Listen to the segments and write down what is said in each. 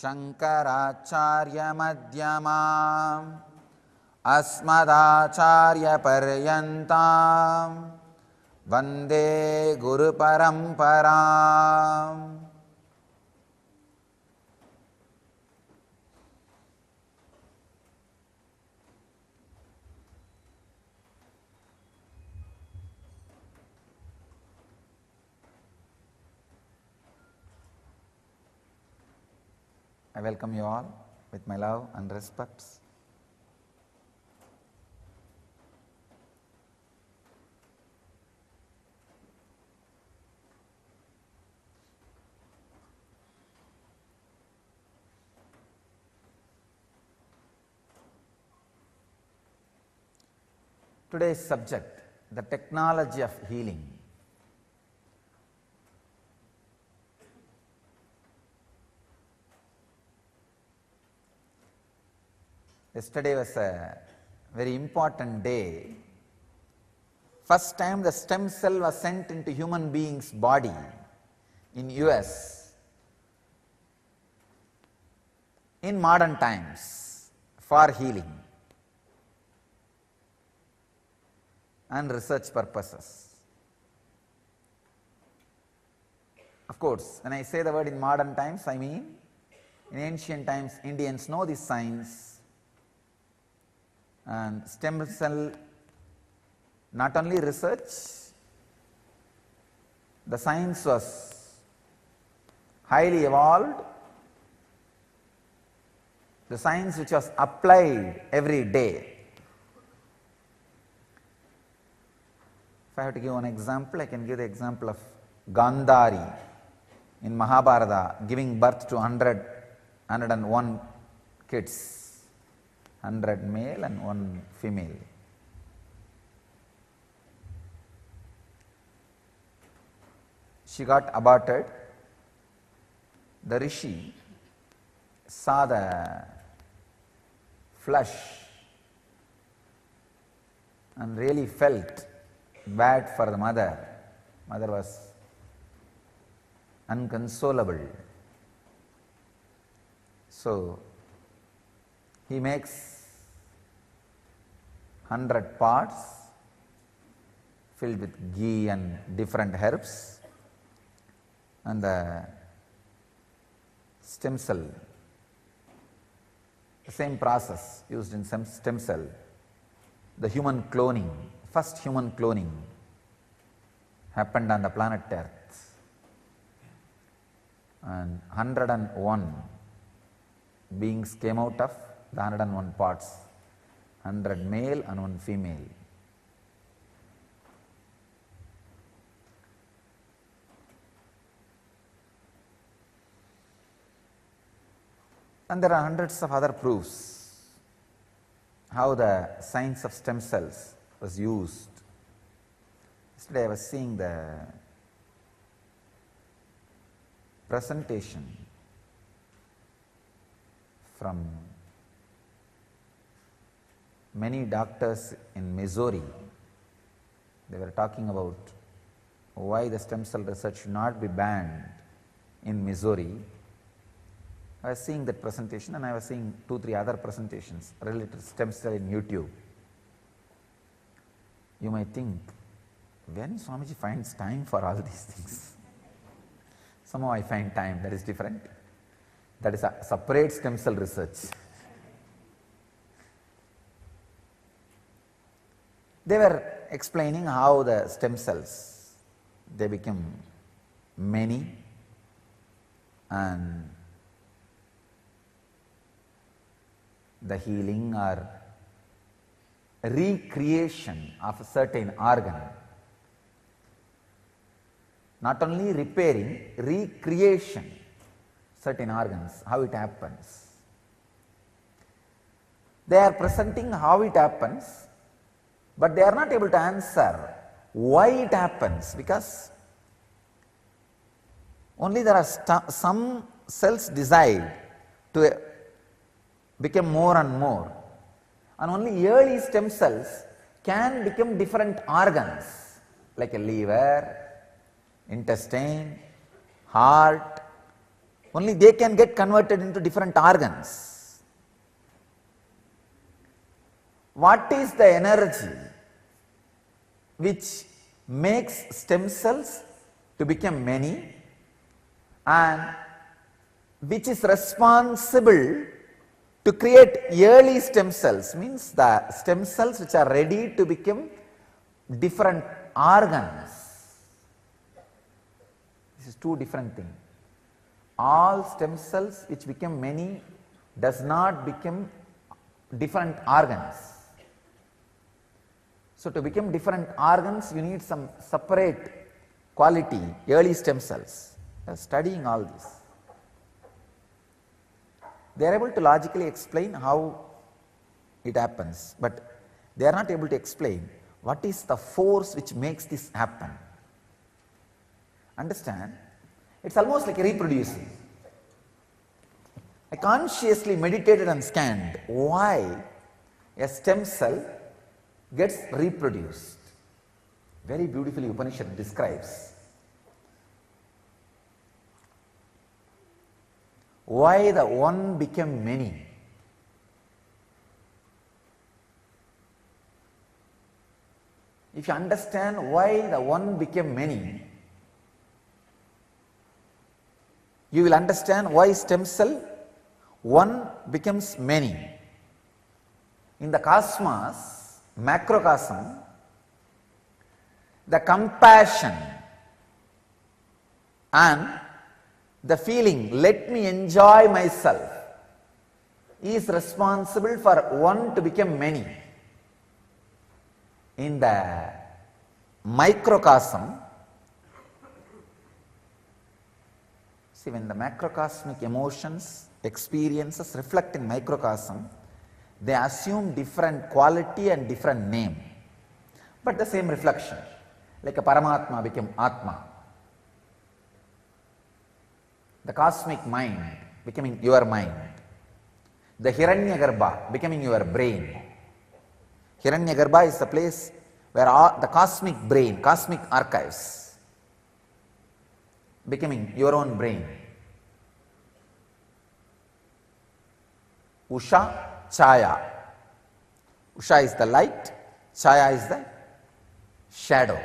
Shankaracharya-madhyamam Asmadacharya-paryantam Vande Guru-paramparam. I welcome you all with my love and respect. Today's subject, the technology of healing. Yesterday was a very important day. First time the stem cell was sent into human being's body in US in modern times for healing and research purposes. Of course, when I say the word in modern times, I mean in ancient times Indians know this science, and stem cell not only research, the science was highly evolved, the science which was applied every day. If I have to give one example, I can give the example of Gandhari in Mahabharata giving birth to 101 kids, 100 male and 1 female. She got aborted. The rishi saw the flesh and really felt bad for the mother. Mother was unconsolable. So he makes 100 pots filled with ghee and different herbs, and the stem cell, the same process used in stem cell, the human cloning, first human cloning happened on the planet Earth, and 101 beings came out of the 101 parts, 100 male and 1 female. And there are hundreds of other proofs how the science of stem cells was used. Yesterday I was seeing the presentation from many doctors in Missouri. They were talking about why the stem cell research should not be banned in Missouri. I was seeing that presentation, and I was seeing 2-3 other presentations related to stem cell in YouTube. You might think, when Swamiji finds time for all these things? Somehow I find time, that is different. That is a separate stem cell research. They were explaining how the stem cells, they become many, and the healing or recreation of a certain organ, not only repairing, recreation certain organs, how it happens. They are presenting how it happens, but they are not able to answer why it happens, because only there are some cells decide to become more and more, and only early stem cells can become different organs like a liver, intestine, heart, only they can get converted into different organs. What is the energy which makes stem cells to become many and which is responsible to create early stem cells, means the stem cells which are ready to become different organs. This is two different things. All stem cells which become many does not become different organs. So to become different organs, you need some separate quality, early stem cells. They are studying all this. They are able to logically explain how it happens, but they are not able to explain what is the force which makes this happen. Understand? It's almost like reproducing. I consciously meditated and scanned why a stem cell gets reproduced. Very beautifully Upanishad describes why the one became many. If you understand why the one became many, you will understand why stem cell one becomes many. In the cosmos, macrocosm, the compassion and the feeling, let me enjoy myself, is responsible for one to become many. In the microcosm, see, when the macrocosmic emotions, experiences reflect in microcosm, they assume different quality and different name, but the same reflection. Like a Paramatma became Atma, the cosmic mind becoming your mind, the Hiranyagarbha becoming your brain. Hiranyagarbha is the place where the cosmic brain, cosmic archives, becoming your own brain. Usha, Chaya. Usha is the light, Chaya is the shadow.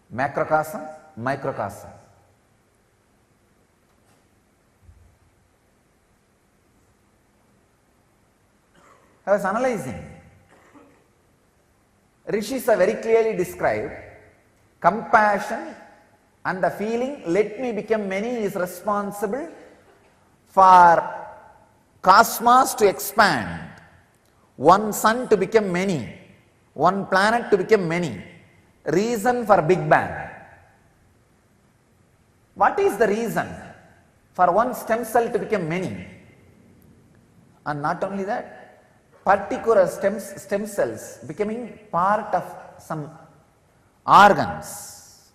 Macrocosm, microcosm. I was analyzing. Rishis are very clearly described compassion and the feeling, let me become many, is responsible for cosmos to expand, one sun to become many, one planet to become many. Reason for Big Bang. What is the reason for one stem cell to become many? And not only that, particular stem cells becoming part of some organs.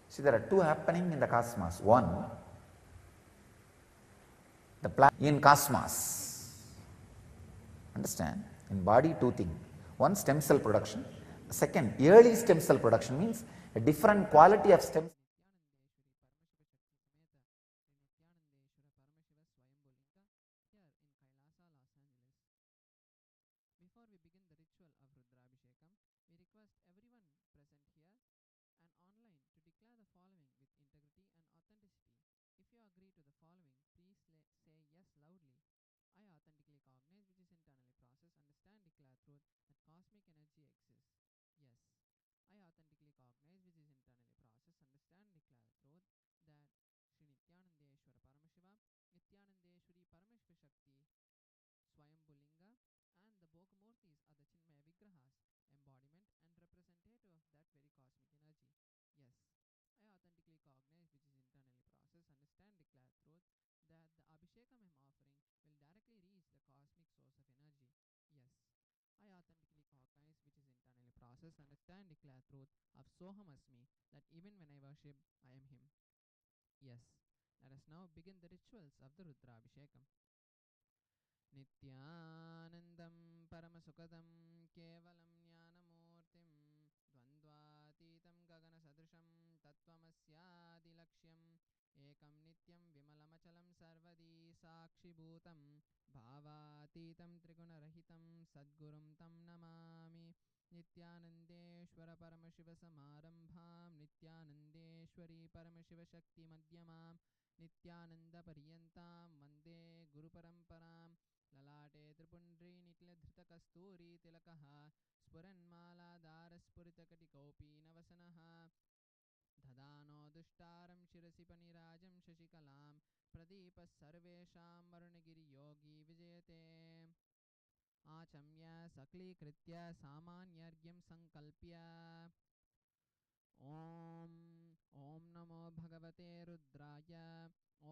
See, there are two happening in the cosmos. One, the in cosmos. Understand? In body, two things. One, stem cell production. Second, early stem cell production means a different quality of stem. Before we begin the ritual of Rudrabhishekam, we request everyone present here and online to declare the following with integrity and authenticity. If you agree to the following, please say yes loudly. I authentically cognize, which is internally process, understand, declare truth that cosmic energy exists. Yes. I authentically cognize, which is internally process, understand, declare truth that Sri Nityanandeshwara Paramashiva, Nityanandeshwari Parameshwar Shakti, Swayambhulinga, and the Bhogamurtis are the Chinmaya Vigrahas, embodiment and representative of that very cosmic energy. Yes, I authentically cognize, which is internally process, understand, declare truth that the Abhishekam I'm offering will directly reach the cosmic source of energy. Yes, I authentically cognize, which is internally process, understand, declare truth of Soham Asmi, that even when I worship, I am him. Yes, let us now begin the rituals of the Rudrabhishekam. नित्यानन्दं परमसुखदं केवलं ज्ञानमूर्तिं द्वन्द्वातीतं गगनसदृशं तत्त्वमस्यादिलक्ष्यं एकं नित्यं विमलमचलं सर्वदी साक्षिभूतं भावातीतं त्रिगुणरहितं सद्गुरुं तं नमामि। नित्यानन्देश्वर परमशिवसमारम्भां नित्यानन्देश्वरी परमशिवशक्तिमध्यमां नित्यानन्दपर्यन्तां वन्दे गुरुपरम्परां। ललाटे त्रिपुण्ड्रीनिखिलधृतकस्तूरीतिलकः स्फुरन्मालाधारस्फुरितकटिकौपीनवसनः ददानो दुष्टारं शिरसि पनिराजं शशिकलां प्रदीपः सर्वेषां वरुणगिरियोगी विजयते। आचम्य सकलीकृत्य सामान्यर्घ्यं सङ्कल्प्य ॐ नमो भगवते रुद्राय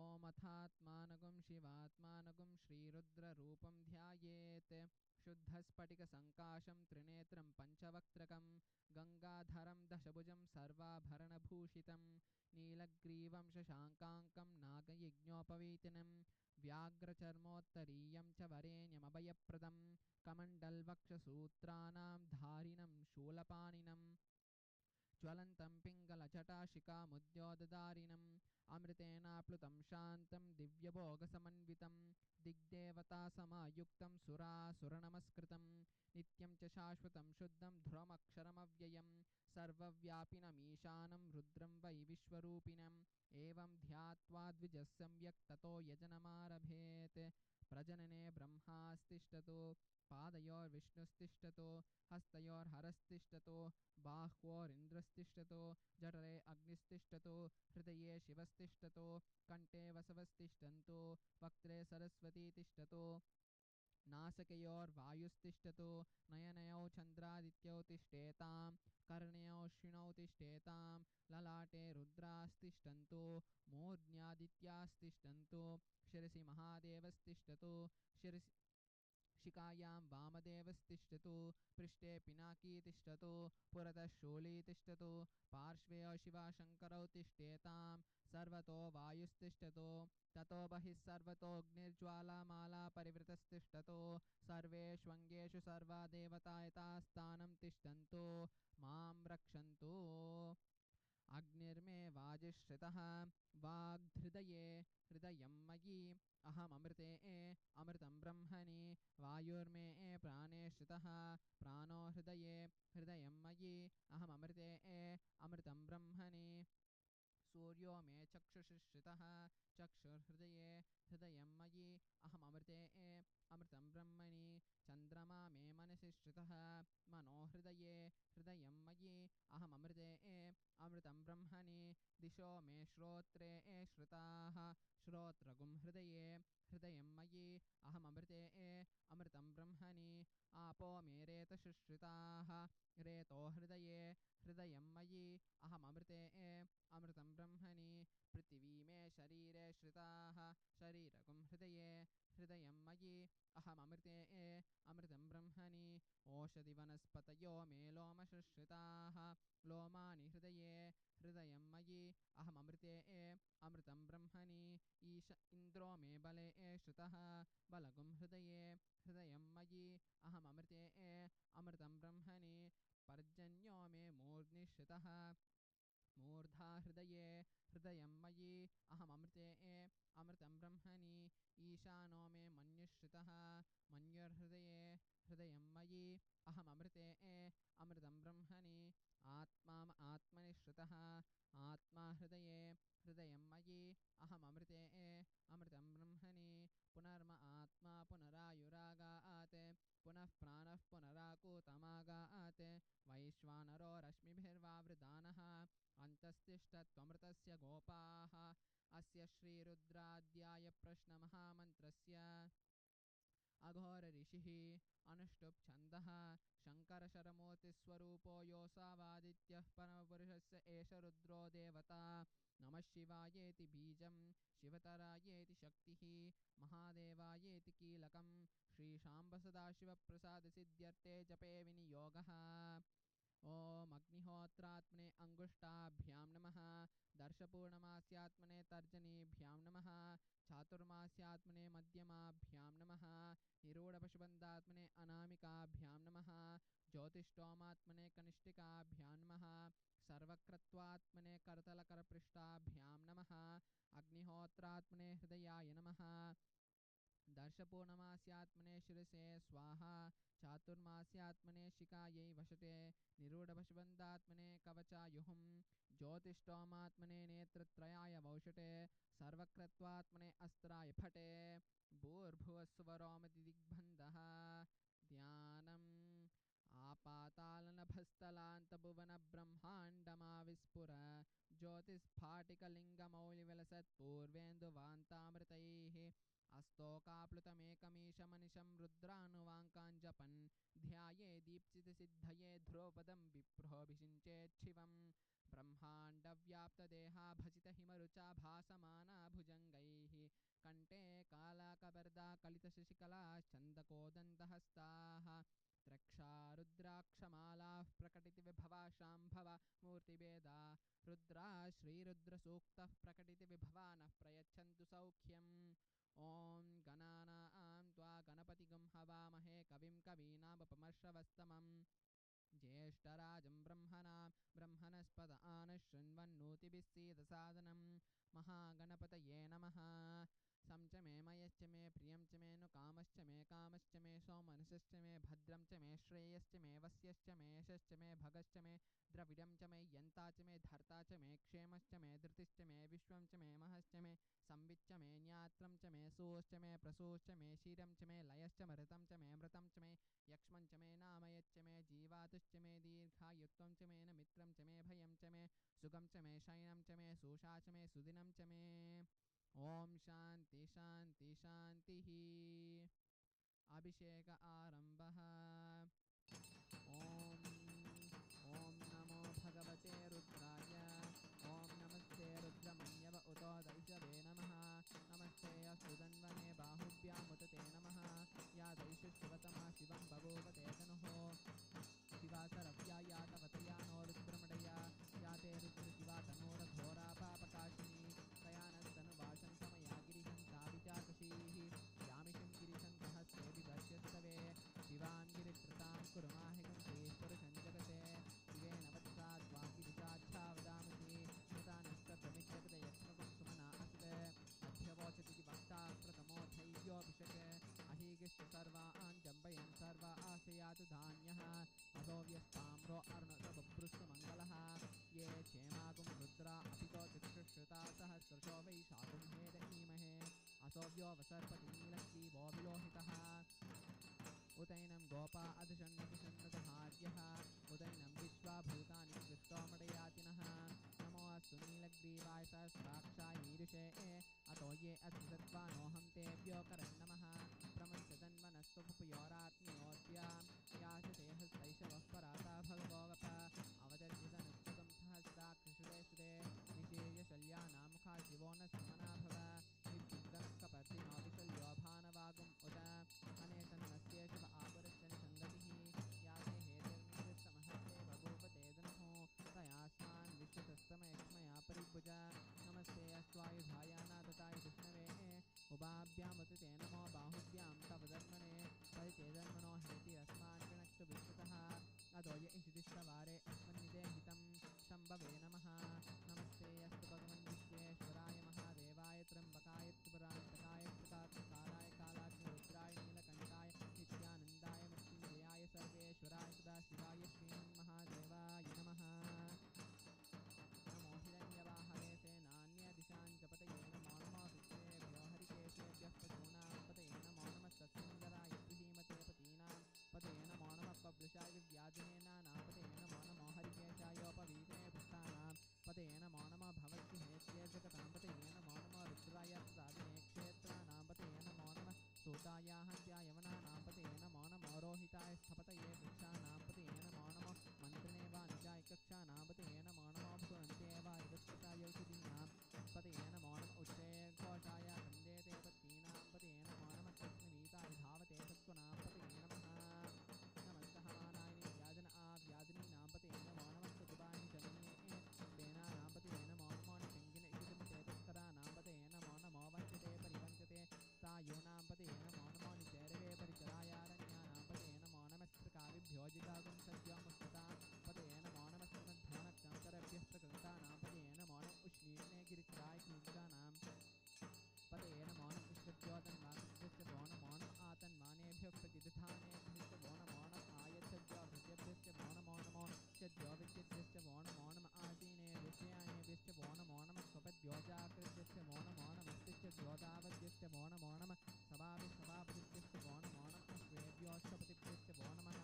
ॐ अथात्मानगुं शिवात्मानगुं श्रीरुद्ररूपं ध्यायेत्। शुद्धस्फटिकसङ्काशं त्रिनेत्रं पञ्चवक्त्रकं गङ्गाधरं दशभुजं सर्वाभरणभूषितं नीलग्रीवं शशाङ्काङ्कं नागयज्ञोपवीतिनं व्याघ्रचर्मोत्तरीयं च वरेण्यमभयप्रदं कमण्डलवक्षसूत्राणां धारिणं शूलपाणिनं ज्वलन्तं पिङ्गलजटाशिखामुद्योतधारिणम् अमृतेनाप्लुतं शान्तं दिव्यभोगसमन्वितं दिग्देवतासमायुक्तं सुरासुरनमस्कृतं नित्यं च शाश्वतं शुद्धं ध्रुवमक्षरमव्ययं सर्वव्यापिनमीशानं रुद्रं वै विश्वरूपिणम् एवं ध्यात्वा द्विजः सम्यक् ततो यजनमारभेत्। प्रजनने ब्रह्मास्तिष्ठतो पादयोर्विष्णुस्तिष्ठतो हस्तयोर्हरस्तिष्ठतो बाह्वोरिन्द्रस्तिष्ठतो जठरे अग्निस्तिष्ठतो हृदये शिवस्तिष्ठतो कण्ठे वसवस्तिष्ठन्तो वक्त्रे सरस्वती तिष्ठतो नासिकयोर्वायुस्तिष्ठतो नयनयो चन्द्रादित्यौ तिष्ठेतां कर्णयोऽश्विनौ तिष्ठेतां ललाटे रुद्रास्तिष्ठन्तो मूर्ध्न्यादित्यास्तिष्ठन्तो शिरसि महादेवस्तिष्ठतो शिरसि शिखायां वामदेवस्तिष्ठतो पृष्ठे पिनाकी तिष्ठतो पुरतः शूली तिष्ठतो पार्श्वे शिवशङ्करौ तिष्ठेतां सर्वतो वायुस्तिष्ठतो ततो बहिः सर्वतोऽग्निर्ज्वालामाला परिवृतस्तिष्ठतो सर्वेष्वङ्गेषु सर्वा देवता यथास्थानं तिष्ठन्तो मां रक्षन्तु। अग्निर्मे वाजिश्रितः वाग्हृदये हृदयं मयि अहमृते अमृतं ब्रह्मणि वायुर्मे प्राणे श्रितः प्राणो हृदये हृदयं मयि अहमृते अमृतं ब्रह्मणि सूर्यो मे चक्षुषुश्रितः चक्षुर्हृदये हृदयं मयि अहमृते अमृतं ब्रह्मणि चन्द्रमा मे मनसि श्रितः मनो हृदये हृदयं मयि अहमृते अमृतं ब्रह्मणि दिशो मे श्रोत्रे श्रुताः श्रोत्रगुं हृदये हृदयं मयि अहमृते अमृतं ब्रह्मणि आपो मे रेतशुश्रिताः रेतो हृदये हृदयं मयि अहमृते अमृतं ब्रह्मणि पृथिवी मे शरीरे श्रिताः शरीरगुं हृदये हृदयं मयि अहमृते अमृतं ब्रह्मणि ओषधिवनस्पतयो मे लोमशुश्रिताः लोमानि हृदये हृदयं मयि अहमृते अमृतं ब्रह्मणि ईश इन्द्रो मे बले श्रुतः बलगुं हृदये हृदयं मयि अहमृते अमृतं ब्रह्मणि पर्जन्यो मे मूर्ध्नि श्रितः मूर्धा हृदये हृदयं मयि अहमृते अमृतं ब्रह्मणि ईशानो मे मन्युश्रितः मन्युर्हृदये हृदयं मयि अहमृते अमृतं ब्रह्मणि आत्मा आत्मनि श्रितः आत्मा हृदये हृदयं मयि अहमृते अमृतं ब्रह्मणि पुनर्म आत्मा पुनरायुरागात् पुनः प्राणः पुनराकूतमागात् वैश्वानरो रश्मिभिर्वावृदानः अन्तस्तिष्ठत्वमृतस्य गोपाः अस्य श्रीरुद्राध्याय प्रश्नमहामन्त्रस्य अघोरऋषिः अनुष्टुप् छन्दः शङ्करशरमूर्तिस्वरूपो योऽसावादित्यः परमपुरुषस्य एष रुद्रो देवता नमः शिवायेति बीजं शिवतरायेति शक्तिः महादेवायेति कीलकं श्रीशाम्बसदाशिवप्रसादसिद्ध्यर्थे जपे विनियोगः। ॐ अग्निहोत्रात्मने अङ्गुष्ठाभ्यां नमः दर्शपूर्णमास्यात्मने तर्जनीभ्यां नमः चातुर्मास्यात्मने मध्यमाभ्यां नमः निरूढपशुबन्धात्मने अनामिकाभ्यां नमः ज्योतिष्टोमात्मने कनिष्ठिकाभ्यां नमः सर्वक्रत्वात्मने करतलकरपृष्ठाभ्यां नमः अग्निहोत्रात्मने हृदयाय नमः दर्शपूर्णमास्यात्मने शिरसे स्वाहा चातुर्मास्यात्मने शिखायै वशते निरूढपशुबन्धात्मने कवचायुहुं ज्योतिष्टोमात्मने नेत्रत्रयाय वौषटे सर्वक्रत्वात्मने अस्त्राय फटे भूर्भुवस्सुवरोमतिदिग्बन्धः ध्यानम् आपातालनभस्थलान्तभुवनब्रह्माण्डमाविस्फुर ज्योतिस्फाटिकलिङ्गमौलिविलसत्पूर्वेन्दुवान्तामृतैः अस्तोकाप्लुतमेकमीशमनिशं रुद्रानुवाङ्कान् जपन् ध्याये दीप्सितसिद्धये ध्रुवपदं विप्रोऽभिषिञ्चेच्छिवं ब्रह्माण्डव्याप्तदेहा भजितहिमरुचा भासमाना भुजङ्गैः कण्ठे कालाकबर्दा कलितशशिकला छन्दकोदन्तहस्ताः द्रक्षा रुद्राक्षमालाः प्रकटितविभवा शाम्भवा मूर्तिभेदा रुद्रा श्रीरुद्रसूक्तः प्रकटितविभवा नः प्रयच्छन्तु सौख्यम् ॐ गणानां त्वा गणपतिगुं हवामहे कविं कवीनामुपमर्षवस्तमम् ज्येष्ठराजं ब्रह्मणस्पत आनशृण्वन्नोतिभिस्सीदसादनं महागणपतये नमः सं च मे मयश्च मे प्रियं च मे नु कामश्च मे सोमनसश्च मे भद्रं च मे श्रेयश्च मे वस्यश्च मे यशश्च मे भगश्च मे द्रविडं च मे यन्ता च मे धर्ता च मे क्षेमश्च मे धृतिश्च मे विश्वं च मे महश्च मे संविच्च मे ज्ञात्रं च मे सोश्च मे प्रसोश्च मे क्षीरं च मे लयश्च मृतं च मे मृतं च मे यक्ष्मं च मे नामयच्च मे जीवातुश्च मे दीर्घायुत्वं च मे न मित्रं च मे भयं च मे सुखं च मे शयनं च मे सुषा च मे सुदिनं च मे ॐ शान्ति शान्ति शान्तिः अभिषेक आरम्भः ॐ नमो भगवते रुद्राय ॐ नमस्ते रुद्रमन्यव उतो दैषवे नमः नमस्ते अस्तु धन्वने बाहुभ्यामुत ते नमः या दैषशिवतमा शिवं बभूव ते तनुः शिवा सरव्या या तवतया नो रुद्रमडया या ते रुद्रशिवा तनोरघोरा पापकाशिनी तया नस्तनुवाशं समया गिरिशन्ताभिचाकशीः यामिषं गिरिशन्तहस्ते विदर्श्यस्तवे शिवां गिरित्रतां कुरुमाहिकं ते पुरुषं जगते शिवेन वत्सा त्वागिरिशाच्छावदामसि स्मृतानस्तत्वमित्यपते यक्ष्मकं सुमना अस्ते अध्यवोचति वक्ता प्रथमोऽधैर्योऽभिषके अहीगिश्च सर्वान् जम्बयन् सर्वा आश्रयातु धान्यः अदो व्यस्ताम्रो अर्णुतबभ्रुस्तु मङ्गलः ये क्षेमागुं रुद्रा अपितो चक्षुश्रुता सहस्रशो वै शाकुं हेदहीमहे असोव्यो वसर्पति नीलग्रीवो विलोहितः उदैनं गोपा अधषण्णकिषण्णदहार्यः उदैनं विश्वाभूतानि दृष्टोमडयातिनः नमोऽस्तु नीलग्रीवाय सहस्राक्षाय मीरुषे अतो ये अस्ति सत्त्वानोऽहं तेभ्यो करन्नमः प्रमुञ्चतन्वनस्तुपयोरात्म्योऽद्या याचते हस्तैषवः पराता भगवो वप अवतर्जितनुस्तुतं सहस्राक्षुषुते श्रुते निशीर्य शल्यानां मुखा शिवो न स्मना भव विद्युक्तकपर्दिनो विशल्यो भानवागुम् उत अनेतन्नस्ये शिव आपुरश्चनि सङ्गतिः याते हेतिर्निदृष्टमहस्ते बभूवते दनुः तयास्मान् विश्वतस्तमयक्ष्मया परिभुज नमस्ते अस्त्वायुधायाना तताय विष्णवे उभाभ्यामुत ते नमो बाहुभ्यां तव धर्मणे परिते धर्मणो हेतिरस्मान् गृणक्तु विश्वतः अदो य इषुदिष्टवारे अस्मन्निते हितं शम्भवे नमः नमस्ते अस्तु भगवन् विश्वेश्वराय महादेवाय त्र्यम्बकाय त्रिपुरान्तकाय प्रतापकालाय कालाग्निरुद्राय नीलकण्ठाय नित्यानन्दाय मृत्युञ्जयाय सर्वेश्वराय सदाशिवाय श्रीमन्महादेवाय नमः नमो हिरण्यवाहवे सेनान्यदिशां च पतये नमो नमो विश्वेभ्यो हरिकेशेभ्यः पशूनां पतये नमो नमस्तस्मिङ्गराय धीमते पतीनां पतये नमो नमः पब्लुषाय विव्याजनेनानां पतये नमो नमो हरिकेशायोपवीते पुष्टानां पतये नमो नमः भवद्भिहेत्ये जगतां पतये नमो नमो रुद्राय प्रसादिने क्षेत्राणां पतये नमो नमः सूताया हन्त्यायवनानां पतये नमो नमो रोहिताय स्थपतये वृक्षाणां पतये नमो नमो मन्त्रिणे वाणिजाय कक्षानां पतये नमो नमो भुवन्ते वायुवत्कृताय औषधीनां पतये नमो नमः उच्चैर्घोषाय वन्दे ते पत्नीनां पतये नमो नमः कृष्णवीताय धावते तत्त्वनां पतये नमः नमस्तहमानाय व्याजन व्याजनीनां पतये नमो नमः सुगुबानि चलने तेनानां पतये नमो नमो निषङ्गिन इषुदिमते तस्कराणां पतये नमो नमो वञ्चते परिवञ्च स्वपद्योजाकृत्यस्य वो नमो नमः स्वपद्योजाकृत्यस्य वो नमो नमस्तिश्च द्योतावद्यस्य वो नमो नमः सभापतिभ्यस्य वो नमो नमः श्वेभ्योऽष्टपतिभ्यस्य वो नमः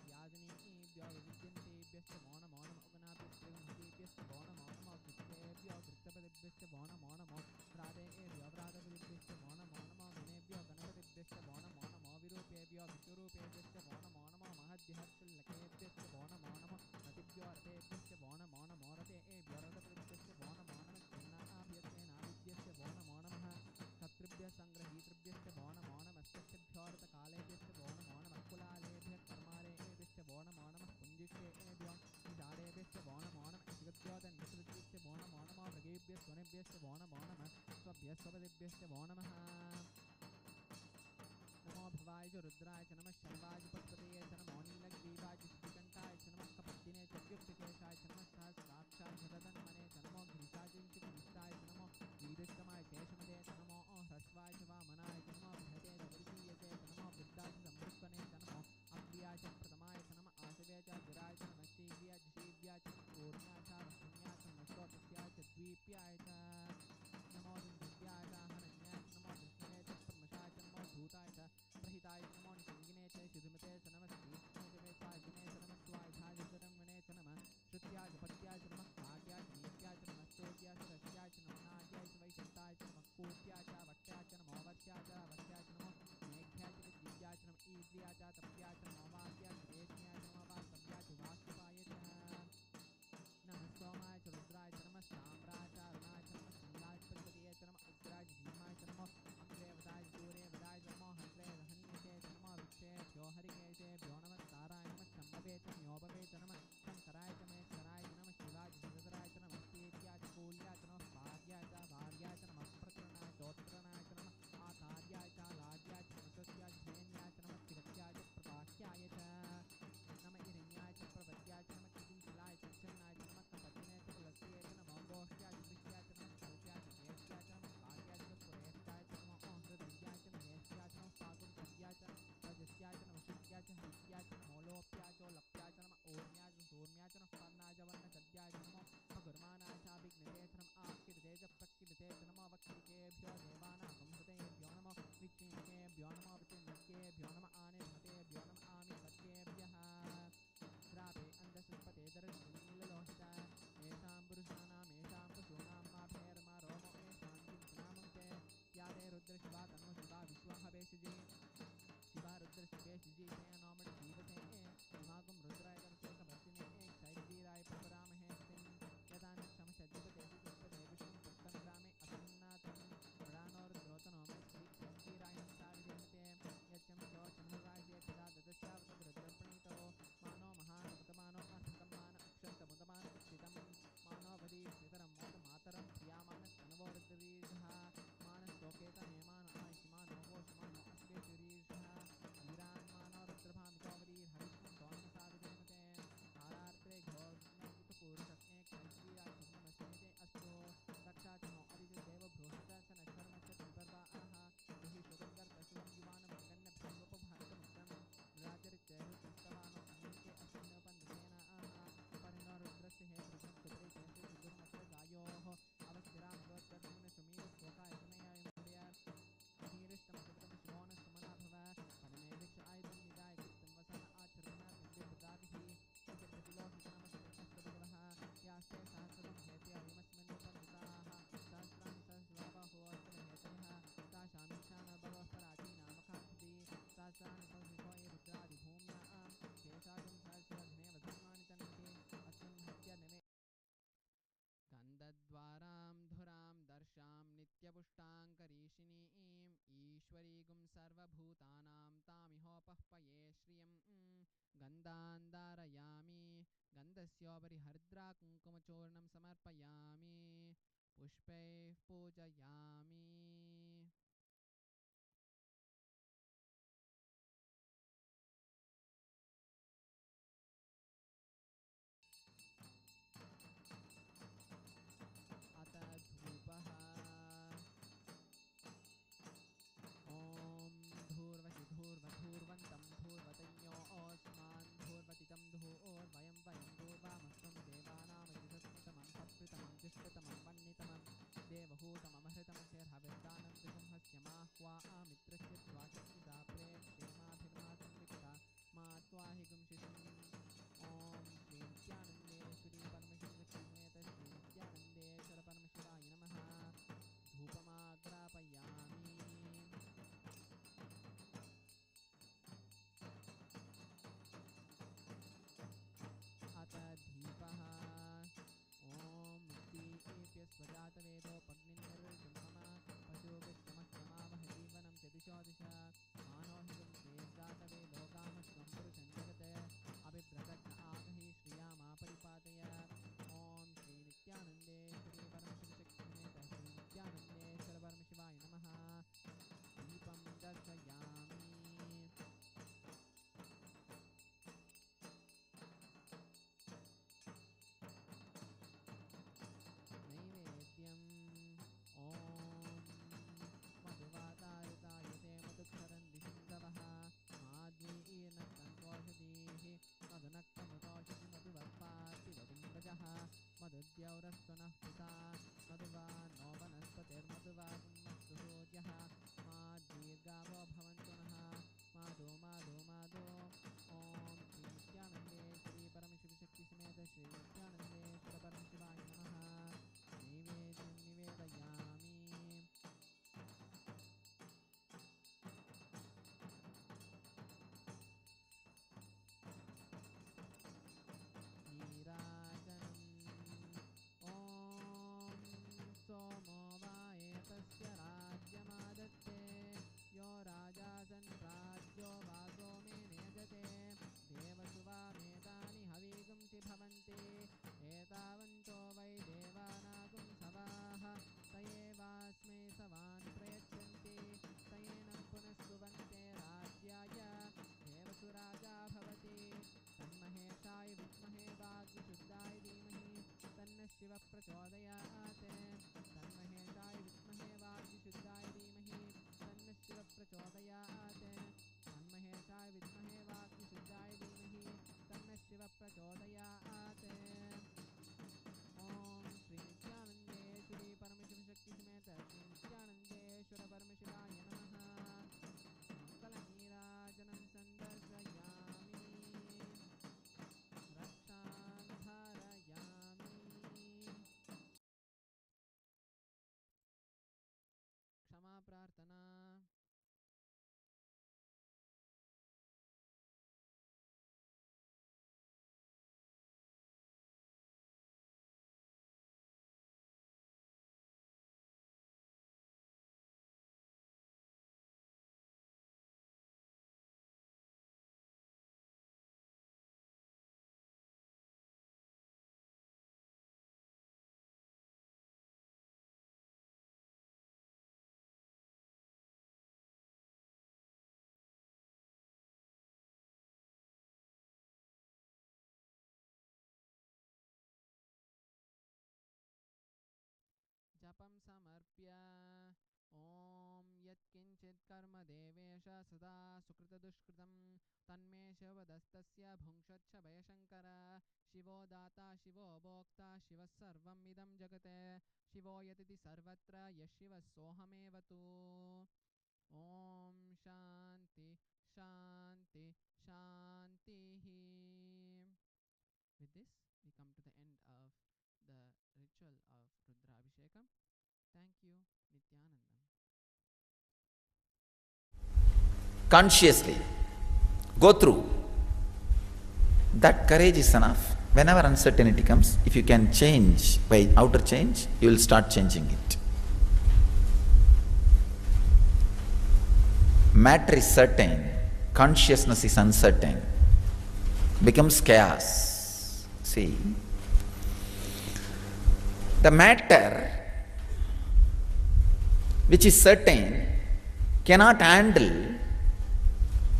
व्याजनीभ्यो विद्यन्तेभ्यश्च वो नमो नमः उगनाभ्यश्च वो नमो नमः वृत्तेभ्यो वृत्तपतिभ्यश्च वो नमो नमः व्रातेभ्यो व्रातपतिभ्यश्च वो नमो नमः गणेभ्यो गणपतिभ्यश्च वो नमो नमः विरूपेभ्यो विश्वरूपेभ्यश्च वो नमो नमः महद्यहर्षुल्लकेभ्यश्च वो नमो नमः रतिभ्यो रतेभ्यश्च वो नमो नमो रतेभ्यो रतपतिभ्यश्च वो नमो नमः सेनाभ्यश्च वो नमो नमः शत्रुभ्यः सङ्ग्रहीतृभ्यश्च वो नमो नमः स्थिभ्यो रतकालेभ्यश्च वो नमो नमः कुलालेभ्यः कर्मारेभ्यश्च वो नमो नमः पुञ्जिष्टेभ्यो निजारेभ्यश्च वो नमो नमः इषुगद्योतन्विसृज्यश्च वो नमो नमः मृगेभ्यः स्वनेभ्यश्च वो नमो नमः स्वभ्यः स्वपदिभ्यश्च वो नमः नमो भवाय च रुद्राय च नमः शर्वाय पशुपतये च नमो नीलग्रीवाय च श्रीकण्ठाय च नमः कपद्दिने च युक्तकेशाय च नमः सहस्राक्षाय च तदन्मने च नमो गिरिशाय च शुभनिष्ठाय च नमो वीरस्तमाय शेषमदे च नमो ह्रस्वाय च वामनाय च नमो बृहते च वृषीयते च नमो वृद्धाय च संवृक्कने च नमो अप्रियाय च प्रथमाय च नमः आसवे च गिराय च नमः शीव्याय च शीव्याय च ऊर्ण्याय च वह्न्याय च नमः श्रोतस्याय च द्वीप्याय च नमो दिव्याय च हनन्याय च नमो विष्णवे च प्रमशाय च नमो धूताय च प्रहिताय च नमो निषङ्गिने च शुद्धमते च नमः तीक्ष्णे च वेचाजिने च नमः स्वायुधाय च तरङ्गणे च नमः श्रुत्याय च पत्याय च नमः भाग्याय च नीत्याय च नमः स्तोत्याय च रस्याय च नमः नाट्याय च वैशन्ताय च नमः कूप्याय च वट्याय च नमो वर्ष्याय च वर्ष्याय च नमो मेघ्याय च विद्याय च नमः ईद्रियाय च तप्याय च नमो वाक्याय च रेष्म्याय च नमो वास्तव्याय च वास्तुपाय च नमः सोमाय च रुद्राय च नमः साम्राय च अरुणाय च नमः शङ्गाय च पद्मतीये च नमः उग्राय च भीमाय च नमः अग्रेवदाय च दूरेवदाय च नमो हन्त्रे रहनीयते च नमो विक्षेभ्यो हरिकेशेभ्यो नमः ताराय नमः शम्भवे च न्योपवे च नमः शङ्कराय च महेश्वराय च नमः शिवाय च शिवधराय च नमः स्तेत्याय च कूल्याय च नमः भार्याय च भार्याय च नमः प्रत्रणाय चोत्रणाय च नमः आचार्याय च लाड्याय च नमस्त्याय च धेन्याय च नमः तिरत्याय च प्रभाष्याय च नमः इरण्याय च प्रपद्याय च नमः किंशिलाय च क्षन्नाय च नमः कपद्दिने च तुलस्ये च नमः गोष्ठ्याय च दृश्याय च नमः कल्प्याय च ज्येष्ठ्याय च नमः कार्याय च पुरेष्ठाय च नमः हृदयाय च महेश्याय च नमः फागुनपद्याय च रजस्याय च नमः शुक्याय च हरित्याय च नमो लोप्याय च लप्याय च नमः ऊर्म्याय च सूर्म्याय च नमः पर्णाय च वर्णचद्याय च नमो भगुर्मानाय च अभिघ्नते च नमः आकीर्ते च प्रकीर्ते च नमः वक्षिकेभ्यो देवानागं हृदयेभ्यो नमः विक्षिणिकेभ्यो नमः विचिन्नकेभ्यो नमः आनिर्मतेभ्यो नमः आमिर्मतेभ्यः श्रापे अन्धसुष्पते दर्शनीललोहिता येषां पुरुषाणाम् येषां पशूनां माभेर्मा रोमो येषां चिन्तनामुक्ते या ते रुद्रशिवा तनो शिवा विश्वहवेशिजी शिवा रुद्रशिवेशिजी ते नोमड जीवते हिमागुं रुद्राय तमसेकवर्तिने क्षैर्वीराय परशुरामहे यदा न क्षमशद्युपते पुष्पते विष्णुं पुष्टं ग्रामे असन्नाथं मृडानो रुद्रोतनो मे श्रीक्षैर्वीराय नमसा विधेमते यच्चं चोचमुराय जे पिता ददस्यावत रुद्रप्रणीतो मानो महानमुतमानो अर्हतमान अक्षन्तमुदमान उक्षितं मानोपदी पितरं मोदमातरं प्रियामानस्तनवो रुद्रीर्षः मानस्तोकेत नेमान आयुष्मानो वोषमानो अस्वेषुरीर्षः वीरान्मानो रुद्रभामितोवरीर्हविष्णुं तोन्मसा विधेमते आरार्त्रे घोर्णयुतपूरुषज्ञे क्षैर्वीराय नमस्ते अस्तु रक्षा च नो अरिजदेव बृहत च नश्वर्म च विपर्वाः दुहि शुभङ्गर्दशिवं युवानमगन्नभ्यङ्गोपभारतमित्रं राजरित्यैरुत्तवानो अन्यके अस्मिन्नोपन्दसेनाः परिणो रुद्रस्य हे रुद्रपुत्रे चेते सुदुर्मत्र गायोः अवस्थिरामगोत्तर्मुनशुमीरश्लोकाय तनयाय मुदय नीरिष्टमसुकृतं शिवोनस्तमना भव परमे दीक्ष आयुधं निदाय कृतं वसन आचरणा बिन्दुपदाभिः विचित्रतिलोहितनमस्तभगवः यास्ते सहस्रं हेते अयमस्मिन्नुपन्दिताः सहस्राणि सहस्रबाहोऽस्तमहेतयः तासामीशान भगवः पराचीनामकान्ति सहस्राणि सहस्रिषो ये रुद्रादिभूम्यां शेषागं सहस्रघ्नेव धर्माणि तन्ति अस्मिन् हत्यनमे गन्धद्वारां धुरां दर्शां नित्यपुष्टाङ्करीषिणीम् ईश्वरीगुं सर्वभूतानां तामिहोपह्पये श्रियं गन्धान् धारयामि गन्धस्योपरि हरिद्रा कुङ्कुमचूर्णं समर्पयामि पुष्पैः पूजयामि अथ धूपः ॐ धूर्वसि धूर्वधूर्वन्तं धूर्वतयो ओस्मान् धूर्वतितं धूर्वयं वयं धूर्वामस्त्वं देवानामजितस्मितमं भूतममहृतमसेर्हविर्दानं त्रिसंहस्य माह्वा आमित्रस्य त्वाचक्षुषा प्रेक्षेमाभिर्मातन्विता मा त्वाहि गुंशिषम् ॐ श्रीनित्यानन्देश्वरी परमशिवसमेत श्रीनित्यानन्देश्वर परमशिवाय नमः धूपमाग्रापयामि अथ दीपः ॐ मुक्तिप्यस्वजातवेदोपग्निर्जन्मम पशुभिस्तमस्तमावह जीवनं च दिशो दिश मानोहितं श्रेयस्जातवेदो कामश्वं पुरुषं जगत् अभिभ्रदग्न आगहि श्रियामा परिपातय ॐ श्रीनित्यानन्देश्वरी परमशिवशक्तिसमेत श्रीनित्यानन्देश्वर परमशिवाय नमः दीपं दर्शयामि नैवेद्यम् ॐ मधुवातारुतायते मधुक्षरन्ति सिन्धवः माद्वीर्नक्तन्तोषधीः मधुनक्तमुतोषधि मधुवत्पार्थिवपुङ्गजः मधुद्यौरस्वनः पिता मधुवान्नो वनस्पतिर्मधुवागुन्मस्तु सूर्यः माद्दीर्घावो भवन्तु नः माधो माधो माधो ॐ श्रीनित्यानन्देश्वरी परमशिवशक्तिसमेत श्रीनित्यानन्देश्वर परमशिवाय नमः नैवेद्यं निवेदयामि नीराजनम् ॐ सोमो वा एतस्य राज्यमादत्ते यो राजा सन् राज्यो वासो मे नियजते देवसुवामेतानि हवीगुंसि भवन्ति एतावन्तो वै देवानागुं सवाः स एवास्मै सवान् प्रयच्छन्ति स एनं पुनस्तुवन्ते राज्याय देवसुराजा भवति तन्महेशाय विद्महे वाग्विशुद्धाय धीमहि तन्नः शिवः प्रचोदयात् तन्महेशाय विद्महे वाग्विशुद्धाय धीमहि तन्नः शिवः प्रचोदयात् तन्महेशाय विद्महे वाग्विशुद्धाय धीमहि तन्नः शिवः प्रचोदयात् ॐ श्रीनित्यानन्देश्वरी परमशिवशक्तिसमेत श्रीनित्यानन्देश्वर परमशिवाय नमः मङ्गलनीराजनं सन्दर्शयामि रक्षां धारयामि क्षमा प्रार्थना जपं समर्प्य ॐ यत्किञ्चित् कर्म देवेश सदा सुकृतदुष्कृतं तन्मे शिवदस्तस्य भुङ्क्षच्छ भयशङ्कर शिवो दाता शिवो भोक्ता शिवः सर्वम् इदं जगते शिवो यदिति सर्वत्र यः शिवः सोऽहमेव तु ॐ शान्ति शान्ति शान्तिः. With this, we come to the end of the ritual of Rudrabhishekam. Thank you, Nityanandam. Consciously go through. That courage is enough. Whenever uncertainty comes, if you can change by outer change, you will start changing it. Matter is certain, consciousness is uncertain, becomes chaos. See, the matter which is certain cannot handle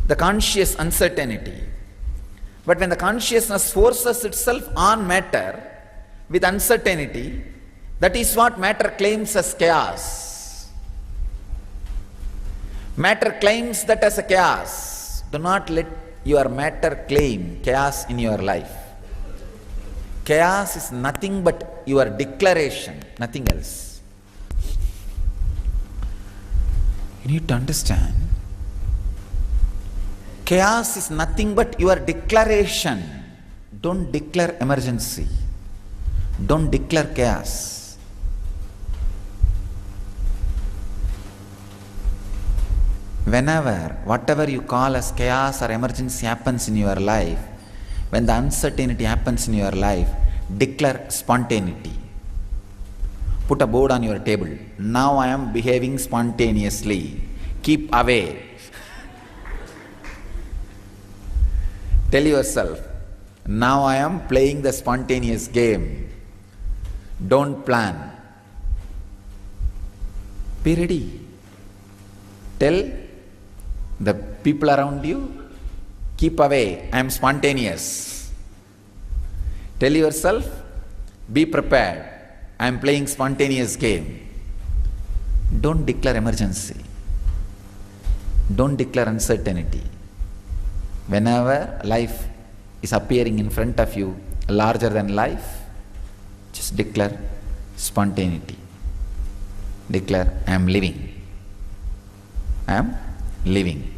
the conscious uncertainty. But when the consciousness forces itself on matter with uncertainty, that is what matter claims as chaos. Matter claims that as a chaos. Do not let your matter claim chaos in your life. Chaos is nothing but your declaration, nothing else. You need to understand, chaos is nothing but your declaration. Don't declare emergency. Don't declare chaos. Whenever, whatever you call as chaos or emergency happens in your life, when the uncertainty happens in your life, declare spontaneity. Put a board on your table. Now I am behaving spontaneously. Keep away. Tell yourself, now I am playing the spontaneous game. Don't plan. Be ready. Tell the people around you, keep away, I am spontaneous. Tell yourself, be prepared, I am playing spontaneous game. Don't declare emergency. Don't declare uncertainty. Whenever life is appearing in front of you larger than life, just declare spontaneity. Declare, I am living. I am living.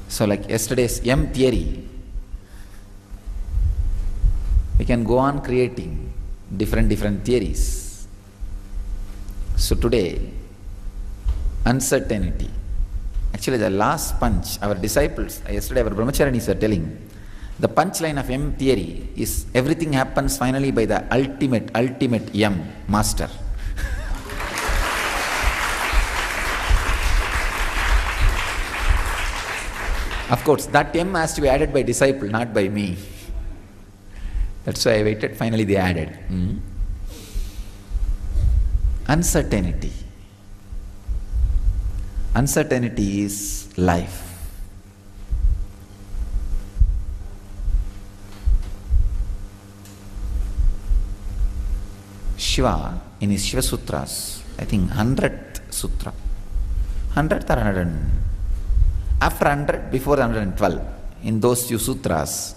So like yesterday's M theory, we can go on creating different theories. So today, uncertainty. Actually the last punch, our disciples, yesterday our brahmacharinis are telling, the punchline of M theory is everything happens finally by the ultimate M, master. Of course, that M has to be added by disciple, not by me. That's why I waited, finally they added. Uncertainty. Uncertainty is life. Shiva, in his Shiva Sutras, I think 100th Sutra, 100th or 100, after 100, before 112, in those few sutras,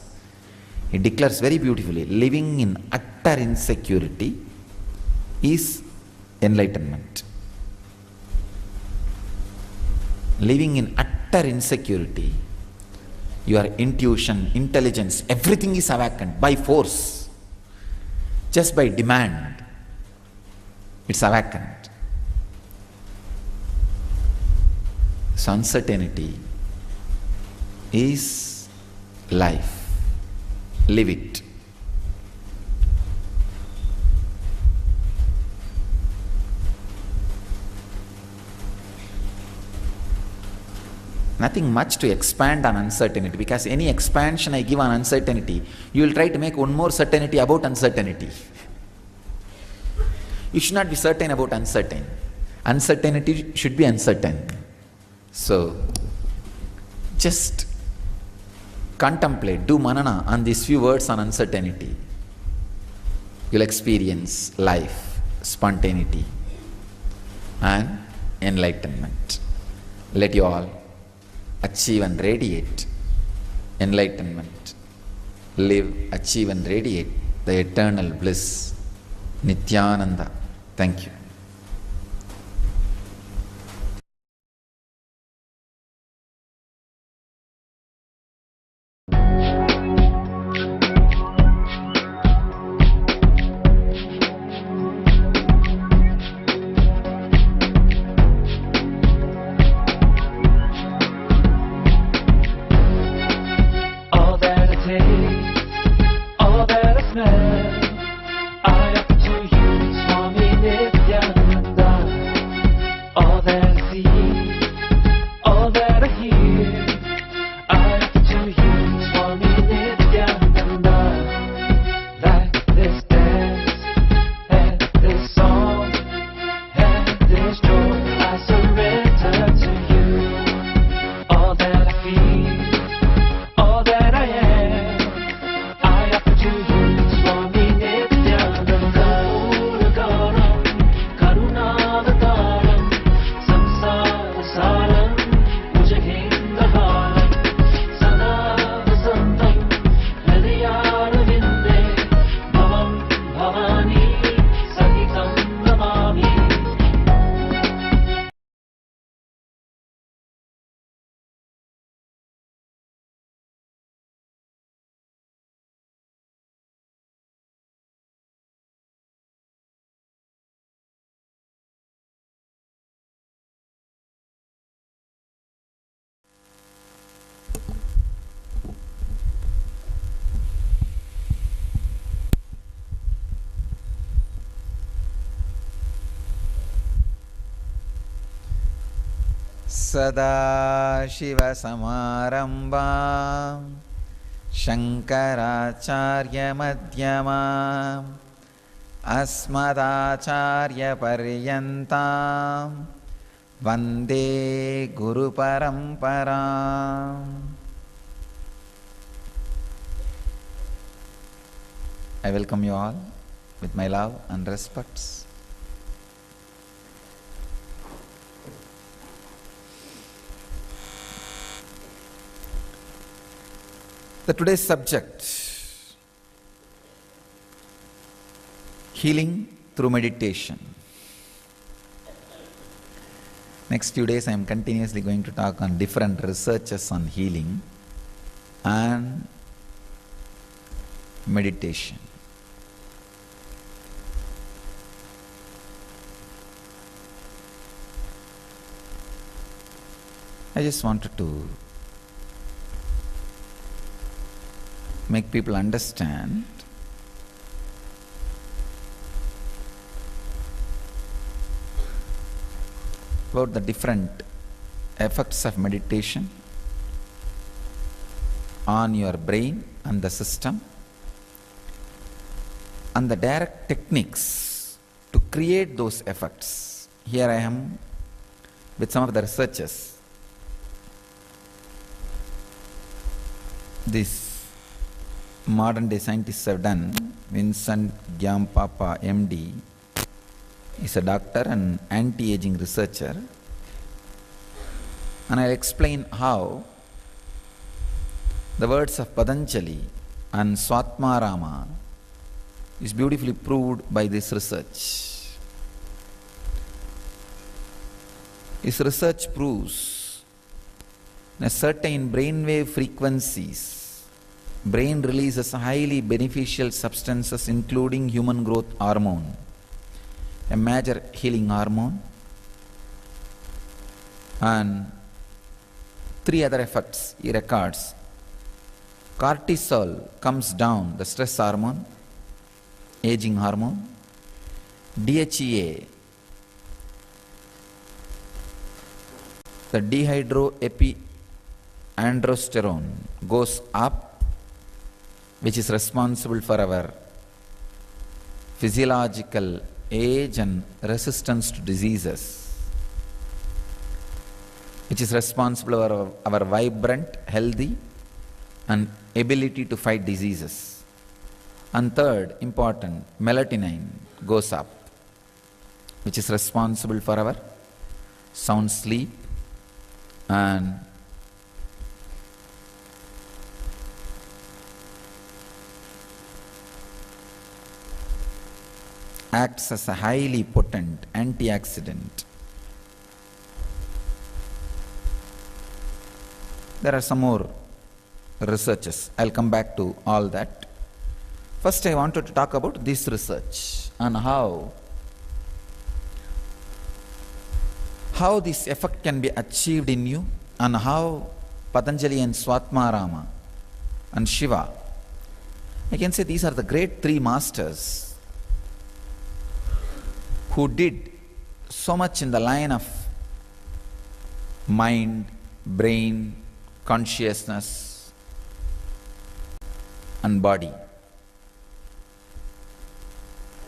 he declares very beautifully, living in utter insecurity is enlightenment. Living in utter insecurity, your intuition, intelligence, everything is awakened by force, just by demand, it's awakened. So uncertainty is life. Live it. Nothing much to expand on uncertainty, because any expansion I give on uncertainty, you will try to make one more certainty about uncertainty. You should not be certain about uncertain. Uncertainty should be uncertain. So, just contemplate, do manana on these few words on uncertainty. You'll experience life, spontaneity, and enlightenment. Let you all achieve and radiate enlightenment. Live, achieve and radiate the eternal bliss, Nityananda. Thank you. सदाशिवसमारम्भां शङ्कराचार्यमध्यमाम् अस्मदाचार्यपर्यन्तां वन्दे गुरुपरम्पराम्. I welcome you all with my love and respects. The today's subject, healing through meditation. Next few days I am continuously going to talk on different researches on healing and meditation. I just wanted to make people understand about the different effects of meditation on your brain and the system, and the direct techniques to create those effects. Here I am with some of the researches. These modern day scientists have done. Vincent Gyampapa, MD, is a doctor and anti-aging researcher, and I'll explain how the words of Patanjali and Swatmarama is beautifully proved by this research. His research proves that certain brainwave frequencies, brain releases highly beneficial substances including human growth hormone, a major healing hormone, and 3 other effects he records. Cortisol comes down, the stress hormone, aging hormone. DHEA, the dehydroepiandrosterone, goes up, which is responsible for our physiological age and resistance to diseases, which is responsible for our vibrant, healthy, and ability to fight diseases. And third, important, melatonin goes up, which is responsible for our sound sleep and acts as a highly potent antioxidant. There are some more researches. I'll come back to all that. First, I wanted to talk about this research and how this effect can be achieved in you, and how Patanjali and Swatmarama and Shiva, I can say these are the great 3 masters who did so much in the line of mind, brain, consciousness, and body.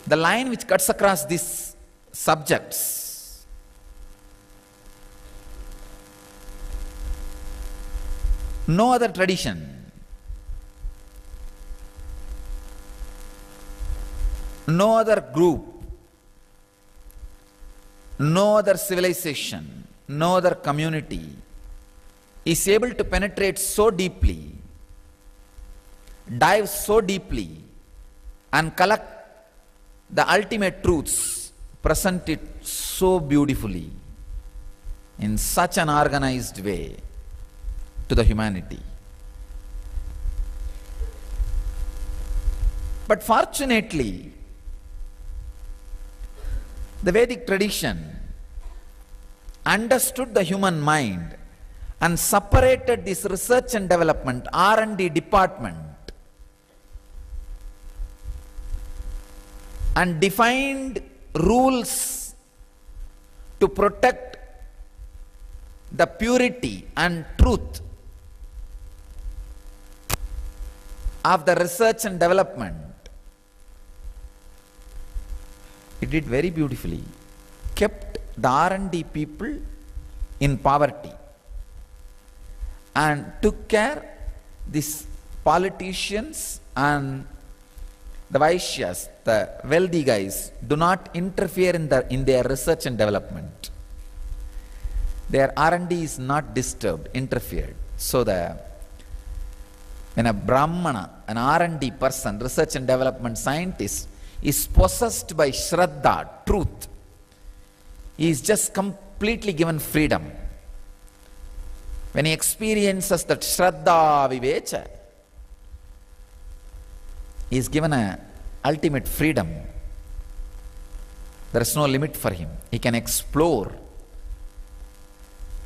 The line which cuts across these subjects no other tradition, no other group, no other civilization, no other community is able to penetrate so deeply, dive so deeply, and collect the ultimate truths, present it so beautifully in such an organized way to the humanity. But fortunately, the Vedic tradition understood the human mind and separated this research and development R&D department and defined rules to protect the purity and truth of the research and development. He did very beautifully, kept the R&D people in poverty and took care these politicians and the Vaishyas, the wealthy guys, do not interfere in their research and development. Their R&D is not disturbed, interfered. So when a Brahmana, an R&D person, research and development scientist, is possessed by Shraddha, truth, he is just completely given freedom. When he experiences that Shraddha Vivecha, he is given a ultimate freedom. There is no limit for him. He can explore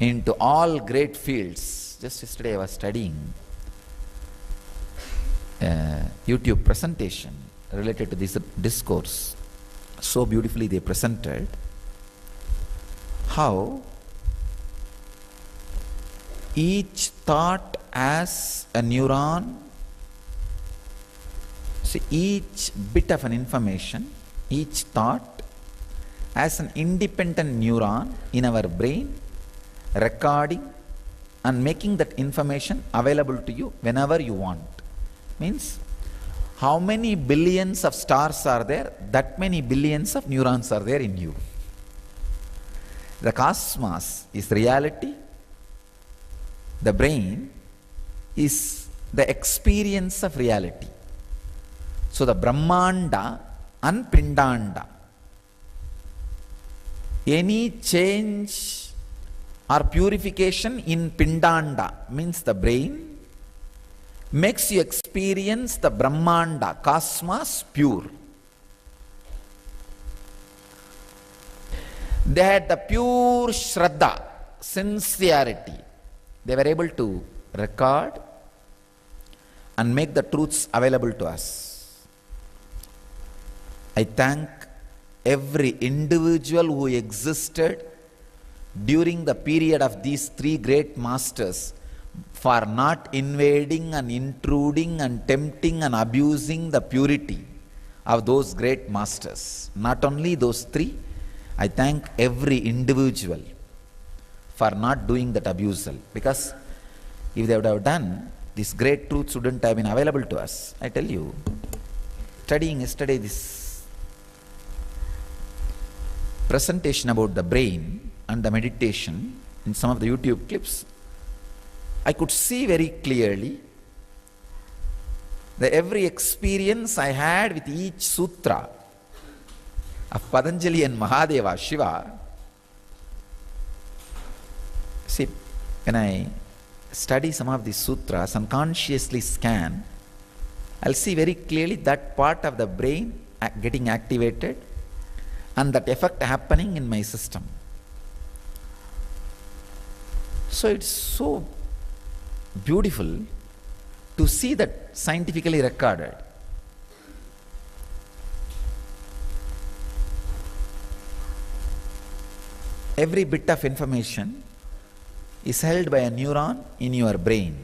into all great fields. Just yesterday I was studying a YouTube presentation related to this discourse. So beautifully they presented how each thought as a neuron. See, each bit of an information, each thought as an independent neuron in our brain, recording and making that information available to you whenever you want. Means, how many billions of stars are there, that many billions of neurons are there in you. The cosmos is reality. The brain is the experience of reality. So the Brahmanda and Pindanda, any change or purification in Pindanda, means the brain, makes you experience the Brahmanda, cosmos, pure. They had the pure Shraddha, sincerity. They were able to record and make the truths available to us. I thank every individual who existed during the period of these three great masters for not invading and intruding and tempting and abusing the purity of those great masters. Not only those three, I thank every individual for not doing that abusal, because if they would have done, these great truths wouldn't have been available to us. I tell you, studying yesterday this presentation about the brain and the meditation in some of the YouTube clips, I could see very clearly that every experience I had with each sutra of Patanjali and Mahadeva, Shiva. See, when I study some of these sutras and consciously scan, I'll see very clearly that part of the brain getting activated and that effect happening in my system. So it's so beautiful to see that scientifically recorded. Every bit of information is held by a neuron in your brain.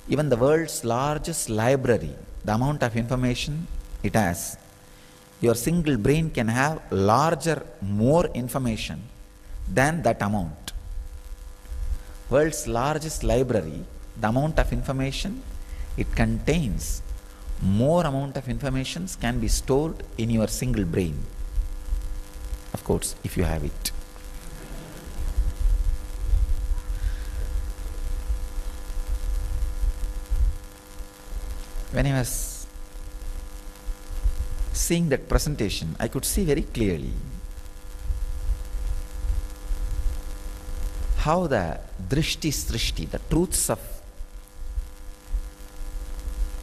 Even the world's largest library, the amount of information it has, your single brain can have larger, more information than that amount. World's largest library, the amount of information it contains, more amount of information can be stored in your single brain. Of course, if you have it. When I was seeing that presentation, I could see very clearly how the drishti srishti, the truths of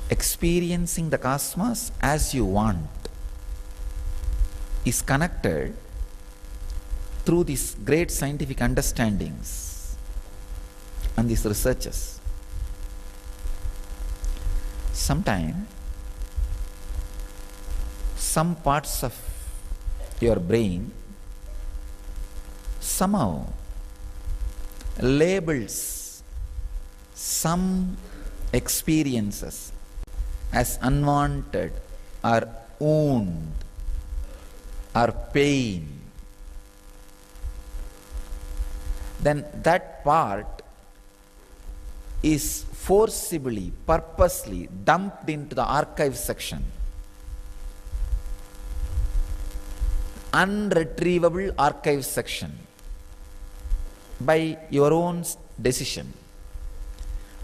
experiencing the cosmos as you want, is connected through these great scientific understandings and these researches. Sometimes some parts of your brain somehow labels some experiences as unwanted or wound or pain, then that part is forcibly, purposely dumped into the archive section. Unretrievable archive section by your own decision,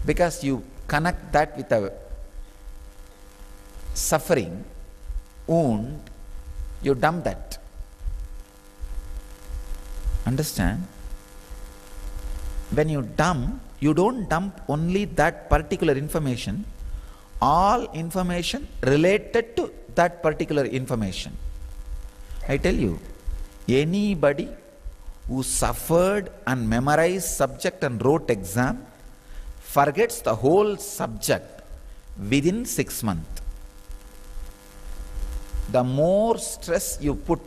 because you connect that with a suffering, wound, you dump that. Understand? When you dump, you don't dump only that particular information, all information related to that particular information. I tell you, anybody who suffered and memorized subject and wrote exam forgets the whole subject within 6 months. The more stress you put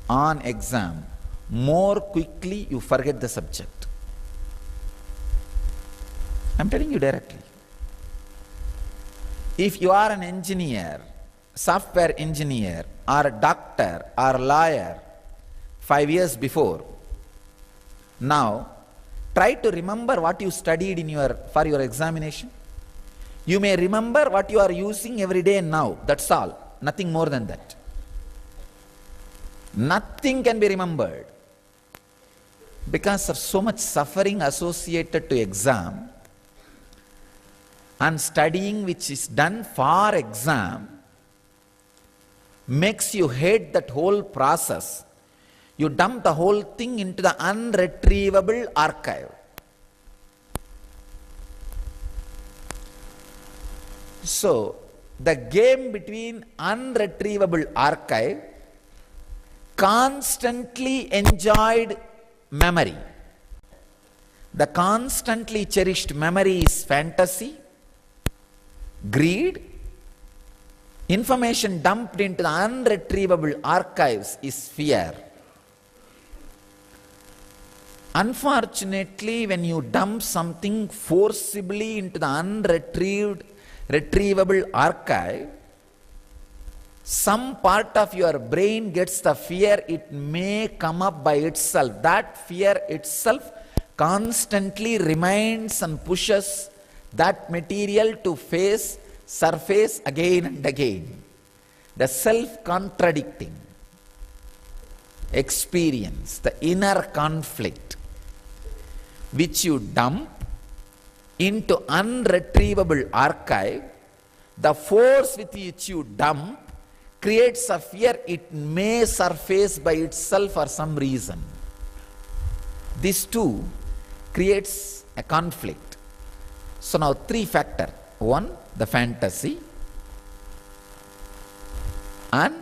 on exam, more quickly you forget the subject. I'm telling you directly. If you are an engineer, software engineer, or a doctor, or a lawyer 5 years before, now try to remember what you studied for your examination. You may remember what you are using every day now, that's all, nothing more than that. Nothing can be remembered. Because of so much suffering associated to exam, and studying which is done for exam makes you hate that whole process. You dump the whole thing into the unretrievable archive. So, the game between unretrievable archive, constantly enjoyed memory. The constantly cherished memory is fantasy, greed. Information dumped into the unretrievable archives is fear. Unfortunately, when you dump something forcibly into the retrievable archive, some part of your brain gets the fear it may come up by itself. That fear itself constantly reminds and pushes that material to surface again and again. The self-contradicting experience, the inner conflict, which you dump into unretrievable archive, the force with which you dump creates a fear it may surface by itself for some reason. This too creates a conflict. So now 3 factors. 1, the fantasy, and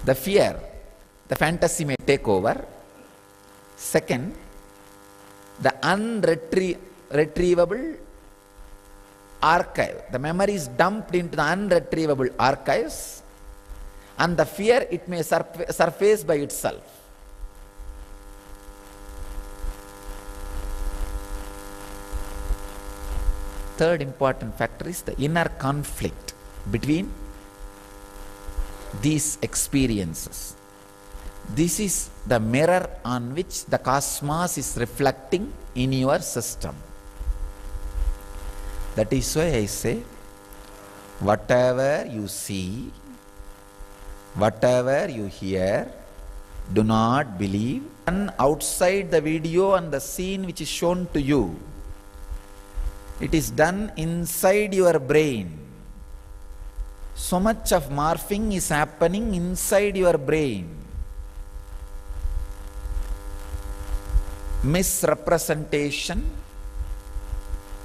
the fear. The fantasy may take over. Second, the unretrievable archive. The memory is dumped into the unretrievable archives, and the fear it may surface by itself. Third important factor is the inner conflict between these experiences. This is the mirror on which the cosmos is reflecting in your system. That is why I say, whatever you see, whatever you hear, do not believe. And outside the video and the scene which is shown to you, it is done inside your brain. So much of morphing is happening inside your brain. Misrepresentation,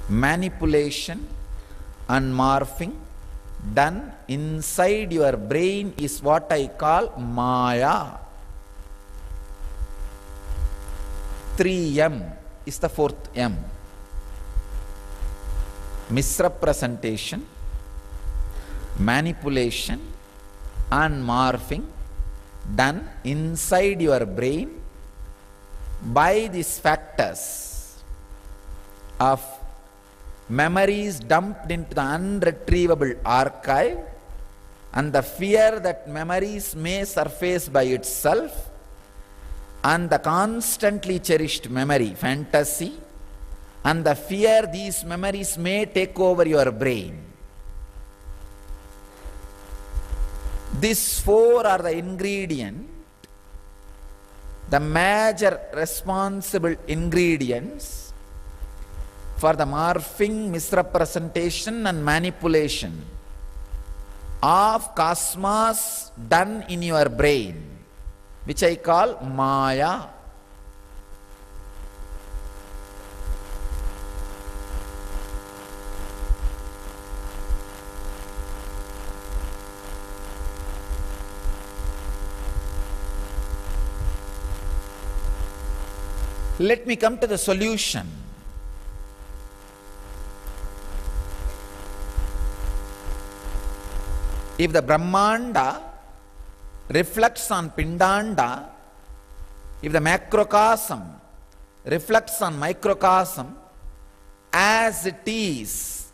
manipulation, and morphing done inside your brain is what I call Maya. 3M is the 4th M. Misrepresentation, manipulation, and morphing done inside your brain. by these factors of memories dumped into the unretrievable archive and the fear that memories may surface by itself and the constantly cherished memory, fantasy, and the fear these memories may take over your brain. These four are the ingredient, the major responsible ingredients for the morphing, misrepresentation and manipulation of cosmos done in your brain, which I call Maya. Let me come to the solution. If the Brahmanda reflects on Pindanda, if the macrocosm reflects on microcosm, as it is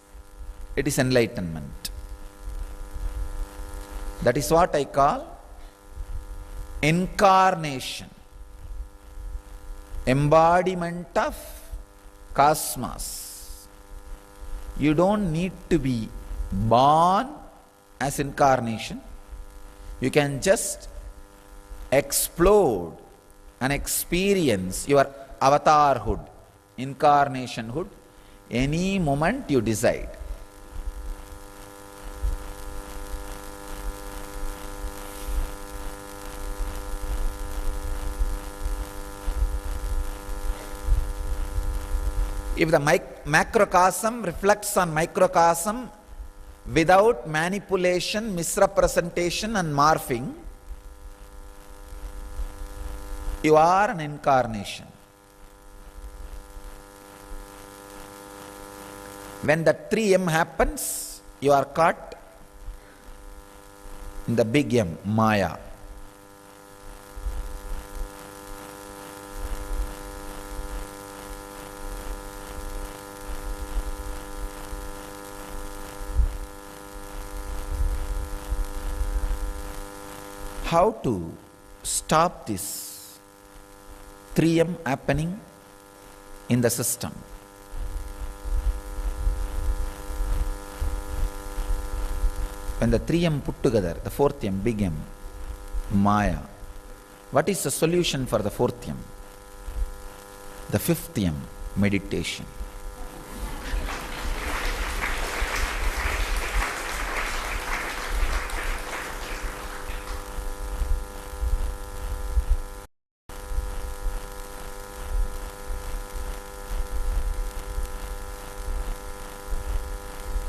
enlightenment. That is what I call incarnation, embodiment of cosmos. You don't need to be born as incarnation. You can just explode and experience your avatarhood, incarnationhood, any moment you decide. If the macrocosm reflects on microcosm without manipulation, misrepresentation and morphing, you are an incarnation. When the 3M happens, you are caught in the big M, Maya. How to stop this 3M happening in the system? When the 3M put together, the 4th M, big M, Maya, what is the solution for the 4th M? The 5th M, meditation.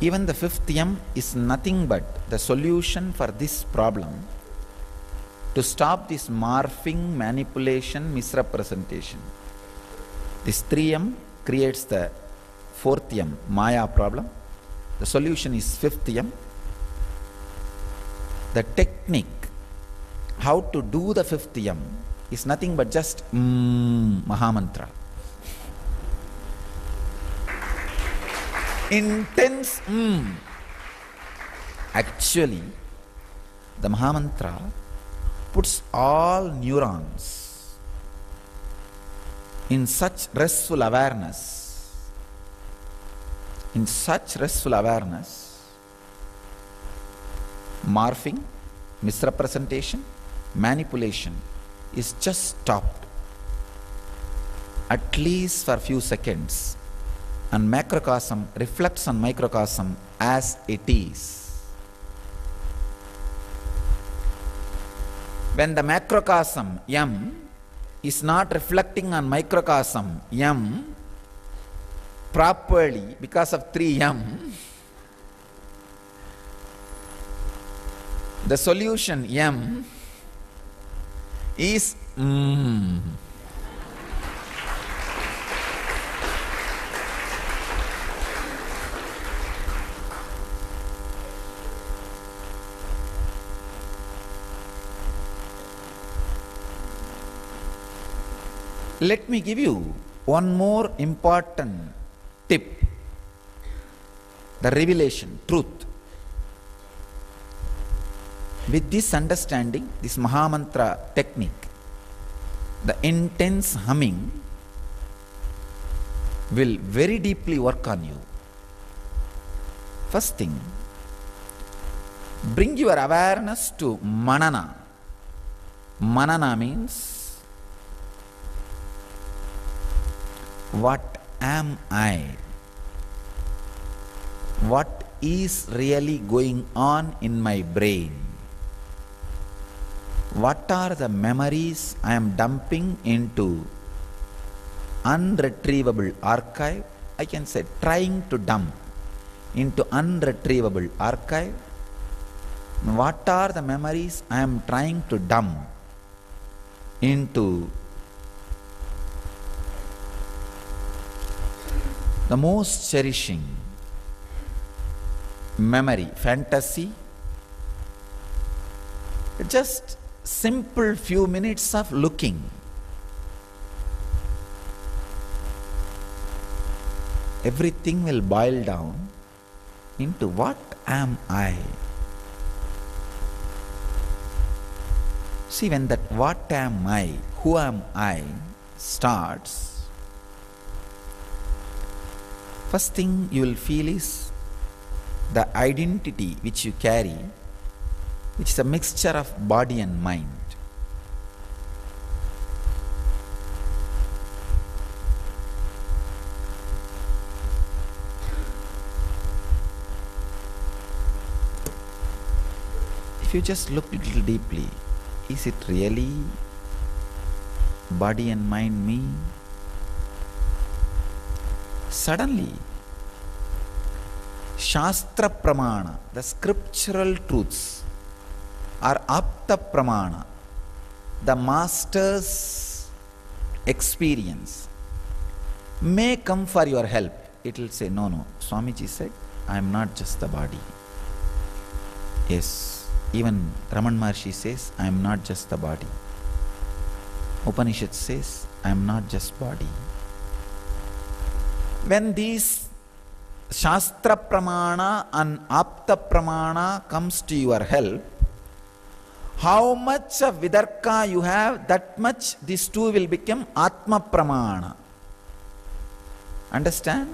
Even the 5th M is nothing but the solution for this problem, to stop this morphing, manipulation, misrepresentation. This 3M creates the 4th M, Maya problem. The solution is 5th M. The technique, how to do the 5th M, is nothing but just Mahamantra. Intense Actually, the Mahamantra puts all neurons in such restful awareness, morphing, misrepresentation, manipulation is just stopped, at least for a few seconds, and macrocosm reflects on microcosm as it is. When the macrocosm M is not reflecting on microcosm M properly because of 3M, the solution M is Let me give you one more important tip. The revelation, truth. With this understanding, this Mahamantra technique, the intense humming will very deeply work on you. First thing, bring your awareness to manana. Manana means, what am I? What is really going on in my brain? What are the memories I am dumping into unretrievable archive? I can say trying to dump into unretrievable archive. What are the memories I am trying to dump into the most cherishing memory, fantasy? Just simple few minutes of looking. Everything will boil down into what am I? See, when that what am I, who am I starts, first thing you will feel is the identity which you carry, which is a mixture of body and mind. If you just look a little deeply, is it really body and mind me? Suddenly, Shastra Pramana, the scriptural truths, or Apta Pramana, the master's experience, may come for your help. It will say, no, Swamiji said, I am not just the body. Yes, even Raman Maharshi says, I am not just the body. Upanishad says, I am not just body. When these Shastra Pramana and Apta Pramana comes to your help, how much of Vidarka you have, that much these two will become Atma Pramana. Understand?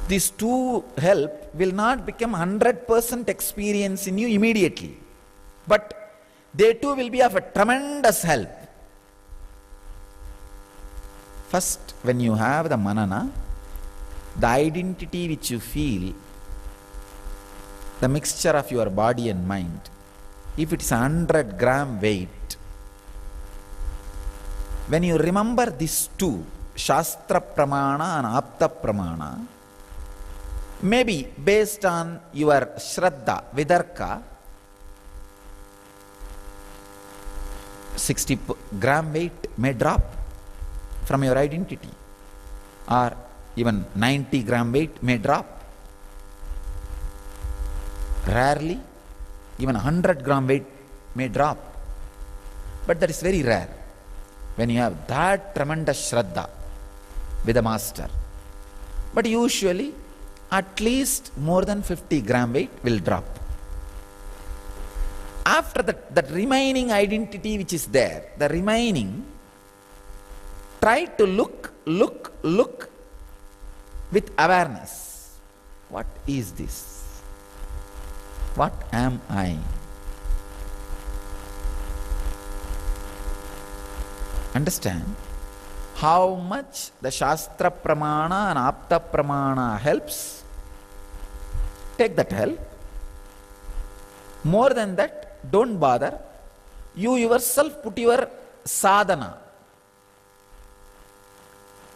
These two help will not become 100% experience in you immediately, but they too will be of a tremendous help. First, when you have the manana, the identity which you feel, the mixture of your body and mind, if it is 100 gram weight, when you remember these two, Shastra Pramana and Apta Pramana, maybe based on your Shraddha, Vidarka, 60 gram weight may drop from your identity, or even 90 gram weight may drop. Rarely, even 100 gram weight may drop. But that is very rare when you have that tremendous Shraddha with the master. But usually, at least more than 50 gram weight will drop. After that remaining identity which is there, the remaining, try to look with awareness. What is this? What am I? Understand how much the Shastra Pramana and Apta Pramana helps? Take that help. More than that, don't bother. You yourself put your sadhana.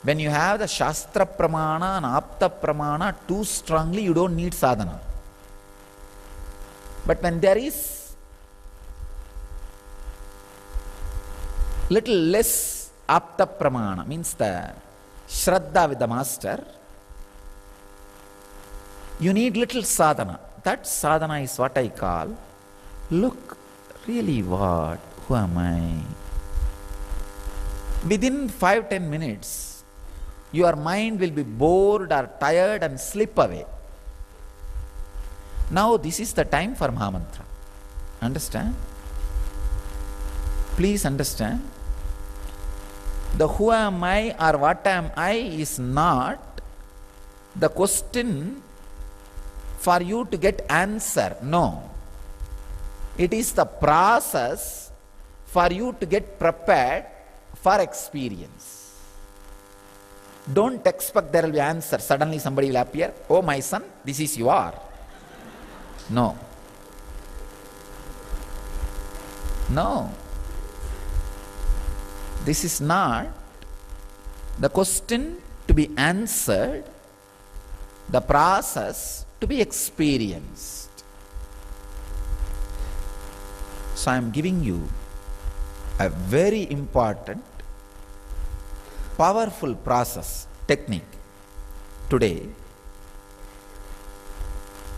When you have the Shastra Pramana and Apta Pramana too strongly, you don't need sadhana. But when there is little less Apta Pramana, means the Shraddha with the master, you need little sadhana. That sadhana is what I call, look, really what? Who am I? Within 5-10 minutes, your mind will be bored or tired and slip away. Now this is the time for Mahamantra. Understand? Please understand. The who am I or what am I is not the question for you to get answer. No. It is the process for you to get prepared for experience. Don't expect there will be answer. Suddenly somebody will appear. Oh my son, this is you are. No. No. This is not the question to be answered, the process to be experienced. So I am giving you a very important, powerful process, technique. Today,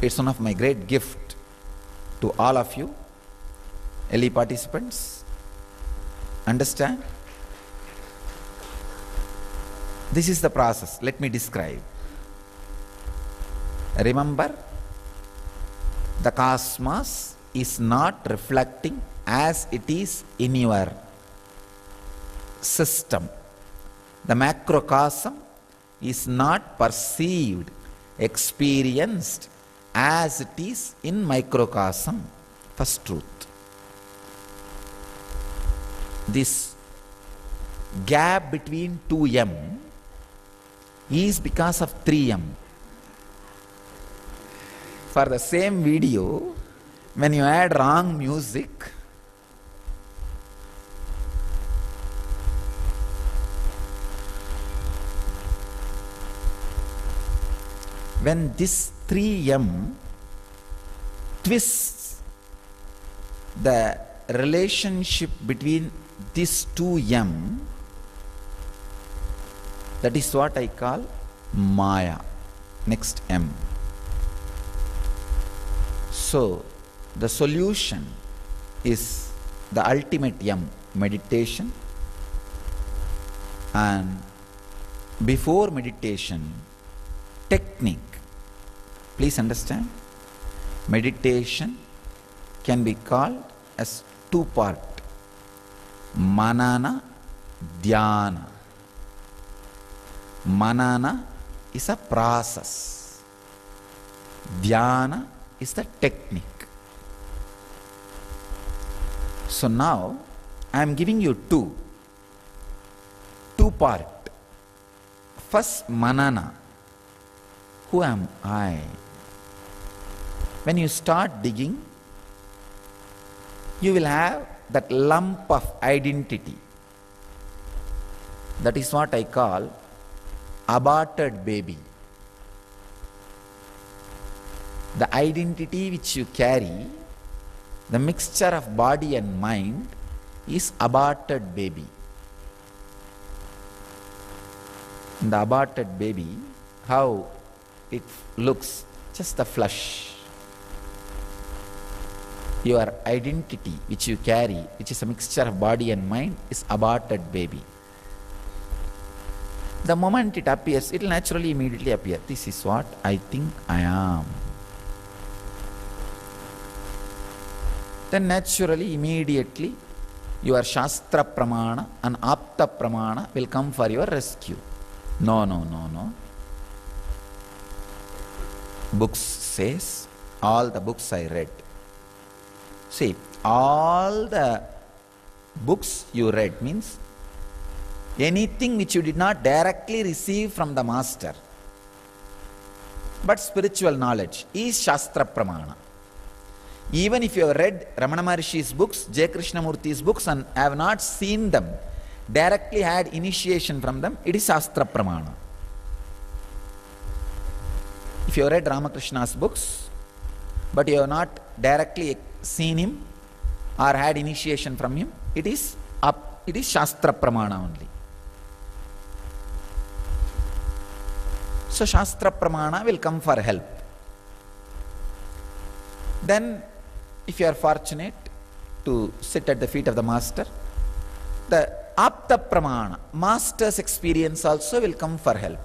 it's one of my great gift to all of you, LE participants. Understand? This is the process. Let me describe. Remember, the cosmos is not reflecting as it is in your system. The macrocosm is not perceived, experienced as it is in microcosm. First truth. This gap between 2m is because of 3m. For the same video, when you add wrong music, when this 3m twists the relationship between this 2m, that is what I call Maya. Next M. So the solution is the ultimate M, meditation. And before meditation, technique. Please understand, meditation can be called as two part: manana, dhyana. Manana is a process, dhyana is the technique. So now I am giving you two part. First, manana. Who am I? When you start digging, you will have that lump of identity. That is what I call aborted baby. The identity which you carry, the mixture of body and mind, is aborted baby. In the aborted baby, how it looks? Just the flesh. Your identity which you carry, which is a mixture of body and mind, is aborted baby. The moment it appears, it will naturally immediately appear. This is what I think I am. Then naturally, immediately, your Shastra Pramana and Apta Pramana will come for your rescue. No, no, no, no. Books says, all the books I read. See, all the books you read means anything which you did not directly receive from the master, but spiritual knowledge is Shastra Pramana. Even if you have read Ramana Maharishi's books, J. Krishnamurti's books, and have not seen them, directly had initiation from them, it is Shastra Pramana. If you have read Ramakrishna's books, but you have not directly seen him or had initiation from him, it is Shastra Pramana only. So Shastra Pramana will come for help. Then, if you are fortunate to sit at the feet of the master, the Apta pramana, master's experience also will come for help.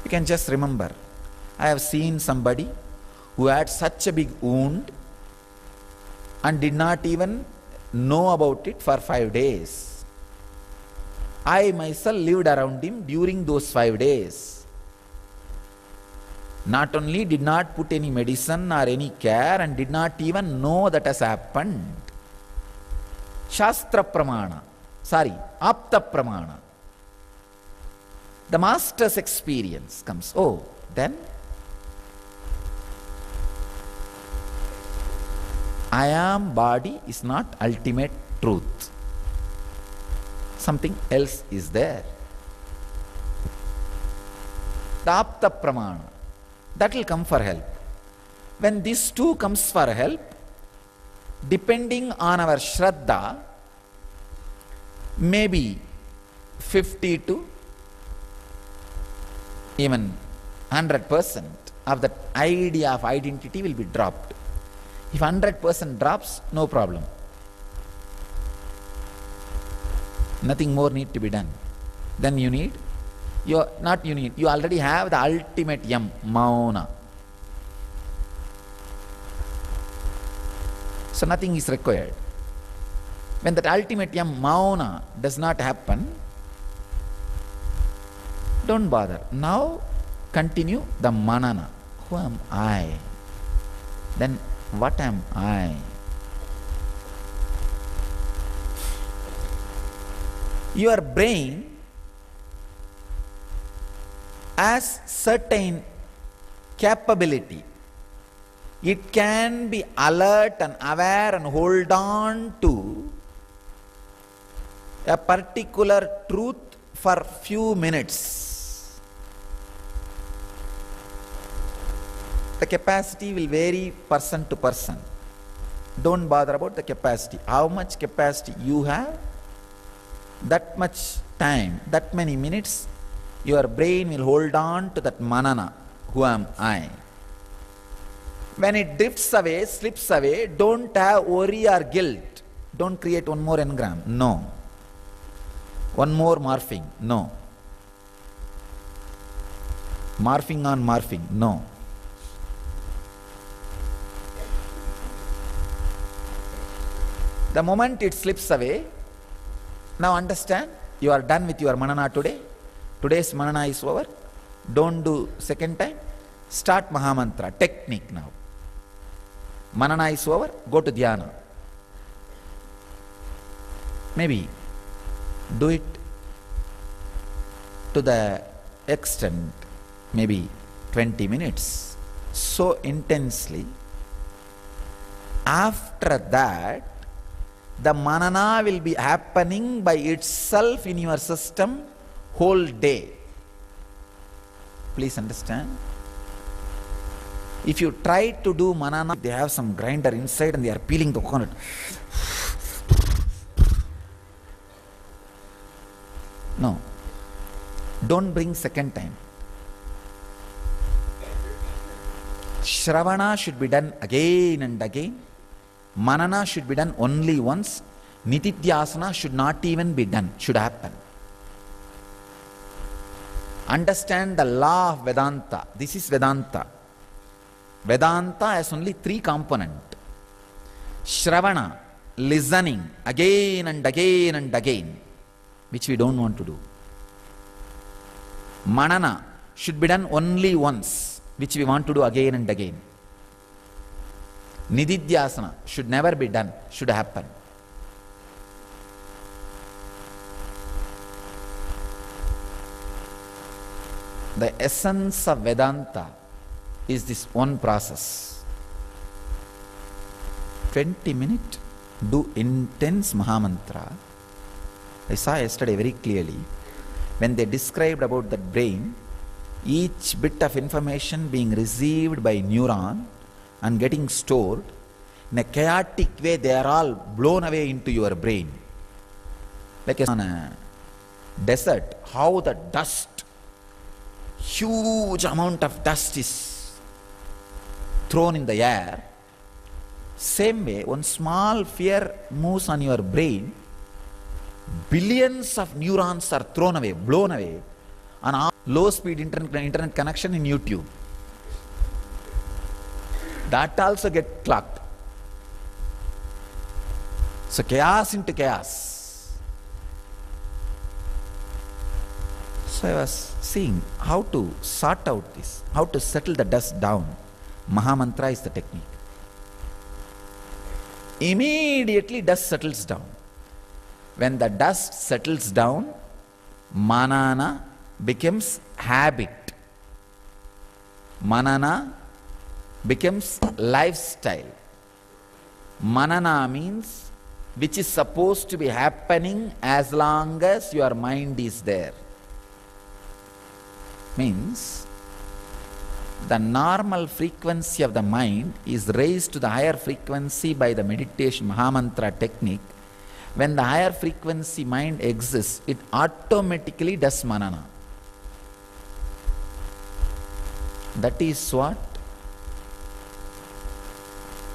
You can just remember, I have seen somebody who had such a big wound and did not even know about it for 5 days. I myself lived around him during those 5 days. Not only did not put any medicine or any care and did not even know that has happened. Shastra pramana, apta pramana. The master's experience comes. Oh, then I am body is not ultimate truth. Something else is there. The apta pramana, that will come for help. When these two comes for help, depending on our shraddha, maybe 50 to even 100% of the idea of identity will be dropped. If 100% drops, no problem. Nothing more need to be done. Then you already have the ultimate yam, mauna. So nothing is required. When that ultimate yam, mauna, does not happen, don't bother. Now continue the manana. Who am I? Then what am I? Your brain has certain capability. It can be alert and aware and hold on to a particular truth for few minutes. The capacity will vary person to person. Don't bother about the capacity. How much capacity you have, that much time, that many minutes, your brain will hold on to that manana. Who am I? When it drifts away, slips away, don't have worry or guilt. Don't create one more engram. No. One more morphing. No. Morphing on morphing. No. The moment it slips away, now understand, you are done with your manana today. Today's manana is over. Don't do second time. Start Mahamantra, technique now. Manana is over, go to dhyana. Maybe do it to the extent, maybe 20 minutes, so intensely. After that, the manana will be happening by itself in your system whole day. Please understand. If you try to do manana, they have some grinder inside and they are peeling the coconut. No. Don't bring second time. Shravana should be done again and again. Manana should be done only once. Nitidhyasana should not even be done, should happen. Understand the law of Vedanta. This is Vedanta. Vedanta has only 3 components. Shravana, listening again and again and again, which we don't want to do. Manana should be done only once, which we want to do again and again. Nididhyasana should never be done, should happen. The essence of Vedanta is this one process. 20 minutes, do intense Mahamantra. I saw yesterday very clearly, when they described about that brain, each bit of information being received by neuron and getting stored, in a chaotic way they are all blown away into your brain. Like on a desert, how the dust, huge amount of dust is thrown in the air. Same way, one small fear moves on your brain, Billions of neurons are thrown away, blown away on low-speed internet connection in YouTube. That also get clocked. So chaos into chaos. So I was seeing how to sort out this, how to settle the dust down. Mahamantra is the technique. Immediately dust settles down. When the dust settles down, manana becomes habit. Manana becomes lifestyle. Manana means which is supposed to be happening as long as your mind is there. Means the normal frequency of the mind is raised to the higher frequency by the meditation Mahamantra technique. When the higher frequency mind exists, it automatically does manana. That is what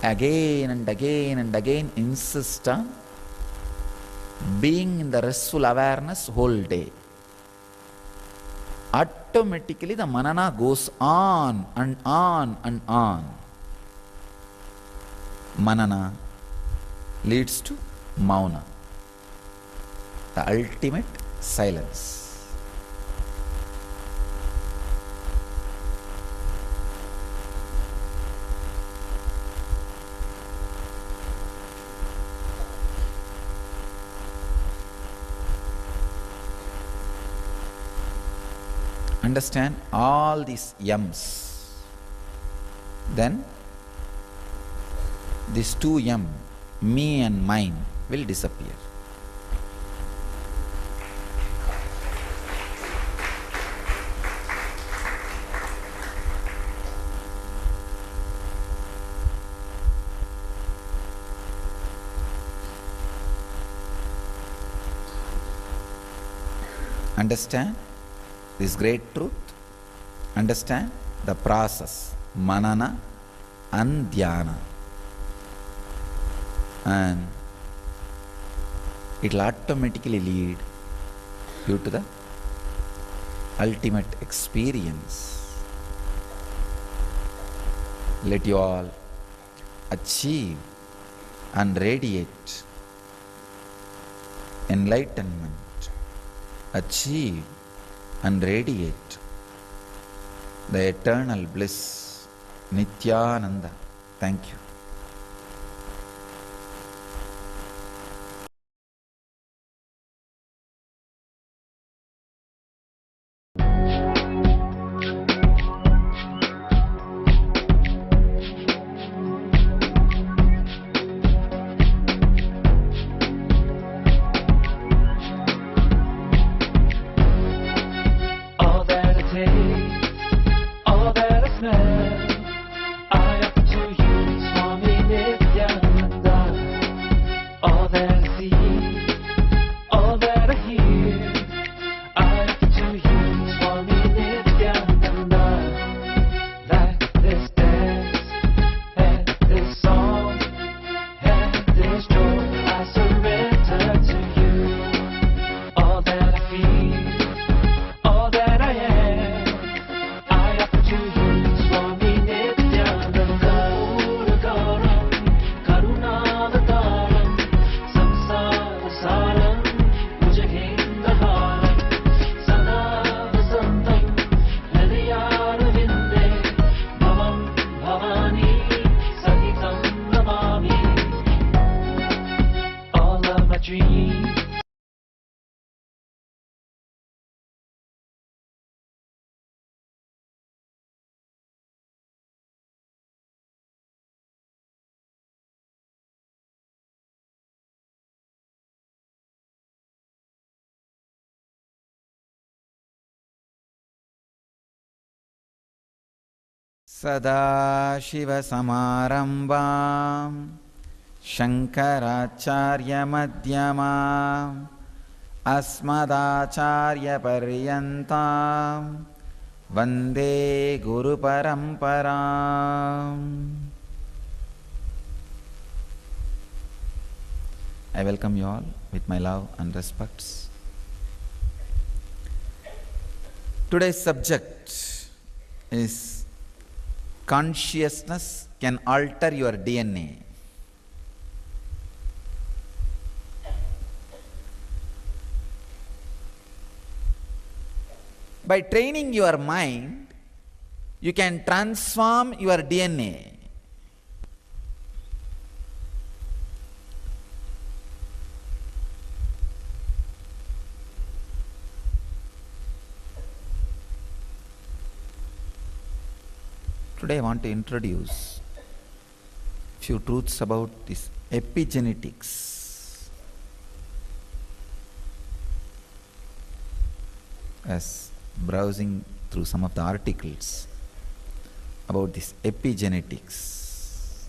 again and again and again insist on being in the restful awareness whole day. Automatically the manana goes on and on and on. Manana leads to mauna, the ultimate silence. Understand all these yams. Then these two yam, me and mine, will disappear. Understand this great truth? Understand the process, manana and dhyana. And it will automatically lead you to the ultimate experience. Let you all achieve and radiate enlightenment, achieve and radiate the eternal bliss, Nityananda. Thank you. Sadashivasamarambam Shankaracharya-madhyamam Asmadacharya-paryantam Vande Guru-paramparam. I welcome you all. with my love and respects. Today's subject is consciousness can alter your DNA. By training your mind, you can transform your DNA. Today I want to introduce a few truths about this epigenetics. As browsing through some of the articles about this epigenetics,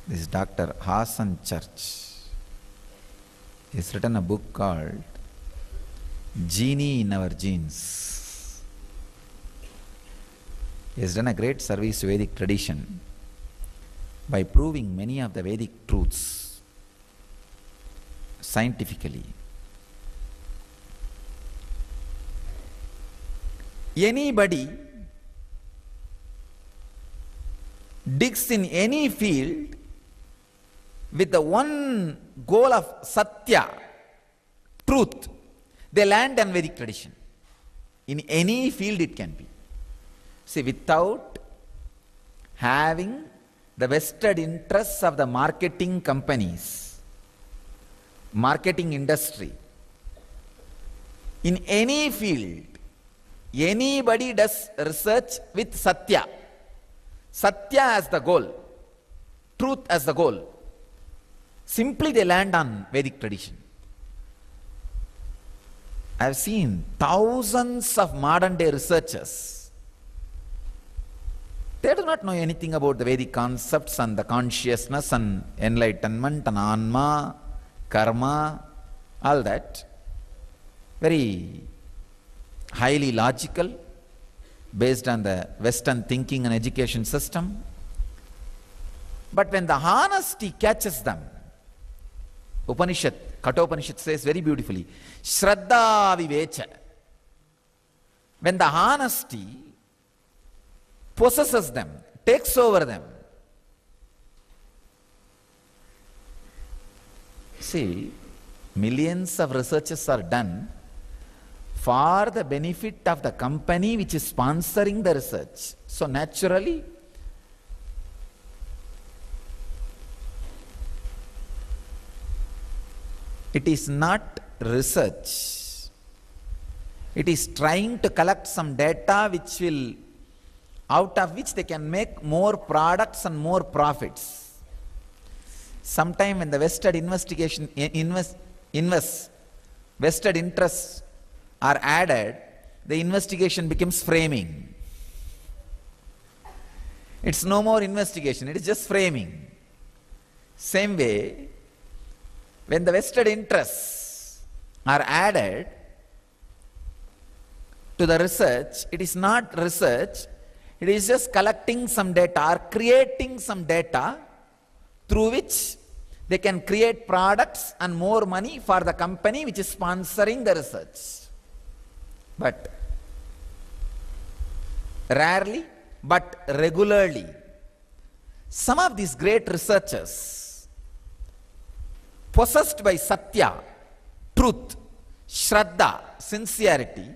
this is Dr. Hassan Church. He's written a book called Genie in Our Genes. He has done a great service to Vedic tradition by proving many of the Vedic truths scientifically. Anybody digs in any field with the one goal of Satya, truth, they land on Vedic tradition. In any field it can be. See, without having the vested interests of the marketing companies, marketing industry, in any field, anybody does research with Satya. Satya as the goal, truth as the goal. Simply they land on Vedic tradition. I have seen thousands of modern day researchers. They do not know anything about the Vedic concepts and the consciousness and enlightenment and Anma, Karma, all that. Very highly logical, based on the Western thinking and education system. But when the honesty catches them, Upanishad, Kathopanishad says very beautifully, Shraddha Vivecha. When the honesty possesses them, takes over them. See, millions of researches are done for the benefit of the company which is sponsoring the research. So naturally, it is not research. It is trying to collect some data which will, out of which they can make more products and more profits. Sometime when the vested vested interests are added, the investigation becomes framing. It's no more investigation, it is just framing. Same way, when the vested interests are added to the research, it is not research, it is just collecting some data or creating some data through which they can create products and more money for the company which is sponsoring the research. But rarely, but regularly, some of these great researchers, possessed by Satya, truth, Shraddha, sincerity,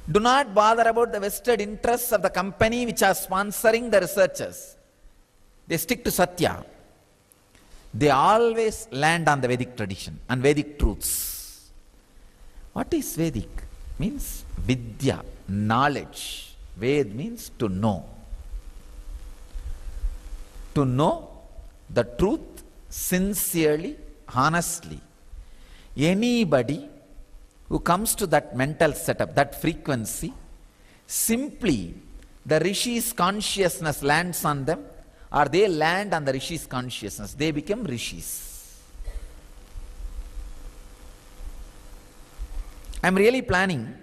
do not bother about the vested interests of the company which are sponsoring the researchers. They stick to Satya. They always land on the Vedic tradition and Vedic truths. What is Vedic? Means Vidya, knowledge. Ved means to know. To know the truth sincerely, honestly. Anybody who comes to that mental setup, that frequency, simply the Rishi's consciousness lands on them, or they land on the Rishi's consciousness. They become Rishis. I'm really planning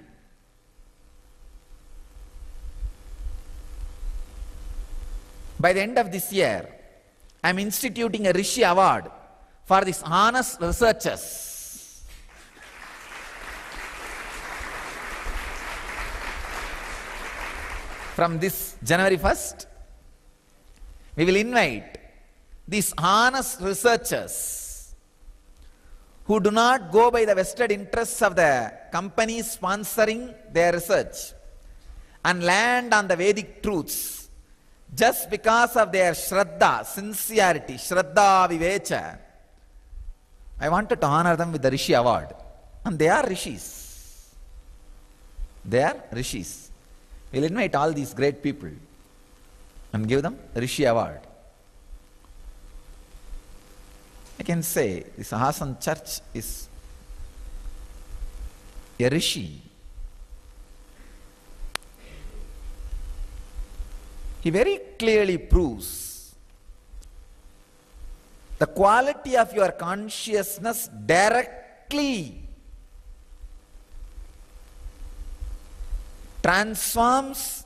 By the end of this year, I am instituting a Rishi Award for these honest researchers. From this January 1st, we will invite these honest researchers who do not go by the vested interests of the companies sponsoring their research and land on the Vedic truths just because of their Shraddha, sincerity, Shraddha Vivecha. I wanted to honor them with the Rishi Award. And they are Rishis. They are Rishis. We'll invite all these great people and give them the Rishi Award. I can say this Hassan church is a Rishi. He very clearly proves the quality of your consciousness directly transforms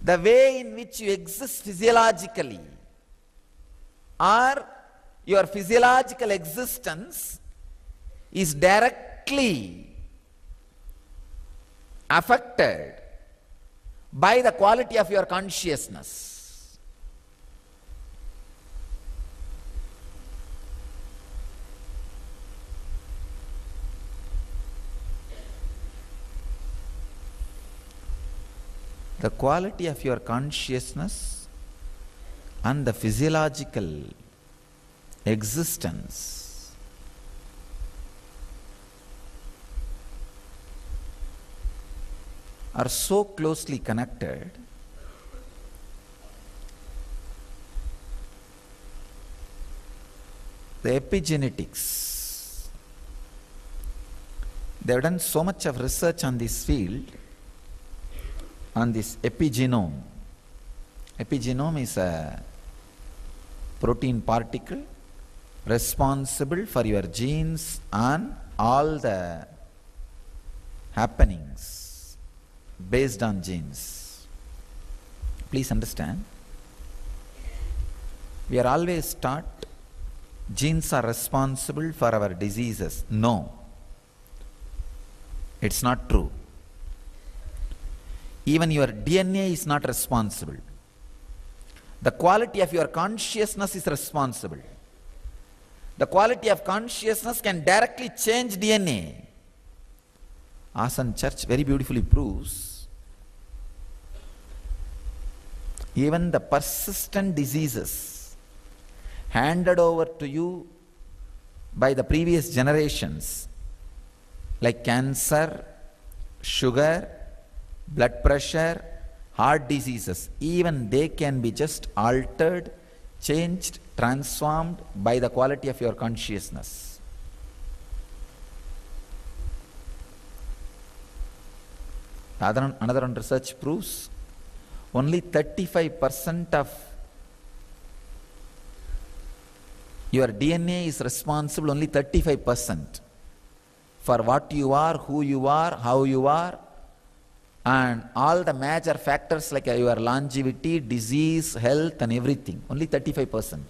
the way in which you exist physiologically, or your physiological existence is directly affected by the quality of your consciousness. The quality of your consciousness and the physiological existence are so closely connected the epigenetics. They have done so much of research on this field, on this epigenome. Epigenome is a protein particle responsible for your genes and all the happenings based on genes. Please understand, we are always taught genes are responsible for our diseases. No, it's not true. Even your DNA is not responsible. The quality of your consciousness is responsible. The quality of consciousness can directly change DNA. Asan Church very beautifully proves even the persistent diseases handed over to you by the previous generations, like cancer, sugar, blood pressure, heart diseases, even they can be just altered, changed, transformed by the quality of your consciousness. Another one research proves only 35% of your DNA is responsible, only 35%, for what you are, who you are, how you are, and all the major factors like your longevity, disease, health and everything. Only 35%.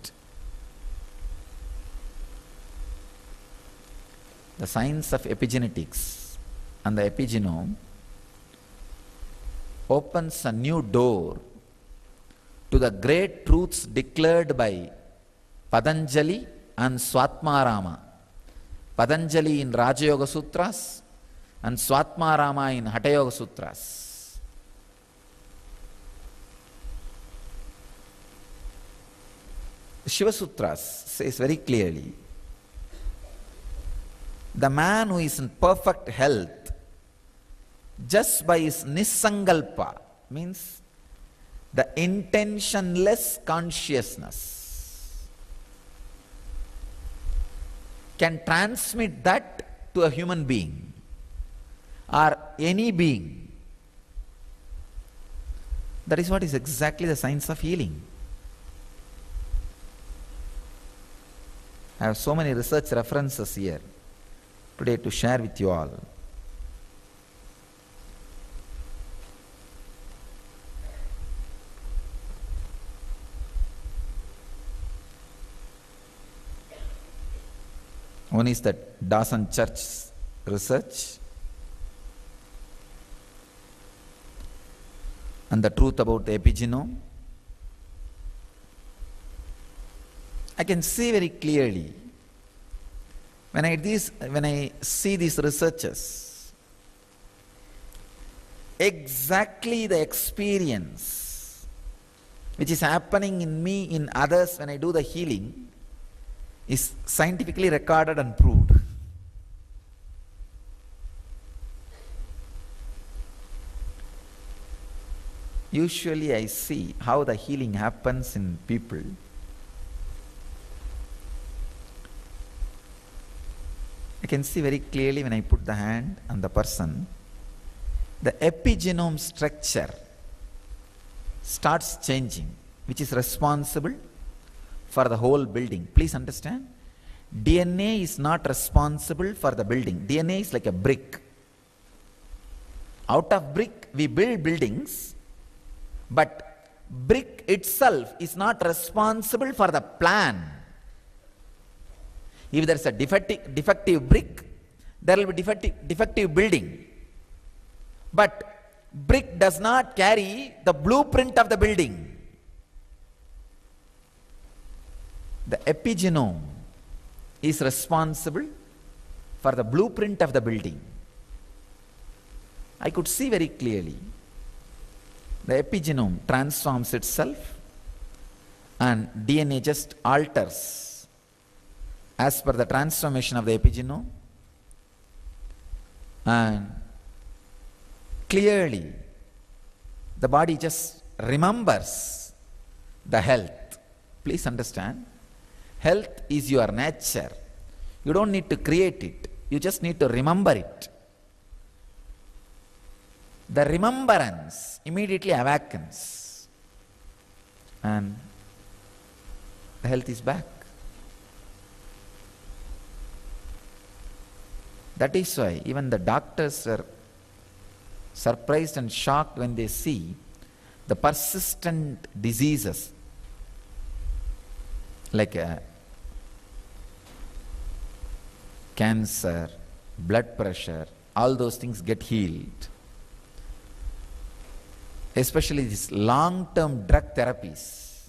The science of epigenetics and the epigenome opens a new door to the great truths declared by Patanjali and Swatmarama. Patanjali in Raja Yoga Sutras and Swatmarama in Hatha Yoga Sutras. Shiva Sutras says very clearly, the man who is in perfect health just by his nisangalpa, means the intentionless consciousness, can transmit that to a human being or any being. That is what is exactly the science of healing. I have so many research references here today to share with you all. One is that Dawson Church research and the truth about the epigenome. I can see very clearly when I see these researches, exactly the experience which is happening in me, in others when I do the healing is scientifically recorded and proved. Usually I see how the healing happens in people. I can see very clearly when I put the hand on the person, the epigenome structure starts changing, which is responsible for the whole building. Please understand, DNA is not responsible for the building. DNA is like a brick. Out of brick we build buildings, but brick itself is not responsible for the plan. If there is a defective brick, there will be defective building. But brick does not carry the blueprint of the building. The epigenome is responsible for the blueprint of the building. I could see very clearly. The epigenome transforms itself and DNA just alters as per the transformation of the epigenome, and clearly the body just remembers the health. Please understand, health is your nature. You don't need to create it, you just need to remember it. The remembrance immediately awakens and the health is back. That is why even the doctors were surprised and shocked when they see the persistent diseases like cancer, blood pressure, all those things get healed. Especially these long-term drug therapies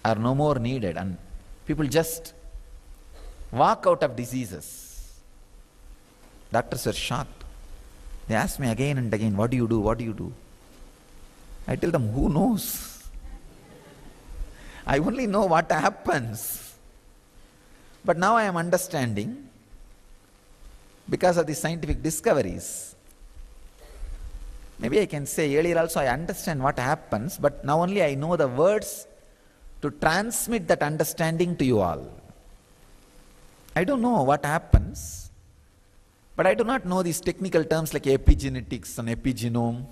are no more needed and people just walk out of diseases. Doctors are shocked. They ask me again and again, what do you do? What do you do? I tell them, who knows? I only know what happens. But now I am understanding, because of the scientific discoveries. Maybe I can say earlier also I understand what happens, but now only I know the words to transmit that understanding to you all. I don't know what happens. But I do not know these technical terms like epigenetics and epigenome.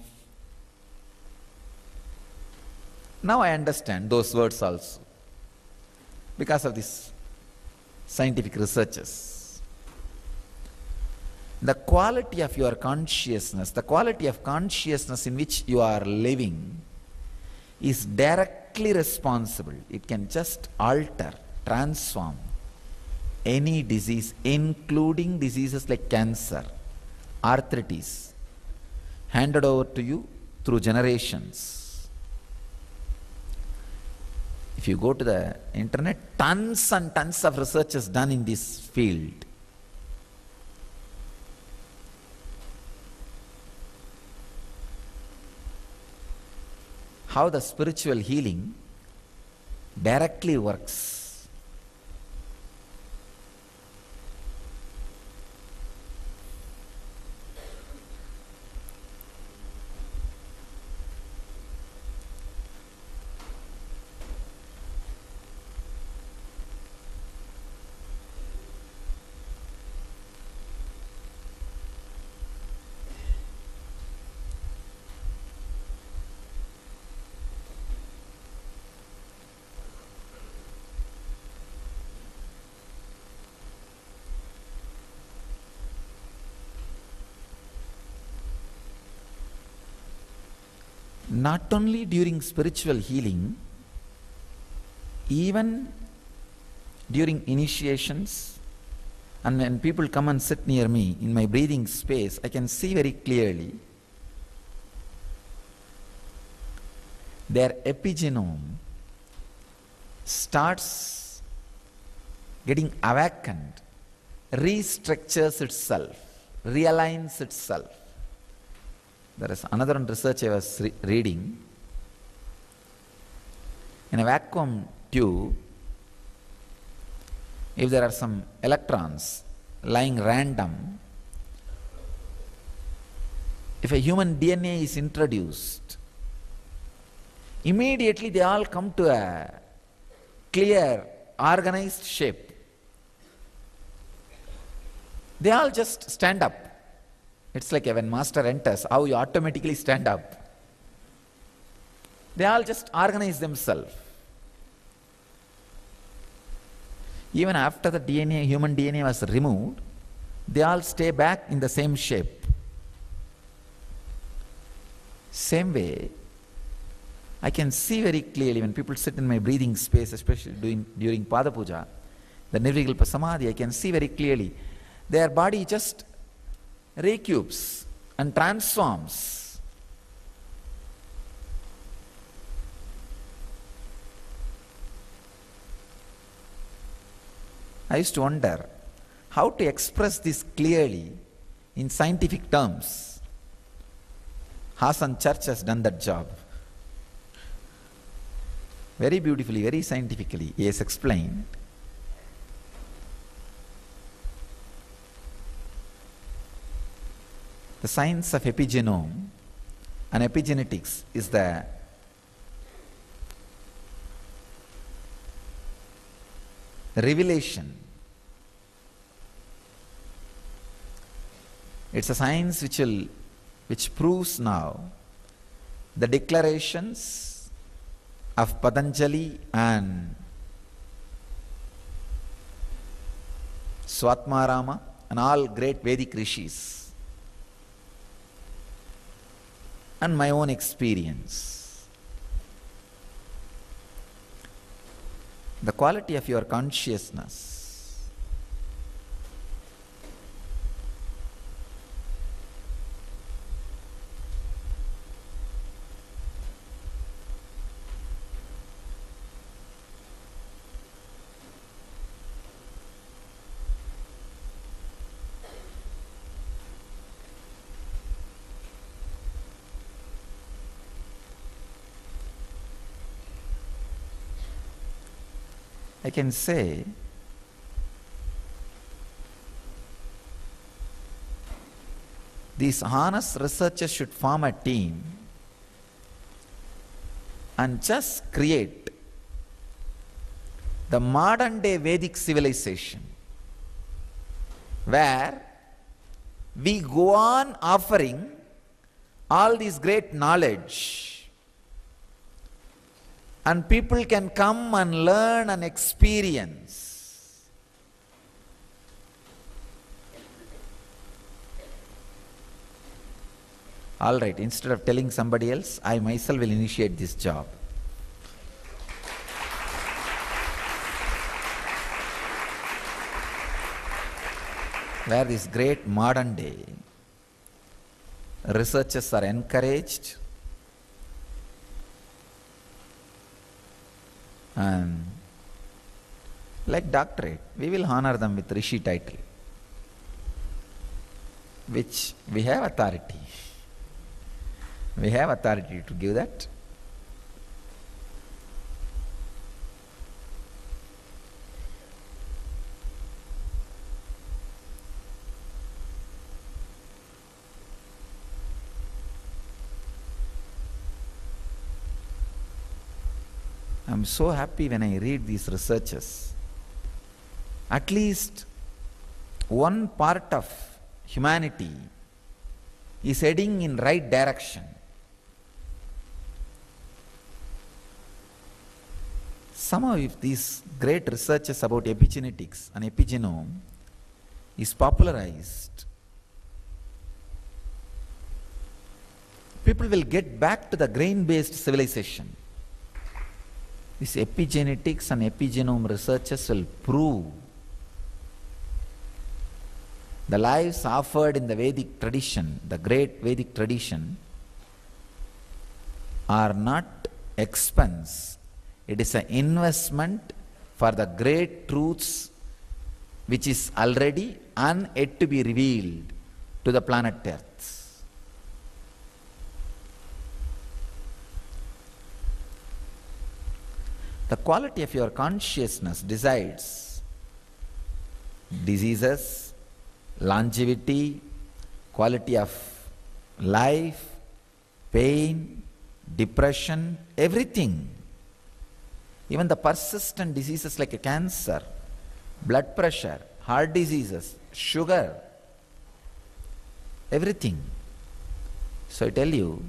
Now I understand those words also because of these scientific researches. The quality of your consciousness, the quality of consciousness in which you are living is directly responsible. It can just alter, transform any disease, including diseases like cancer, arthritis, handed over to you through generations. If you go to the internet, tons and tons of research is done in this field. How the spiritual healing directly works. Not only during spiritual healing, even during initiations, And when people come and sit near me in my breathing space, I can see very clearly their epigenome starts getting awakened, restructures itself, realigns itself. There is another research I was reading. In a vacuum tube, if there are some electrons lying random, if a human DNA is introduced, immediately they all come to a clear, organized shape. They all just stand up. It's like when master enters, how you automatically stand up. They all just organize themselves. Even after the DNA, human DNA was removed, they all stay back in the same shape. Same way, I can see very clearly when people sit in my breathing space, especially during Pada Puja, the Nirvikalpa Samadhi, I can see very clearly their body just recupes and transforms. I used to wonder how to express this clearly in scientific terms. Hassan Church has done that job. Very beautifully, very scientifically, he has explained. The science of epigenome and epigenetics is the revelation. It's a science which proves now the declarations of Patanjali and Swatmarama and all great Vedic rishis, and my own experience. The quality of your consciousness I can say these honest researchers should form a team and just create the modern day Vedic civilization where we go on offering all this great knowledge and people can come and learn and experience. All right, instead of telling somebody else, I myself will initiate this job. Where this great modern day researchers are encouraged and like doctorate, we will honor them with Rishi title, which we have authority. We have authority to give that. I'm so happy when I read these researches. At least one part of humanity is heading in right direction. Somehow if these great researches about epigenetics and epigenome is popularized, people will get back to the grain-based civilization. These epigenetics and epigenome researches will prove The lives offered in the Vedic tradition, the great Vedic tradition, are not expense. It is an investment for the great truths which is already and yet to be revealed to the planet Earth. The quality of your consciousness decides diseases, longevity, quality of life, pain, depression, everything. Even the persistent diseases like cancer, blood pressure, heart diseases, sugar, everything. So I tell you,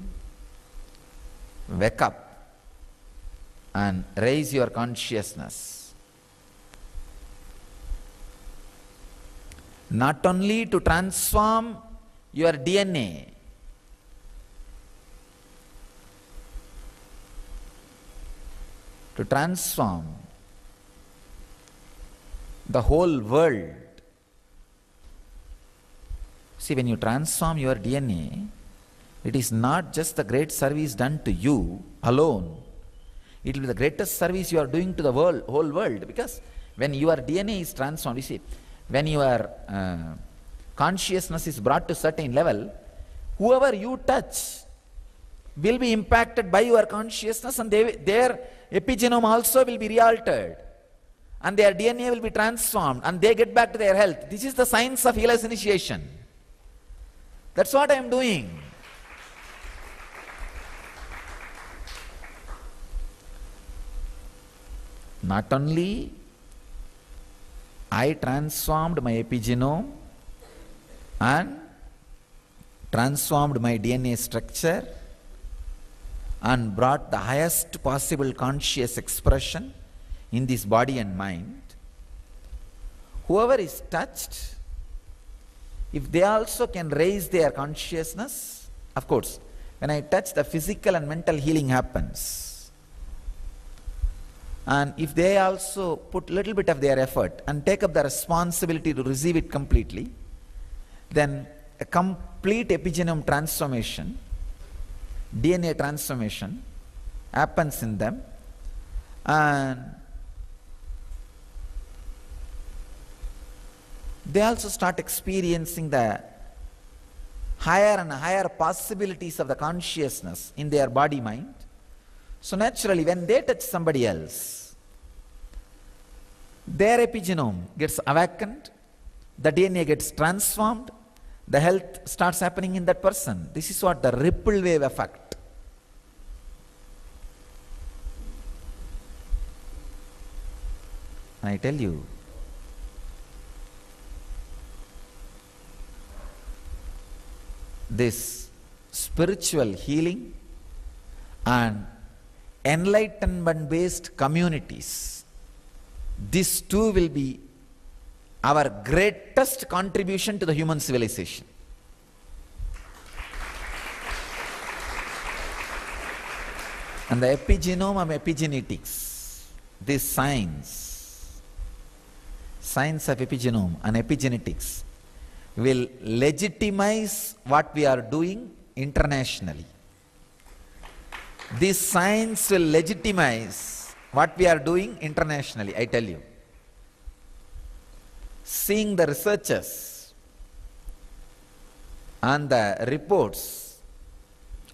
wake up and raise your consciousness. Not only to transform your DNA, to transform the whole world. See, when you transform your DNA, it is not just the great service done to you alone. It will be the greatest service you are doing to the world, whole world. Because when your DNA is transformed, you see, when your consciousness is brought to certain level, whoever you touch will be impacted by your consciousness, and their epigenome also will be re-altered, and their DNA will be transformed, and they get back to their health. This is the science of healer's initiation. That's what I am doing. Not only I transformed my epigenome and transformed my DNA structure and brought the highest possible conscious expression in this body and mind. Whoever is touched, if they also can raise their consciousness, of course, when I touch, the physical and mental healing happens. And if they also put little bit of their effort and take up the responsibility to receive it completely, then a complete epigenome transformation, DNA transformation happens in them, and they also start experiencing the higher and higher possibilities of the consciousness in their body mind. So naturally, when they touch somebody else, their epigenome gets awakened, the DNA gets transformed, the health starts happening in that person. This is what the ripple wave effect. And I tell you, this spiritual healing and enlightenment based communities, this too will be our greatest contribution to the human civilization. And the epigenome of epigenetics, this science of epigenome and epigenetics, will legitimize what we are doing internationally. This science will legitimize what we are doing internationally, I tell you. Seeing the researchers and the reports,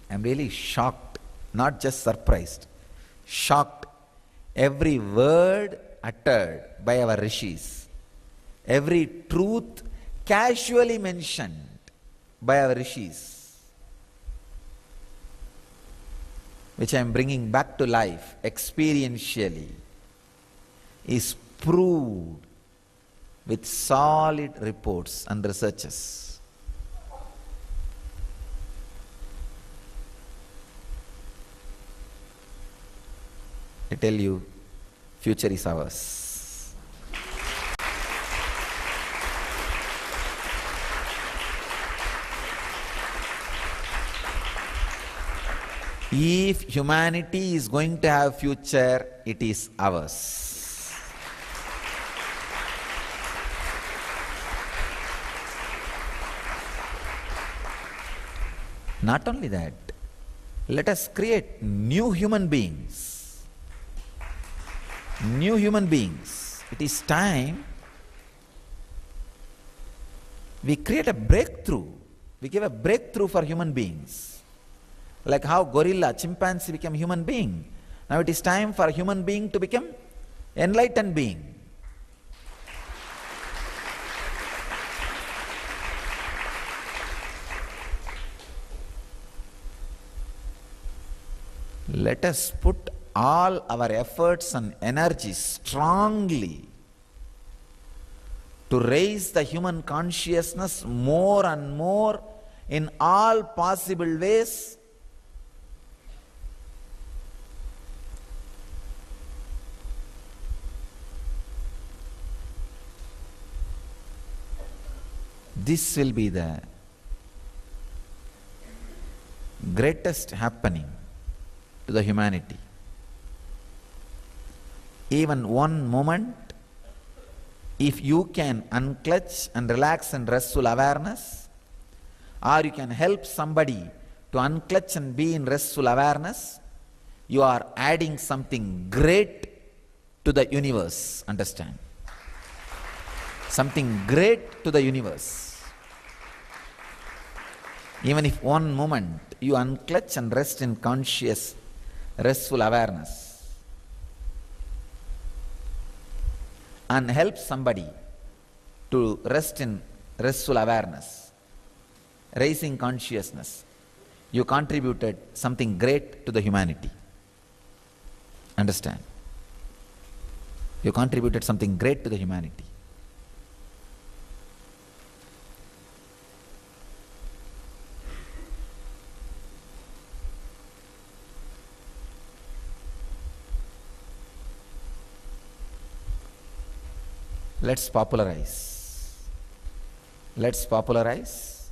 I am really shocked, not just surprised, shocked. Every word uttered by our rishis, every truth casually mentioned by our rishis, which I am bringing back to life experientially, is proved with solid reports and researches. I tell you, future is ours. If humanity is going to have future, it is ours. Not only that, let us create new human beings. New human beings. It is time we create a breakthrough. We give a breakthrough for human beings. Like how gorilla, chimpanzee became human being. Now it is time for a human being to become enlightened being. Let us put all our efforts and energies strongly to raise the human consciousness more and more in all possible ways. This will be the greatest happening to the humanity. Even one moment, if you can unclutch and relax in restful awareness, or you can help somebody to unclutch and be in restful awareness, you are adding something great to the universe. Understand? Something great to the universe. Even if one moment you unclutch and rest in conscious, restful awareness, and help somebody to rest in restful awareness, raising consciousness, you contributed something great to the humanity. Understand? You contributed something great to the humanity. Let's popularize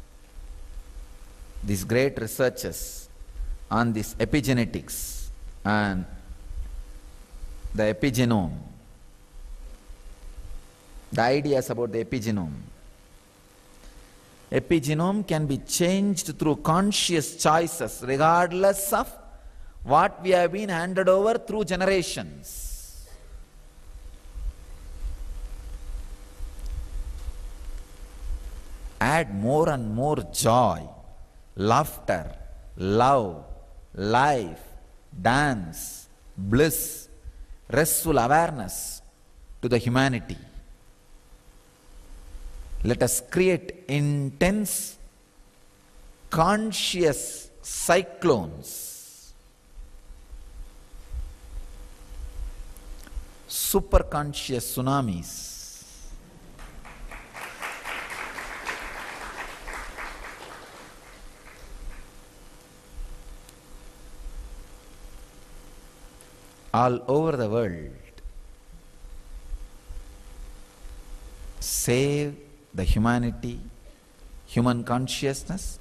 these great researches on this epigenetics and the epigenome, the ideas about the epigenome. Epigenome can be changed through conscious choices regardless of what we have been handed over through generations. Add more and more joy, laughter, love, life, dance, bliss, restful awareness to the humanity. Let us create intense, conscious cyclones, superconscious tsunamis. All over the world, save the humanity, human consciousness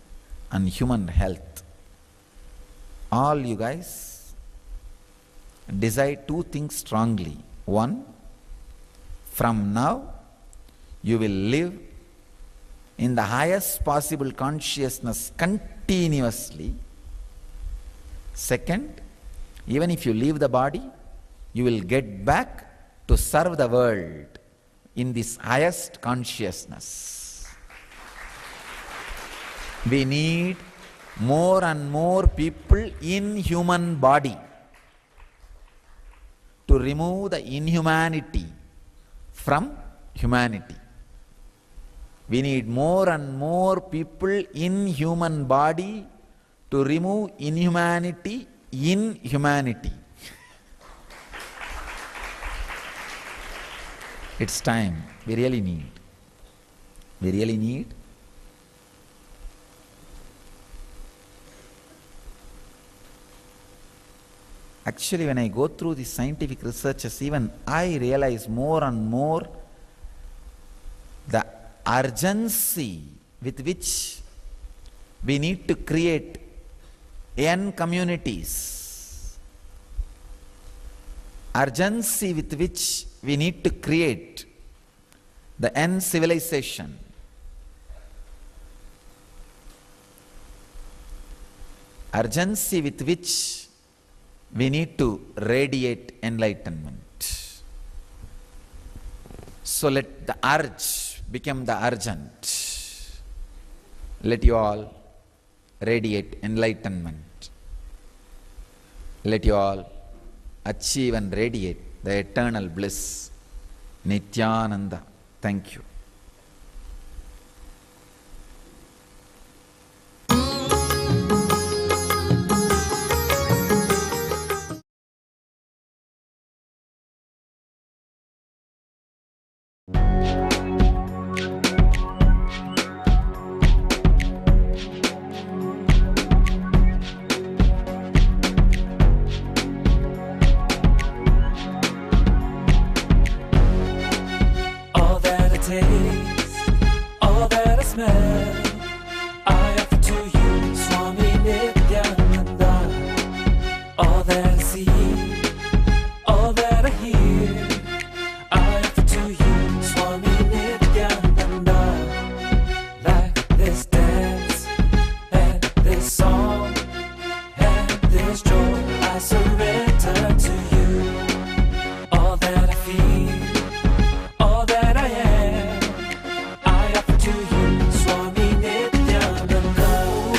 and human health. All you guys decide two things strongly. One, from now you will live in the highest possible consciousness continuously. Second, even if you leave the body, you will get back to serve the world in this highest consciousness. We need more and more people in human body to remove the inhumanity from humanity. We need more and more people in human body to remove inhumanity in humanity. It's time. We really need. Actually, when I go through the scientific researches, even I realize more and more the urgency with which we need to create N communities, urgency with which we need to create the N civilization. urgency with which we need to radiate enlightenment. So let the urge become the urgent. Let you all radiate enlightenment. Let you all achieve and radiate the eternal bliss, Nityananda. Thank you. All that I smell, I offer to you, Swami Nityananda. All that I see, all that I hear, I offer to you, Swami Nityananda. Like this dance, and this song, and this joy, I surrender to you. All that I feel, all that I am, I offer to you, Swami Nityananda.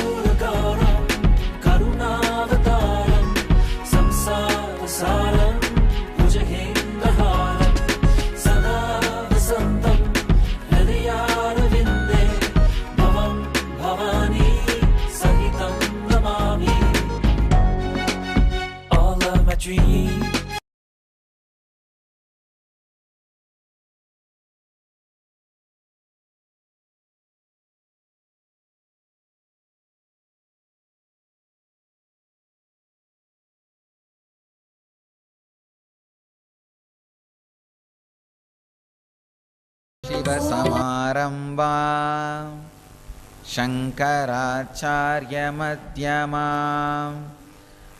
Uragaram, Karunavataram, Samsara Saram, Bhujagendraharam, Sada Vasantam, Hridayarvinde, Bhavam Bhavani, Sahitam Namami. All of my dreams, Shiva Samarambha Shankaracharya Madhyama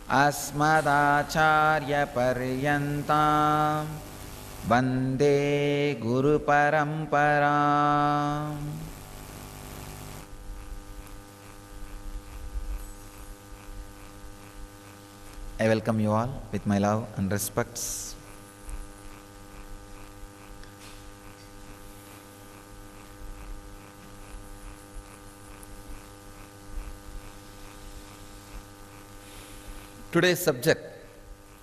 Asmadacharya Paryantam Vande Guru Paramparam. I welcome you all with my love and respects. Today's subject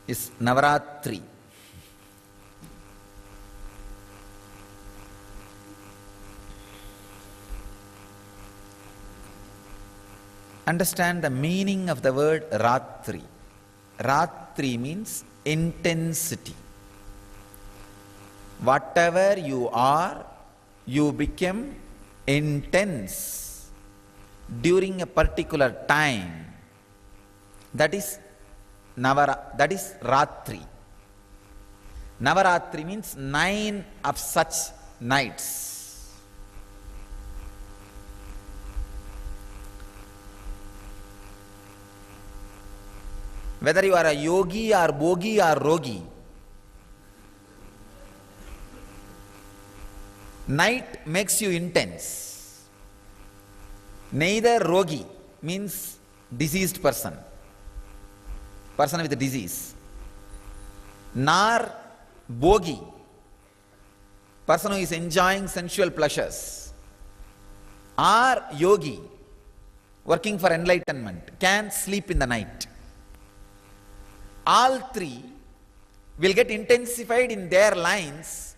is Navaratri. Understand the meaning of the word Ratri. Ratri means intensity. Whatever you are, you become intense during a particular time. That is Ratri. Navaratri means 9 of such nights. Whether you are a yogi or bogi or rogi, night makes you intense. Neither rogi means diseased person with a disease, nor bogi, person who is enjoying sensual pleasures, or yogi, working for enlightenment, can sleep in the night. All three will get intensified in their lines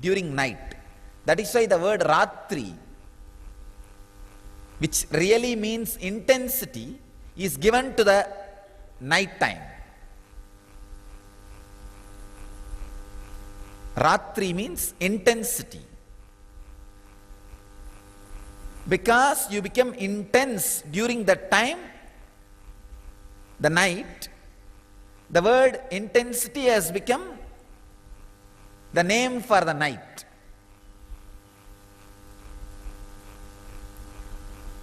during night. That is why the word Ratri, which really means intensity, is given to the night time. Ratri means intensity. Because you become intense during that time, the night, the word intensity has become the name for the night.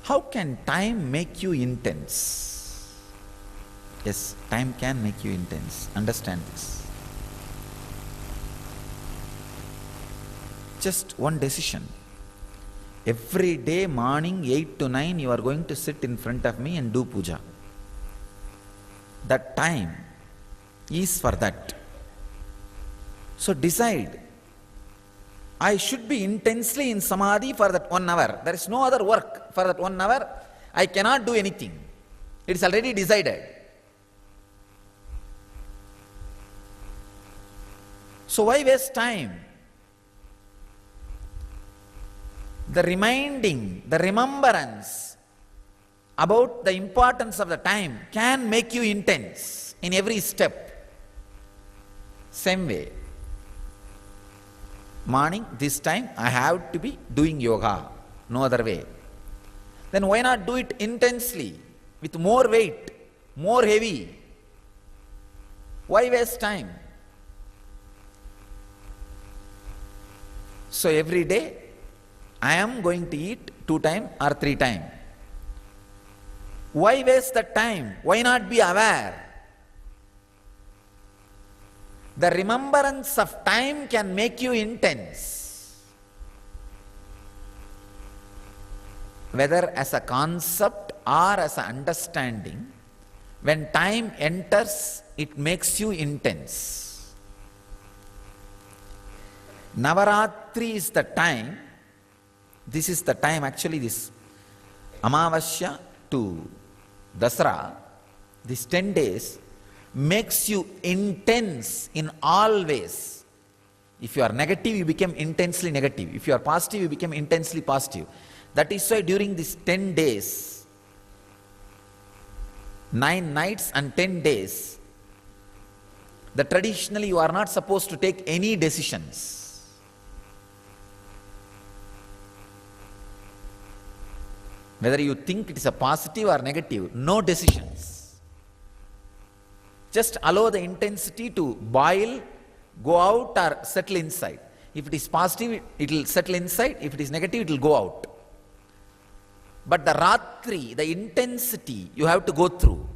How can time make you intense? Yes, time can make you intense. Understand this. Just one decision. Every day morning 8 to 9 you are going to sit in front of me and do puja. that time is for that. So decide, I should be intensely in samadhi for that 1 hour. There is no other work for that 1 hour. I cannot do anything. It is already decided. So why waste time? The reminding, the remembrance about the importance of the time can make you intense in every step. Same way. Morning, this time I have to be doing yoga, no other way. Then why not do it intensely, with more weight, more heavy? Why waste time? So every day I am going to eat 2 times or 3 times. Why waste the time? Why not be aware? The remembrance of time can make you intense. Whether as a concept or as an understanding, when time enters, it makes you intense. Navaratri is the time. This is the time, actually, this Amavasya to Dasara, these 10 days, makes you intense in all ways. If you are negative, you become intensely negative. If you are positive, you become intensely positive. That is why during these 10 days, 9 nights and 10 days, traditionally you are not supposed to take any decisions. Whether you think it is a positive or negative, no decisions. Just allow the intensity to boil, go out or settle inside. If it is positive, it will settle inside. If it is negative, it will go out. But the Ratri, the intensity, you have to go through.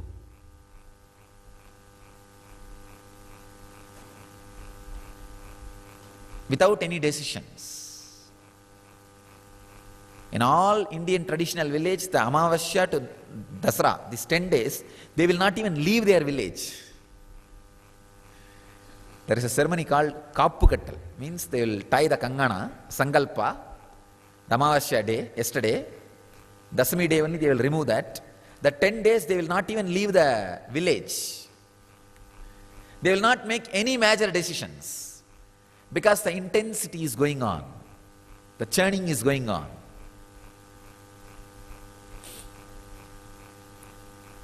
Without any decisions. In all Indian traditional village, the Amavasya to Dasara, these 10 days, they will not even leave their village. There is a ceremony called Kappukattal, means they will tie the Kangana, Sangalpa, the Amavasya day, yesterday, Dasami day only they will remove that. The 10 days they will not even leave the village. They will not make any major decisions because the intensity is going on, the churning is going on.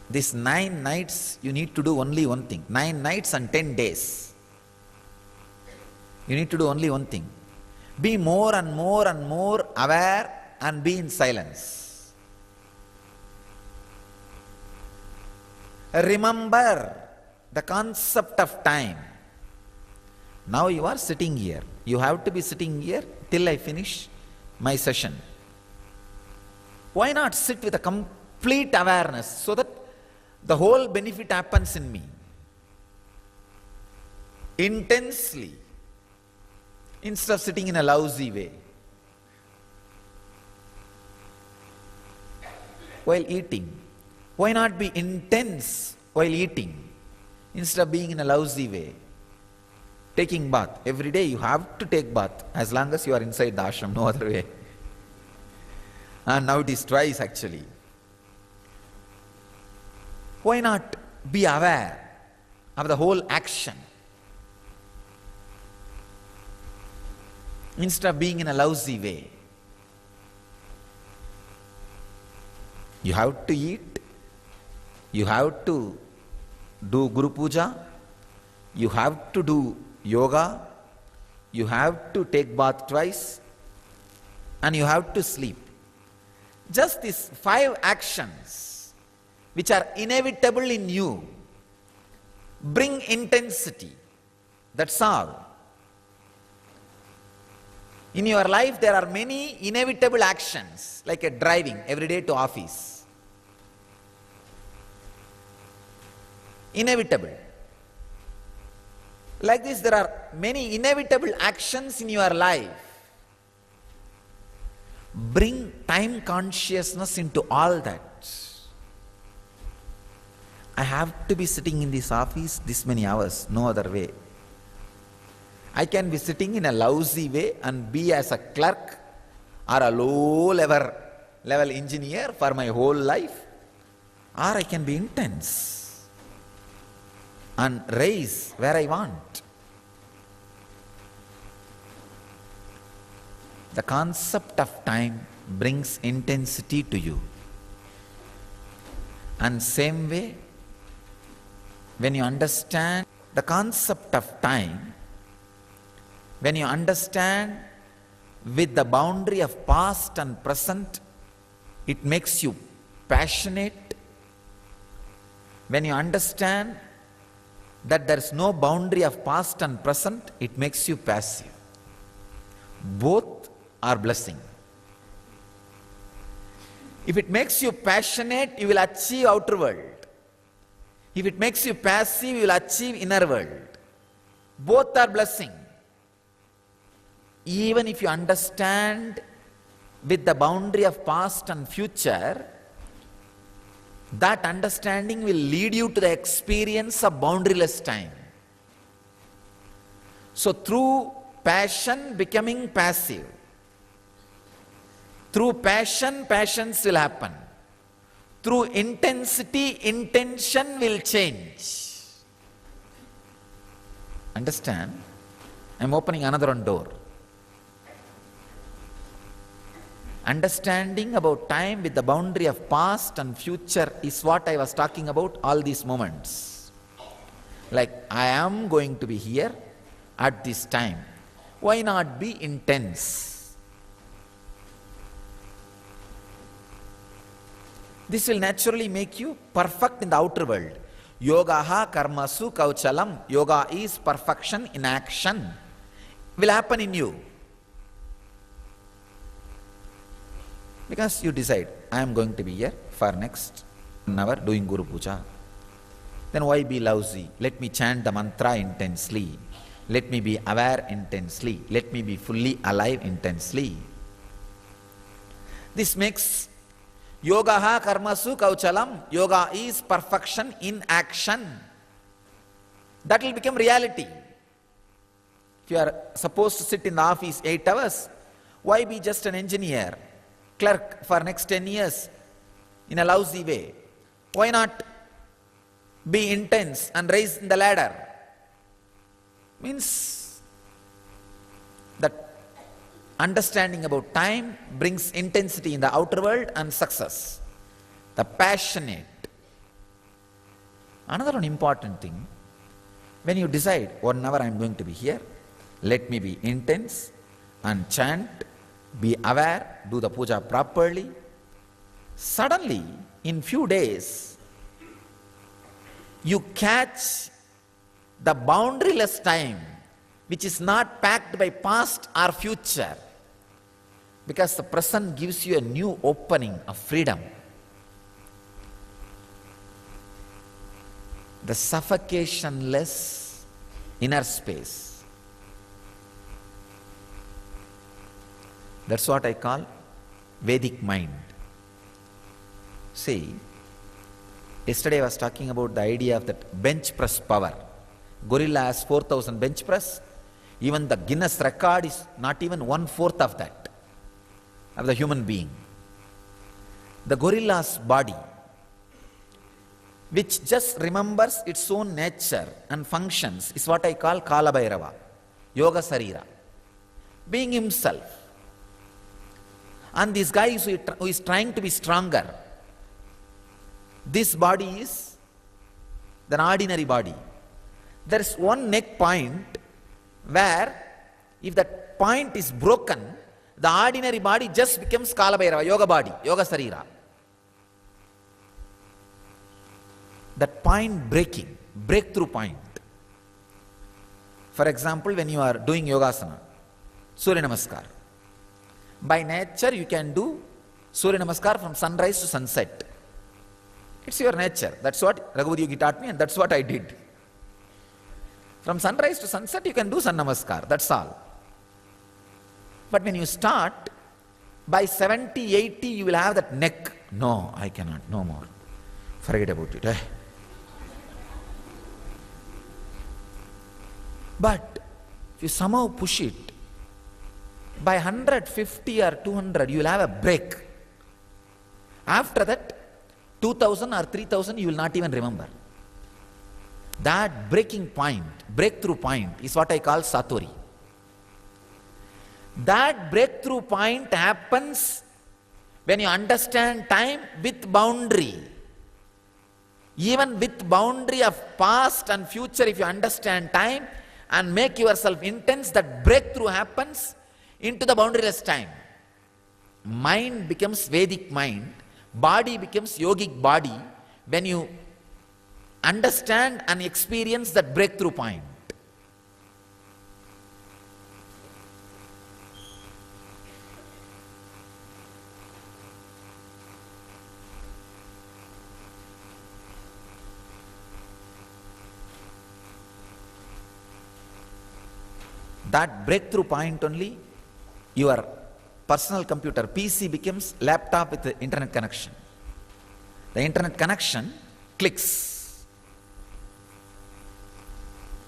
These 9 nights, you need to do only one thing. 9 nights and 10 days. You need to do only one thing. Be more and more and more aware and be in silence. Remember the concept of time. Now you are sitting here. You have to be sitting here till I finish my session. Why not sit with a complete awareness so that the whole benefit happens in me? Intensely, instead of sitting in a lousy way. While eating, why not be intense while eating instead of being in a lousy way? Taking bath, every day you have to take bath as long as you are inside the ashram, no other way. And now it is twice actually. Why not be aware of the whole action instead of being in a lousy way? You have to eat, you have to do Guru Puja, you have to do yoga, you have to take bath twice, and you have to sleep. Just these 5 actions which are inevitable in you bring intensity. That's all. In your life there are many inevitable actions, like a driving every day to office. Inevitable. Like this, there are many inevitable actions in your life. Bring time consciousness into all that. I have to be sitting in this office this many hours, no other way. I can be sitting in a lousy way and be as a clerk or a low level engineer for my whole life, or I can be intense and rise where I want. The concept of time brings intensity to you. And same way, when you understand the concept of time, when you understand with the boundary of past and present, it makes you passionate. When you understand that there is no boundary of past and present, it makes you passive. Both are blessing. If it makes you passionate, you will achieve outer world. If it makes you passive, you will achieve inner world. Both are blessing. Even if you understand with the boundary of past and future, that understanding will lead you to the experience of boundaryless time. So through passion becoming passive, through passion, passions will happen. Through intensity, intention will change. Understand? I am opening another one door. Understanding about time with the boundary of past and future is what I was talking about all these moments. Like, I am going to be here at this time. Why not be intense? This will naturally make you perfect in the outer world. Yogaha karmasu kauchalam. Yoga is perfection in action. Will happen in you. Because you decide, I am going to be here for next 1 hour doing Guru Puja. Then why be lousy? Let me chant the mantra intensely. Let me be aware intensely. Let me be fully alive intensely. This makes yogaha karmasu kauchalam. Yoga is perfection in action. That will become reality. If you are supposed to sit in the office 8 hours, why be just an engineer, clerk for next 10 years in a lousy way? Why not be intense and rise in the ladder? Means that understanding about time brings intensity in the outer world and success. The passionate. Another one important thing, when you decide 1 hour I am going to be here, let me be intense and chant, be aware, do the puja properly. Suddenly, in few days, you catch the boundaryless time which is not packed by past or future, because the present gives you a new opening of freedom. The suffocationless inner space. That's what I call Vedic mind. See, yesterday I was talking about the idea of that bench press power. Gorilla has 4,000 bench press. Even the Guinness record is not even 1/4 of that, of the human being. The gorilla's body, which just remembers its own nature and functions, is what I call Kala Bhairava, Yoga Sarira, being himself. And this guy who is trying to be stronger, this body is an ordinary body. There is one neck point where if that point is broken, the ordinary body just becomes Kala Bhairava, Yoga body, Yoga Sarira. That point breaking, breakthrough point. For example, when you are doing Yogasana, Surya Namaskar. By nature, you can do Surya Namaskar from sunrise to sunset. It's your nature. That's what Raghupada Yogi taught me, and that's what I did. From sunrise to sunset, you can do Sun Namaskar. That's all. But when you start, by 70, 80, you will have that neck. No, I cannot. No more. Forget about it. But if you somehow push it, by 150 or 200, you will have a break. After that, 2000 or 3000, you will not even remember. That breaking point, breakthrough point, is what I call Satori. That breakthrough point happens when you understand time with boundary. Even with boundary of past and future, if you understand time and make yourself intense, that breakthrough happens into the boundaryless time. Mind becomes Vedic mind, body becomes yogic body when you understand and experience that breakthrough point. That breakthrough point only, your personal computer, PC, becomes laptop with the internet connection. The internet connection clicks.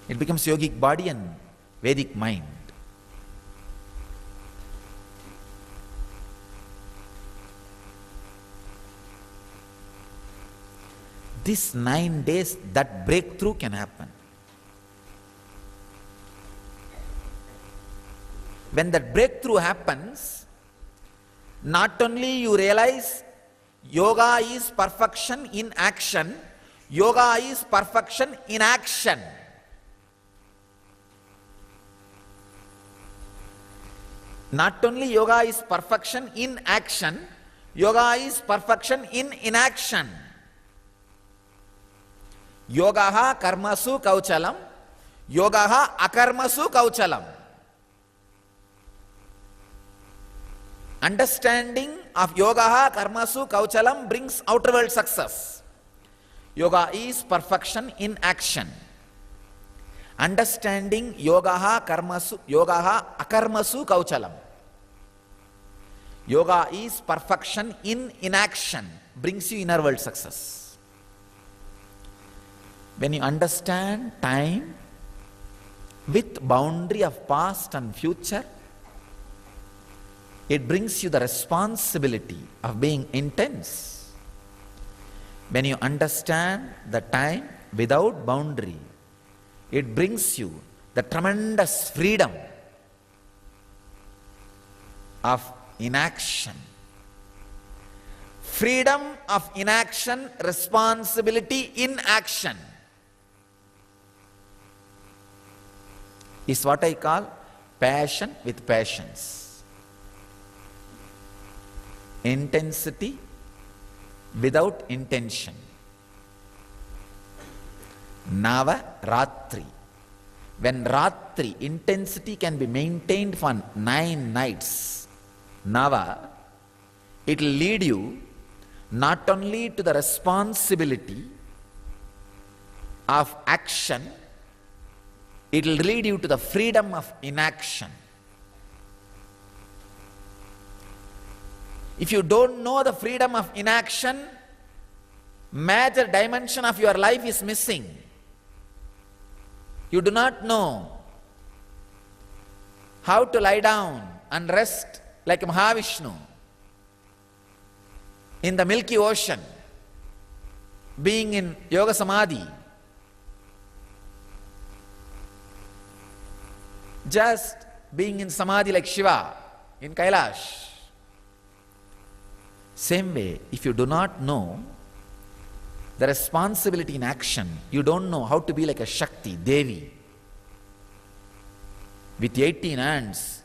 It becomes yogic body and Vedic mind. These 9 days, that breakthrough can happen. When that breakthrough happens, not only you realize yoga is perfection in action, yoga is perfection in action. Not only yoga is perfection in action, yoga is perfection in inaction. Yogaha karmasu kauchalam, yogaha akarmasu kauchalam. Understanding of yogaha karmasu kauchalam brings outer world success. Yoga is perfection in action. Understanding yogaha akarmasu kauchalam. Yoga is perfection in inaction, brings you inner world success. When you understand time with boundary of past and future, it brings you the responsibility of being intense. When you understand the time without boundary, it brings you the tremendous freedom of inaction. Freedom of inaction, responsibility in action is what I call passion with patience. Intensity without intention. Nava Ratri. When Ratri, intensity can be maintained for 9 nights, Nava, it will lead you not only to the responsibility of action, it will lead you to the freedom of inaction. If you don't know the freedom of inaction, major dimension of your life is missing. You do not know how to lie down and rest like Mahavishnu in the Milky Ocean, being in Yoga Samadhi. Just being in Samadhi like Shiva in Kailasa. Same way, if you do not know the responsibility in action, you don't know how to be like a Shakti, Devi, with 18 hands,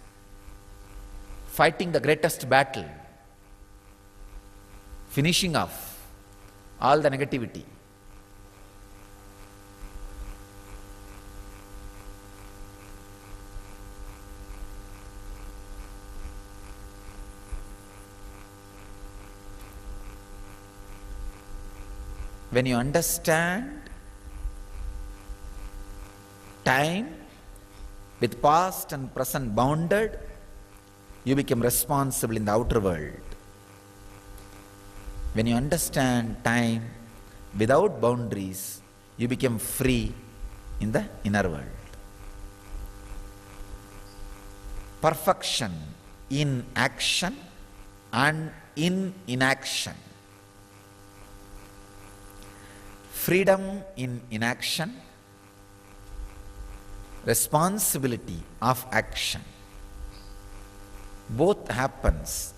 fighting the greatest battle, finishing off all the negativity. When you understand time with past and present bounded, you become responsible in the outer world. When you understand time without boundaries, you become free in the inner world. perfection in action and in inaction. Freedom in inaction, responsibility of action. Both happens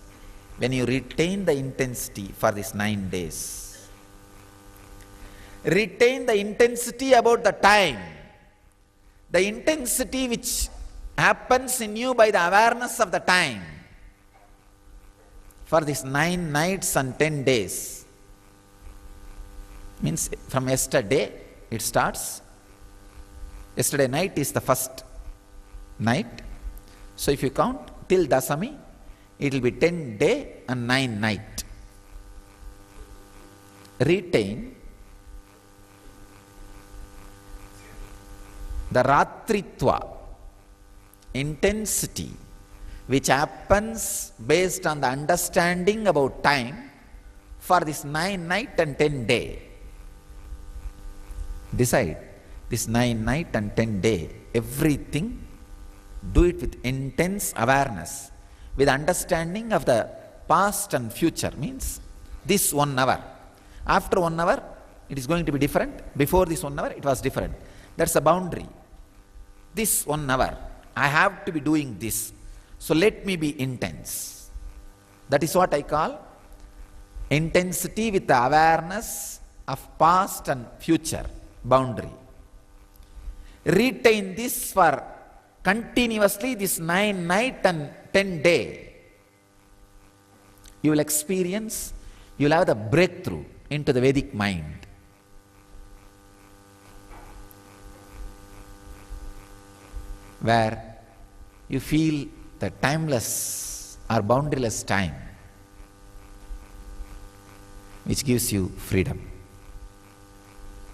when you retain the intensity for these 9 days. Retain the intensity about the time, the intensity which happens in you by the awareness of the time for these 9 nights and 10 days. Means from yesterday it starts. Yesterday night is the first night. So if you count till Dasami, it will be 10 day and 9 night. Retain the Ratritva, intensity, which happens based on the understanding about time for this 9 night and 10 day. Decide this 9 night and 10 day, everything, do it with intense awareness, with understanding of the past and future. Means this 1 hour. After 1 hour, it is going to be different. Before this 1 hour, it was different. That's a boundary. This 1 hour, I have to be doing this. So let me be intense. That is what I call intensity with the awareness of past and future boundary. Retain this for continuously this 9 night and 10 day. You will experience, you will have the breakthrough into the Vedic mind. Where you feel the timeless or boundaryless time, which gives you freedom,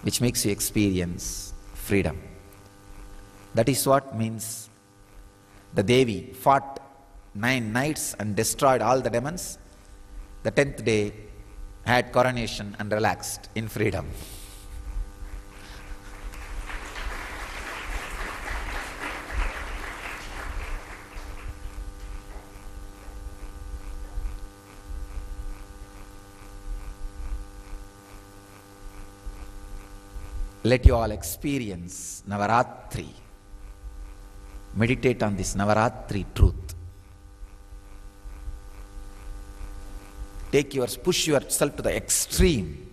which makes you experience freedom. That is what means the Devi fought 9 nights and destroyed all the demons. The 10th day had coronation and relaxed in freedom. Let you all experience Navaratri. Meditate on this Navaratri truth. Push yourself to the extreme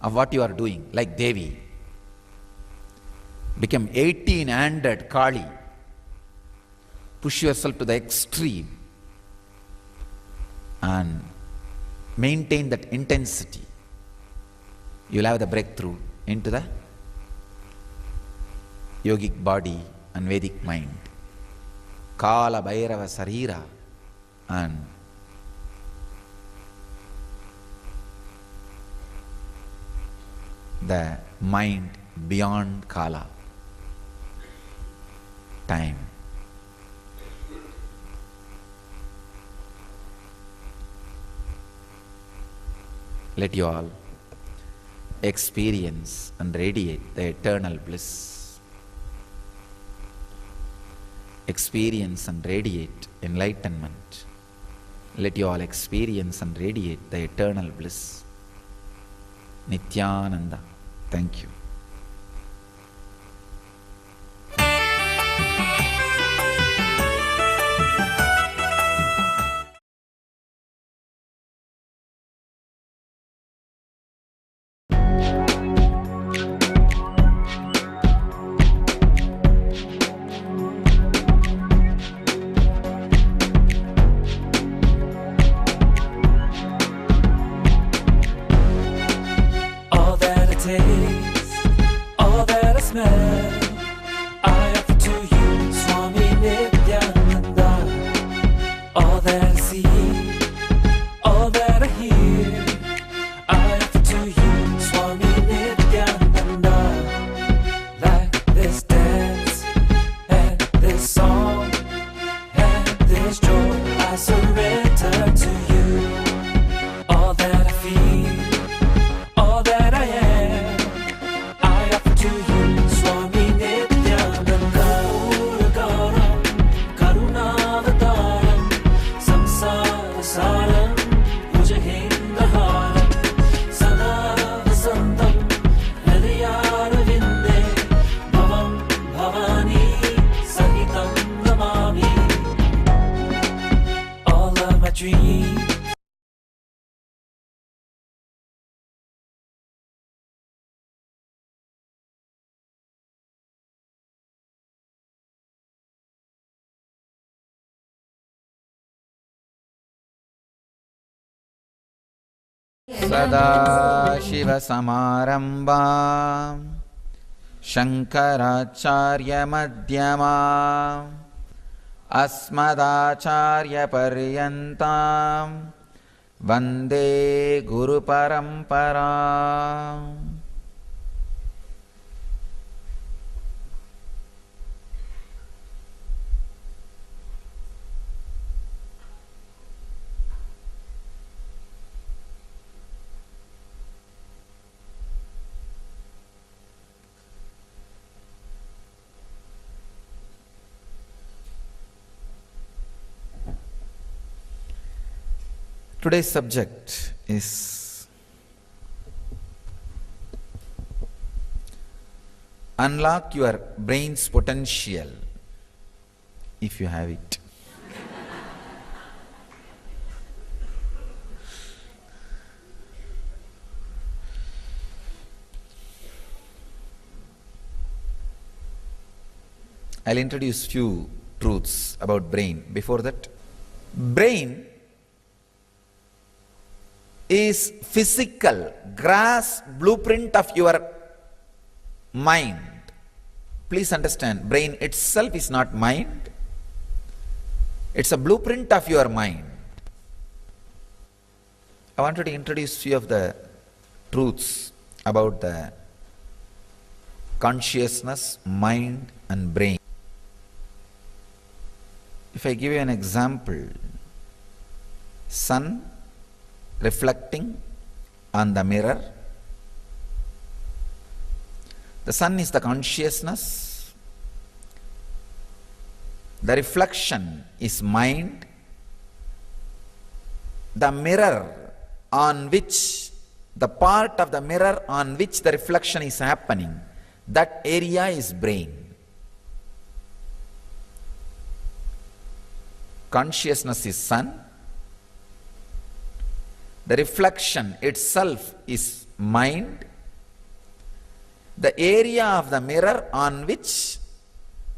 of what you are doing, like Devi. Become 18-handed Kali. Push yourself to the extreme and maintain that intensity. You'll have the breakthrough into the yogic body and Vedic mind. Kala Bhairava Sarira and the mind beyond Kala, time. Let you all experience and radiate the eternal bliss. Experience and radiate enlightenment. Let you all experience and radiate the eternal bliss. Nityananda. Thank you. All that I smell, I offer to you, Swami Nityananda. All that I see, all that I hear, I offer to you, Swami Nityananda. Like this dance and this song and this joy, I surrender to you. All that I feel, all that I am, I offer to you, Swami सदाशिवसमारम्भां शङ्कराचार्यमध्यमाम् अस्मदाचार्यपर्यन्तां वन्दे गुरुपरम्पराम्. Today's subject is unlock your brain's potential if you have it. I'll introduce few truths about brain. Before that, brain is physical, grass blueprint of your mind. Please understand, brain itself is not mind. It's a blueprint of your mind. I wanted to introduce few of the truths about the consciousness, mind and brain. If I give you an example, sun reflecting on the mirror. The sun is the consciousness. The reflection is mind. The mirror on which, the part of the mirror on which the reflection is happening, that area is brain. Consciousness is sun. The reflection itself is mind. The area of the mirror on which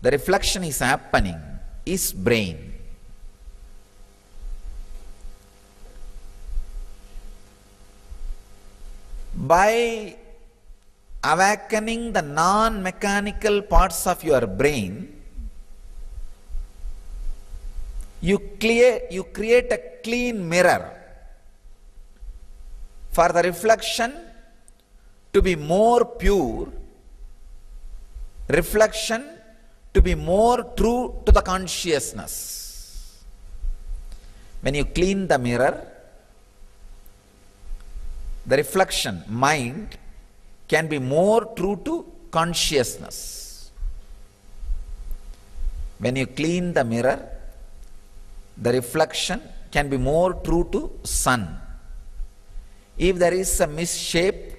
the reflection is happening is brain. By awakening the non-mechanical parts of your brain, you create a clean mirror for the reflection to be more pure, reflection to be more true to the consciousness. When you clean the mirror, the reflection, mind, can be more true to consciousness. When you clean the mirror, the reflection can be more true to sun. If there is a misshape,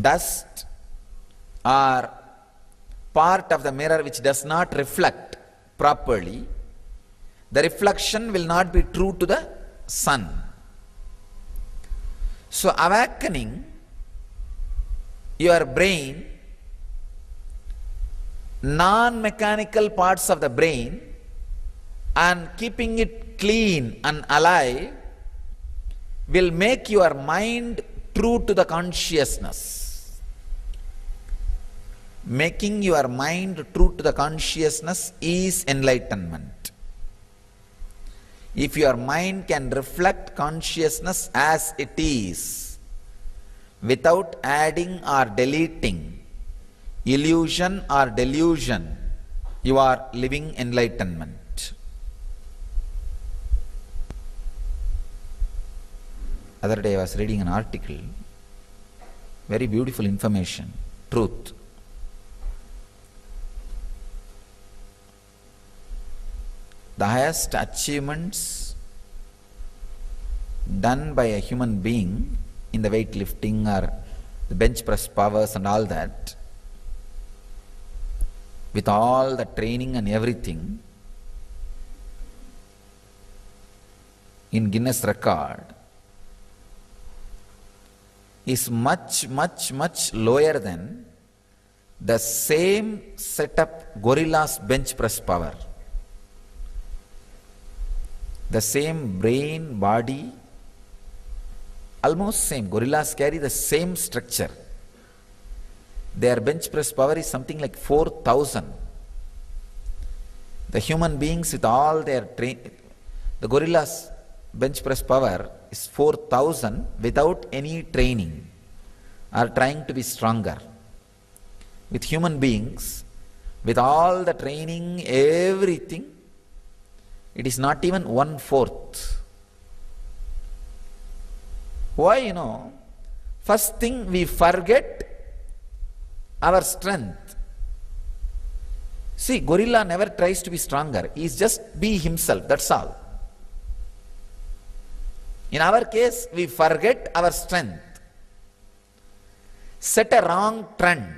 dust or part of the mirror which does not reflect properly, the reflection will not be true to the sun. So awakening your brain, non-mechanical parts of the brain, and keeping it clean and alive will make your mind true to the consciousness. Making your mind true to the consciousness is enlightenment. If your mind can reflect consciousness as it is, without adding or deleting illusion or delusion, you are living enlightenment. Other day I was reading an article, very beautiful information, truth. The highest achievements done by a human being in the weightlifting or the bench press powers and all that, with all the training and everything, in Guinness record, is much lower than the same setup gorilla's bench press power. The same brain, body, almost same. Gorillas carry the same structure. Their bench press power is something like 4,000. The human beings with all their the gorillas bench press power is 4,000 without any training, are trying to be stronger. With human beings, with all the training, everything, it is not even 1/4. Why, first thing we forget our strength. See, gorilla never tries to be stronger. He is just be himself, that's all. In our case, we forget our strength. Set a wrong trend.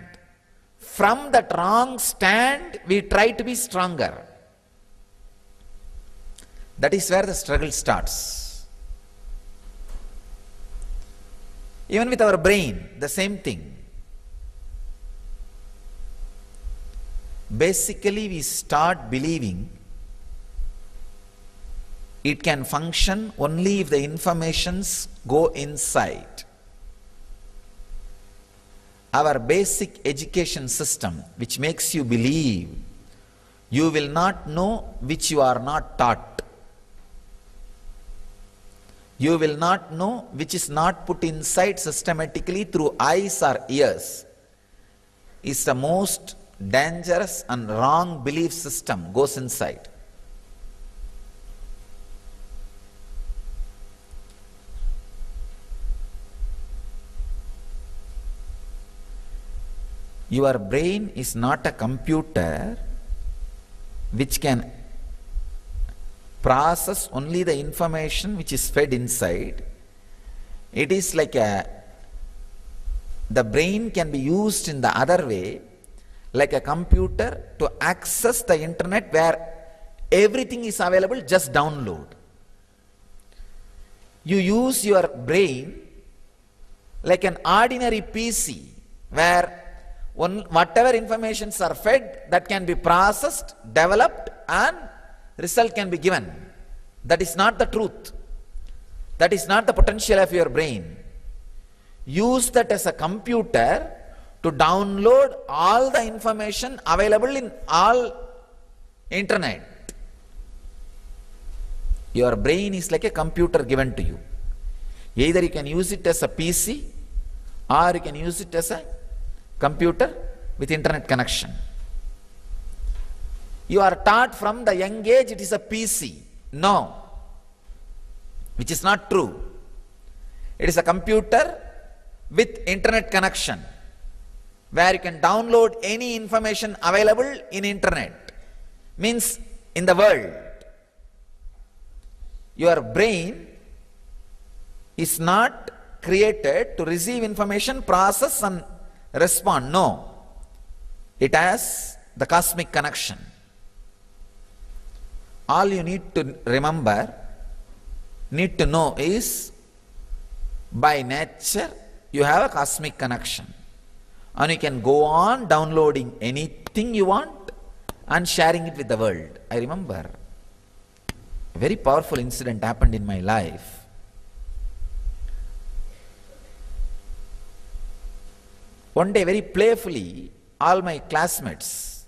From that wrong stand, we try to be stronger. That is where the struggle starts. Even with our brain, the same thing. Basically, we start believing it can function only if the informations go inside. Our basic education system, which makes you believe you will not know which you are not taught. You will not know which is not put inside systematically through eyes or ears, is the most dangerous and wrong belief system goes inside. Your brain is not a computer which can process only the information which is fed inside. It is like the brain can be used in the other way, like a computer to access the internet where everything is available, just download. You use your brain like an ordinary PC where whatever informations are fed, that can be processed, developed, and result can be given. That is not the truth. That is not the potential of your brain. Use that as a computer to download all the information available in all internet. Your brain is like a computer given to you. Either you can use it as a PC or you can use it as a computer with internet connection. You are taught from the young age it is a PC. No, which is not true. It is a computer with internet connection where you can download any information available in internet, means in the world. Your brain is not created to receive information, process and respond. No, it has the cosmic connection. All you need to remember, need to know is, by nature you have a cosmic connection and you can go on downloading anything you want and sharing it with the world. I remember a very powerful incident happened in my life. One day, very playfully, all my classmates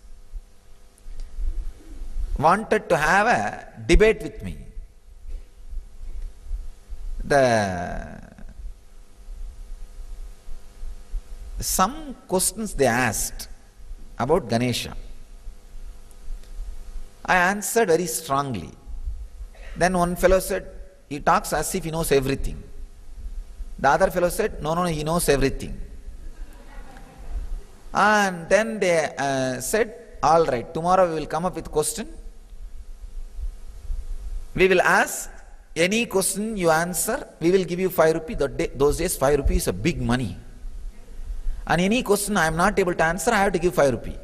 wanted to have a debate with me. Some questions they asked about Ganesha. I answered very strongly. Then one fellow said, he talks as if he knows everything. The other fellow said, no, he knows everything. And then they said, all right, tomorrow we will come up with a question. We will ask any question you answer, we will give you 5 rupees. Those days 5 rupees is a big money. And any question I am not able to answer, I have to give 5 rupees.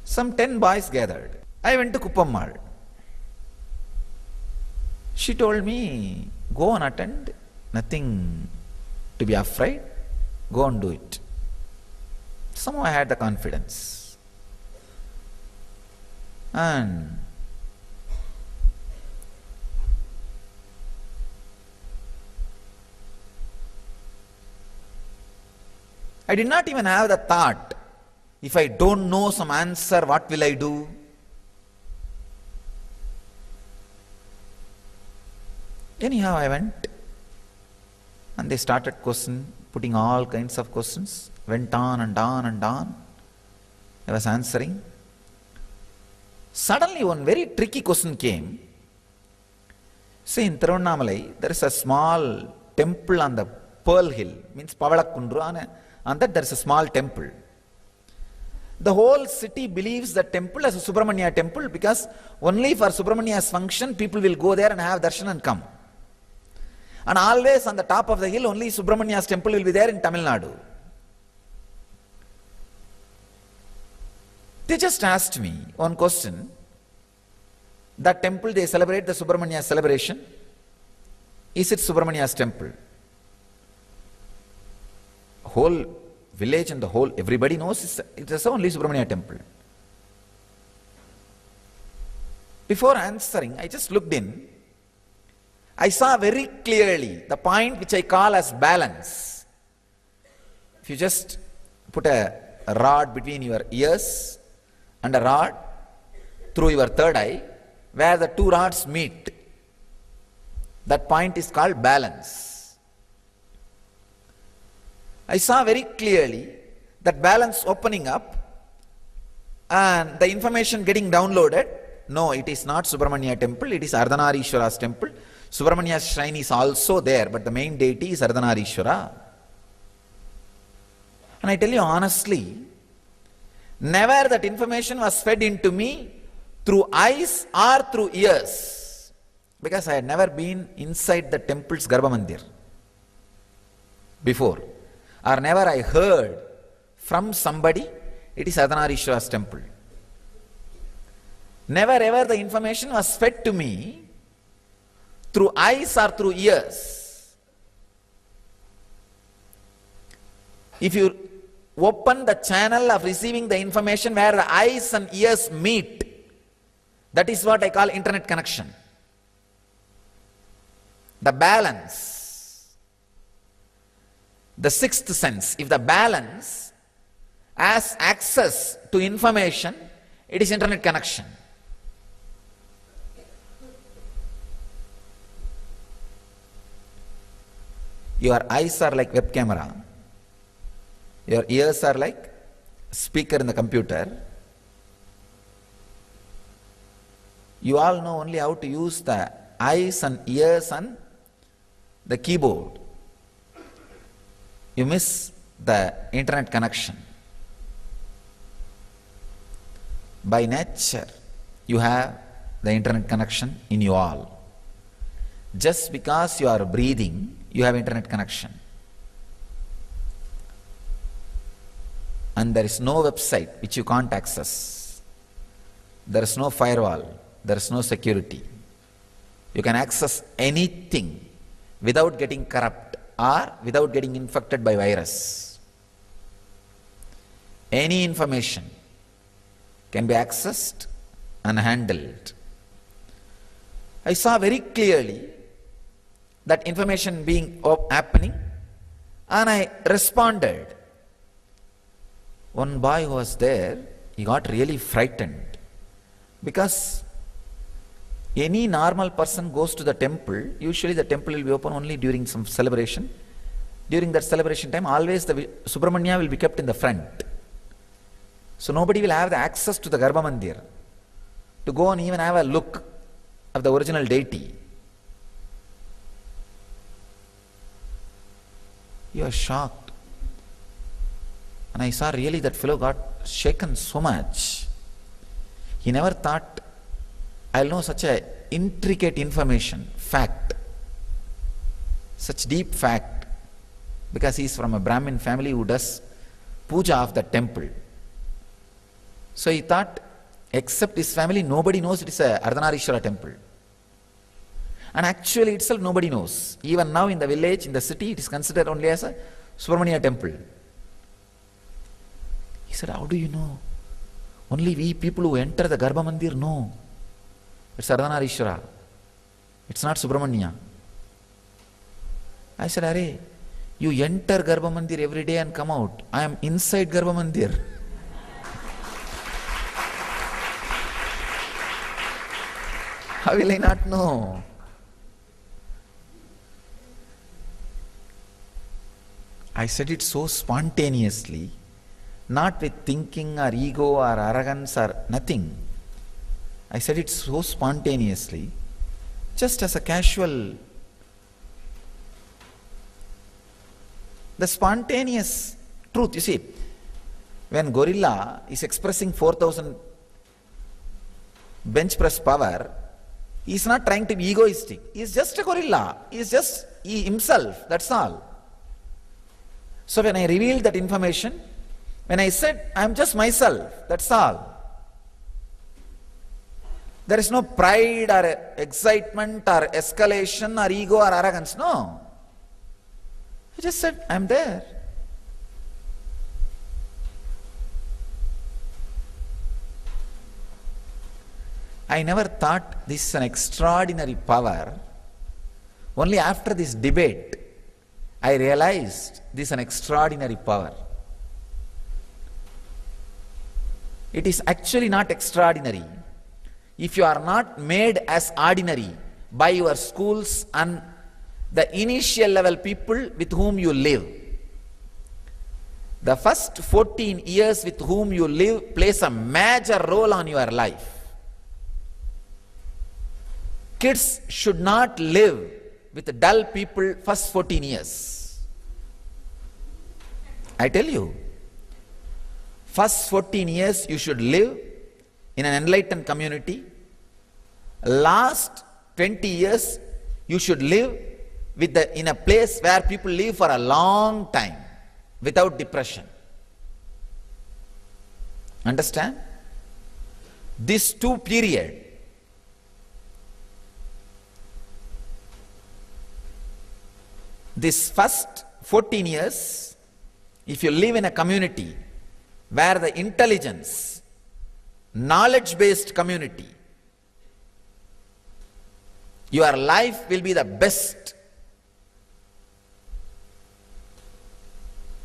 Some 10 boys gathered. I went to Kuppammal. She told me, go and attend, nothing to be afraid, go and do it. Somehow I had the confidence. And I did not even have the thought, if I don't know some answer, what will I do? Anyhow, I went and they started putting all kinds of questions. Went on and on and on. I was answering. Suddenly one very tricky question came. See, in Tiruvannamalai, there is a small temple on the Pearl Hill, means Pavalakundru, and that there is a small temple. The whole city believes the temple as a Subramanya temple because only for Subramanya's function people will go there and have darshan and come. And always on the top of the hill only Subramanya's temple will be there in Tamil Nadu. They just asked me one question. That temple they celebrate the Subramanya celebration. Is it Subramanya's temple? Whole village and the whole, everybody knows it is only Subramanya temple. Before answering, I just looked in. I saw very clearly the point which I call as balance. If you just put a rod between your ears and a rod through your third eye, where the two rods meet, that point is called balance. I saw very clearly that balance opening up and the information getting downloaded. No, it is not Subramanya temple, it is Ardhanarishwara's temple. Subramanya's shrine is also there, but the main deity is Ardhanarishwara. And I tell you honestly, never that information was fed into me through eyes or through ears, because I had never been inside the temple's Garbha Mandir before, or never I heard from somebody it is Ardhanarishwara's temple. Never ever the information was fed to me through eyes or through ears. If you open the channel of receiving the information where the eyes and ears meet, that is what I call internet connection. The balance, the sixth sense. If the balance has access to information, it is internet connection. Your eyes are like web camera. Your ears are like speaker in the computer. You all know only how to use the eyes and ears and the keyboard. You miss the internet connection. By nature, you have the internet connection in you all. Just because you are breathing, you have internet connection. And there is no website which you can't access. There is no firewall. There is no security. You can access anything without getting corrupt or without getting infected by virus. Any information can be accessed and handled. I saw very clearly that information being happening, and I responded. One boy who was there, he got really frightened, because any normal person goes to the temple, usually the temple will be open only during some celebration. During that celebration time, always the Subramanya will be kept in the front. So nobody will have the access to the Garbha Mandir to go and even have a look of the original deity. You are shocked. And I saw really that fellow got shaken so much. He never thought I'll know such a intricate information, fact, such deep fact, because he is from a Brahmin family who does puja of the temple. So he thought, except his family, nobody knows it is a Ardhanarishwara temple. And actually itself nobody knows. Even now in the village, in the city, it is considered only as a Subramanya temple. He said, how do you know? Only we people who enter the Garbha Mandir know. It's Ardhanarishwara. It's not Subramanya. I said, Arey, You enter Garbha Mandir every day and come out. I am inside Garbha Mandir. How will I not know? I said it so spontaneously, not with thinking or ego or arrogance or nothing. I said it so spontaneously, just as a casual. The spontaneous truth, you see, when gorilla is expressing 4,000 bench press power, he is not trying to be egoistic. He is just a gorilla. He is just himself, that's all. So when I revealed that information, when I said, I am just myself, that's all. There is no pride or excitement or escalation or ego or arrogance, no. I just said, I am there. I never thought this is an extraordinary power. Only after this debate, I realized this is an extraordinary power. It is actually not extraordinary if you are not made as ordinary by your schools and the initial level people with whom you live. The first 14 years with whom you live plays a major role on your life. Kids should not live with dull people first 14 years. I tell you, first 14 years you should live in an enlightened community. Last 20 years you should live in a place where people live for a long time without depression. Understand? These two periods, this first 14 years, if you live in a community where the intelligence, knowledge-based community, your life will be the best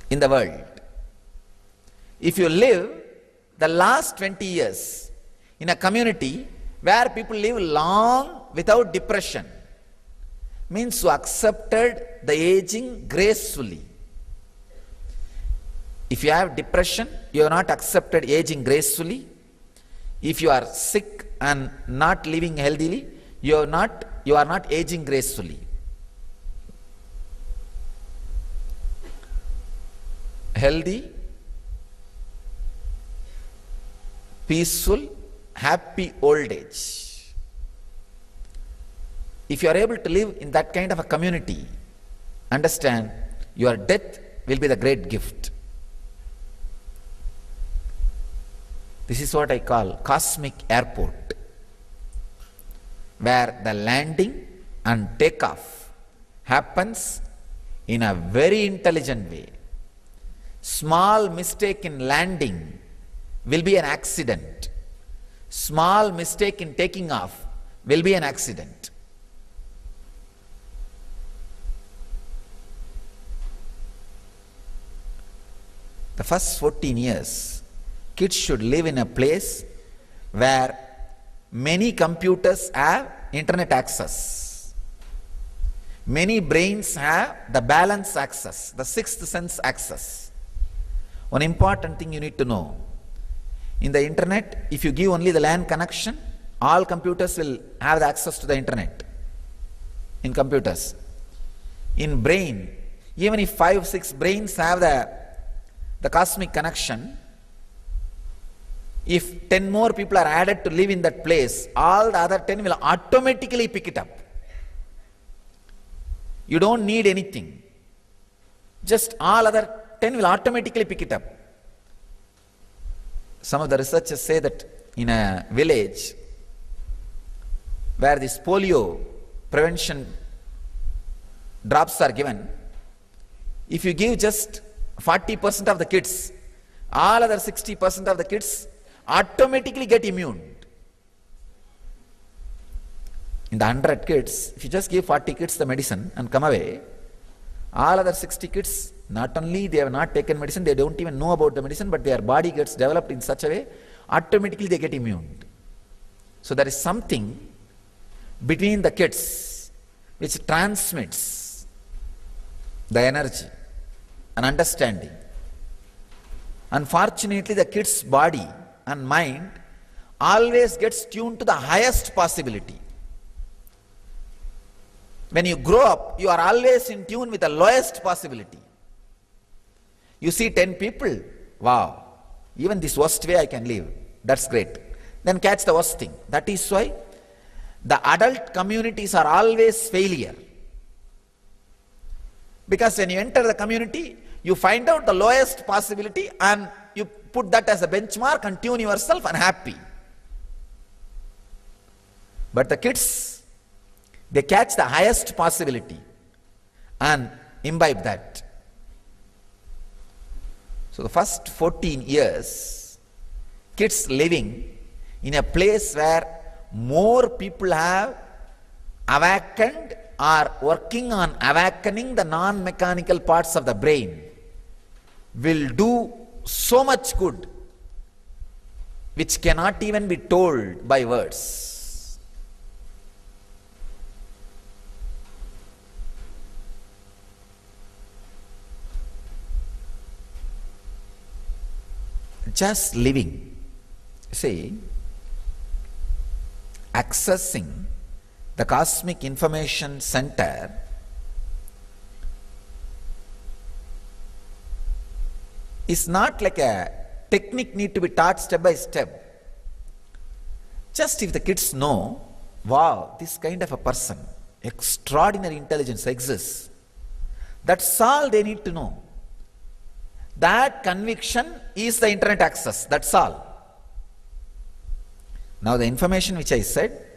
in the world. If you live the last 20 years in a community where people live long without depression, means you accepted the aging gracefully. If you have depression, you have not accepted aging gracefully. If you are sick and not living healthily, you are not aging gracefully. Healthy, peaceful, happy old age. If you are able to live in that kind of a community, understand, your death will be the great gift. This is what I call cosmic airport, where the landing and takeoff happens in a very intelligent way. Small mistake in landing will be an accident. Small mistake in taking off will be an accident. The first 14 years, kids should live in a place where many computers have internet access. Many brains have the balance access, the sixth sense access. One important thing you need to know, in the internet, if you give only the LAN connection, all computers will have the access to the internet in computers. In brain, even if 5, 6 brains have the cosmic connection, if 10 more people are added to live in that place, all the other 10 will automatically pick it up. You don't need anything. Just all other 10 will automatically pick it up. Some of the researchers say that in a village where this polio prevention drops are given, if you give just 40% of the kids, all other 60% of the kids automatically get immune. In the 100 kids, if you just give 40 kids the medicine and come away, All other 60 kids, not only they have not taken medicine, they don't even know about the medicine, but their body gets developed in such a way, automatically they get immune. So there is something between the kids which transmits the energy and understanding. Unfortunately, the kid's body and mind always gets tuned to the highest possibility. When you grow up, you are always in tune with the lowest possibility. You see 10 people, wow, even this worst way I can live, that's great. Then catch the worst thing. That is why the adult communities are always failure. Because when you enter the community, you find out the lowest possibility and you put that as a benchmark and tune yourself and happy. But the kids, they catch the highest possibility and imbibe that. So the first 14 years, kids living in a place where more people have awakened or working on awakening the non-mechanical parts of the brain will do so much good which cannot even be told by words. Just living, see, accessing the cosmic information center is not like a technique need to be taught step by step. Just if the kids know, wow, this kind of a person, extraordinary intelligence exists, that's all they need to know. That conviction is the internet access, that's all. Now the information which I said,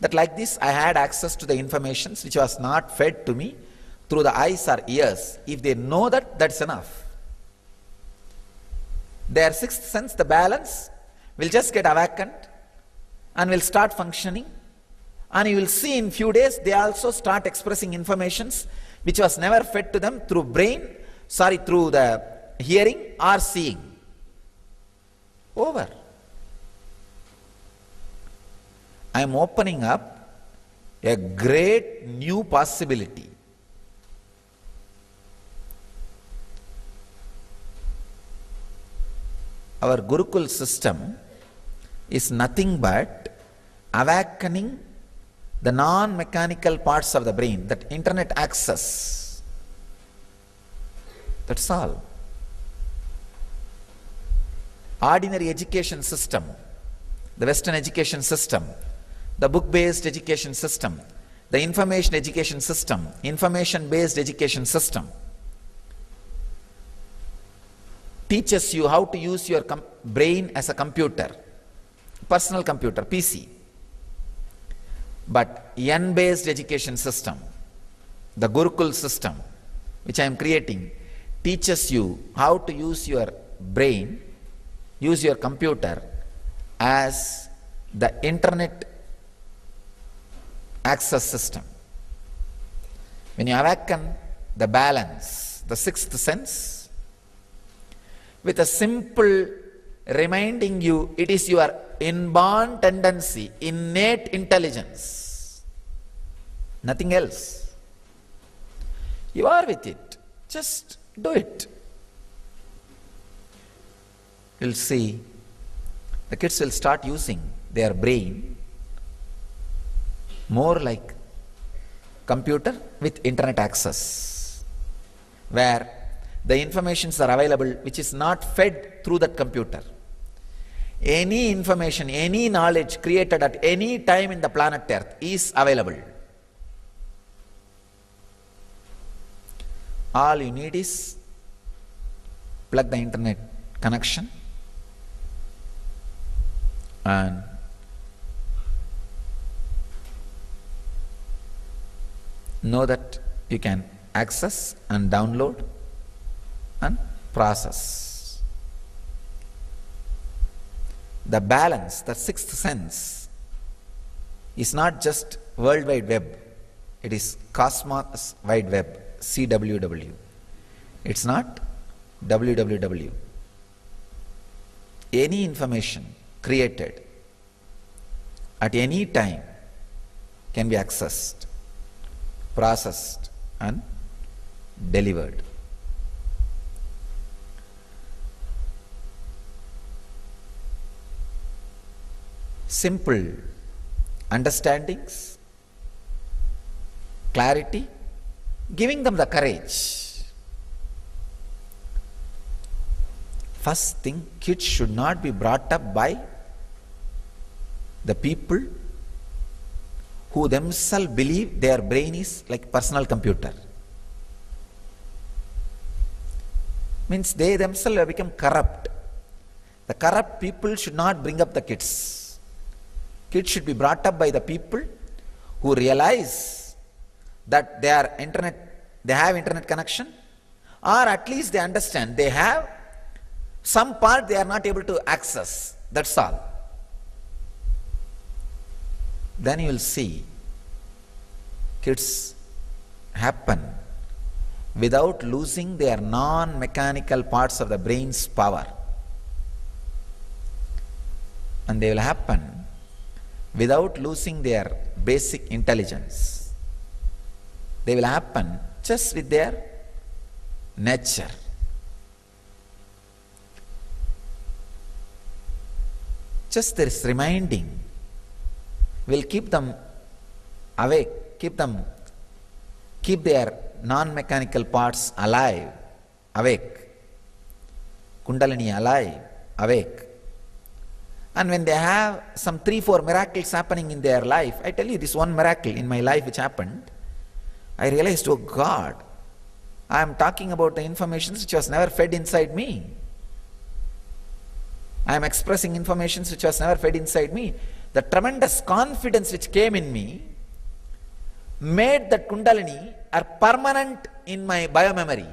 that like this I had access to the information which was not fed to me through the eyes or ears. If they know that, that's enough. Their sixth sense, the balance, will just get awakened and will start functioning, and you will see in few days they also start expressing informations which was never fed to them through through the hearing or seeing. Over. I am opening up a great new possibility. Our Gurukul system is nothing but awakening the non-mechanical parts of the brain, that internet access. That's all. Ordinary education system, the Western education system, the book-based education system, the information education system, information-based education system, teaches you how to use your brain as a computer, personal computer, PC. But N-based education system, the Gurukul system, which I am creating, teaches you how to use your brain, use your computer as the internet access system. When you awaken the balance, the sixth sense, with a simple reminding you, it is your inborn tendency, innate intelligence, nothing else. You are with it, just do it. You'll see the kids will start using their brain more like computer with internet access, where the informations are available which is not fed through that computer. Any information, any knowledge created at any time in the planet Earth is available. All you need is plug the internet connection and know that you can access and download and process. The balance, the sixth sense, is not just World Wide Web, it is Cosmos Wide Web. CWW. It's not WWW. Any information created at any time can be accessed, processed, and delivered. Simple understandings, clarity, giving them the courage. First thing, kids should not be brought up by the people who themselves believe their brain is like personal computer. Means they themselves have become corrupt. The corrupt people should not bring up the kids. Kids should be brought up by the people who realize that they have internet connection, or at least they understand they have some part they are not able to access. That's all. Then you will see kids happen without losing their non-mechanical parts of the brain's power. And they will happen without losing their basic intelligence. They will happen just with their nature. Just this reminding will keep them awake, keep their non-mechanical parts alive, awake, Kundalini alive, awake. And when they have some 3-4 miracles happening in their life, I tell you this one miracle in my life which happened, I realized, oh God, I am talking about the information which was never fed inside me. I am expressing information which was never fed inside me. The tremendous confidence which came in me made that Kundalini are permanent in my biomemory.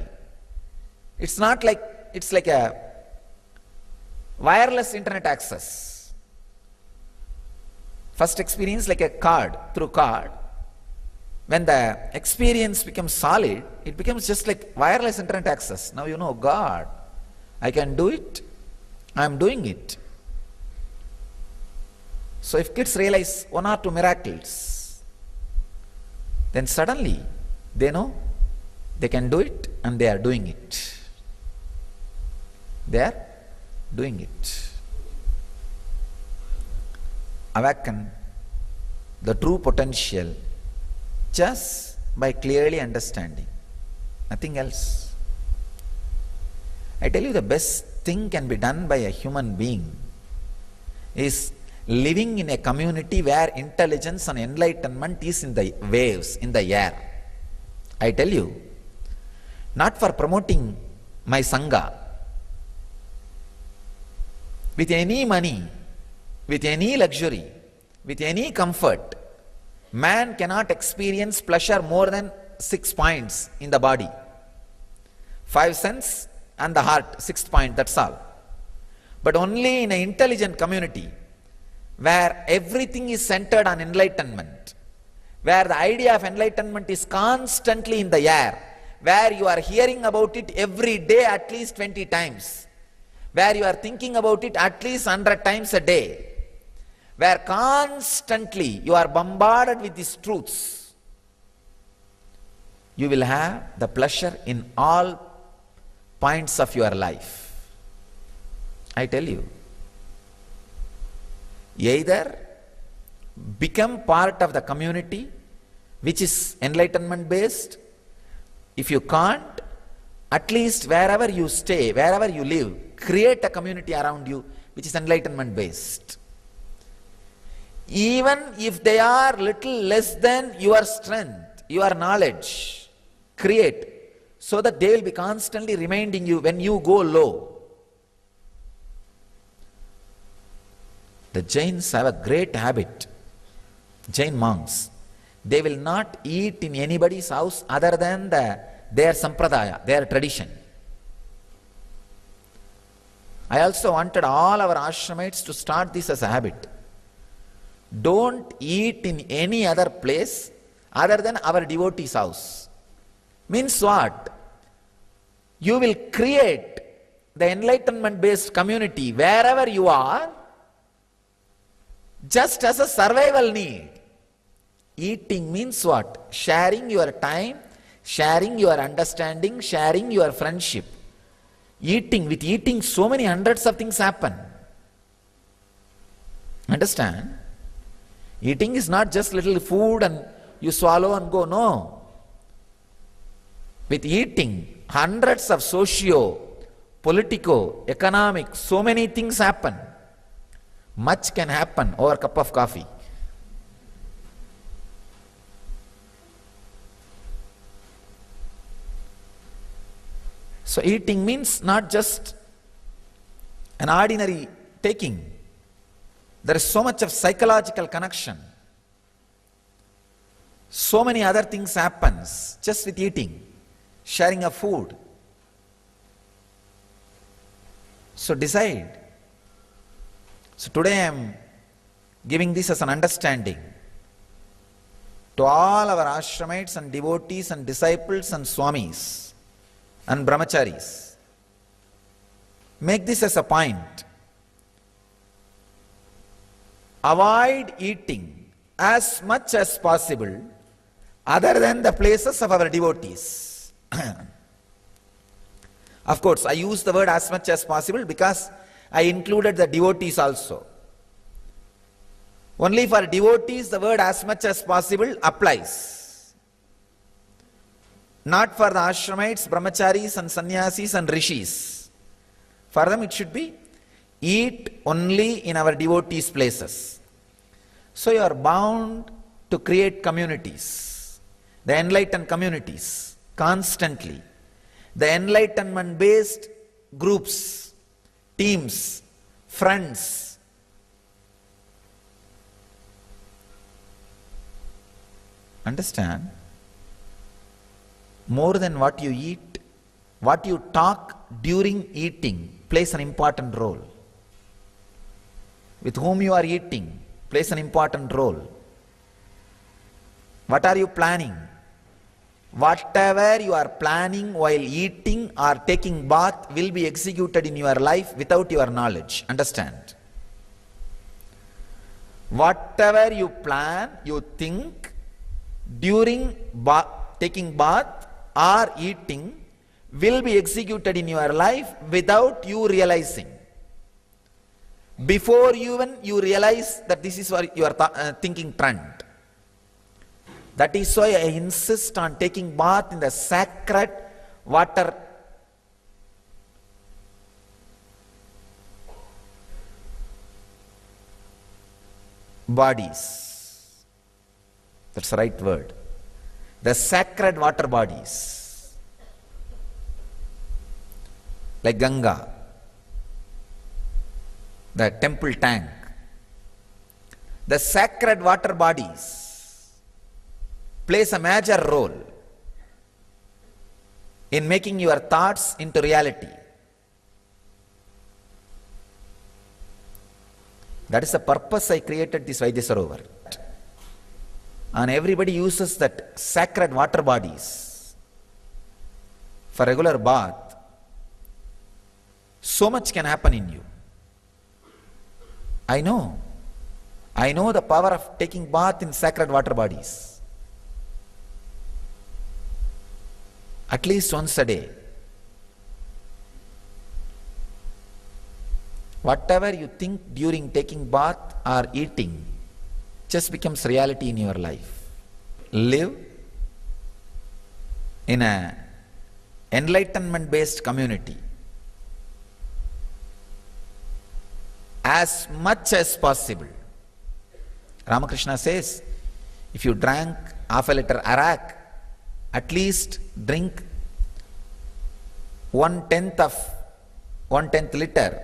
It's not like, it's like a wireless internet access. First experience like a card, through card. When the experience becomes solid, it becomes just like wireless internet access. Now you know, God, I can do it, I am doing it. So if kids realize 1 or 2 miracles, then suddenly they know they can do it and they are doing it. They are doing it. Awaken the true potential just by clearly understanding, nothing else. I tell you, the best thing can be done by a human being is living in a community where intelligence and enlightenment is in the waves, in the air. I tell you, not for promoting my Sangha, with any money, with any luxury, with any comfort, man cannot experience pleasure more than 6 points in the body. 5 senses and the heart, 6th point, that's all. But only in an intelligent community, where everything is centered on enlightenment, where the idea of enlightenment is constantly in the air, where you are hearing about it every day at least 20 times, where you are thinking about it at least 100 times a day, where constantly you are bombarded with these truths, you will have the pleasure in all points of your life. I tell you, either become part of the community which is enlightenment based. If you can't, at least wherever you stay, wherever you live, create a community around you which is enlightenment based. Even if they are little less than your strength, your knowledge, create, so that they will be constantly reminding you when you go low. The Jains have a great habit. Jain monks, they will not eat in anybody's house other than their sampradaya, their tradition. I also wanted all our ashramites to start this as a habit. Don't eat in any other place other than our devotee's house. Means what? You will create the enlightenment-based community wherever you are, just as a survival need. Eating means what? Sharing your time, sharing your understanding, sharing your friendship. Eating, with eating so many hundreds of things happen. Understand? Eating is not just little food and you swallow and go, no. With eating, hundreds of socio, politico, economic, so many things happen. Much can happen over a cup of coffee. So eating means not just an ordinary taking. There is so much of psychological connection. So many other things happens just with eating, sharing of food. So decide. So today I am giving this as an understanding to all our ashramites and devotees and disciples and swamis and brahmacharis. Make this as a point. Avoid eating as much as possible other than the places of our devotees. Of course, I use the word as much as possible because I included the devotees also. Only for devotees the word as much as possible applies. Not for the ashramites, brahmacharis and sannyasis and rishis. For them it should be eat only in our devotees' places. So you are bound to create communities, the enlightened communities, constantly. The enlightenment-based groups, teams, friends. Understand? More than what you eat, what you talk during eating plays an important role. With whom you are eating plays an important role. What are you planning? Whatever you are planning while eating or taking bath will be executed in your life without your knowledge. Understand? Whatever you plan, you think during taking bath or eating will be executed in your life without you realizing. Before even you realize that this is what you are thinking trend. That is why I insist on taking bath in the sacred water. Bodies. That's the right word. The sacred water bodies. Like Ganga, the temple tank. The sacred water bodies plays a major role in making your thoughts into reality. That is the purpose I created this Vaidya Sarovar. And everybody uses that sacred water bodies for regular bath. So much can happen in you. I know the power of taking bath in sacred water bodies. At least once a day. Whatever you think during taking bath or eating just becomes reality in your life. Live in an enlightenment-based community as much as possible. Ramakrishna says, if you drank half a liter arak, at least drink 1/10 liter,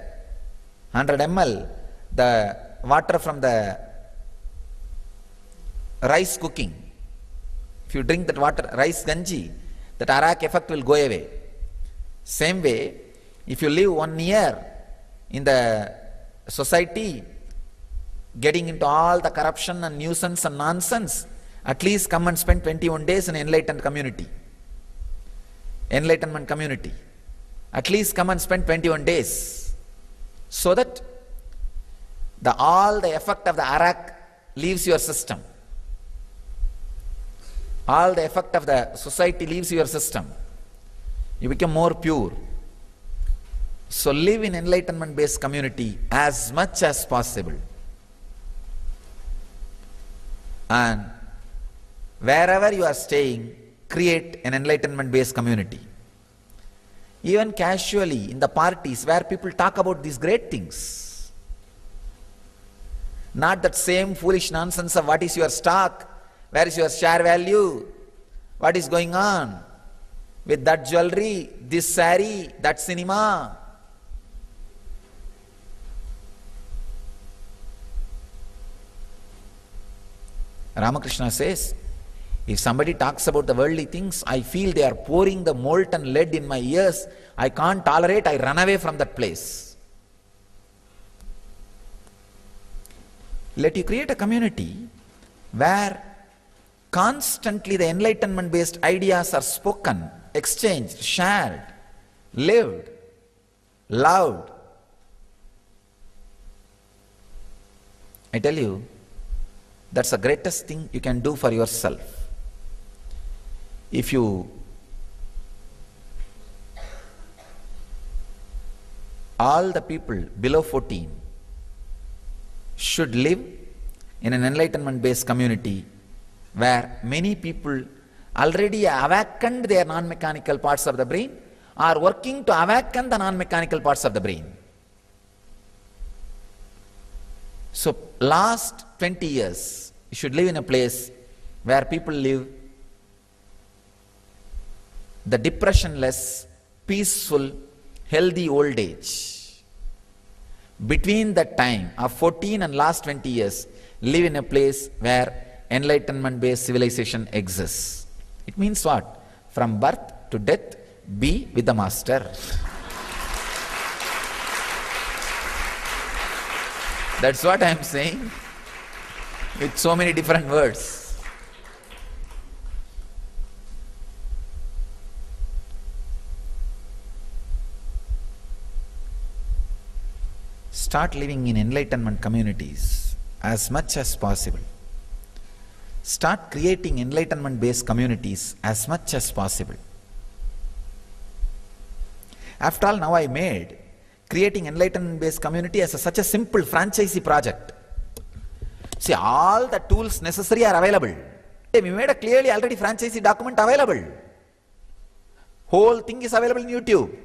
100 ml, the water from the rice cooking. If you drink that water, rice ganji, that arak effect will go away. Same way, if you live 1 year in the society, getting into all the corruption and nuisance and nonsense, at least come and spend 21 days in an enlightened community. enlightenment community. At least come and spend 21 days so that all the effect of the arak leaves your system. All the effect of the society leaves your system. You become more pure. So live in enlightenment based community as much as possible. And wherever you are staying, create an enlightenment based community. Even casually in the parties where people talk about these great things. Not that same foolish nonsense of what is your stock, where is your share value, what is going on with that jewelry, this saree, that cinema. Ramakrishna says, if somebody talks about the worldly things, I feel they are pouring the molten lead in my ears. I can't tolerate, I run away from that place. Let you create a community where constantly the enlightenment based ideas are spoken, exchanged, shared, lived, loved. I tell you, that's the greatest thing you can do for yourself. If you all the people below 14 should live in an enlightenment based community where many people already awakened their non-mechanical parts of the brain are working to awaken the non-mechanical parts of the brain. So last 20 years, you should live in a place where people live the depressionless, peaceful, healthy old age. Between that time of 14 and last 20 years, live in a place where enlightenment-based civilization exists. It means what? From birth to death, be with the master. That's what I am saying with so many different words. Start living in enlightenment communities as much as possible. Start creating enlightenment-based communities as much as possible. After all, now I made creating enlightenment-based community as such a simple franchisee project. See, all the tools necessary are available. We made a clearly already franchisee document available. Whole thing is available in YouTube.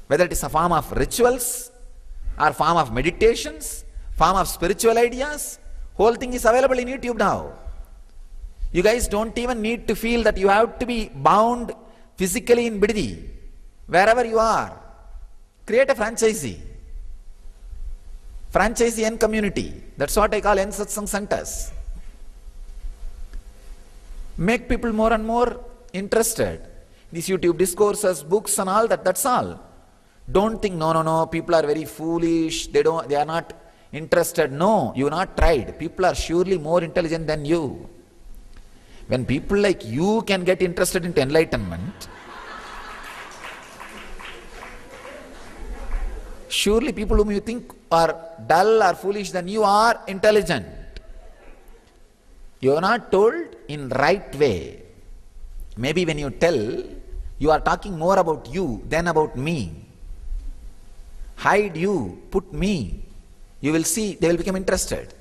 Whether it is a form of rituals or form of meditations, form of spiritual ideas, whole thing is available in YouTube now. You guys don't even need to feel that you have to be bound physically in Bididi. Wherever you are, create a franchisee. Franchisee and community. That's what I call N-Satsang centers. Make people more and more interested. These YouTube discourses, books and all that, that's all. Don't think, no, people are very foolish, they are not interested. No, you have not tried. People are surely more intelligent than you. When people like you can get interested into enlightenment, surely people whom you think are dull or foolish than you are intelligent. You are not told in right way. Maybe when you tell, you are talking more about you than about me. Hide you, put me. You will see, they will become interested.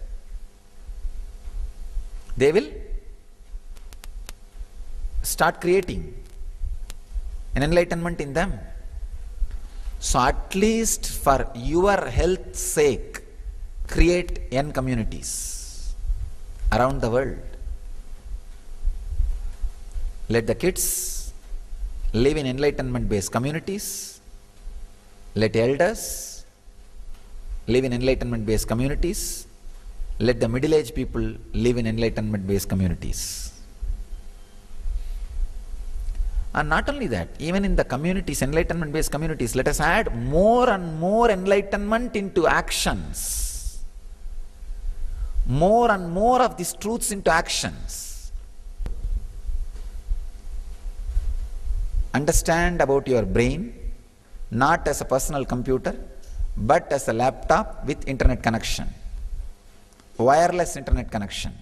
They will start creating an enlightenment in them. So at least for your health's sake, create N communities around the world. Let the kids live in enlightenment-based communities. Let elders live in enlightenment-based communities. Let the middle-aged people live in enlightenment-based communities. And not only that, even in the communities, enlightenment-based communities, let us add more and more enlightenment into actions. More and more of these truths into actions. understand about your brain not as a personal computer, but as a laptop with internet connection, wireless internet connection,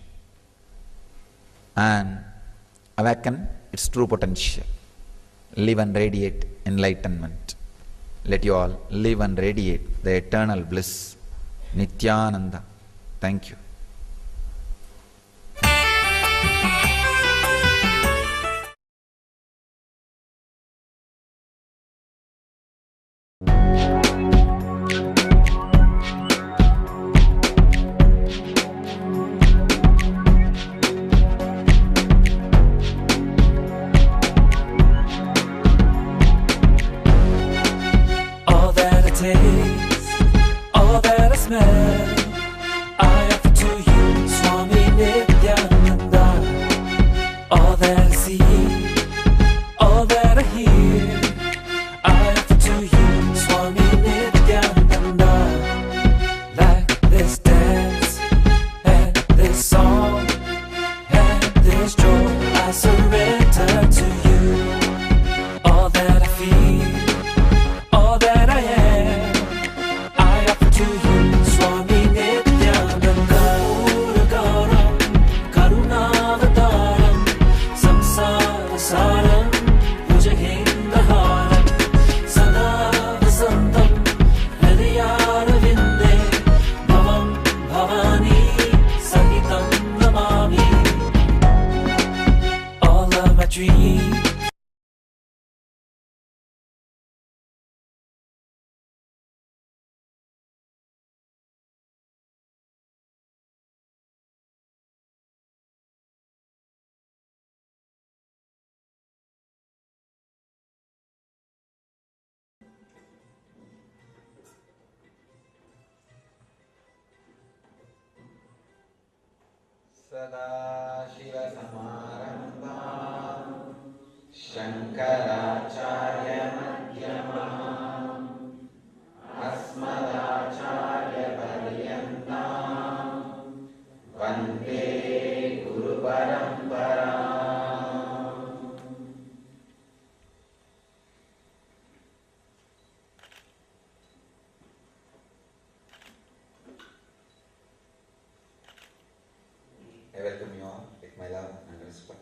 and awaken its true potential. Live and radiate enlightenment. Let you all live and radiate the eternal bliss. Nityananda. Thank you. All that I taste, all that I smell, I offer to you, Swami Nityananda. All that I see, all that I hear, I offer to you, Swami Nityananda. Like this dance, and this song, and this joy, I surrender to you. All that I feel, all that I am, I offer to you, Swami Nityananda. Uragaram, Karunavataram, Samsara Saram, Bhujagendaharam, Sada Vasantam, Hridayaravinде, Bhavam Bhavani, Sahitam Namami. All of my dreams, Sadashiva Samarambham Shankaracharya Madhyamam Asmadacharya Paryantam Vande Guru Paramparam. I welcome you all with my love and respect.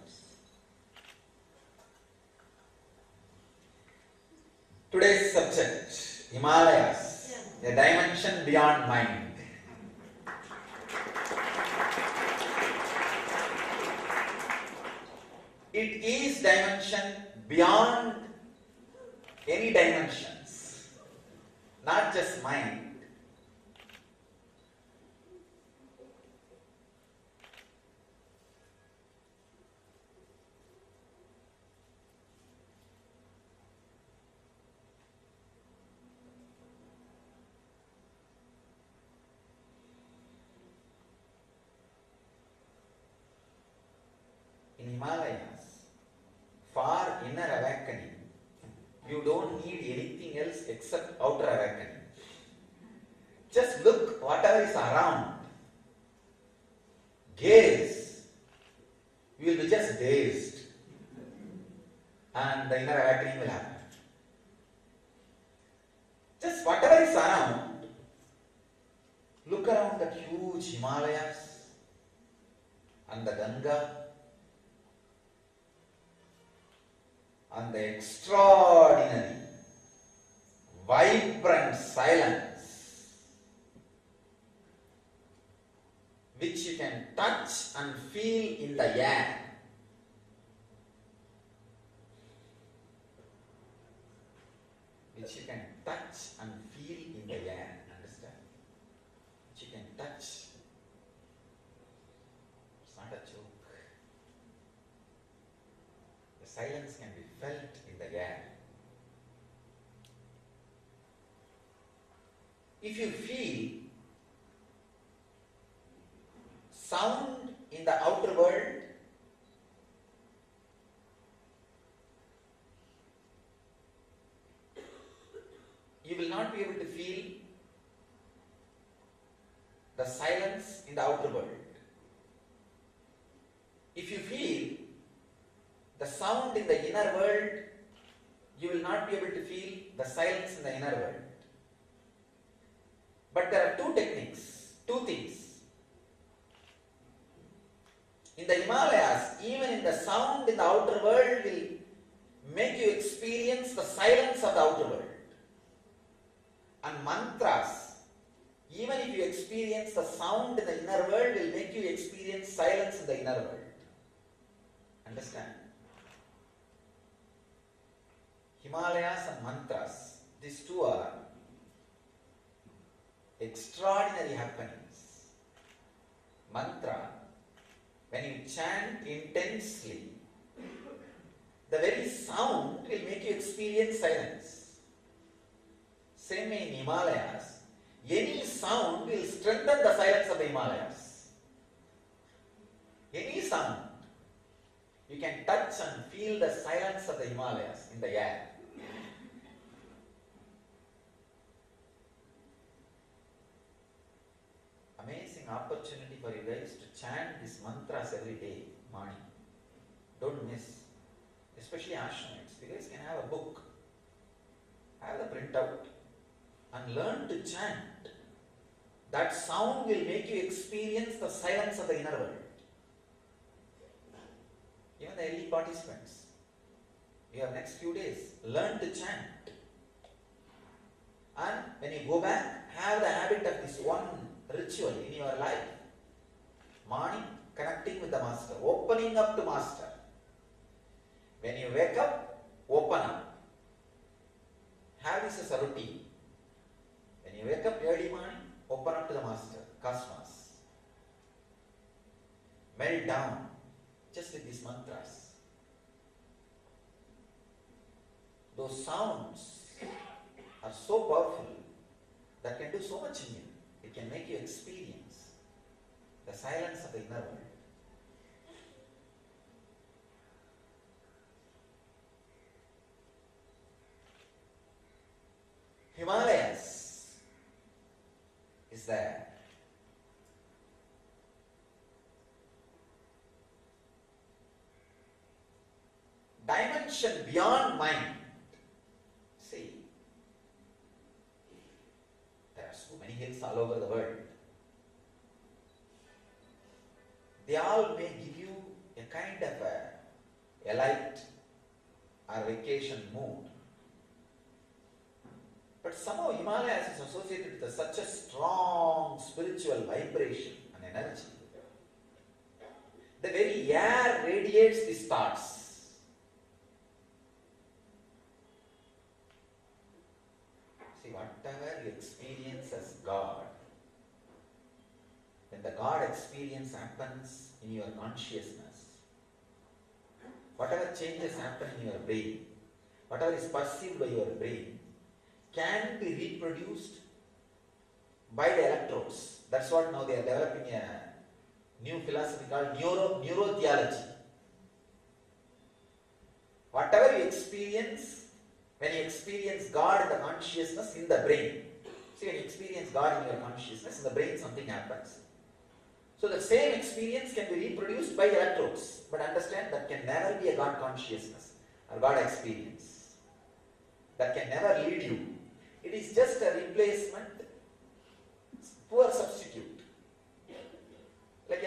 Today's subject, Himalayas, a dimension beyond mind. It is dimension beyond any dimensions, not just mind. In Himalayas, for inner awakening, you don't need anything else except outer awakening. Just look whatever is around. Gaze. You will be just dazed. And the inner awakening will happen. Just whatever is around, look around that huge Himalayas and the Ganga and the extraordinary, vibrant silence which you can touch and feel in the air. Which you can touch and feel in the air, understand? Which you can touch. It's not a joke. The silence can be felt in the air. If you feel sound in the outer world, you will not be able to feel the silence in the outer world. If you feel the sound in the inner world, you will not be able to feel the silence in the inner world. But there are two techniques, two things. In the Himalayas, even in the sound in the outer world will make you experience the silence of the outer world. And mantras, even if you experience the sound in the inner world, will make you experience silence in the inner world. Understand? Himalayas and mantras, these two are extraordinary happenings. Mantra, when you chant intensely, the very sound will make you experience silence. Same way in Himalayas, any sound will strengthen the silence of the Himalayas. Any sound. You can touch and feel the silence of the Himalayas in the air. Amazing opportunity for you guys to chant these mantras every day, morning. Don't miss. Especially ashramites. You guys can have a book. Have the printout and learn to chant. That sound will make you experience the silence of the inner world. Even the early participants, you have next few days, learn to chant. And when you go back, have the habit of this one ritual in your life. Morning, connecting with the Master, opening up to Master. When you wake up, open up. Have this as a routine. When you wake up early morning, open up to the Master, Cosmos. Melt down just with these mantras. Those sounds are so powerful that can do so much in you. It can make you experience the silence of the inner world. Himalayas is there. Dimension beyond mind. See, there are so many hills all over the world. They all may give you a kind of a light or vacation mood. But somehow Himalayas is associated with such a strong spiritual vibration and energy. The very air radiates these thoughts. See, whatever you experience as God, when the God experience happens in your consciousness, whatever changes happen in your brain, whatever is perceived by your brain, can be reproduced by the electrodes. That's what now they are developing a new philosophy called neurotheology. Whatever you experience, when you experience God in the consciousness in the brain. See, when you experience God in your consciousness, in the brain something happens. So the same experience can be reproduced by electrodes. But understand, that can never be a God consciousness or God experience. That can never lead you. It is just a replacement, poor substitute. Like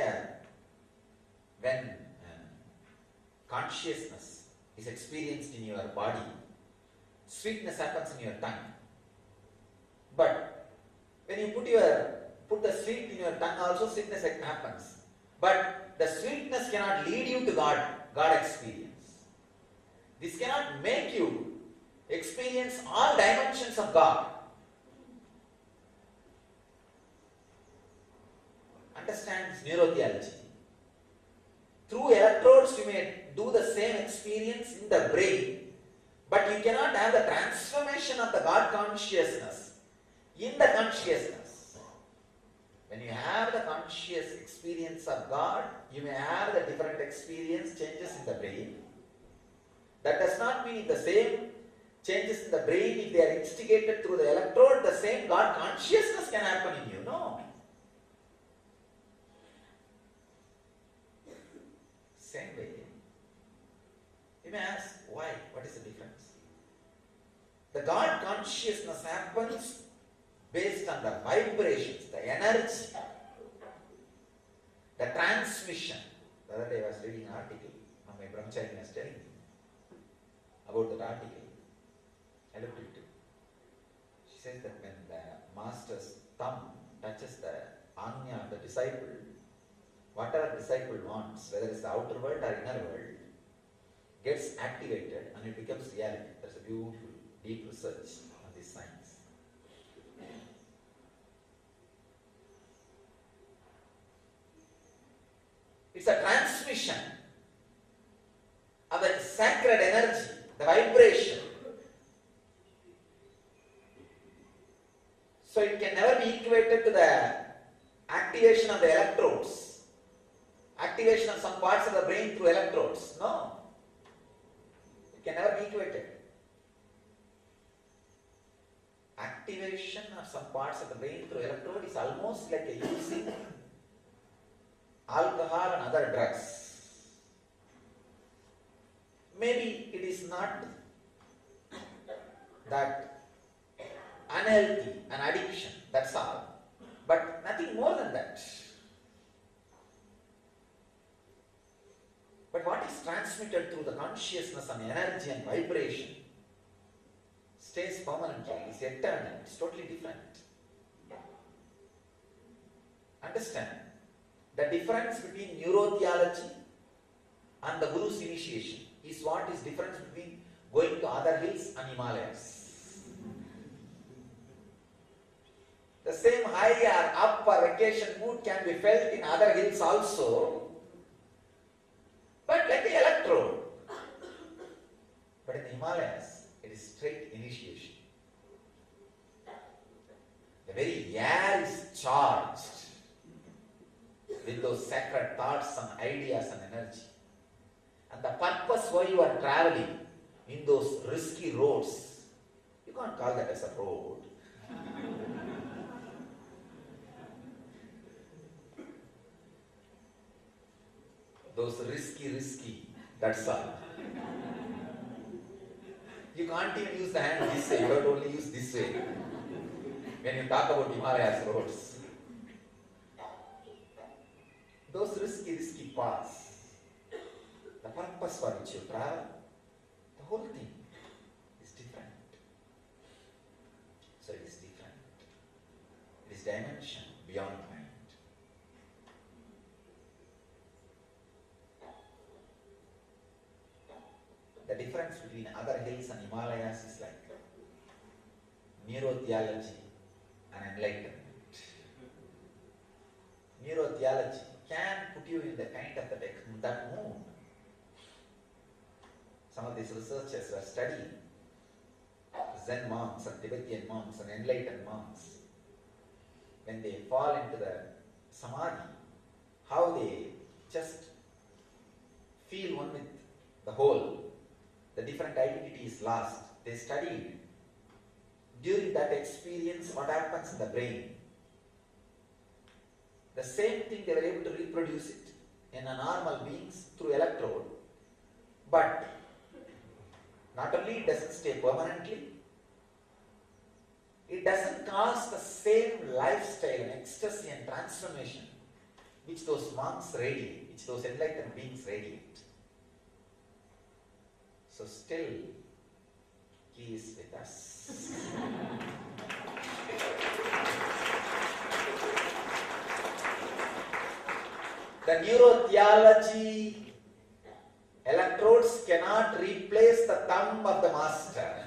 when consciousness is experienced in your body, sweetness happens in your tongue. But when you put the sweet in your tongue, also sweetness happens. But the sweetness cannot lead you to God experience. This cannot make you experience all dimensions of God. Understand this neurotheology. Through electrodes you may do the same experience in the brain, but you cannot have the transformation of the God consciousness in the consciousness. When you have the conscious experience of God, you may have the different experience changes in the brain. That does not mean the same changes in the brain, if they are instigated through the electrode, the same God consciousness can happen in you. No. Same way. You may ask, why? What is the difference? God consciousness happens based on the vibrations, the energy, the transmission. The other day I was reading an article, my brahmachari was telling me about that article. I looked into it. She says that when the master's thumb touches the anya of the disciple, whatever disciple wants, whether it's the outer world or inner world, gets activated and it becomes reality. That's a beautiful, deep research on this science. It's a transmission of the sacred energy, the vibration. So it can never be equated to the activation of the electrodes, activation of some parts of the brain through electrodes. No. It can never be equated. Activation of some parts of the brain through electrode is almost like using alcohol and other drugs. Maybe it is not that unhealthy, an addiction, that's all. But nothing more than that. But what is transmitted through the consciousness and energy and vibration stays permanently, is eternal, it's totally different. Understand, the difference between neurotheology and the Guru's initiation is what is difference between going to other hills and Himalayas. The same high or up or vacation mood can be felt in other hills also, but like the electrode. But in the Himalayas, it is straight initiation. The very air is charged with those sacred thoughts and ideas and energy. And the purpose why you are traveling in those risky roads, you can't call that as a road. Those risky, that's all. You can't even use the hand this way, you have to only use this way. When you talk about Himalayas roads, those risky paths, the purpose for which you travel, the whole thing is different. So it is different. It is dimension beyond mind. The difference between other hills and Himalayas is like neurotheology and enlightenment. Neurotheology can put you in the kind of that mood. Some of these researchers were studying Zen monks and Tibetan monks and enlightened monks. When they fall into the samadhi, how they just feel one with the whole. The different identity is lost. They studied during that experience what happens in the brain. The same thing they were able to reproduce it in a normal beings through electrode. But not only it doesn't stay permanently, it doesn't cause the same lifestyle and ecstasy and transformation which those monks radiate, which those enlightened beings radiate. So still, He is with us. The neurotheology electrodes cannot replace the thumb of the master.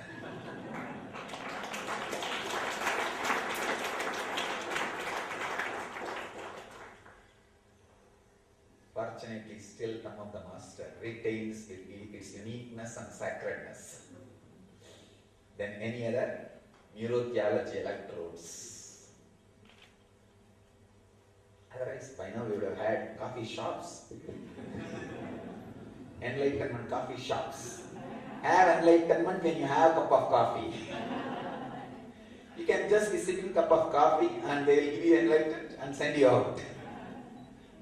Fortunately, still thumb of the master retains its uniqueness and sacredness than any other neurotheology electrodes. Otherwise, by now we would have had coffee shops, enlightenment coffee shops. Have enlightenment when you have a cup of coffee. You can just be sipping a cup of coffee and they will give you enlightenment and send you out.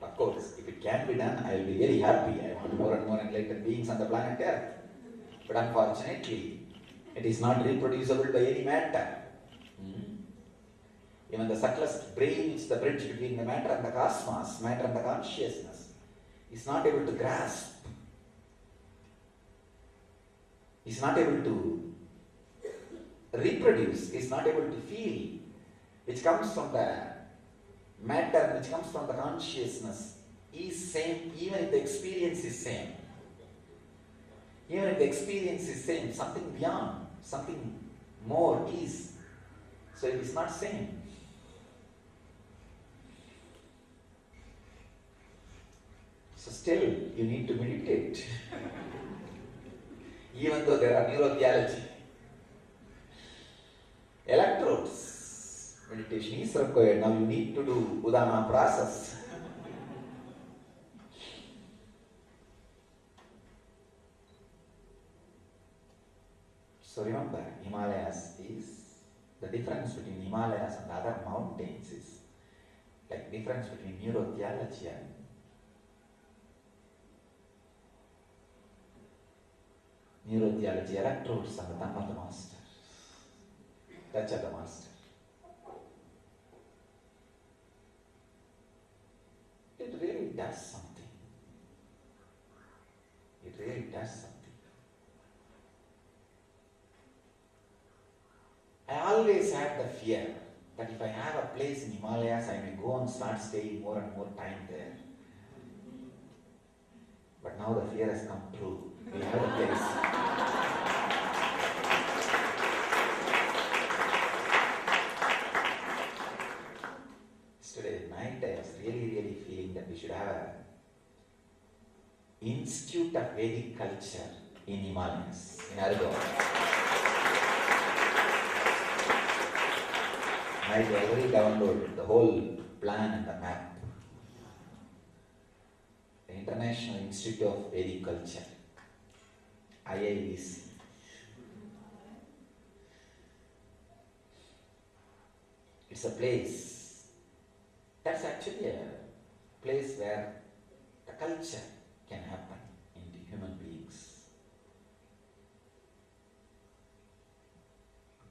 Of course, if it can be done, I will be very happy. I want more and more enlightened beings on the planet Earth. But unfortunately, It is not reproducible by any matter. Even the subtlest brain, which is the bridge between the matter and the cosmos, matter and the consciousness, is not able to grasp, is not able to reproduce, is not able to feel, which comes from the matter, which comes from the consciousness, is same, even if the experience is same. Even if the experience is same, something beyond, something more is. So it is not same. So still, you need to meditate. Even though there are neurotheology. Electrodes. Meditation is required. Now you need to do Udana process. So remember, Himalayas is, the difference between Himalayas and other mountains is like difference between neurotheology and neurotheology, electrodes and the thumb of the master, touch of the master. It really does something. It really does something. I always had the fear that if I have a place in Himalayas, I may go and start staying more and more time there. But now the fear has come true. We have a place. Yesterday night I was really feeling that we should have an Institute of Vedic Culture in Himalayas, in Haridwar. I already downloaded the whole plan and the map. The International Institute of Vedic Culture, IIVC. It's a place, that's actually a place where the culture can happen in the human beings.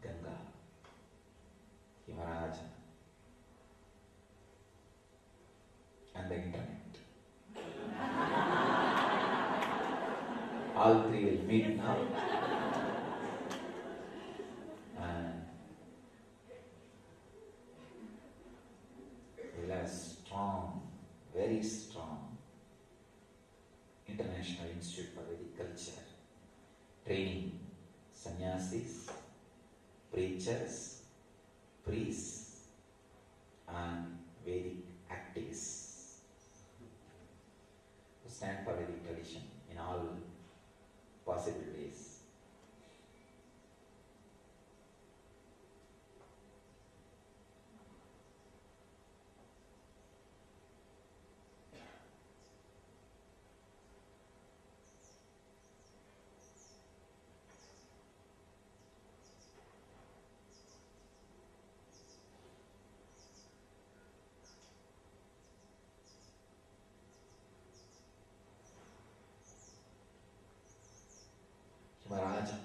Ganga, Himaraja, and the internet. All three will meet now. And we'll have strong, very strong International Institute for Vedic Culture, training sannyasis, preachers, priests, and Vedic activists who stand for Vedic tradition in all possible ways. Himaraja.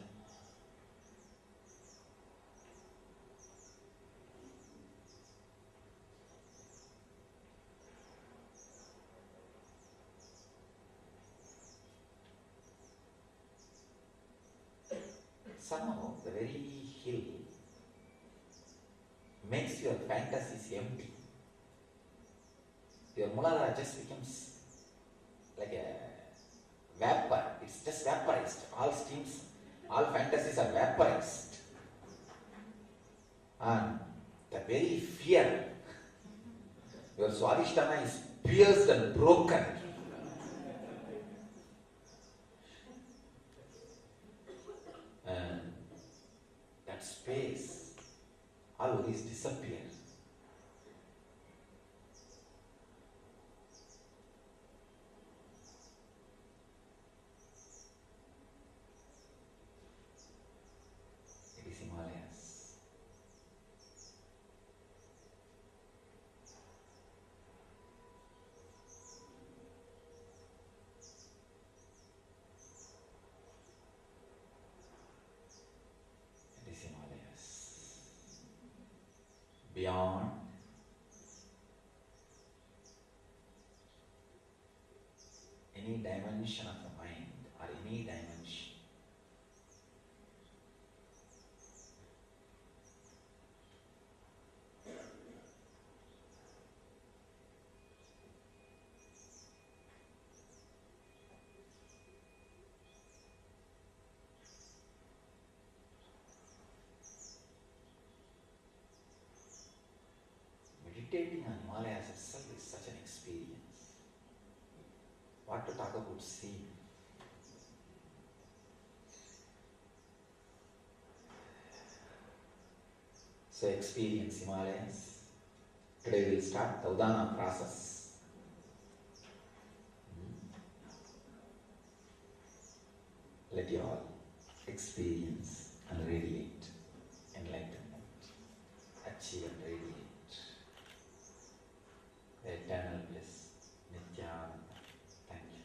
Somehow the very hill makes your fantasies empty. Your Muladhara just becomes like a vapor. It's just vaporized. All streams, all fantasies are vaporized. And the very fear, your Swadhisthana is pierced and broken. And that space, all worries disappear. It is Himalayas. beyond any dimension of the mind or any dimension. Meditating on Himalayas itself is such an experience. What to talk about seeing? So experience Himalayas. Today we will start the Udana process. Let you all experience and radiate enlightenment, achieve and radiate the eternal bliss, Nityananda. Thank you.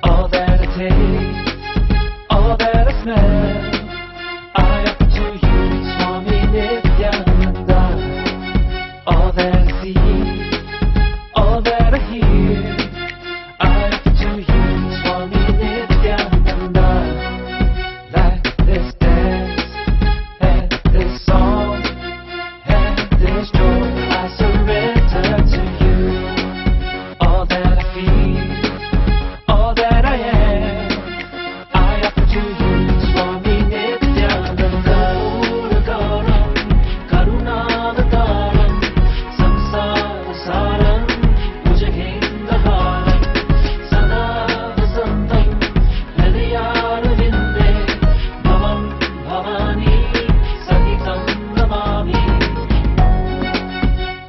All that I taste, all that I smell, I offer to you, Swami Nityananda. All that I see, all that I hear, I offer to you, Swami Nityananda. Like this dance, and this song, and this joy, I surrender to you. All that I feel, all that I am, I offer to you, Swami Nityananda. Puragaram, Karunavataram, Samsarasaram, Bhujagendaharam, Sada Vasantam, Hridayarvinde, Bhavam Bhavani, Sahitam Namami.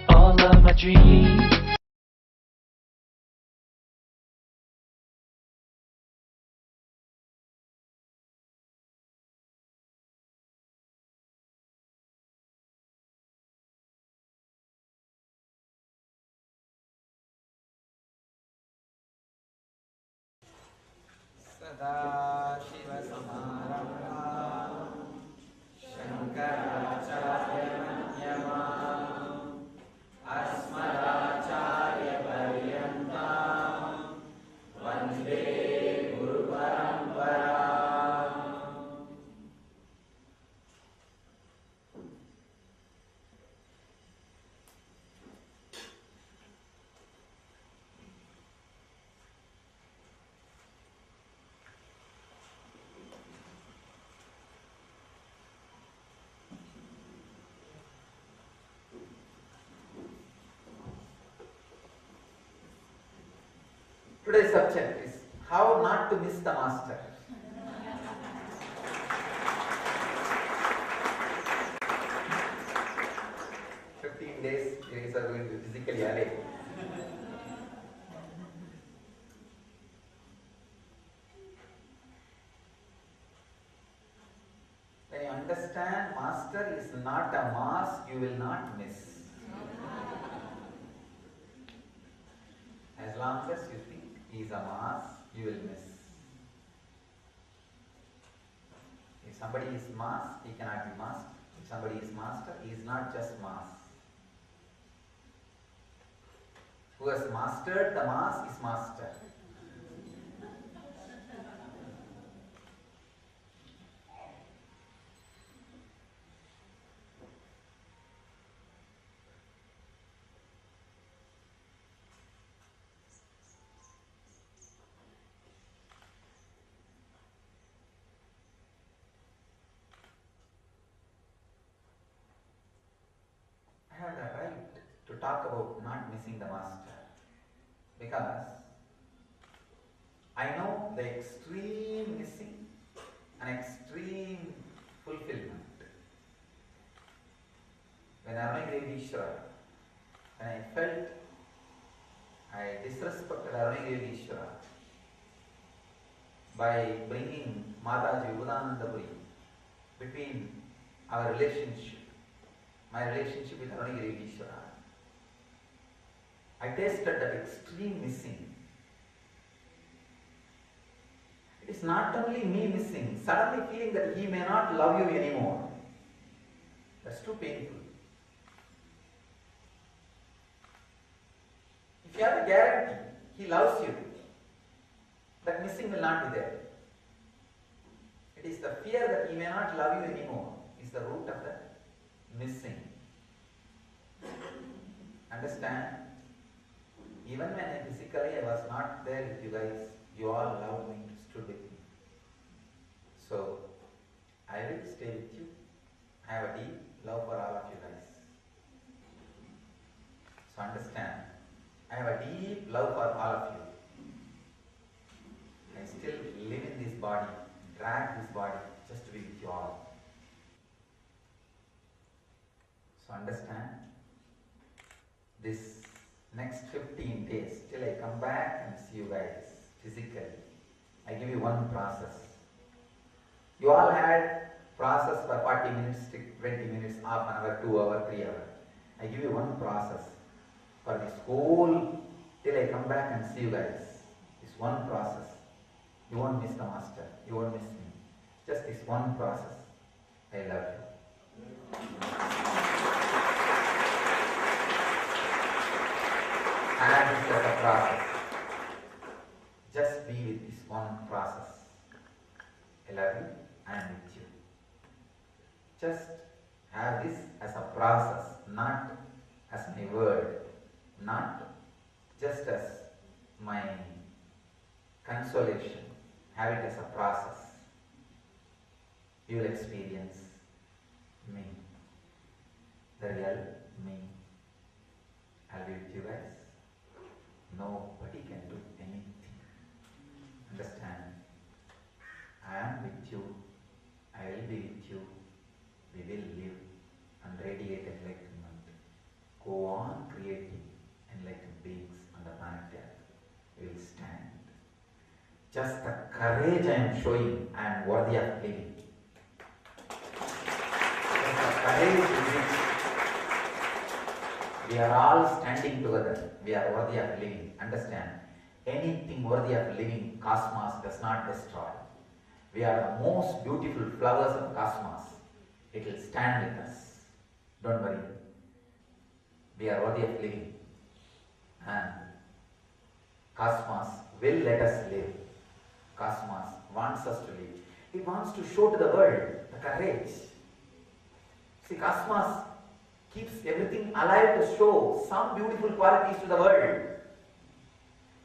All of my dreams, Sadashivasamaramбham Shankaracharya-madhyamam Asmadacharya-paryantam Vande Guru-paramparam. Today's subject is how not to miss the master. Days, you guys are going to be physically away. When you understand master is not a mass, you will not miss. As long as you think he is a mass, you will miss. If somebody is mass, he cannot be master. If somebody is master, he is not just mass. Who has mastered the mass is master. I have the right to talk about not missing the master because I know the extreme missing and extreme fulfillment. Yogeshwara, when I felt I disrespected Arunagiri Yogeshwara by bringing Mataji Udanandapuri between our relationship, my relationship with Arunagiri Yogeshwara, I tasted that extreme missing. It is not only me missing, suddenly feeling that he may not love you anymore. That's too painful. If you have a guarantee, he loves you, that missing will not be there. It is the fear that he may not love you anymore is the root of the missing. Understand? Even when physically I was not there with you guys, you all loved me, stood with me. So, I will stay with you. I have a deep love for all of you guys. So understand, I have a deep love for all of you. I still live in this body, drag this body just to be with you all. So understand, this next 15 days till I come back and see you guys physically, I give you one process. You all had process for 40 minutes, 20 minutes, half an hour, 2 hours, 3 hours. I give you one process for this whole, till I come back and see you guys. This one process. You won't miss the master. You won't miss me. Just this one process. I love you. And this is a process. Just be with this one process. I love you. I am with you. Just have this as a process, not as my word, not just as my consolation. Have it as a process. You will experience me, the real me. I'll be with you guys. Nobody can do anything. Understand? I am with you. I will be with you. We will live and radiate enlightenment. Go on creating enlightened beings on the planet Earth. We will stand. Just the courage I am showing, I am worthy of living. Just the courage with which we are all standing together, we are worthy of living. Understand? Anything worthy of living, cosmos does not destroy. We are the most beautiful flowers of cosmos. It will stand with us. Don't worry. We are worthy of living. And cosmos will let us live. Cosmos wants us to live. It wants to show to the world the courage. See, cosmos keeps everything alive to show some beautiful qualities to the world.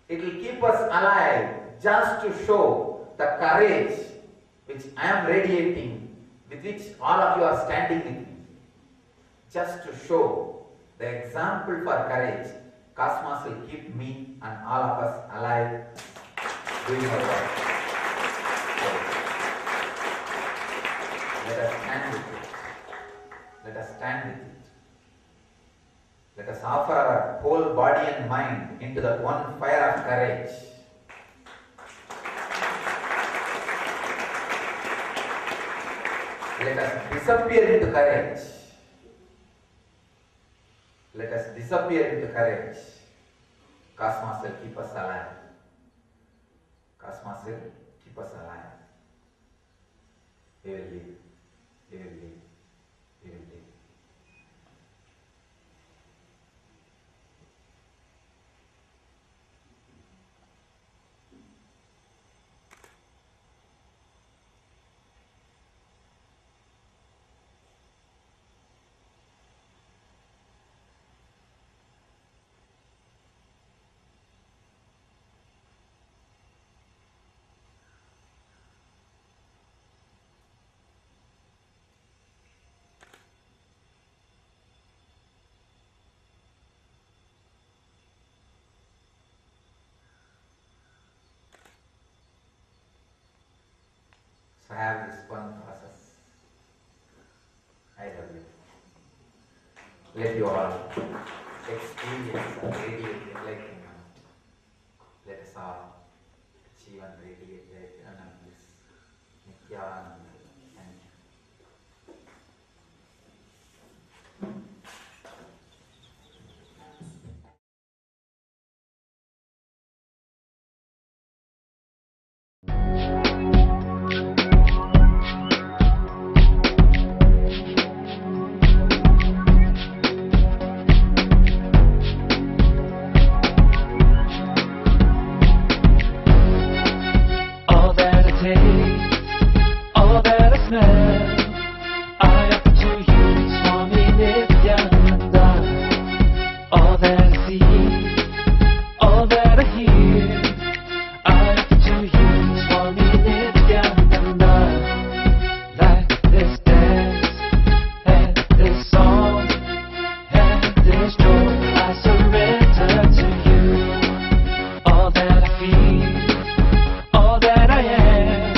It will keep us alive just to show the courage which I am radiating, with which all of you are standing with me. Just to show the example for courage, cosmos will keep me and all of us alive doing our work. Let us stand with it. Let us stand with it. Let us offer our whole body and mind into that one fire of courage. Let us disappear into courage. Let us disappear into courage. Cosmos will keep us alive. Cosmos will keep us alive. We will live. We will live. We will live. So have this one process. I love you. Let you all experience radiant enlightenment. Let us all achieve and radiate the eternal bliss. Nityananda. Thank you. All that I taste, all that I smell, I offer to you, Swami Nityananda. All that I see, all that I hear, I offer to you, Swami Nityananda. Like this dance, and this song, and this joy, I surrender to you. All that I feel, all that I am,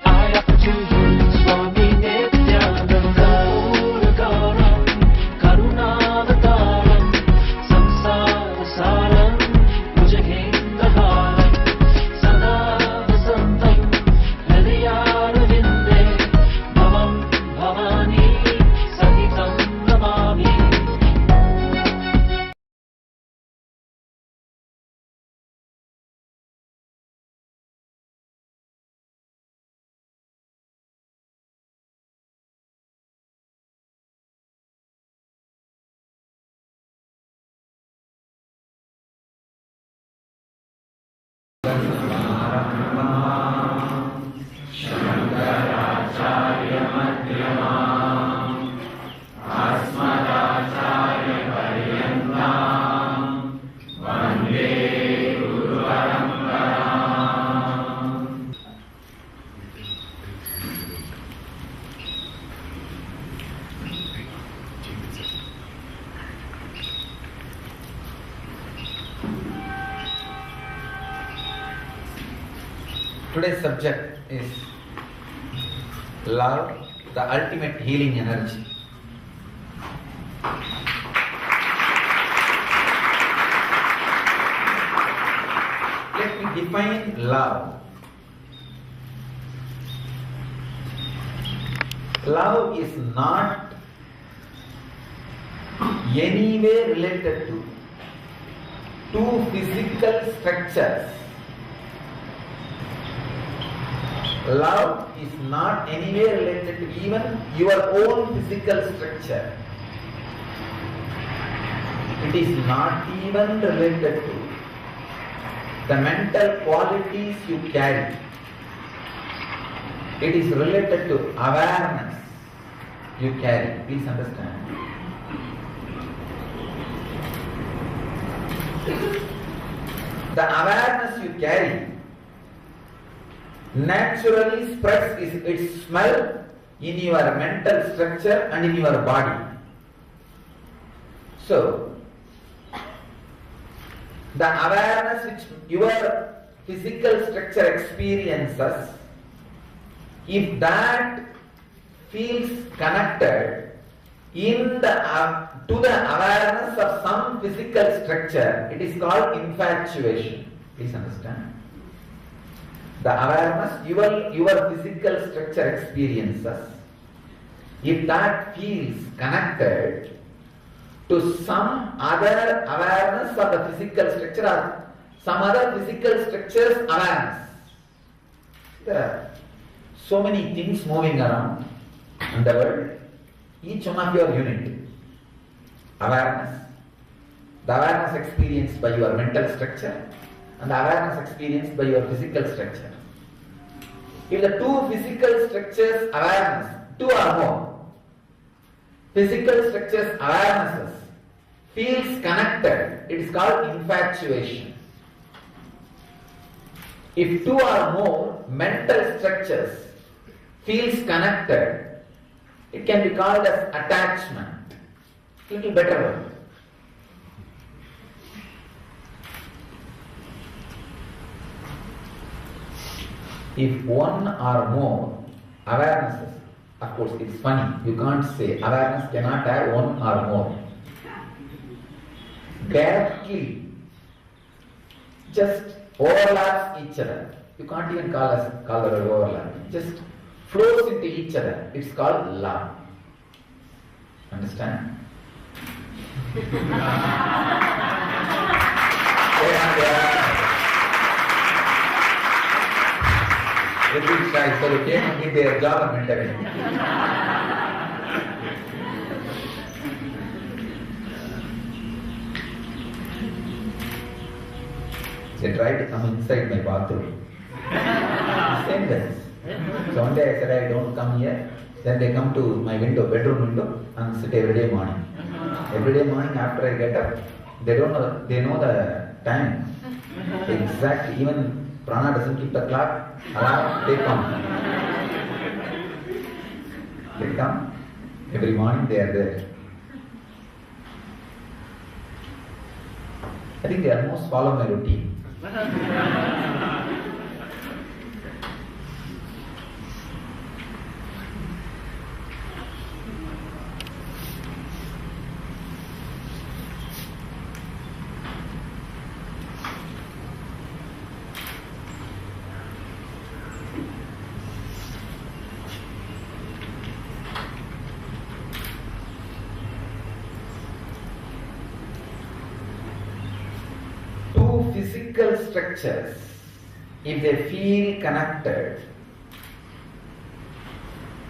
I offer to you, Swami Nityananda. Puragaram, Karunavataram, Samsarasaram, Bhujagendaharam, Sada Vasantam, Hridayarvinde, Bhavam Bhavani, Sahitam Namami. Today's subject is love, the ultimate healing energy. Let me define love. Love is not anyway related to two physical structures. Love is not anywhere related to even your own physical structure. It is not even related to the mental qualities you carry. It is related to awareness you carry. Please understand. The awareness you carry naturally spreads its smell in your mental structure and in your body. So, the awareness which your physical structure experiences, if that feels connected to the awareness of some physical structure, it is called infatuation. Please understand. The awareness your physical structure experiences, if that feels connected to some other awareness of the physical structure or some other physical structure's awareness. There are so many things moving around in the world. Each one of your unit. Awareness. The awareness experienced by your mental structure and the awareness experienced by your physical structure. If the two physical structures awareness, two or more, physical structures awarenesses feels connected, it is called infatuation. If two or more mental structures feels connected, it can be called as attachment. Little better word. If one or more awarenesses, of course it's funny, you can't say awareness cannot have one or more. directly just overlaps each other. You can't even call the word overlap. It just flows into each other. It's called love. Understand? Little shy, so they came and did their job and went away. They tried to come inside my bathroom. Same guys. So one day I said, I don't come here. Then they come to my window, bedroom window, and sit every day morning. Every day morning after I get up, they know the time. Exactly. Even Prana doesn't keep the clock. Alarm, they come. They come. Every morning they are there. I think they almost follow my routine. Physical structures, if they feel connected,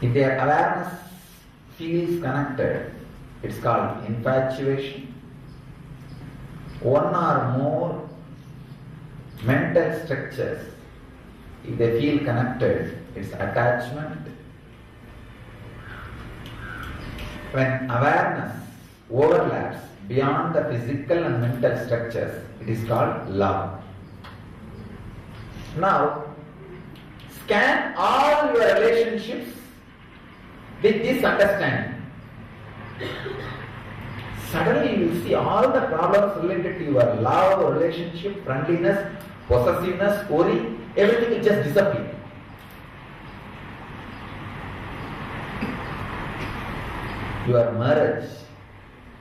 if their awareness feels connected, it's called infatuation. One or more mental structures, if they feel connected, it's attachment. When awareness overlaps beyond the physical and mental structures, it is called love. Now, scan all your relationships with this understanding. Suddenly you will see all the problems related to your love, relationship, friendliness, possessiveness, worry, everything will just disappear. Your marriage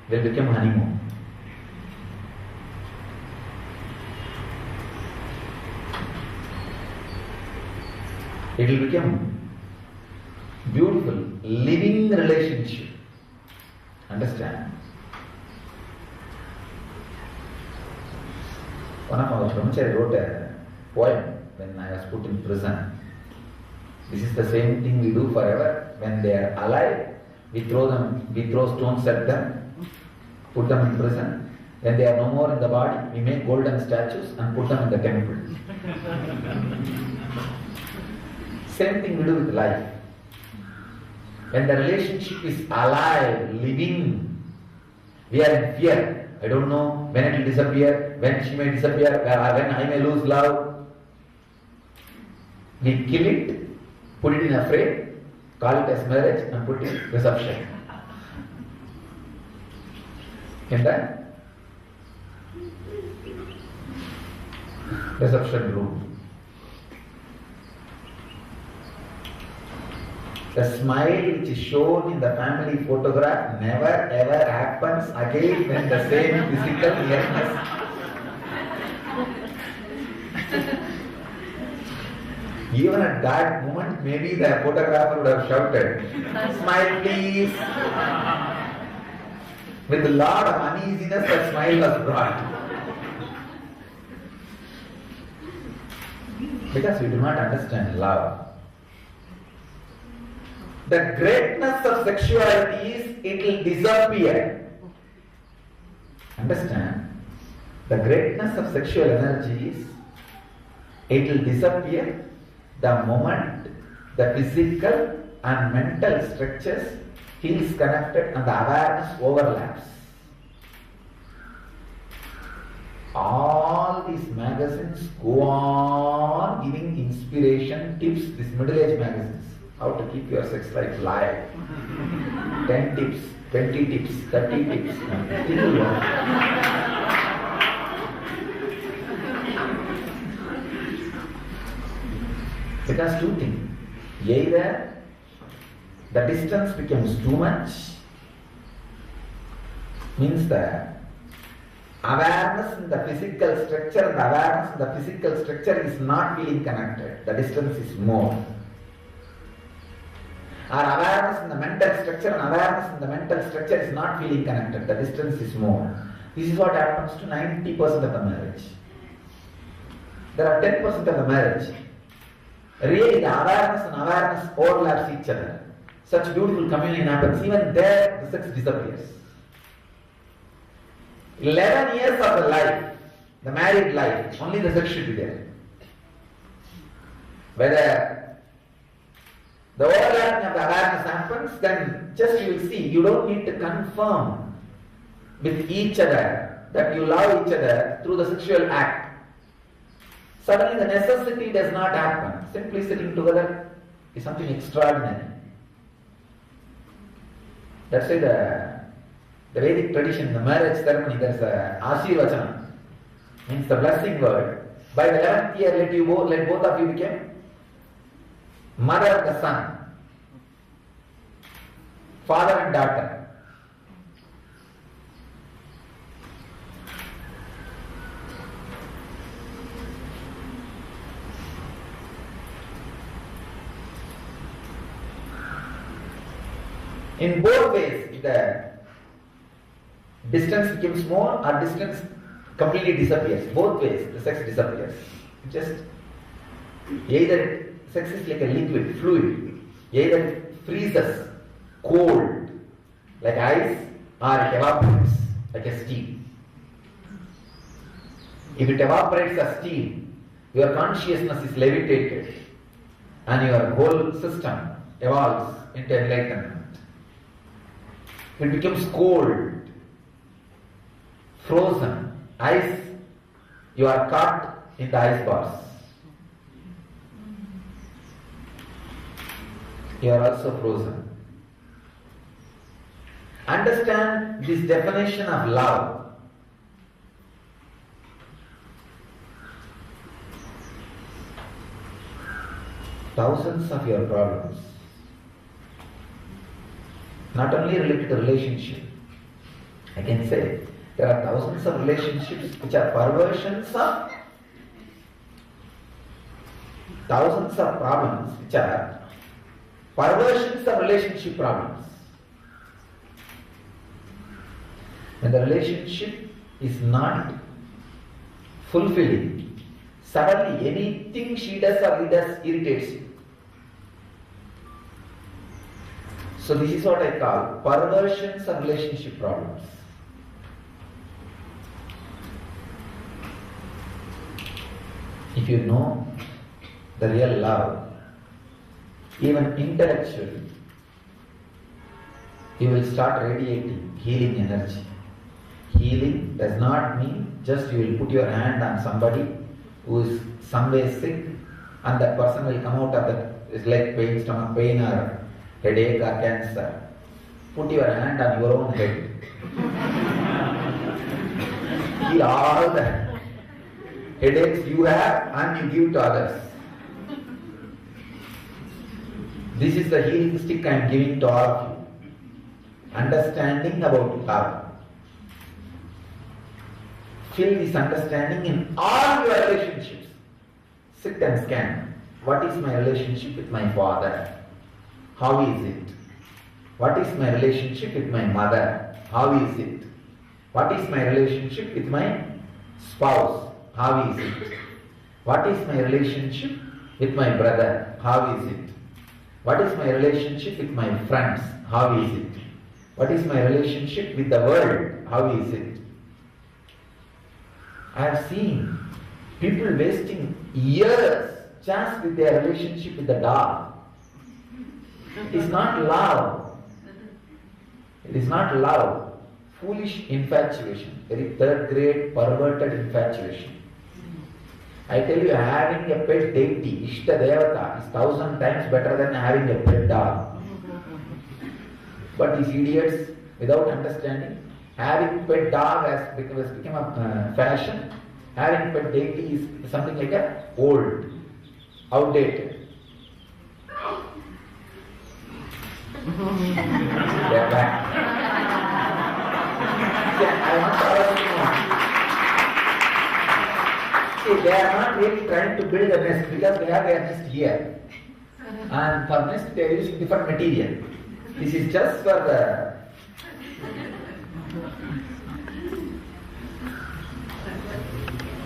will become honeymoon. It will become beautiful, living relationship. Understand? One of our brahmachari wrote a poem when I was put in prison. This is the same thing we do forever. When they are alive, we throw stones at them, put them in prison. When they are no more in the body, we make golden statues and put them in the temple. Same thing we do with life. When the relationship is alive, living, we are in fear. I don't know when it will disappear, when she may disappear, when I may lose love. We kill it, put it in a frame, call it as marriage and put it in reception. In the reception room. The smile which is shown in the family photograph never ever happens again when the same physical nearness. Even at that moment, maybe the photographer would have shouted, "Smile please." With a lot of uneasiness, that smile was brought. Because we do not understand love. The greatness of sexuality is it will disappear. Understand? The greatness of sexual energy is it will disappear the moment the physical and mental structures feels connected and the awareness overlaps. All these magazines go on giving inspiration, tips, these middle-age magazines. How to keep your sex life live. 10 tips, 20 tips, 30 tips. Because two things. Either the distance becomes too much, means the Awareness in the physical structure and awareness in the physical structure is not feeling connected. The distance is more. Or awareness in the mental structure and awareness in the mental structure is not feeling connected. The distance is more. This is what happens to 90% of the marriage. There are 10% of the marriage. Really, the awareness and awareness overlaps each other. Such beautiful communion happens. Even there, the sex disappears. 11 years of the life, the married life, only the sex should be there. Whether the overlapping of the awareness happens, then just you will see, you don't need to confirm with each other that you love each other through the sexual act. Suddenly the necessity does not happen. Simply sitting together is something extraordinary. That's why the Vedic tradition, the marriage ceremony, there's a Ashirvachana, means the blessing word. By the 11th year, let both of you become mother and the son, father and daughter. In both ways, if the distance becomes more or distance completely disappears. Both ways, the sex disappears. Just either sex is like a liquid, fluid. Either it freezes, cold, like ice, or it evaporates, like a steam. If it evaporates as steam, your consciousness is levitated and your whole system evolves into enlightenment. It becomes cold, frozen, ice, you are caught in the ice bars. You are also frozen. Understand this definition of love. Thousands of your problems, not only related to relationship, I can say there are thousands of relationships which are perversions of thousands of problems which are perversions of relationship problems. When the relationship is not fulfilling, suddenly anything she does or he does irritates you. So this is what I call perversions of relationship problems. If you know the real love, even intellectually, you will start radiating healing energy. Healing does not mean just you will put your hand on somebody who is some way sick and that person will come out of his leg pain, stomach pain or headache or cancer. Put your hand on your own head. Heal all the headaches you have and you give to others. This is the healing stick I am giving to all of you. Understanding about love. Feel this understanding in all your relationships. Sit and scan. What is my relationship with my father? How is it? What is my relationship with my mother? How is it? What is my relationship with my spouse? How is it? What is my relationship with my brother? How is it? What is my relationship with my friends? How is it? What is my relationship with the world? How is it? I have seen people wasting years just with their relationship with the dog. It is not love. It is not love. Foolish infatuation. Very third grade perverted infatuation. I tell you, having a pet deity, Ishta Devata, is 1,000 times better than having a pet dog. But these idiots, without understanding, having pet dog has become a fashion. Having pet deity is something like a old, outdated. They're back. I want to ask you, See, they are not really trying to build a nest because they have their nest here. And for nest they are using different material. This is just for the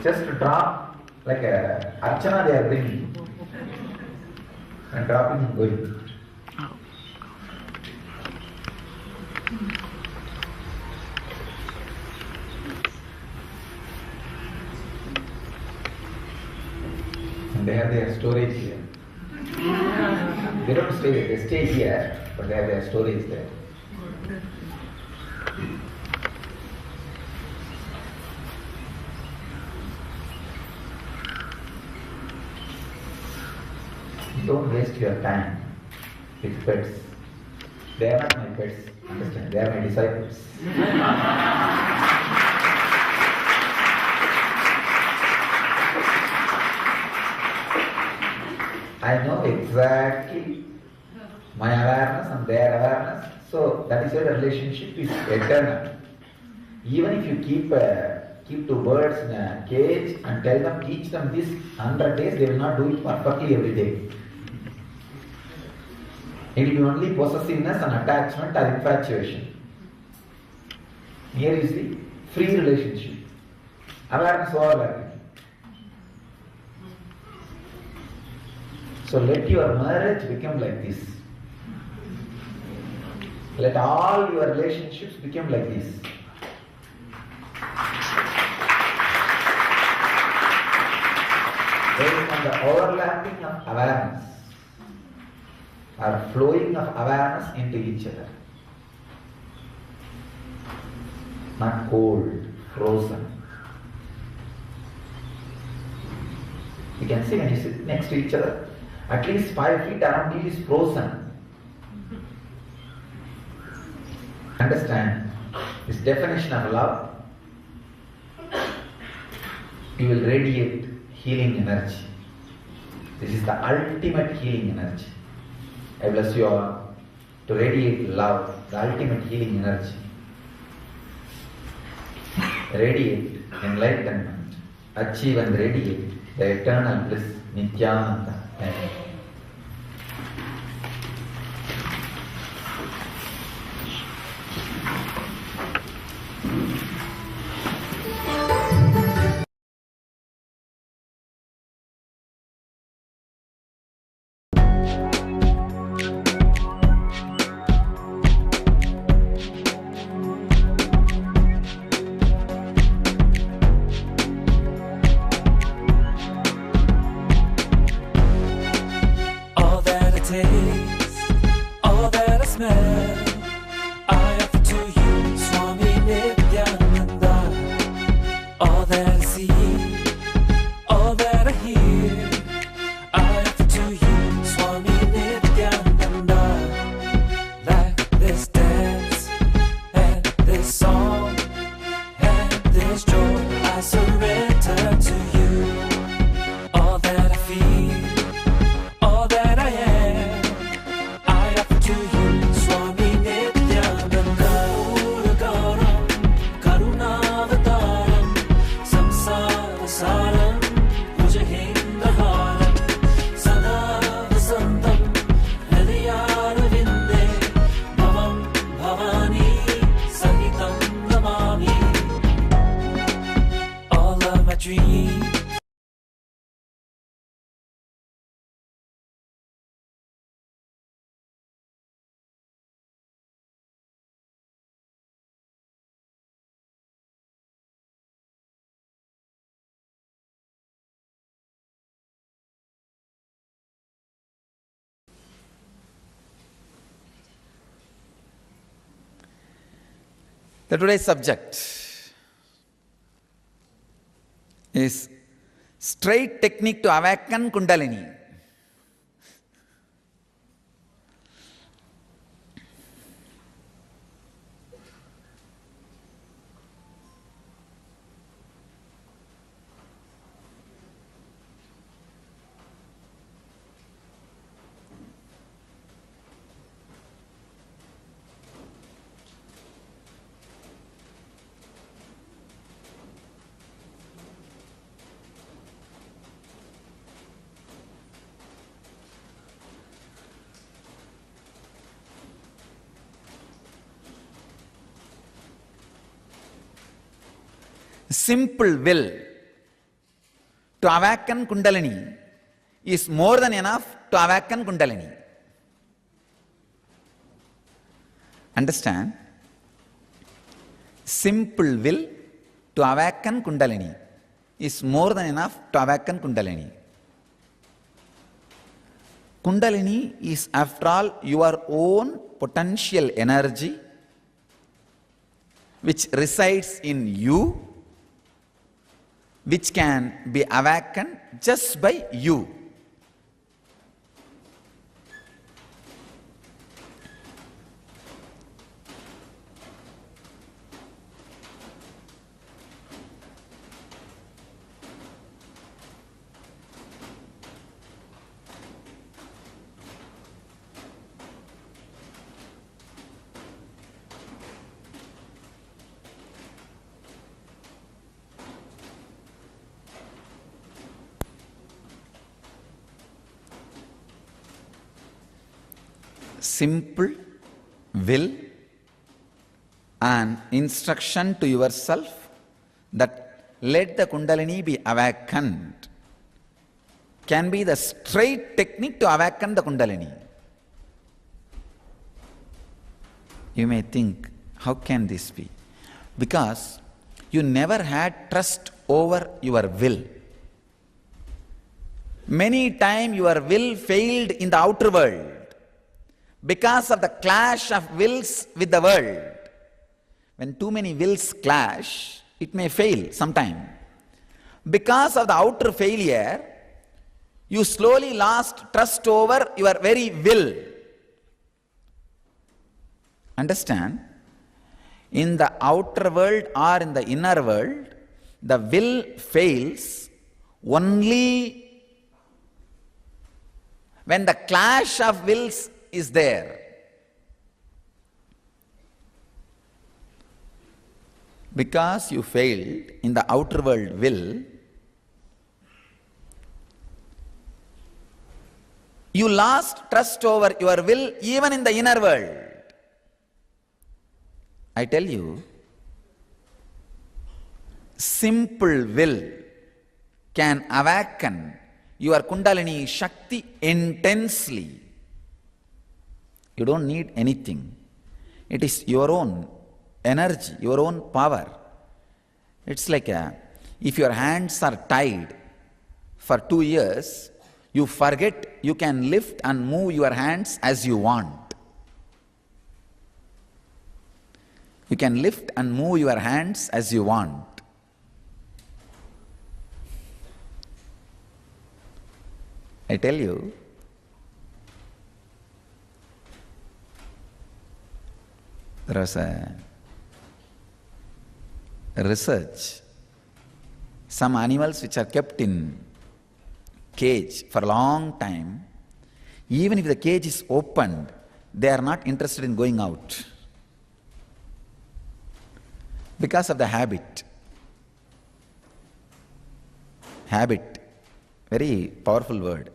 just to drop like a archana they are bringing and dropping and going. And they have their storage here. They don't stay there, they stay here, but they have their storage there. Don't waste your time with pets. They are not my pets, understand? They are my disciples. I know exactly my awareness and their awareness, so that is why the relationship is eternal. Even if you keep two birds in a cage and tell them, teach them this 100 days, they will not do it perfectly every day. It will be only possessiveness and attachment or infatuation. Here is the free relationship. Awareness overlapping. So let your marriage become like this. Let all your relationships become like this. Based on the overlapping of awareness or flowing of awareness into each other. Not cold, frozen. You can see when you sit next to each other, at least 5 feet around you is frozen. Understand this definition of love? You will radiate healing energy. This is the ultimate healing energy. I bless you all to radiate love, the ultimate healing energy. Radiate enlightenment, achieve and radiate the eternal bliss, Nityananda. Amen. All that I smell, I offer to you, Swami Nityananda. All that I see, all that I hear, I offer to you, Swami Nityananda. Like this dance, and this song, and this joy, I surrender to you. All that I feel, all that I am, dream. The today's subject is straight technique to awaken Kundalini. simple will to awaken Kundalini is more than enough to awaken Kundalini. Understand? Simple will to awaken Kundalini is more than enough to awaken Kundalini. Kundalini is, after all, your own potential energy which resides in you, which can be awakened just by you. Simple will and instruction to yourself that let the Kundalini be awakened can be the straight technique to awaken the Kundalini. You may think, how can this be? Because you never had trust over your will. Many times your will failed in the outer world because of the clash of wills with the world. When too many wills clash, it may fail sometime. Because of the outer failure, you slowly lost trust over your very will. Understand? In the outer world or in the inner world, the will fails only when the clash of wills is there. Because you failed in the outer world will, you lost trust over your will even in the inner world. I tell you, simple will can awaken your Kundalini Shakti intensely. You don't need anything. It is your own energy, your own power. It's like if your hands are tied for 2 years, you forget you can lift and move your hands as you want. You can lift and move your hands as you want. I tell you, there was a research. Some animals which are kept in cage for a long time, even if the cage is opened, they are not interested in going out because of the habit. Habit, very powerful word.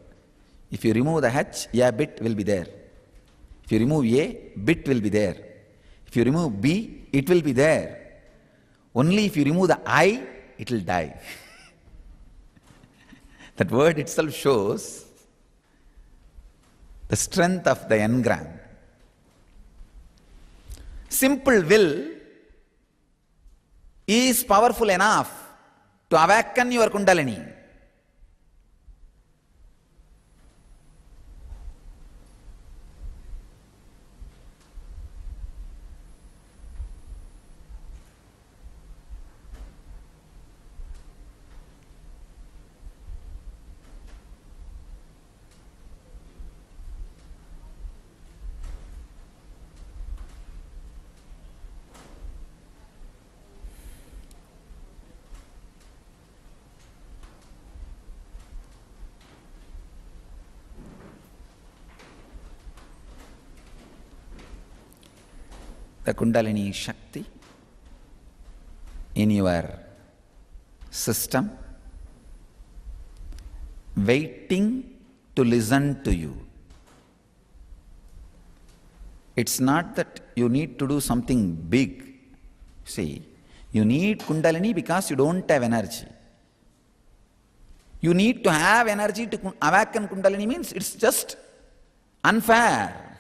If you remove the H, a bit will be there. If you remove A, bit will be there. If you remove B, it will be there. Only if you remove the I, it will die. That word itself shows the strength of the engram. Simple will is powerful enough to awaken your Kundalini. The Kundalini Shakti in your system, waiting to listen to you. It's not that you need to do something big. See, You need Kundalini because you don't have energy. You need to have energy to awaken Kundalini means it's just unfair.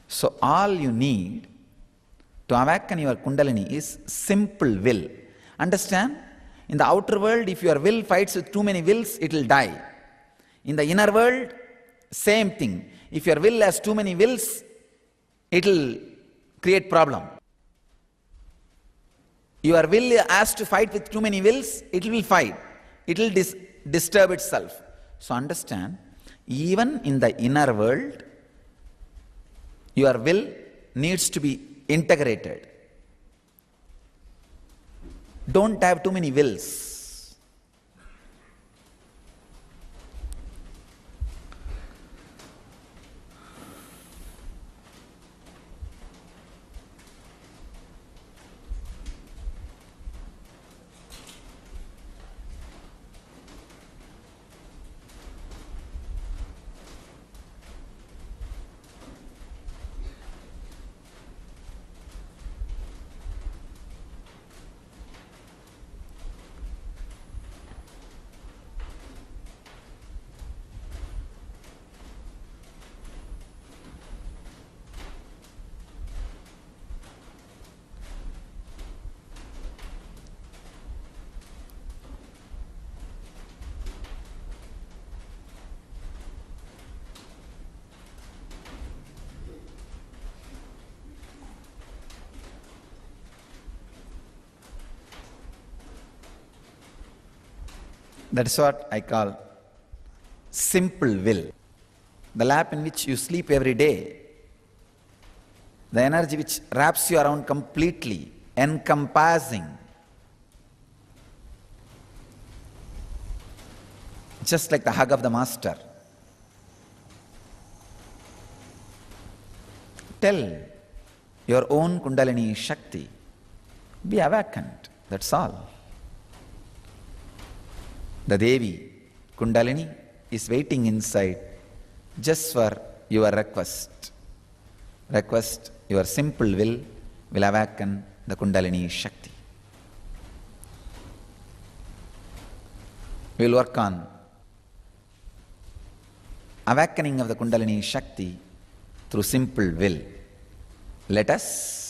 So all you need to awaken your Kundalini is simple will. Understand? In the outer world, if your will fights with too many wills, it will die. In the inner world, same thing. If your will has too many wills, it will create problem. Your will has to fight with too many wills, it will fight. It will disturb itself. So understand, even in the inner world, your will needs to be integrated. Don't have too many wills. That's what I call simple will. The lap in which you sleep every day, the energy which wraps you around completely, encompassing, just like the hug of the master. Tell your own Kundalini Shakti, be awakened, that's all. The Devi, Kundalini, is waiting inside just for your request. Request, your simple will awaken the Kundalini Shakti. We will work on awakening of the Kundalini Shakti through simple will. Let us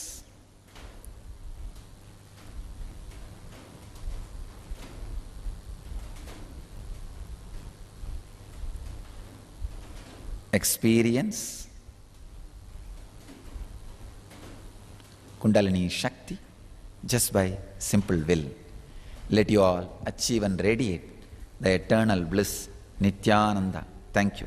experience Kundalini Shakti just by simple will. Let you all achieve and radiate the eternal bliss, Nityananda. Thank you.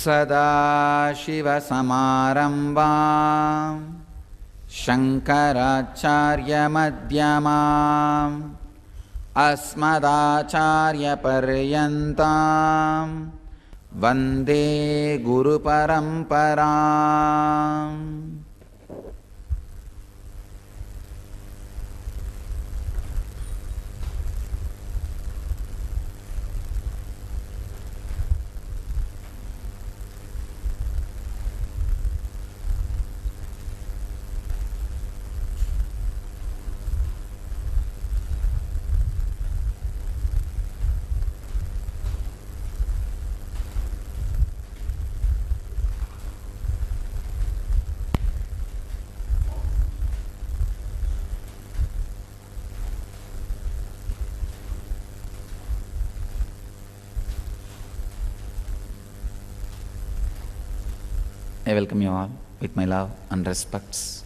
Sadashivasamaramvam Shankaracharya Madhyamam अस्मदाचार्यपर्यन्तां वन्दे गुरुपरम्पराम्. I welcome you all with my love and respects.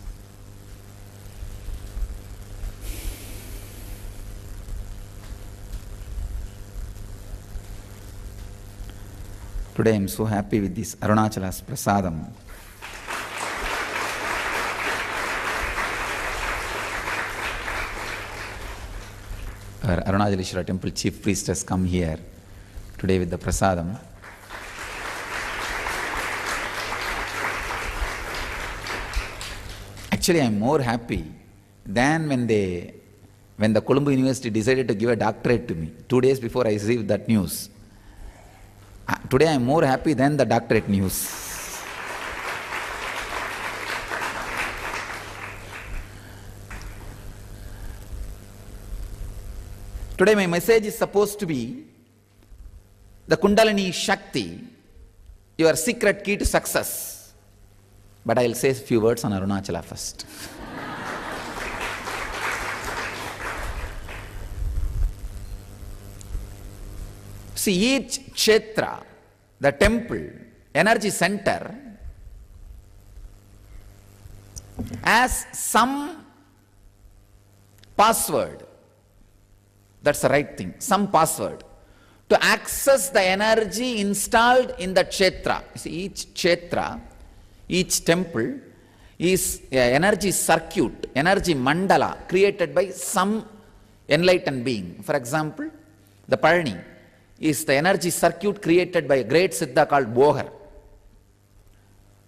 Today I am so happy with this Arunachala's prasadam. Our Arunachaleshwara temple chief priest has come here today with the prasadam. Actually, I am more happy than when the Colombo University decided to give a doctorate to me. 2 days before I received that news. Today I am more happy than the doctorate news. Today my message is supposed to be the Kundalini Shakti, your secret key to success. But I will say a few words on Arunachala first. See, each kshetra, the temple, energy center, has some password. That's the right thing, some password to access the energy installed in the kshetra. See, each kshetra, each temple is an energy circuit, energy mandala created by some enlightened being. For example, the Palani is the energy circuit created by a great Siddha called Bohar.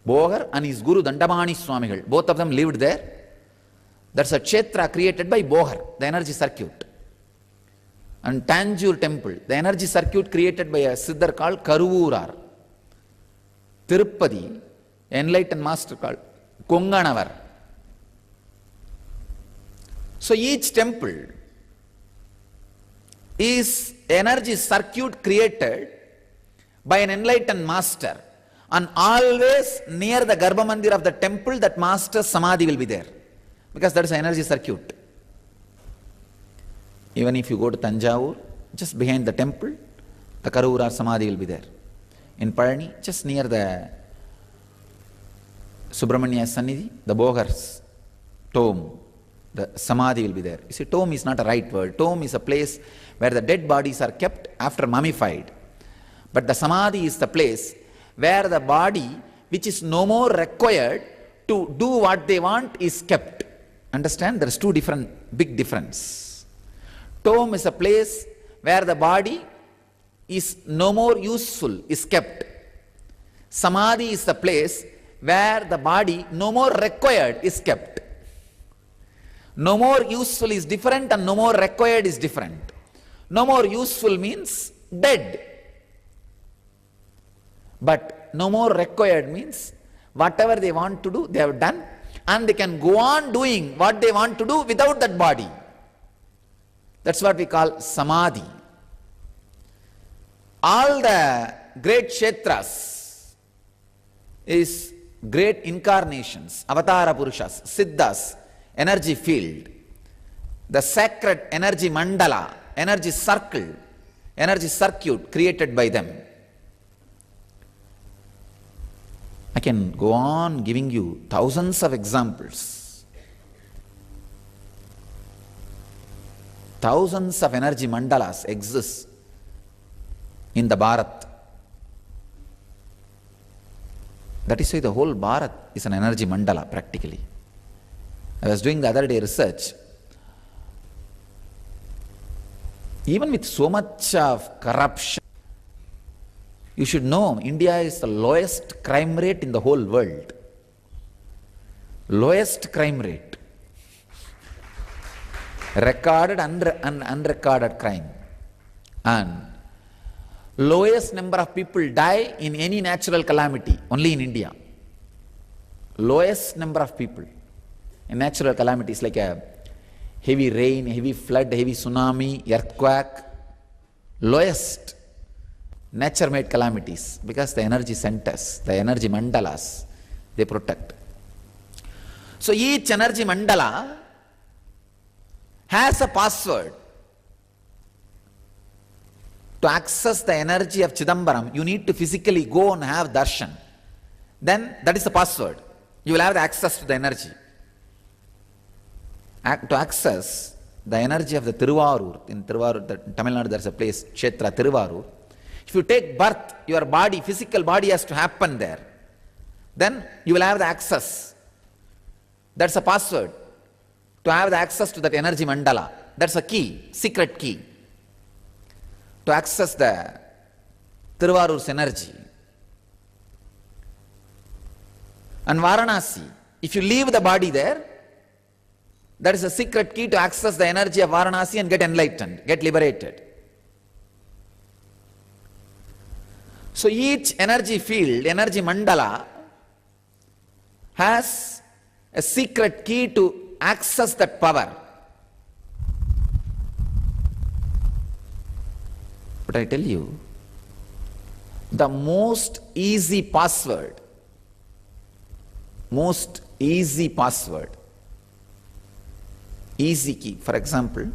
Bohar and his Guru Dandamani Swamigal, both of them lived there. That's a kshetra created by Bohar, the energy circuit. And Tanjore temple, the energy circuit created by a Siddhar called Karuvurar. Tirupati, enlightened master called Konganavar. So each temple is energy circuit created by an enlightened master, and always near the Garbha Mandir of the temple that master's samadhi will be there, because that is an energy circuit. Even if you go to Tanjavur, just behind the temple, the Karuvurar samadhi will be there. In Palani, just near the Subramanya Sannidhi, the Bohar's tomb, the samadhi will be there. You see, tomb is not a right word. Tomb is a place where the dead bodies are kept after mummified. But the samadhi is the place where the body, which is no more required to do what they want, is kept. Understand? There is big difference. Tomb is a place where the body is no more useful, is kept. Samadhi is the place where the body no more required is kept. No more useful is different and no more required is different. No more useful means dead. But no more required means whatever they want to do, they have done, and they can go on doing what they want to do without that body. That's what we call samadhi. All the great kshetras is great incarnations, avatara purushas, siddhas, energy field, the sacred energy mandala, energy circle, energy circuit created by them. I can go on giving you thousands of examples. Thousands of energy mandalas exist in the Bharat. That is why the whole Bharat is an energy mandala practically. I was doing the other day research. Even with so much of corruption, you should know India is the lowest crime rate in the whole world. Lowest crime rate. Recorded and unrecorded crime. And lowest number of people die in any natural calamity, only in India. Lowest number of people in natural calamities like a heavy rain, heavy flood, heavy tsunami, earthquake. Lowest nature-made calamities because the energy centers, the energy mandalas, they protect. So each energy mandala has a password. To access the energy of Chidambaram, you need to physically go and have darshan. Then that is the password. You will have the access to the energy. To access the energy of the Tiruvarur, in Tamil Nadu there is a place, Kshetra Tiruvarur. If you take birth, your body, physical body has to happen there. Then you will have the access. That's a password. To have the access to that energy mandala. That's a key, secret key. To access the Tiruvarur's energy. And Varanasi, if you leave the body there, that is a secret key to access the energy of Varanasi and get enlightened, get liberated. So each energy field, energy mandala, has a secret key to access that power. But I tell you, the most easy password, easy key. For example,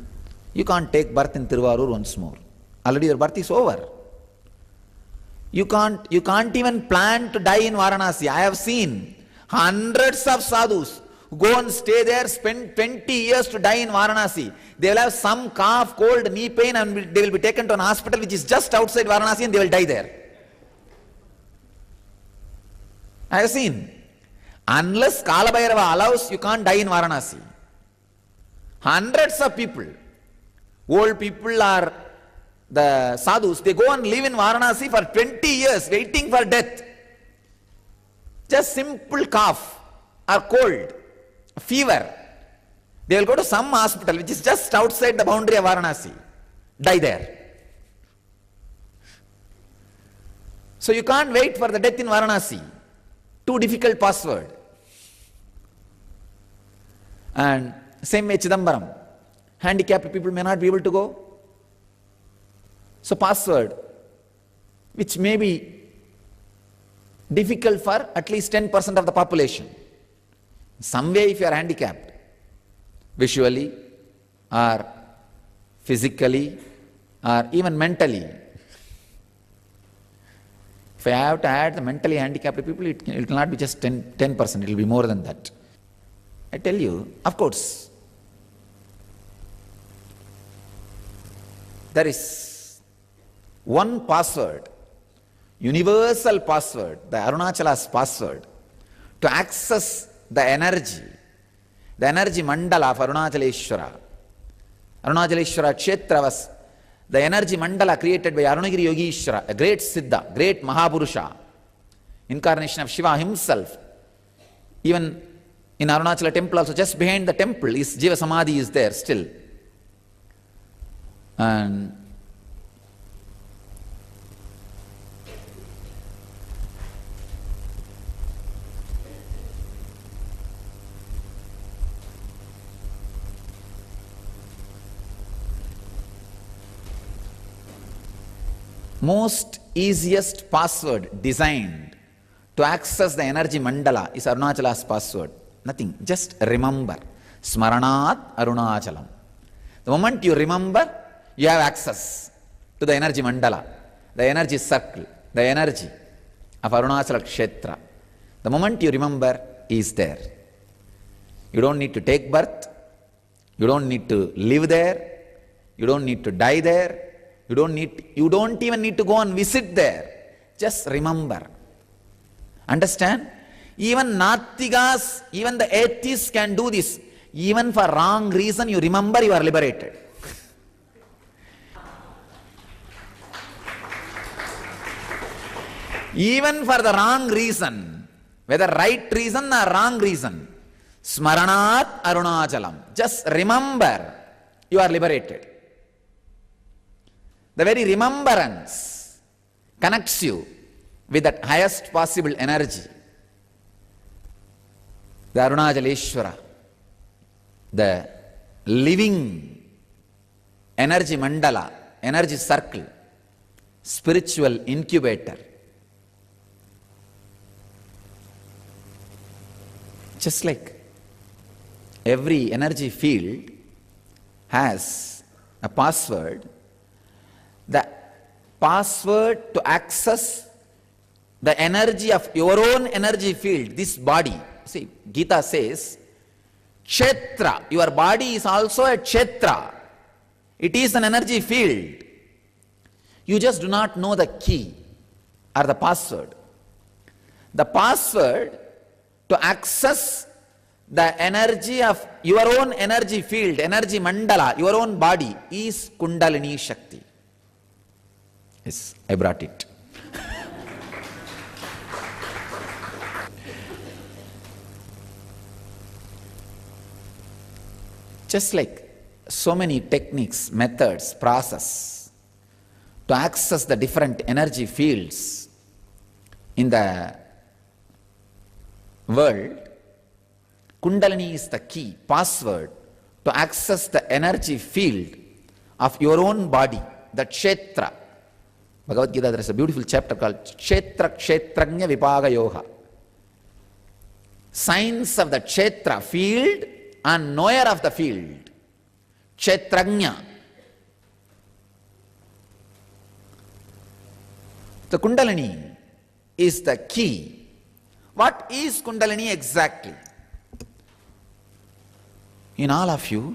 you can't take birth in Tiruvarur once more. Already your birth is over. You can't even plan to die in Varanasi. I have seen hundreds of sadhus go and stay there, spend 20 years to die in Varanasi. They will have some cough, cold, knee pain, and they will be taken to an hospital which is just outside Varanasi and they will die there. I have seen. Unless Kalabhairava allows, you can't die in Varanasi. Hundreds of people, old people or the sadhus, they go and live in Varanasi for 20 years waiting for death. Just simple cough or cold, fever. They will go to some hospital which is just outside the boundary of Varanasi, die there. So you can't wait for the death in Varanasi. Too difficult password. And same way Chidambaram. Handicapped people may not be able to go. So password, which may be difficult for at least 10% of the population. Some way if you are handicapped, visually or physically or even mentally. If I have to add the mentally handicapped people, it will not be just 10%, it will be more than that. I tell you, of course, there is one password, universal password, the Arunachala's password, to access the energy mandala of Arunachaleshwara. Arunachaleshwara Kshetra was the energy mandala created by Arunagiri Yogishwara, a great Siddha, great Mahaburusha, incarnation of Shiva himself. Even in Arunachala temple also, just behind the temple is Jiva Samadhi is there still. And most easiest password designed to access the energy mandala is Arunachala's password. Nothing, just remember. Smaranat Arunachalam. The moment you remember, you have access to the energy mandala, the energy circle, the energy of Arunachala Kshetra. The moment you remember, is there. You don't need to take birth. You don't need to live there. You don't need to die there. You don't even need to go and visit there. Just remember. Understand? Even Natigas, even the atheists can do this. Even for wrong reason, you remember, you are liberated. Even for the wrong reason, whether right reason or wrong reason, Smaranat Arunachalam. Just remember, you are liberated. The very remembrance connects you with that highest possible energy. The Arunachaleshwara, the living energy mandala, energy circle, spiritual incubator. Just like every energy field has a password, the password to access the energy of your own energy field, this body. See, Gita says, Kshetra, your body is also a Kshetra. It is an energy field. You just do not know the key or the password. The password to access the energy of your own energy field, energy mandala, your own body, is Kundalini Shakti. Yes, I brought it. Just like so many techniques, methods, process to access the different energy fields in the world, Kundalini is the key, password to access the energy field of your own body, the Kshetra. Bhagavad Gita, there is a beautiful chapter called Kshetra Kshetranya Vipaga Yoga. Science of the Kshetra, field, and knower of the field, Kshetranya. The Kundalini is the key. What is Kundalini exactly? In all of you,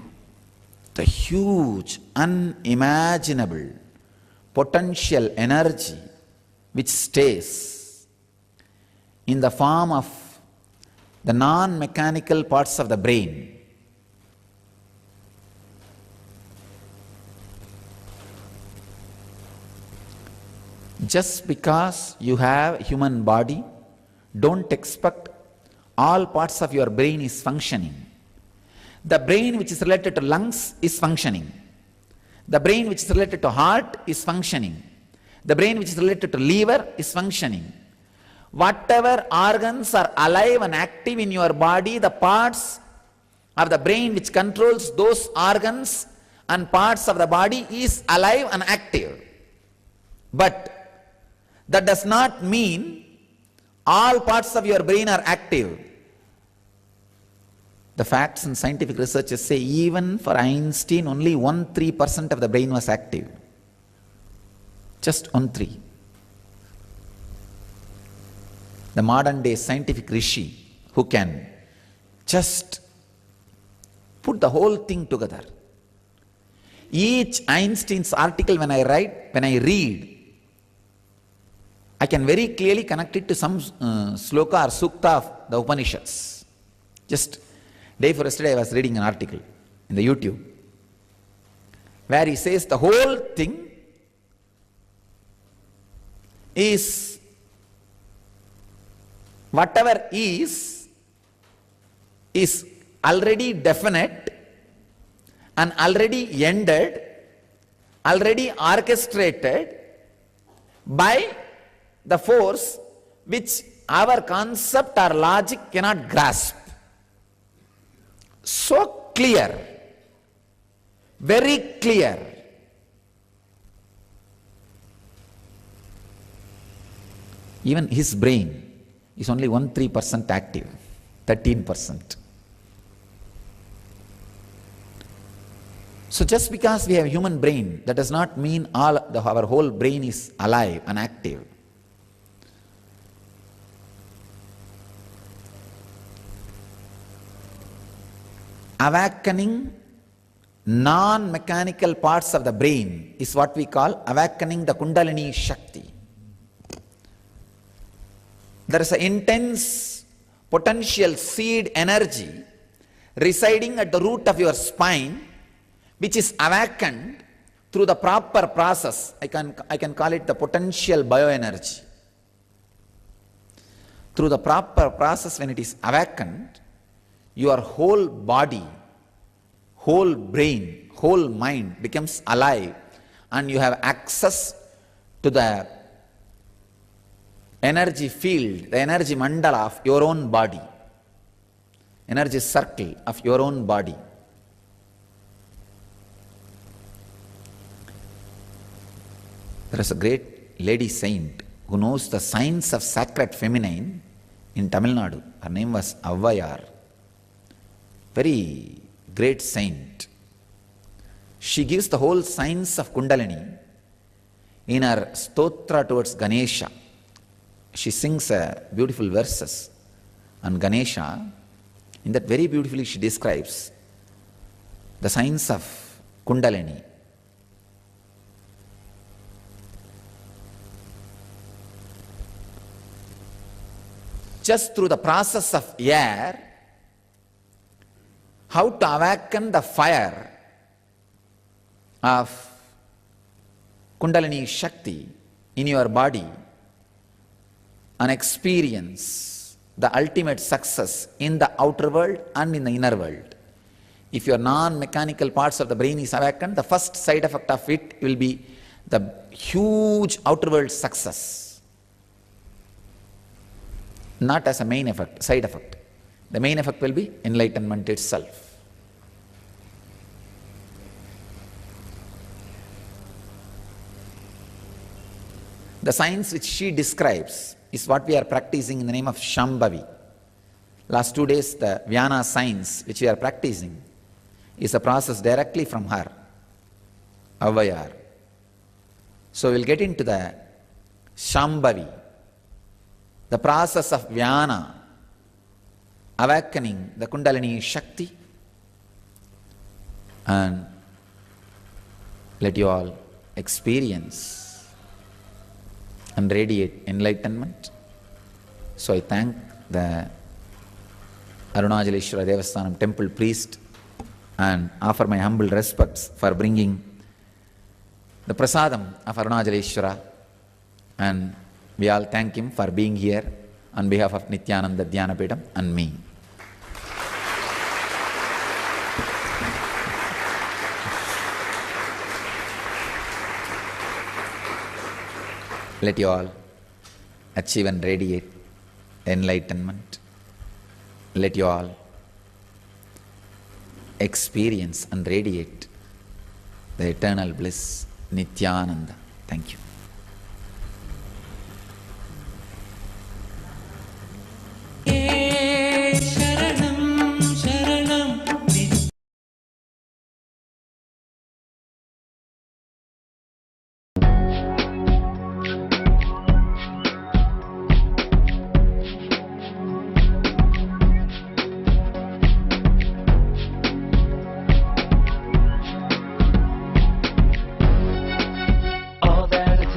the huge, unimaginable potential energy which stays in the form of the non-mechanical parts of the brain. Just because you have a human body, don't expect all parts of your brain is functioning. The brain which is related to lungs is functioning. The brain which is related to heart is functioning. The brain which is related to liver is functioning. Whatever organs are alive and active in your body, the parts of the brain which controls those organs and parts of the body is alive and active. But that does not mean all parts of your brain are active. The facts and scientific researchers say even for Einstein only 1-3% of the brain was active. Just 1-3. The modern day scientific rishi who can just put the whole thing together. Each Einstein's article when I read, I can very clearly connect it to some sloka or sukta of the Upanishads. Just day before yesterday I was reading an article in the YouTube where he says the whole thing is whatever is already definite and already ended, already orchestrated by the force which our concept or logic cannot grasp. So clear, very clear. Even his brain is only 1-3% active, 13%. So just because we have human brain, that does not mean our whole brain is alive and active. Awakening non-mechanical parts of the brain is what we call awakening the Kundalini Shakti. There is an intense potential seed energy residing at the root of your spine, which is awakened through the proper process. I can call it the potential bioenergy. through the proper process, when it is awakened, your whole body, whole brain, whole mind becomes alive, and you have access to the energy field, the energy mandala of your own body, energy circle of your own body. There is a great lady saint who knows the science of sacred feminine in Tamil Nadu. Her name was Avvayar. Very great saint. She gives the whole science of Kundalini in her stotra towards Ganesha. She sings beautiful verses on Ganesha. In that, very beautifully she describes the science of Kundalini. Just through the process of air, how to awaken the fire of Kundalini Shakti in your body and experience the ultimate success in the outer world and in the inner world. If your non-mechanical parts of the brain is awakened, the first side effect of it will be the huge outer world success. Not as a main effect, side effect. The main effect will be enlightenment itself. The science which she describes is what we are practicing in the name of Shambhavi. Last 2 days, the Vyana science which we are practicing is a process directly from her, Avvayar. So we'll get into the Shambhavi, the process of Vyana, awakening the Kundalini Shakti, and let you all experience and radiate enlightenment. So I thank the Arunachaலேஸ்வர Devasthanam temple priest and offer my humble respects for bringing the prasadam of Arunachaléಶ್வர, and we all thank him for being here on behalf of Nityananda Dhyanapitham and me. Let you all achieve and radiate enlightenment. Let you all experience and radiate the eternal bliss, Nityananda. Thank you. All that it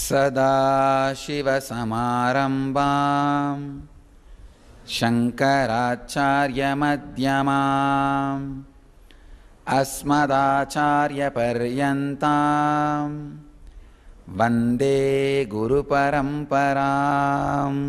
सदाशिवसमारम्भां शङ्कराचार्यमध्यमाम् अस्मदाचार्यपर्यन्तां वन्दे गुरुपरम्पराम्.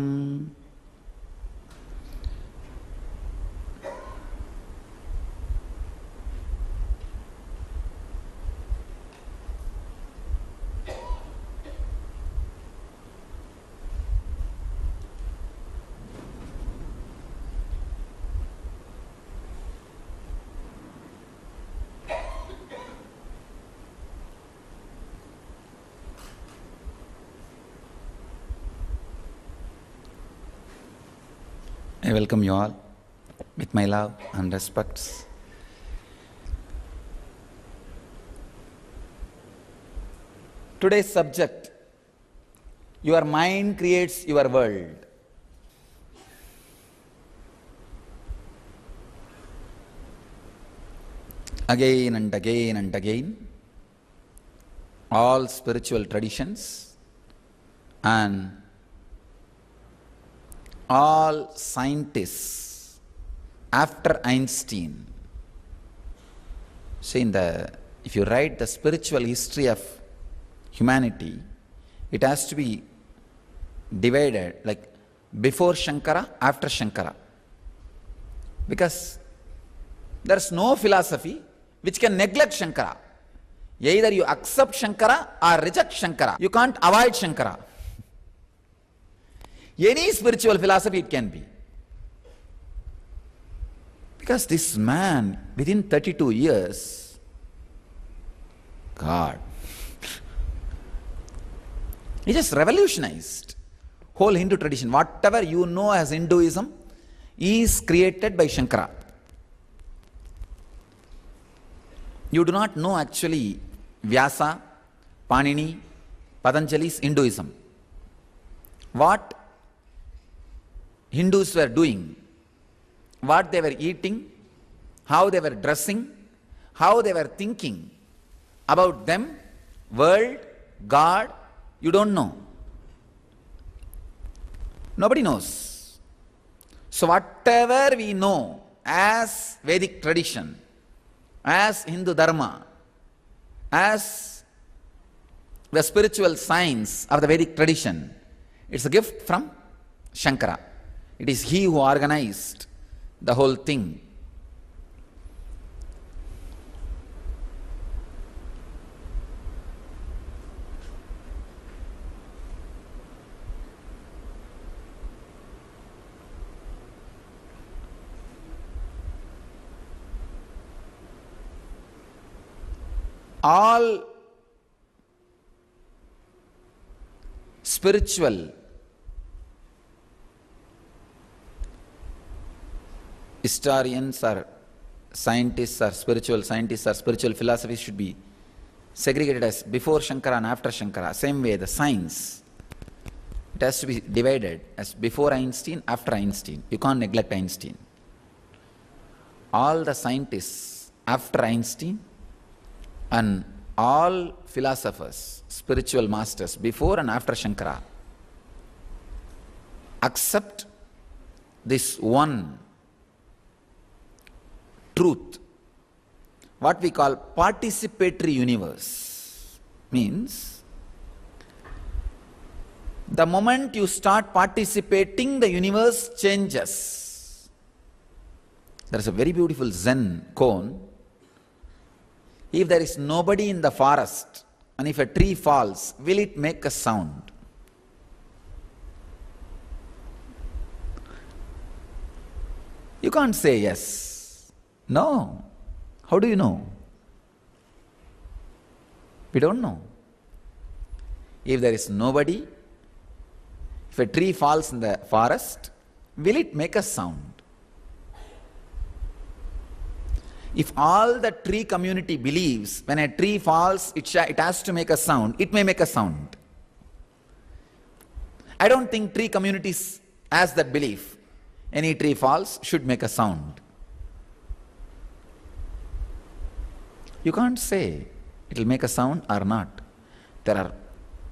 I welcome you all with my love and respects. Today's subject, your mind creates your world. Again and again and again, all spiritual traditions and all scientists after Einstein. See, if you write the spiritual history of humanity, it has to be divided like before Shankara, after Shankara. Because there's no philosophy which can neglect Shankara. Either you accept Shankara or reject Shankara. You can't avoid Shankara. Any spiritual philosophy it can be. Because this man, within 32 years, God, he just revolutionized whole Hindu tradition. Whatever you know as Hinduism is created by Shankara. You do not know actually Vyasa, Panini, Patanjali's Hinduism. What Hindus were doing, what they were eating, how they were dressing, how they were thinking about them, world, God, you don't know. Nobody knows. So whatever we know as Vedic tradition, as Hindu Dharma, as the spiritual science of the Vedic tradition, it's a gift from Shankara. It is he who organized the whole thing. All spiritual historians or scientists or spiritual scientists or spiritual philosophies should be segregated as before Shankara and after Shankara. Same way the science, it has to be divided as before Einstein, after Einstein. You can't neglect Einstein. All the scientists after Einstein and all philosophers, spiritual masters before and after Shankara accept this one truth, what we call participatory universe. Means the moment you start participating, the universe changes. There is a very beautiful Zen koan. If there is nobody in the forest and if a tree falls, will it make a sound? You can't say yes. No. How do you know? We don't know. If there is nobody, if a tree falls in the forest, will it make a sound? If all the tree community believes when a tree falls, it has to make a sound, it may make a sound. I don't think tree communities has that belief. Any tree falls should make a sound. You can't say it will make a sound or not. There are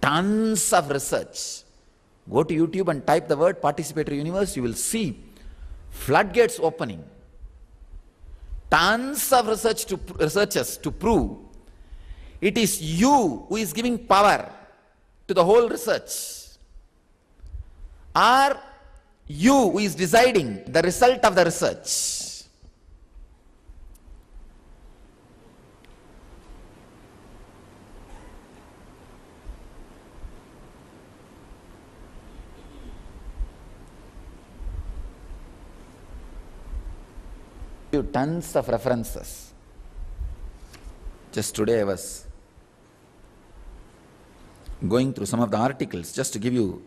tons of research. Go to YouTube and type the word participatory universe, you will see floodgates opening. Tons of researchers to prove it is you who is giving power to the whole research, or you who is deciding the result of the research. Tons of references. Just today I was going through some of the articles just to give you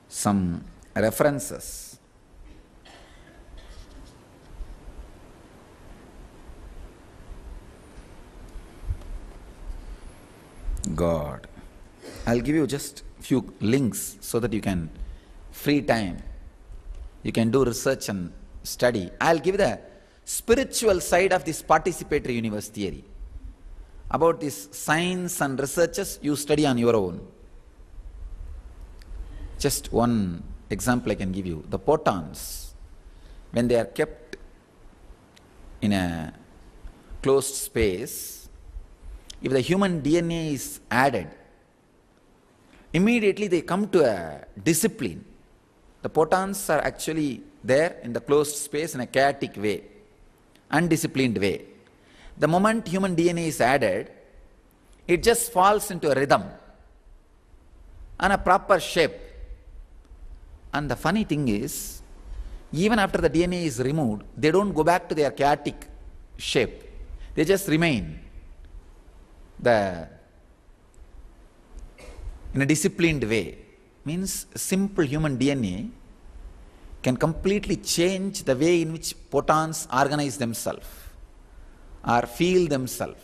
some references. God. I'll give you just few links so that you can, free time, you can do research and study. I'll give the spiritual side of this participatory universe theory. About this science and researches, you study on your own. Just one example I can give you. The photons, when they are kept in a closed space, if the human DNA is added, immediately they come to a discipline. The photons are actually there in the closed space in a chaotic way, undisciplined way. The moment human DNA is added, it just falls into a rhythm and a proper shape. And the funny thing is, even after the DNA is removed, they don't go back to their chaotic shape. They just remain in a disciplined way. Means simple human DNA can completely change the way in which photons organize themselves or feel themselves.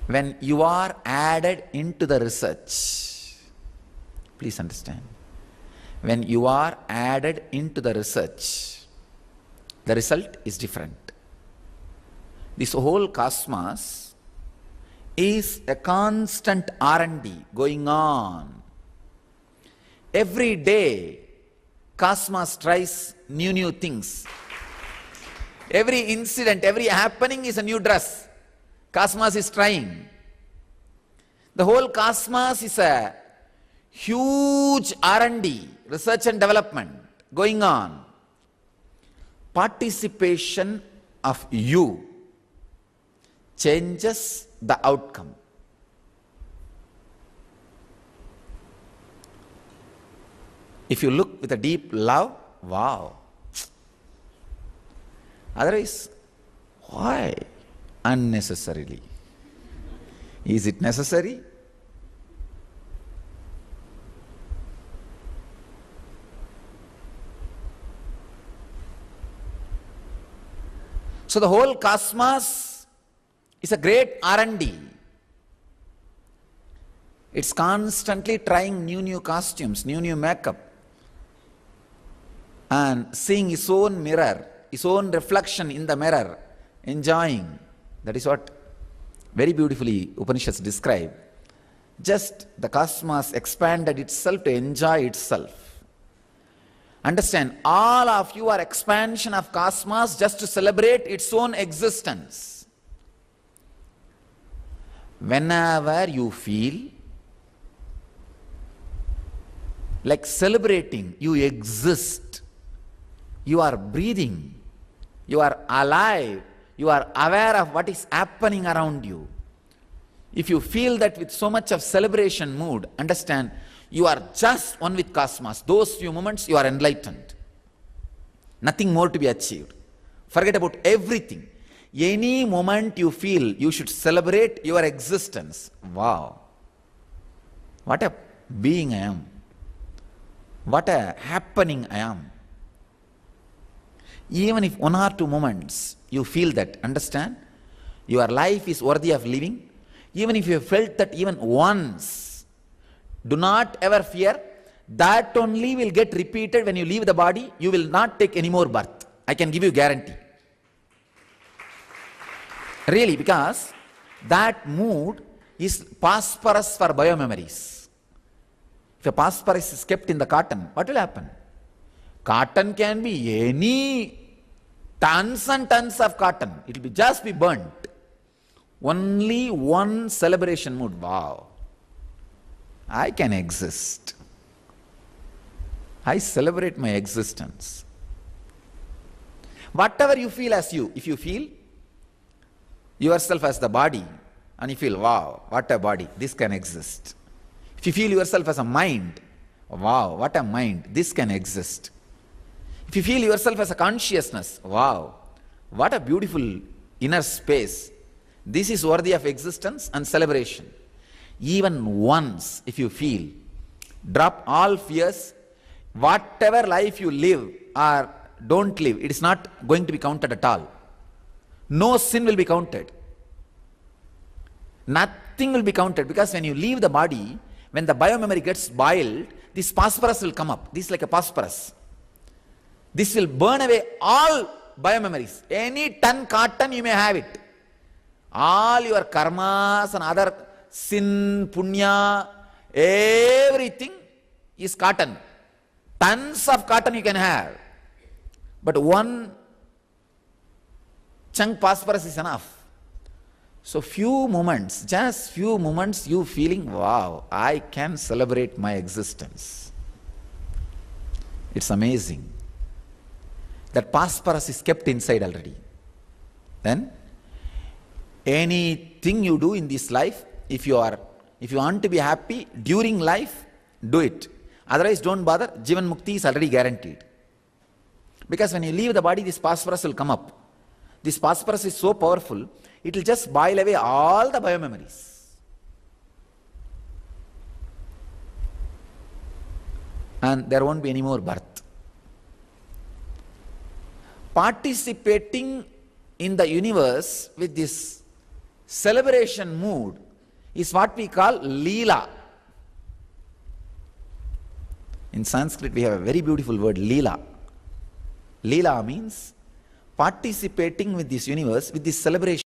When you are added into the research, please understand, when you are added into the research, the result is different. This whole cosmos is a constant R&D going on. Every day, cosmos tries new things. Every incident, every happening is a new dress. Cosmos is trying. The whole cosmos is a huge R&D, research and development going on. Participation of you changes the outcome. If you look with a deep love, wow. Otherwise, why? Unnecessarily. Is it necessary? So the whole cosmos is a great R&D. It's constantly trying new costumes, new makeup, and seeing its own mirror, its own reflection in the mirror, enjoying. That is what very beautifully Upanishads describe. Just the cosmos expanded itself to enjoy itself. Understand, all of you are expansion of cosmos just to celebrate its own existence. Whenever you feel like celebrating, you exist, you are breathing, you are alive, you are aware of what is happening around you. If you feel that with so much of celebration mood, understand, you are just one with cosmos. Those few moments you are enlightened. Nothing more to be achieved. Forget about everything. Any moment you feel you should celebrate your existence. Wow. What a being I am. What a happening I am. Even if 1 or 2 moments you feel that, understand, your life is worthy of living. Even if you have felt that even once, do not ever fear. That only will get repeated when you leave the body. You will not take any more birth. I can give you guarantee. Really, because that mood is phosphorus for biomemories. If a phosphorus is kept in the cotton, what will happen? Cotton can be any tons and tons of cotton. It will just be burnt. Only one celebration mood. Wow, I can exist. I celebrate my existence. Whatever you feel as you, if you feel yourself as the body and you feel, wow, what a body, this can exist. If you feel yourself as a mind, wow, what a mind, this can exist. If you feel yourself as a consciousness, wow, what a beautiful inner space. This is worthy of existence and celebration. Even once, if you feel, drop all fears, whatever life you live or don't live, it is not going to be counted at all. No sin will be counted. Nothing will be counted, because when you leave the body, when the biomemory gets boiled, this phosphorus will come up. This is like a phosphorus. This will burn away all biomemories. Any ton cotton you may have it. All your karmas and other sin, punya, everything is cotton. Tons of cotton you can have. But one chunk phosphorus is enough. So few moments, just few moments, you feeling, wow, I can celebrate my existence. It's amazing. That phosphorus is kept inside already. Then, anything you do in this life, if you want to be happy during life, do it. Otherwise, don't bother. Jivan Mukti is already guaranteed. Because when you leave the body, this phosphorus will come up. This phosphorus is so powerful, it will just boil away all the biomemories. And there won't be any more birth. Participating in the universe with this celebration mood is what we call Leela. In Sanskrit, we have a very beautiful word, Leela. Leela means participating with this universe, with this celebration.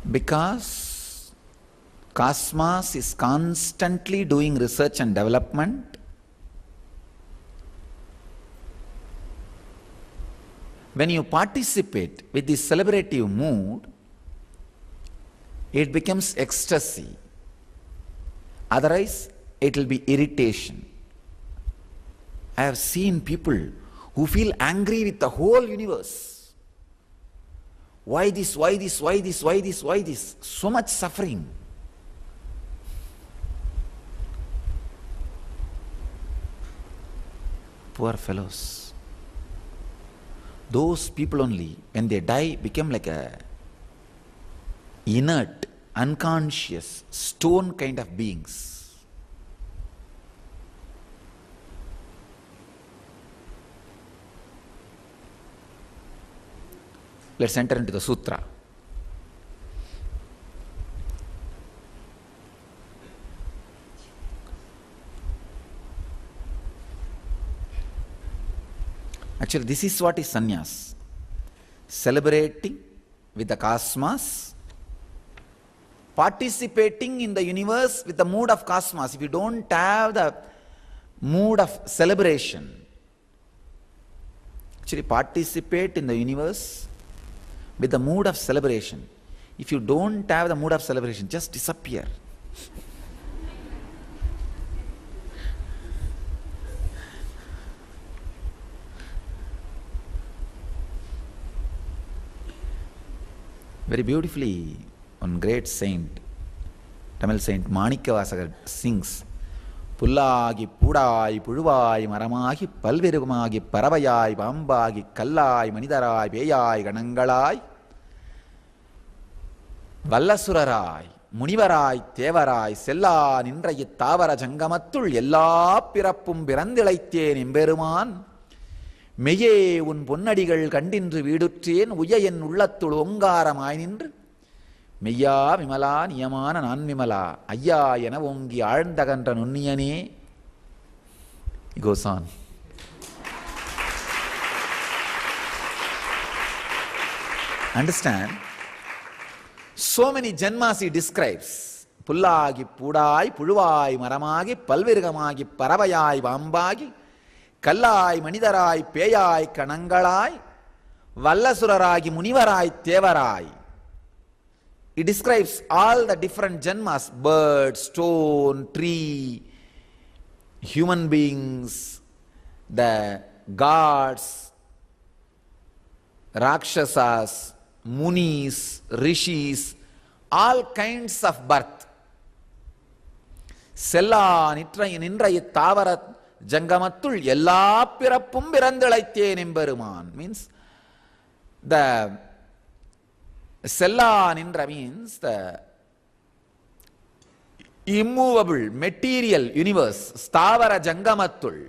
Because cosmos is constantly doing research and development, when you participate with this celebrative mood, it becomes ecstasy. Otherwise, it will be irritation. I have seen people who feel angry with the whole universe. Why this, why this, why this, why this, why this? So much suffering. Poor fellows. Those people only, when they die, become like a inert, unconscious, stone kind of beings. Let's enter into the sutra. Actually, this is what is sannyas. Celebrating with the cosmos, participating in the universe with the mood of cosmos. If you don't have the mood of celebration, actually participate in the universe with the mood of celebration. If you don't have the mood of celebration, just disappear. Very beautifully, one great saint, Tamil saint Manikavasagar sings, Pullagi, Pudai, Puduvai, Maramagi, Palvirumagi, Paravayai, Bambagi, Kallai, Manidarai, Peyai, Ganangalai, Vallasurarai, Munivarai, Tevarai, Sella, Nindrai, Tavara, Jangamatul, Yella, Pirapum, Birandelaite, Nimberuman, Meye, un Punadigal, Kandindri, Vidutien, Uyayan, Ulatul, Ungaramai, மெய்யா விமலா நியமான நான் விமலா ஐயா என ஓங்கி ஆழ்ந்தகன்ற நுண்ணியனே. He goes on. Understand? So many janmas he describes. புல்லாகி பூடாய் புழுவாய் மரமாகி பல்விருகமாகி பறவையாய் பாம்பாகி கல்லாய் மனிதராய் பேயாய் கணங்களாய் வல்லசுரராகி முனிவராய் Devaraya. He describes all the different janmas: bird, stone, tree, human beings, the gods, rakshasas, munis, rishis, all kinds of birth. செல்லா நின்ற இத்தாவர ஜங்கமத்துள் எல்லா பிறப்பும் பிறந்திழைத்தேன் எம்பெருமான். Means the செல்லா நின்ற means the immovable material universe, ஸ்தாவர ஜங்கமத்துள்.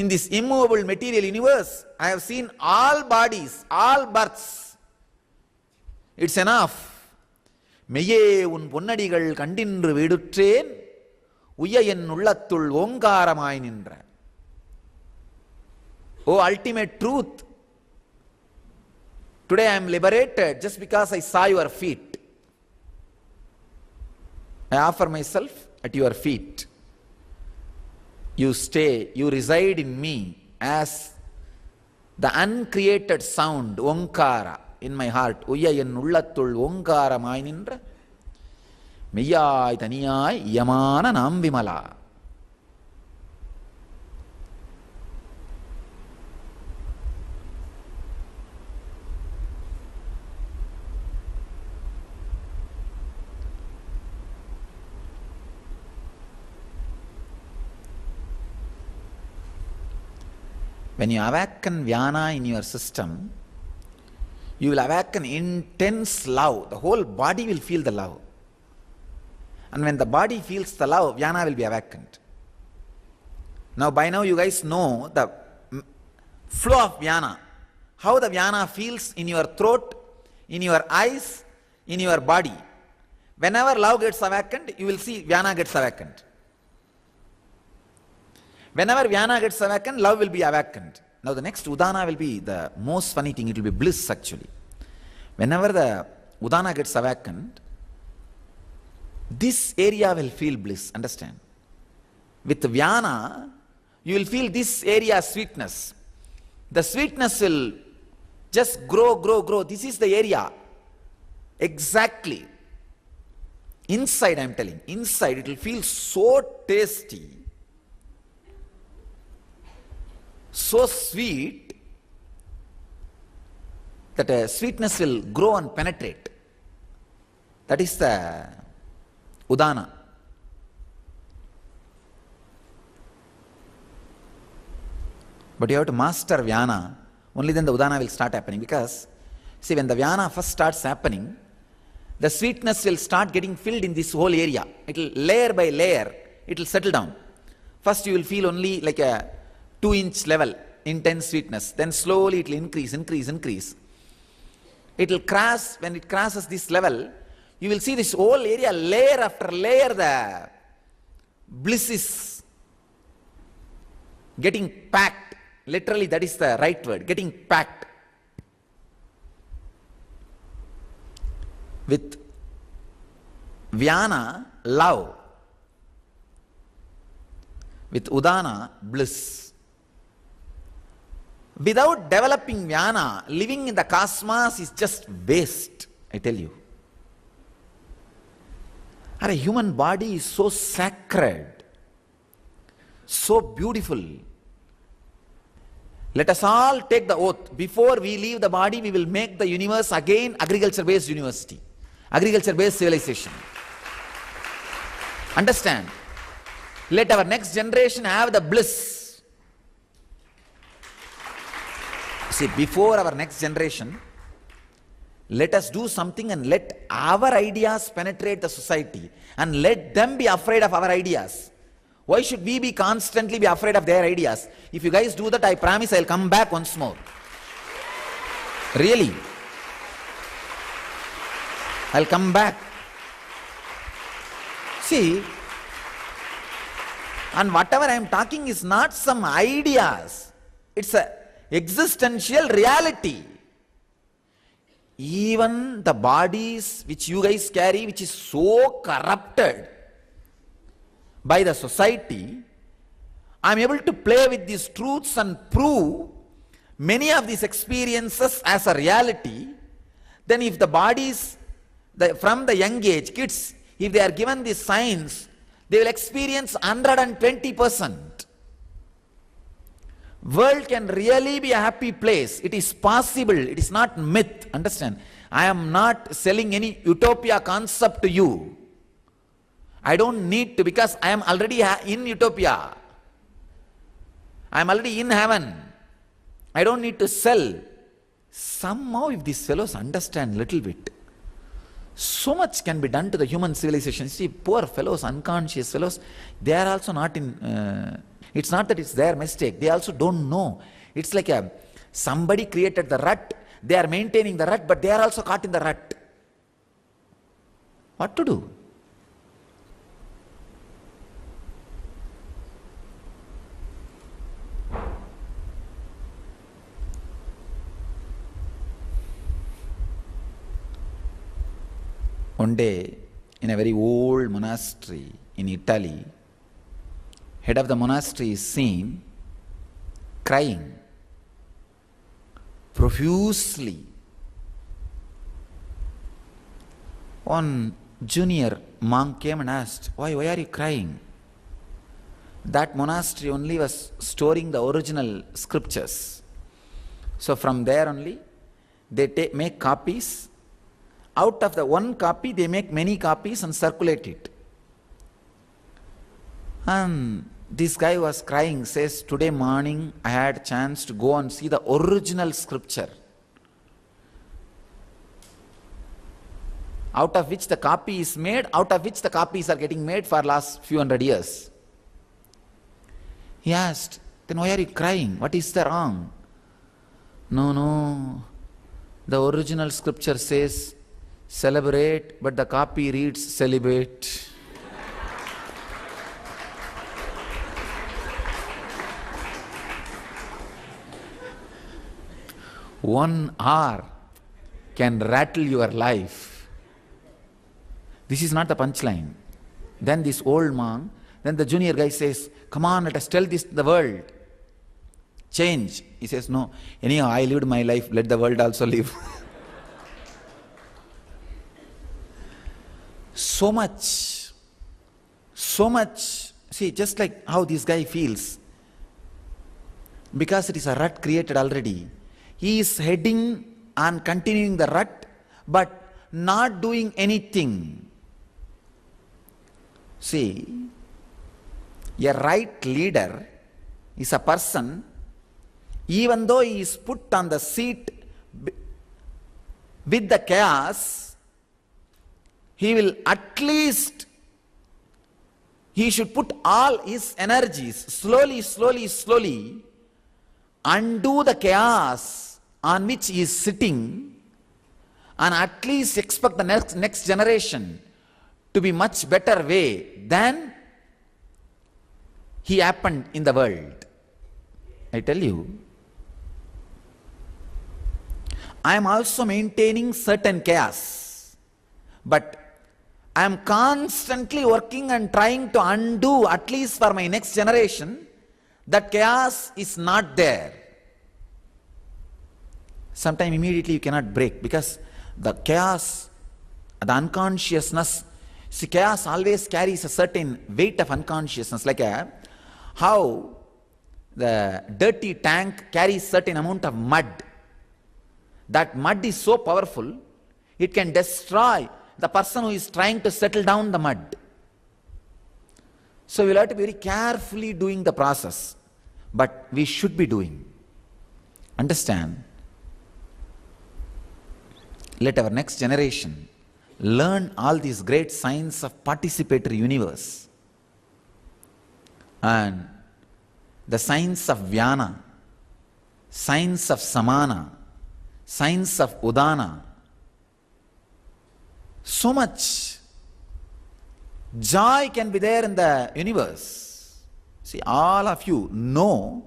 In this immovable material universe, I have seen all bodies, all births. It's enough. மெய்யே உன் பொன்னடிகள் கண்டின்று வீடுற்றேன் உய்ய என் உள்ளத்துள் ஓங்காரமாய் நின்ற. Oh ultimate truth, today I am liberated just because I saw your feet. I offer myself at your feet. You stay, you reside in me as the uncreated sound, Onkara, in my heart. Uyya en ullathul Onkaramai nindra meyyai thaniyai iyamana naam vimala. When you awaken Vyana in your system, you will awaken intense love. The whole body will feel the love. And when the body feels the love, Vyana will be awakened. Now by now you guys know the flow of Vyana. How the Vyana feels in your throat, in your eyes, in your body. Whenever love gets awakened, you will see Vyana gets awakened. Whenever Vyana gets awakened, love will be awakened. Now the next Udana will be the most funny thing. It will be bliss actually. Whenever the Udana gets awakened, this area will feel bliss. Understand? With Vyana, you will feel this area sweetness. The sweetness will just grow, grow, grow. This is the area. Exactly. Inside, I am telling. Inside, it will feel so tasty, so sweet, that a sweetness will grow and penetrate. That is the Udana. But you have to master Vyana. Only then the Udana will start happening. Because, see, when the Vyana first starts happening, the sweetness will start getting filled in this whole area. It will, layer by layer, it will settle down. First you will feel only like a 2-inch level, intense sweetness. Then slowly it will increase, increase, increase. It will cross, when it crosses this level, you will see this whole area, layer after layer, the bliss is getting packed. Literally, that is the right word, getting packed. With Vyana, love. With Udana, bliss. Without developing Vyana, living in the cosmos is just waste, I tell you. Our human body is so sacred, so beautiful. Let us all take the oath. Before we leave the body, we will make the universe again agriculture-based university, agriculture-based civilization. Understand? Let our next generation have the bliss. See, before our next generation, let us do something and let our ideas penetrate the society and let them be afraid of our ideas. Why should we be constantly be afraid of their ideas? If you guys do that, I promise I'll come back once more. Really. I'll come back. See, and whatever I am talking is not some ideas. It's a existential reality. Even the bodies which you guys carry, which is so corrupted by the society, I am able to play with these truths and prove many of these experiences as a reality. Then if the bodies, from the young age, kids, if they are given these signs, they will experience 120%. World can really be a happy place. It is possible. It is not myth. Understand? I am not selling any utopia concept to you. I don't need to, because I am already in utopia. I am already in heaven. I don't need to sell. Somehow if these fellows understand little bit, so much can be done to the human civilization. See, poor fellows, unconscious fellows, they are also not in... it's not that it's their mistake. They also don't know. It's like somebody created the rut. They are maintaining the rut, but they are also caught in the rut. What to do? One day, in a very old monastery in Italy, head of the monastery is seen crying profusely. One junior monk came and asked, why are you crying? That monastery only was storing the original scriptures. So from there only, they make copies. Out of the one copy, they make many copies and circulate it. And this guy was crying, says, today morning I had a chance to go and see the original scripture, out of which the copy is made, out of which the copies are getting made for last few hundred years. He asked, then why are you crying? What is the wrong? No, the original scripture says celebrate, but the copy reads celibate. One hour can rattle your life. This is not the punchline. Then this old monk, then the junior guy says, come on, let us tell this to the world. Change. He says, no, anyhow, I lived my life, let the world also live. So much. See, just like how this guy feels. Because it is a rut created already. He is heading and continuing the rut, but not doing anything. See, a right leader is a person, even though he is put on the seat with the chaos, he will at least, he should put all his energies, slowly, undo the chaos on which he is sitting, and at least expect the next generation to be much better way than he happened in the world. I tell you, I am also maintaining certain chaos, but I am constantly working and trying to undo, at least for my next generation, that chaos is not there. Sometimes immediately you cannot break, because the chaos, the unconsciousness, see, chaos always carries a certain weight of unconsciousness, like how the dirty tank carries certain amount of mud. That mud is so powerful, it can destroy the person who is trying to settle down the mud. So we will have to be very carefully doing the process, but we should be doing. Understand? Let our next generation learn all these great science of participatory universe and the science of Vyana, science of Samana, science of Udana, So much joy can be there in the universe. See, all of you know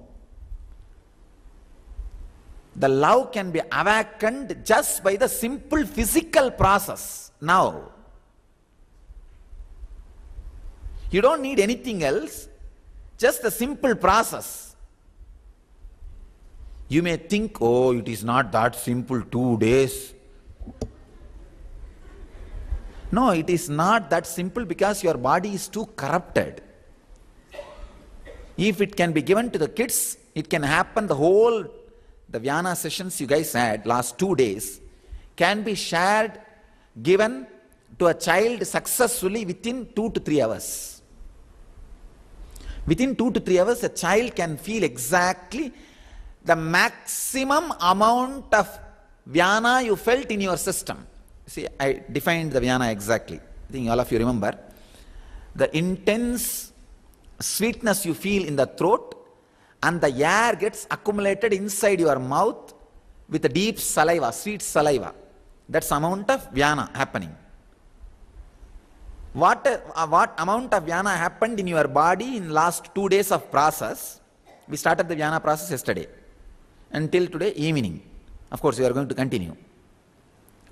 the love can be awakened just by the simple physical process. Now, you don't need anything else, just the simple process. You may think, oh, it is not that simple, 2 days. No, it is not that simple because your body is too corrupted. If it can be given to the kids, it can happen the Vyana sessions you guys had last 2 days can be shared, given to a child successfully within 2 to 3 hours. Within 2 to 3 hours, a child can feel exactly the maximum amount of Vyana you felt in your system. See, I defined the Vyana exactly. I think all of you remember. The intense sweetness you feel in the throat, and the air gets accumulated inside your mouth with a deep saliva, sweet saliva. That's amount of Vyana happening. What amount of Vyana happened in your body in last 2 days of process? We started the Vyana process yesterday. Until today evening. Of course, we are going to continue.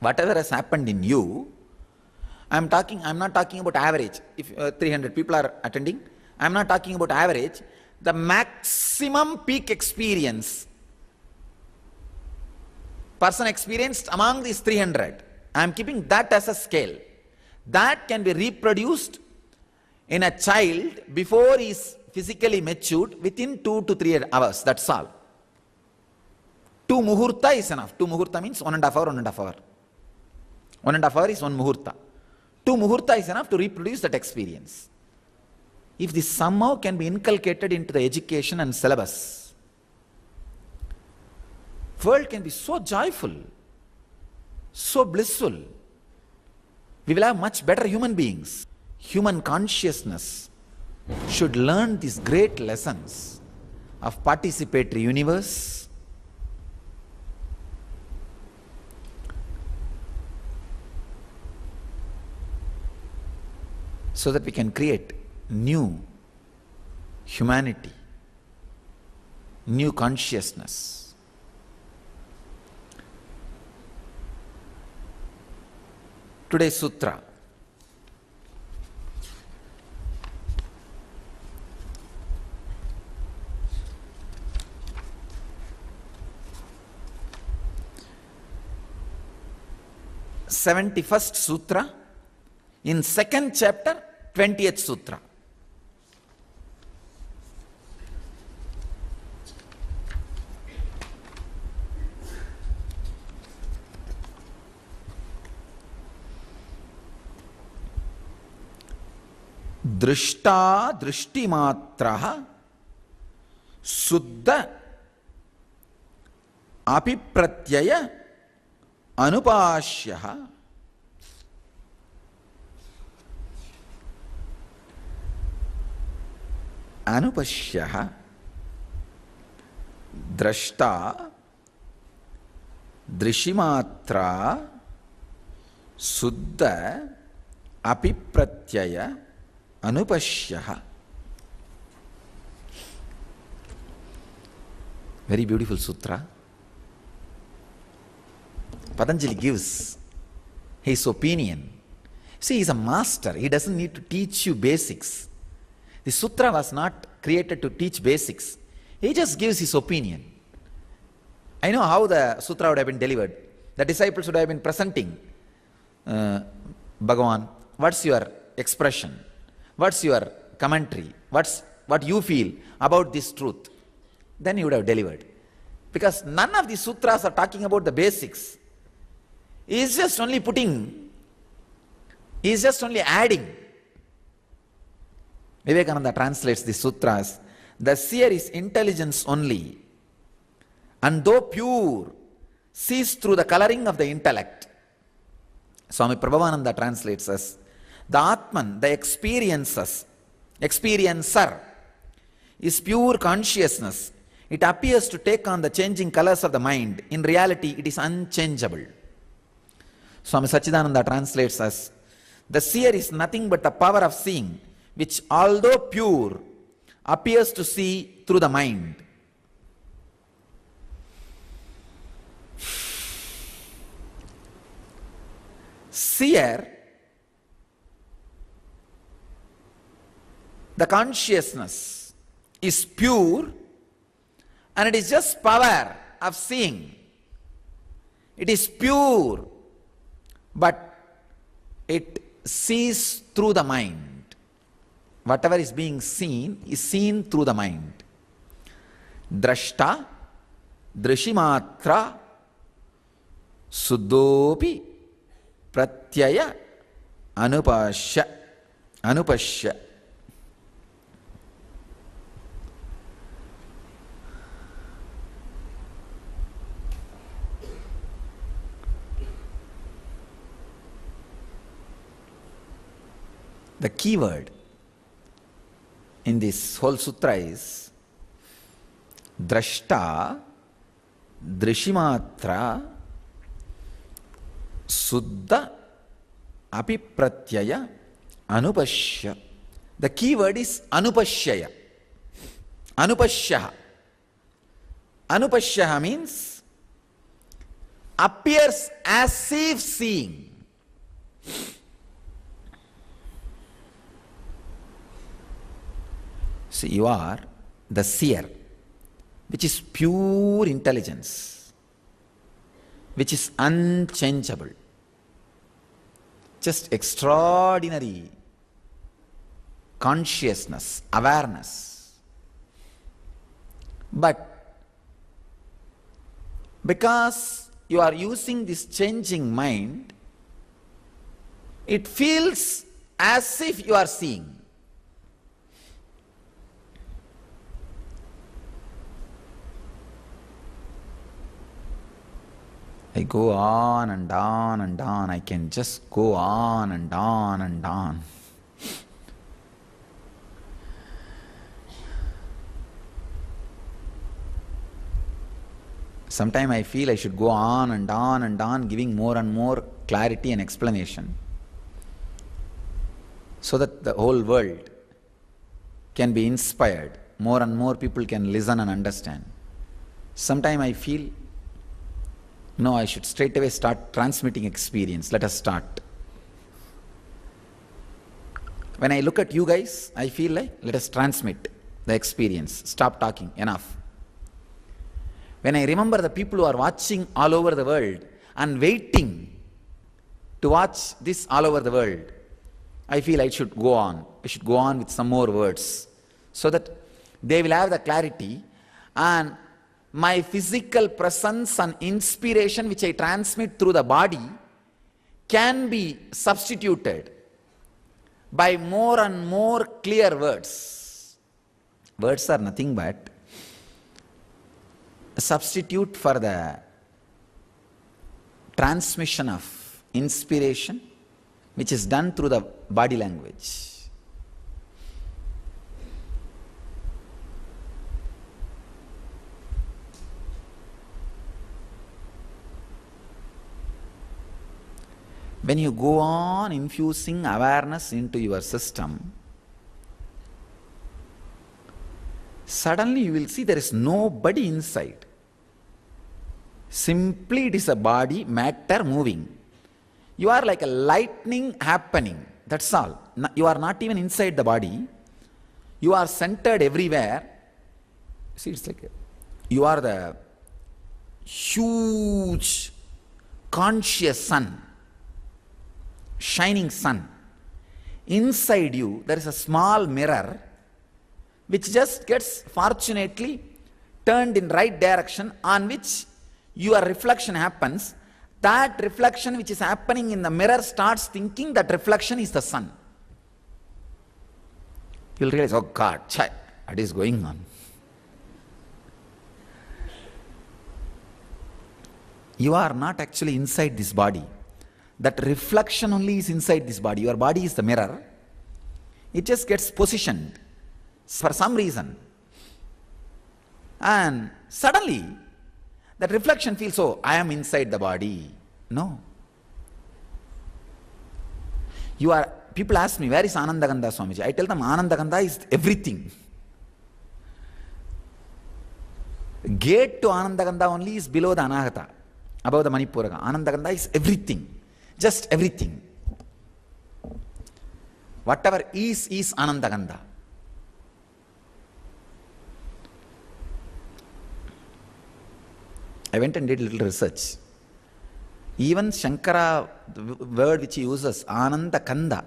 Whatever has happened in you, I'm not talking about average. If 300 people are attending, I'm not talking about average. The maximum peak experience person experienced among these 300, I'm keeping that as a scale. That can be reproduced in a child before he is physically matured within 2 to 3 hours. That's all. 2 muhurta is enough. 2 muhurta means 1.5 hour, 1.5 hour. 1.5 hour is 1 muhurta. 2 muhurta is enough to reproduce that experience. If this somehow can be inculcated into the education and syllabus, world can be so joyful, so blissful. We will have much better human beings. Human consciousness should learn these great lessons of participatory universe, so that we can create new humanity, new consciousness. Today's sutra. th Sutra, in 2nd chapter, 20th Sutra. Drishta drishtimatraha suddha apipratyaya anupashyaha anupashyaha drashta drishimatra suddha apipratyaya anupashyaha. Very beautiful sutra. Patanjali gives his opinion. See, he is a master. He doesn't need to teach you basics. The sutra was not created to teach basics. He just gives his opinion. I know how the sutra would have been delivered. The disciples would have been presenting, Bhagavan, what's your expression? What's your commentary? What you feel about this truth? Then he would have delivered. Because none of the sutras are talking about the basics. He is just only adding. Vivekananda translates the sutras. The seer is intelligence only, and though pure, sees through the coloring of the intellect. Swami Prabhavananda translates as, the Atman, the experiencer, is pure consciousness. It appears to take on the changing colors of the mind. In reality, it is unchangeable. Swami Sachidananda translates as, the seer is nothing but the power of seeing, which although pure, appears to see through the mind. Seer, the consciousness is pure and it is just power of seeing. It is pure, but it sees through the mind. Whatever is being seen is seen through the mind. Drashta, drishyamatra, suddhopi, pratyaya, anupashya. The key word in this whole sutra is drashta, drishyamatra, suddha, apipratyaya, anupashya. The key word is anupashyaya. Anupashyaha. Anupashyaha means appears as if seeing. See, you are the seer, which is pure intelligence, which is unchangeable, just extraordinary consciousness, awareness. But because you are using this changing mind, it feels as if you are seeing. I go on and on and on. I can just go on and on and on. Sometimes I feel I should go on and on and on, giving more and more clarity and explanation, so that the whole world can be inspired. More and more people can listen and understand. Sometimes I feel, no, I should straight away start transmitting experience. Let us start. When I look at you guys, I feel like, let us transmit the experience. Stop talking, enough. When I remember the people who are watching all over the world and waiting to watch this all over the world, I feel I should go on. I should go on with some more words, so that they will have the clarity, and my physical presence and inspiration which I transmit through the body can be substituted by more and more clear words. Words are nothing but a substitute for the transmission of inspiration which is done through the body language. When you go on infusing awareness into your system, suddenly you will see there is nobody inside. Simply it is a body, matter moving. You are like a lightning happening, that's all. You are not even inside the body. You are centered everywhere. See, it's like you are the huge conscious sun, shining sun. Inside you there is a small mirror which just gets fortunately turned in right direction, on which your reflection happens. That reflection which is happening in the mirror starts thinking that reflection is the sun. You'll realize, oh God, what is going on? You are not actually inside this body. That reflection only is inside this body. Your body is the mirror. It just gets positioned for some reason. And suddenly, that reflection feels, oh, I am inside the body. No. People ask me, where is Anandagandha, Swamiji? I tell them Anandagandha is everything. Gate to Anandagandha only is below the Anahata, above the Manipuraga. Anandagandha is everything, just everything. Whatever is Anandagandha. I went and did a little research. Even Shankara, the word which he uses, Ananda Kanda,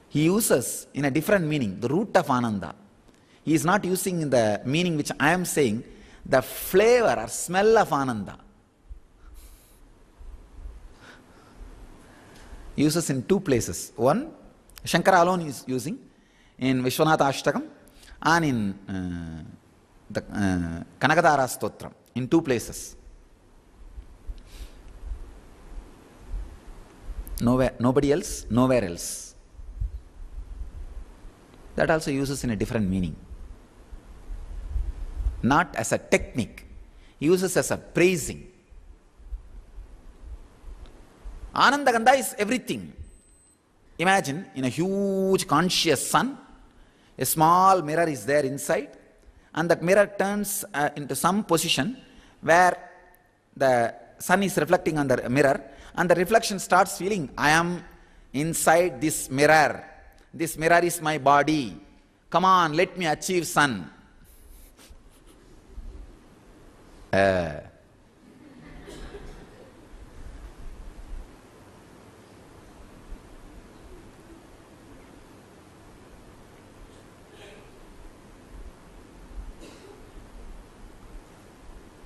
he uses in a different meaning, the root of Ananda. He is not using in the meaning which I am saying, the flavor or smell of Ananda. He uses in two places. One, Shankara alone is using in Vishwanatha Ashtakam and in the Kanakadara Stotram, in two places. Nobody else, nowhere else. That also uses in a different meaning. Not as a technique. He uses as a praising. Anandagandha is everything. Imagine in a huge conscious sun, a small mirror is there inside, and that mirror turns into some position where the sun is reflecting on the mirror, and the reflection starts feeling, I am inside this mirror. This mirror is my body. Come on, let me achieve sun.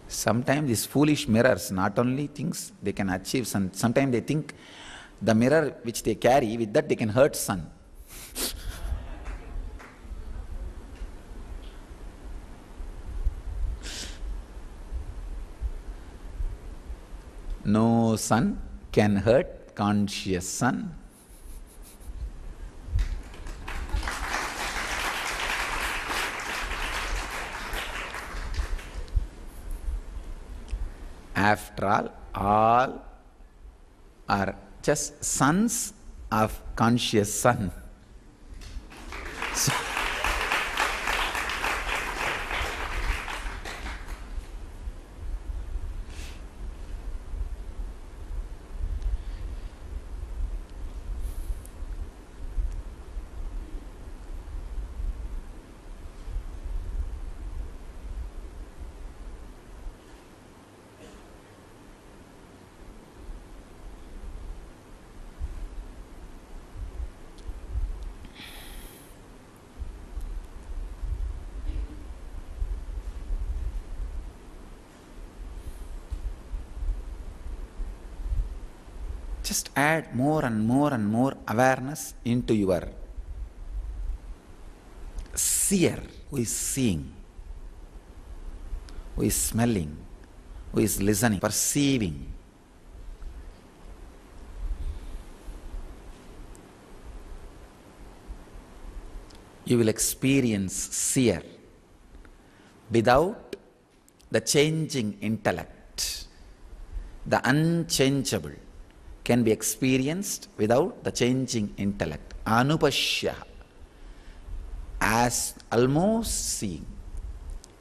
Sometimes these foolish mirrors not only thinks they can achieve sun, sometimes they think the mirror which they carry, with that they can hurt sun. No sun can hurt conscious sun. After all are just sons of conscious sun. So, just add more and more and more awareness into your seer, who is seeing, who is smelling, who is listening, perceiving. You will experience seer without the changing intellect. The unchangeable can be experienced without the changing intellect. Anupashya, as almost seeing,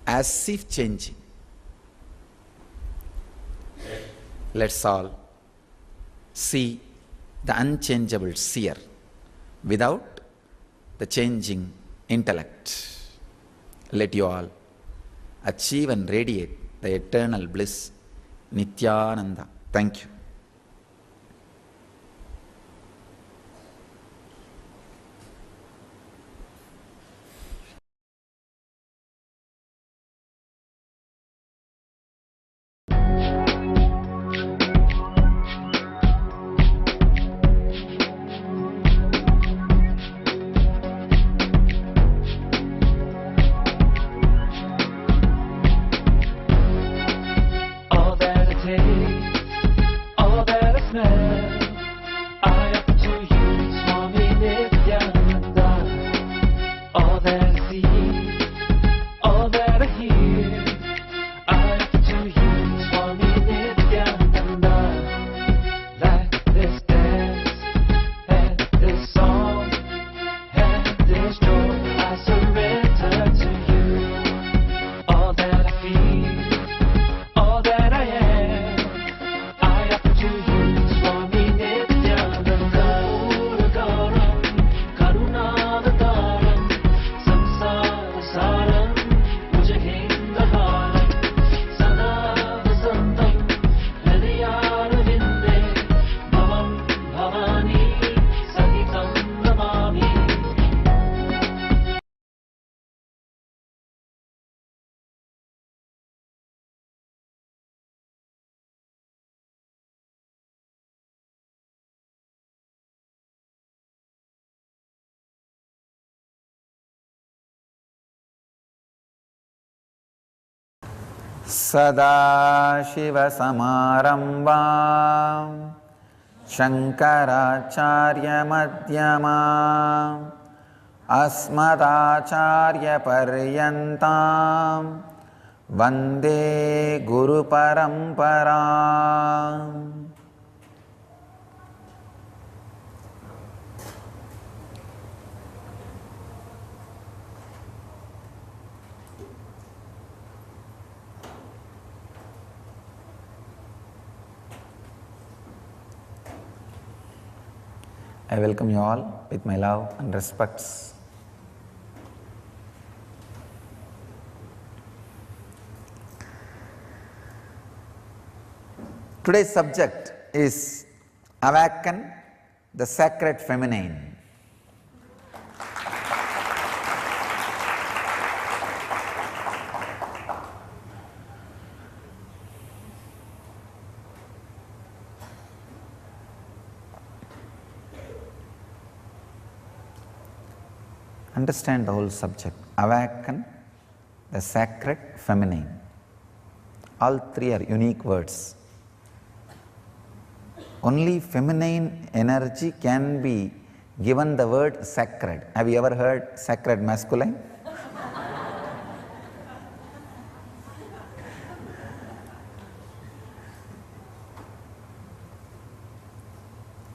as if changing. Let's all see the unchangeable seer without the changing intellect. Let you all achieve and radiate the eternal bliss, Nityananda. Thank you. सदाशिवसमारम्भां शङ्कराचार्यमध्यमाम् अस्मदाचार्यपर्यन्तां वन्दे गुरुपरम्पराम्. I welcome you all with my love and respects. Today's subject is Awaken the Sacred Feminine. Understand the whole subject. Awaken the Sacred Feminine. All three are unique words. Only feminine energy can be given the word sacred. Have you ever heard sacred masculine?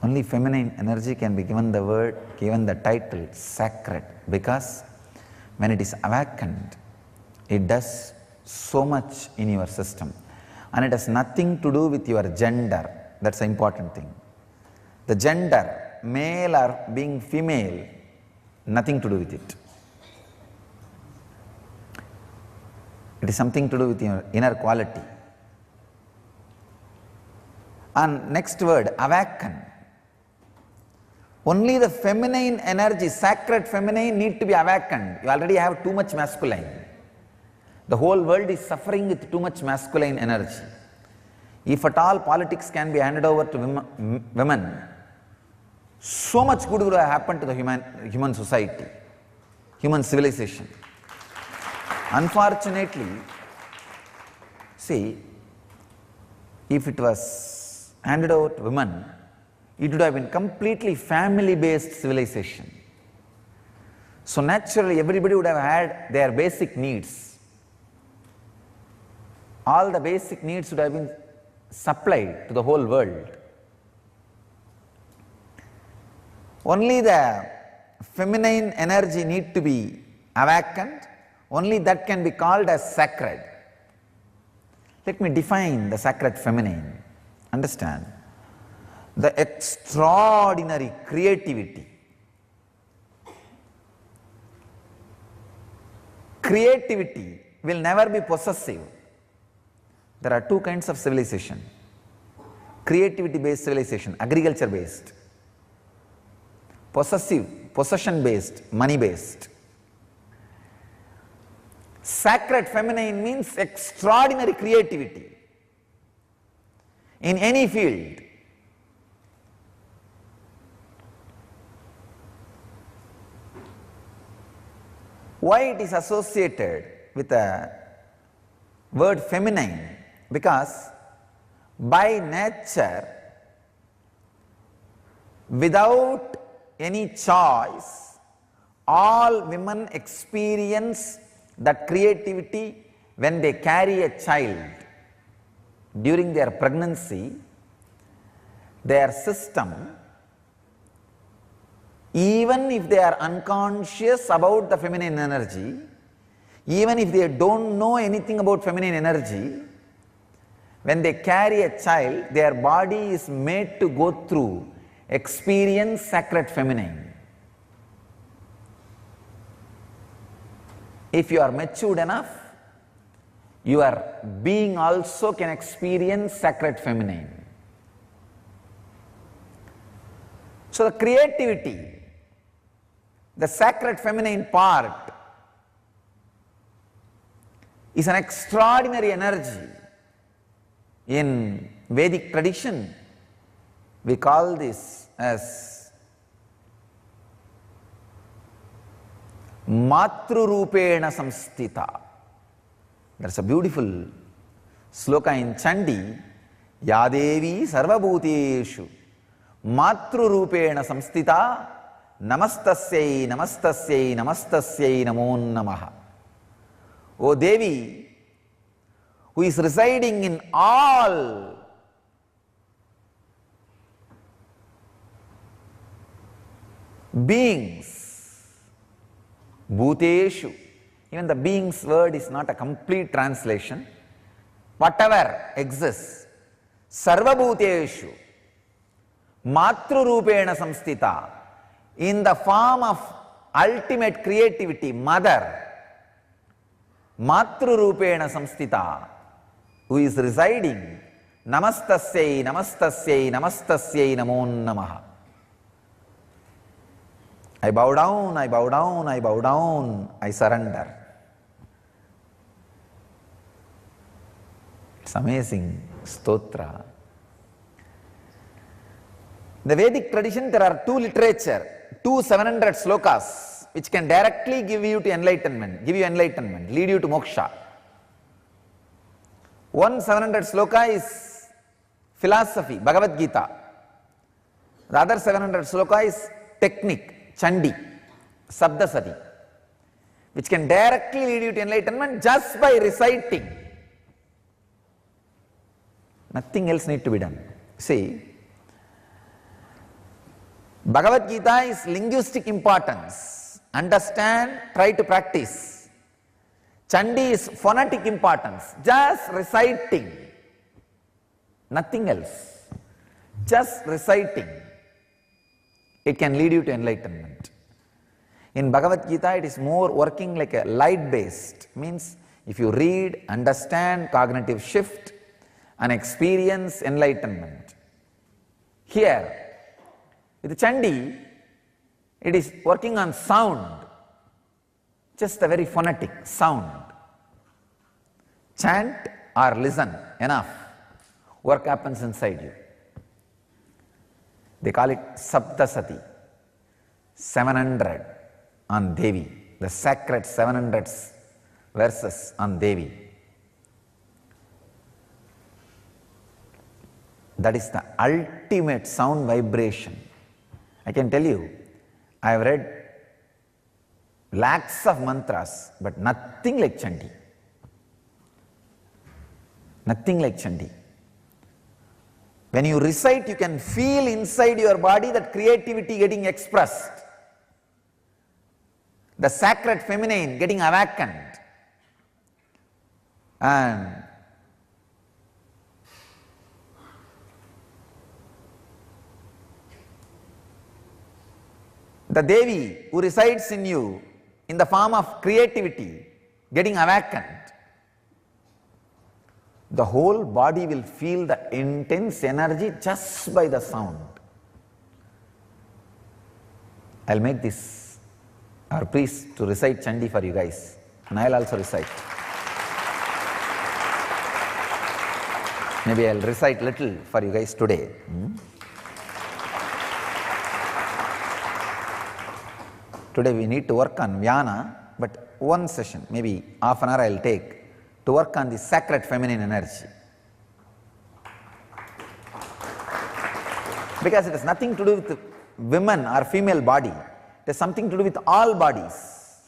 Only feminine energy can be given the title sacred, because when it is awakened, it does so much in your system, and it has nothing to do with your gender. That's the important thing. The gender, male or being female, nothing to do with it. It is something to do with your inner quality. And next word, awaken. Only the feminine energy, sacred feminine, need to be awakened. You already have too much masculine. The whole world is suffering with too much masculine energy. If at all politics can be handed over to women, so much good would have happened to the human society, human civilization. Unfortunately, see, if it was handed over to women, it would have been completely family-based civilization. So naturally, everybody would have had their basic needs. All the basic needs would have been supplied to the whole world. Only the feminine energy need to be awakened. Only that can be called as sacred. Let me define the sacred feminine. Understand? The extraordinary creativity. Creativity will never be possessive. There are two kinds of civilization: creativity based civilization, agriculture based; possession based, money based. Sacred feminine means extraordinary creativity in any field. Why it is associated with the word feminine? Because by nature, without any choice, all women experience that creativity when they carry a child. During their pregnancy, their system, even if they are unconscious about the feminine energy, even if they don't know anything about feminine energy, when they carry a child, their body is made to go through, experience sacred feminine. If you are matured enough, your being also can experience sacred feminine. So the creativity, the sacred feminine part, is an extraordinary energy. In Vedic tradition, we call this as Matrurupena Samstita. That's a beautiful Sloka in Chandi, Yadevi Sarvabhuteshu Matrurupena Samstita Namastasyai Namastasyai Namastasyai Namo Namaha. O Devi, who is residing in all beings, Bhuteshu. Even the beings word is not a complete translation. Whatever exists, Sarva Bhuteshu, Matrurupena Samstita, in the form of ultimate creativity, Mother, Matrurupena Samstita, who is residing, Namastasyai, Namastasyai, Namastasyai Namo Namaha. I bow down, I bow down, I bow down, I surrender. It's amazing stotra. In the Vedic tradition, there are two literature, two 700 slokas, which can directly give you to enlightenment, lead you to moksha. One 700 sloka is philosophy, Bhagavad Gita. The other 700 sloka is technique, Chandi, Sabdasati, which can directly lead you to enlightenment just by reciting. Nothing else need to be done. See, Bhagavad Gita is linguistic importance. Understand, try to practice. Chandi is phonetic importance. Just reciting. Nothing else. Just reciting. It can lead you to enlightenment. In Bhagavad Gita, it is more working like a light-based. Means if you read, understand, cognitive shift, and experience enlightenment. Here, with Chandi, it is working on sound, just a very phonetic sound. Chant or listen, enough. Work happens inside you. They call it Saptasati, 700 on Devi, the sacred 700 verses on Devi. That is the ultimate sound vibration. I can tell you, I have read lakhs of mantras, but nothing like Chandi. Nothing like Chandi. When you recite, you can feel inside your body that creativity getting expressed. The sacred feminine getting awakened. And the Devi who resides in you in the form of creativity getting awakened. The whole body will feel the intense energy just by the sound. I'll make this our priest to recite Chandi for you guys, and I'll also recite. Maybe I'll recite little for you guys today. Today we need to work on Vyana, but one session, maybe half an hour I'll take to work on the sacred feminine energy. Because it has nothing to do with women or female body. It has something to do with all bodies.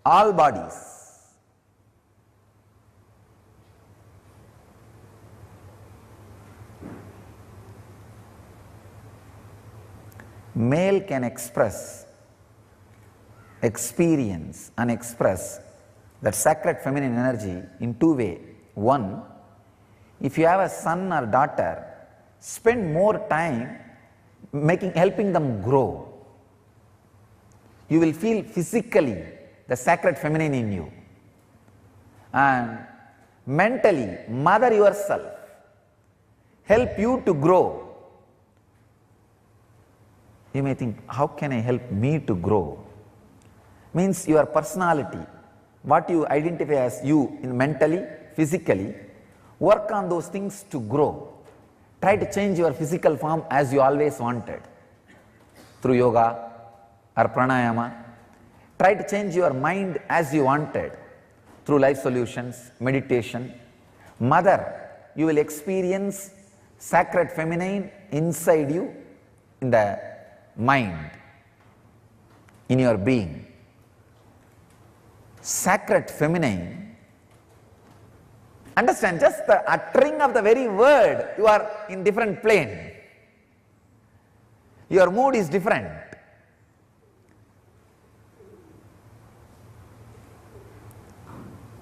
All bodies. Male can express, experience and express that sacred feminine energy in two ways. One, if you have a son or daughter, spend more time helping them grow. You will feel physically the sacred feminine in you. And mentally, mother yourself, help you to grow. You may think, how can I help me to grow? Means your personality, what you identify as you mentally, physically, work on those things to grow. Try to change your physical form as you always wanted, through yoga or pranayama. Try to change your mind as you wanted, through life solutions, meditation. Mother, you will experience sacred feminine inside you, in the mind, in your being. Sacred feminine, understand, just the uttering of the very word, you are in different plane. Your mood is different.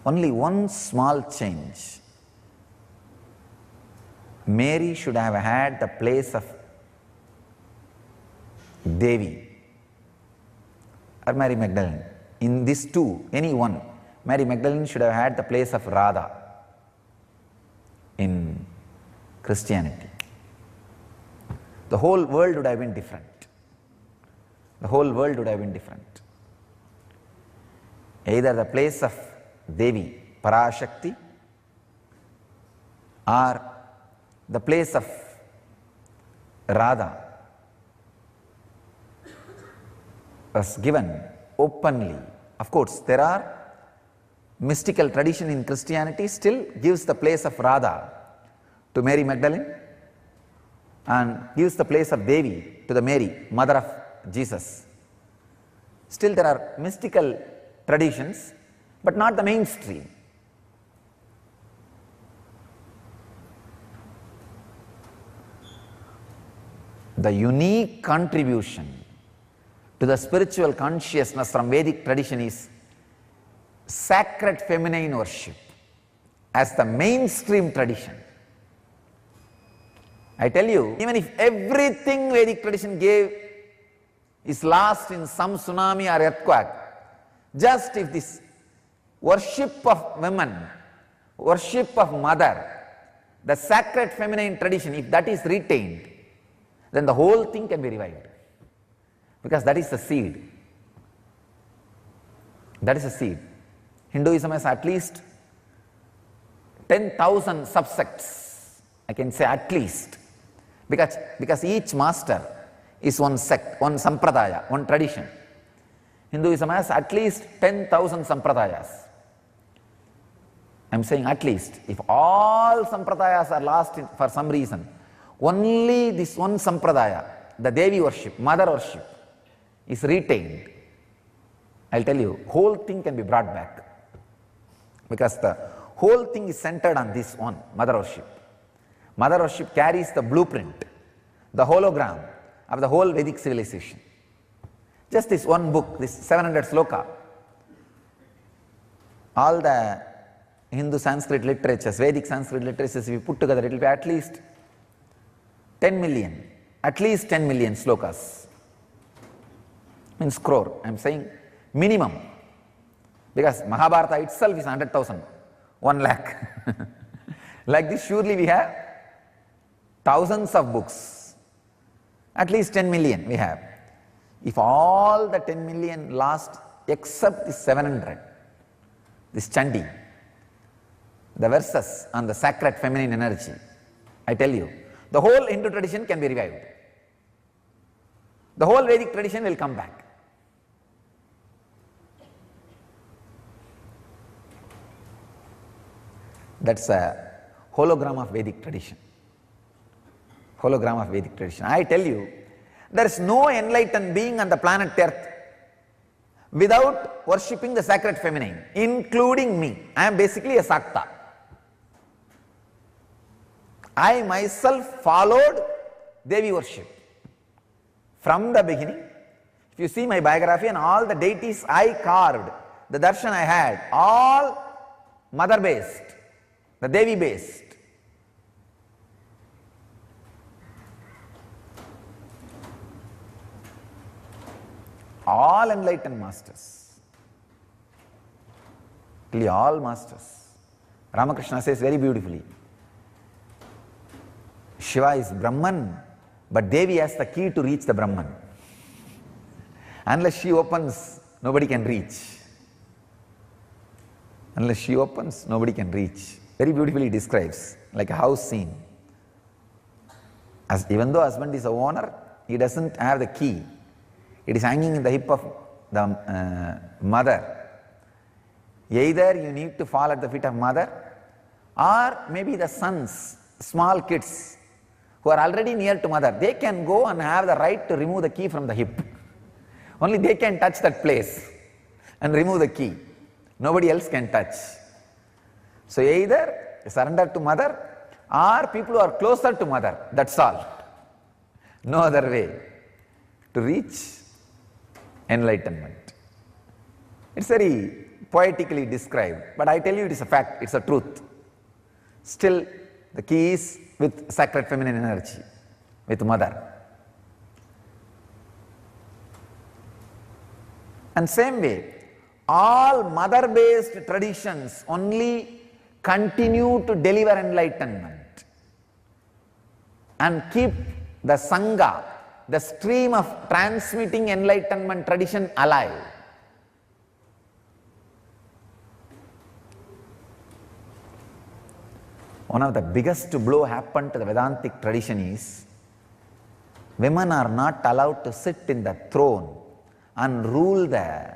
Only one small change. Mary should have had the place of Devi or Mary Magdalene. In these two, any one, Mary Magdalene should have had the place of Radha in Christianity. The whole world would have been different. The whole world would have been different. Either the place of Devi, Parashakti, or the place of Radha was given openly. Of course, there are mystical tradition in Christianity still gives the place of Radha to Mary Magdalene and gives the place of Devi to the Mary, mother of Jesus. Still there are mystical traditions, but not the mainstream. The unique contribution to the spiritual consciousness from Vedic tradition is sacred feminine worship as the mainstream tradition. I tell you, even if everything Vedic tradition gave is lost in some tsunami or earthquake, just if this worship of women, worship of mother, the sacred feminine tradition, if that is retained, then the whole thing can be revived. Because that is the seed. That is the seed. Hinduism has at least 10,000 subsects, I can say at least. Because each master is one sect, one sampradaya, one tradition. Hinduism has at least 10,000 sampradayas. I am saying at least. If all sampradayas are lost for some reason, only this one sampradaya, the Devi worship, mother worship, is retained, I will tell you, whole thing can be brought back. Because the whole thing is centered on this one, mother worship. Mother worship carries the blueprint, the hologram of the whole Vedic civilization. Just this one book, this 700 sloka, all the Hindu Sanskrit literatures, Vedic Sanskrit literatures, if you put together, it will be at least 10 million, at least 10 million slokas. Means crore, I am saying minimum. Because Mahabharata itself is 100,000, 1 lakh. Like this, surely we have thousands of books, at least 10 million we have. If all the 10 million lost except the 700, this Chandi, the verses on the sacred feminine energy, I tell you, the whole Hindu tradition can be revived. The whole Vedic tradition will come back. That's a hologram of Vedic tradition. Hologram of Vedic tradition. I tell you, there is no enlightened being on the planet Earth without worshipping the sacred feminine, including me. I am basically a Sakta. I myself followed Devi worship from the beginning. If you see my biography and all the deities I carved, the darshan I had, all mother based, the Devi based. All enlightened masters, really all masters. Ramakrishna says very beautifully, Shiva is Brahman, but Devi has the key to reach the Brahman. Unless she opens, nobody can reach. Unless she opens, nobody can reach. Very beautifully describes, like a house scene. As even though husband is a owner, he doesn't have the key. It is hanging in the hip of the mother. Either you need to fall at the feet of mother, or maybe the sons, small kids who are already near to mother, they can go and have the right to remove the key from the hip. Only they can touch that place and remove the key. Nobody else can touch. So either surrender to mother or people who are closer to mother, that's all. No other way to reach enlightenment. It's very poetically described, but I tell you it is a fact, it's a truth. Still, the key is with sacred feminine energy, with mother. And same way, all mother-based traditions only continue to deliver enlightenment and keep the Sangha, the stream of transmitting enlightenment tradition alive. One of the biggest blow happened to the Vedantic tradition is women are not allowed to sit in the throne and rule the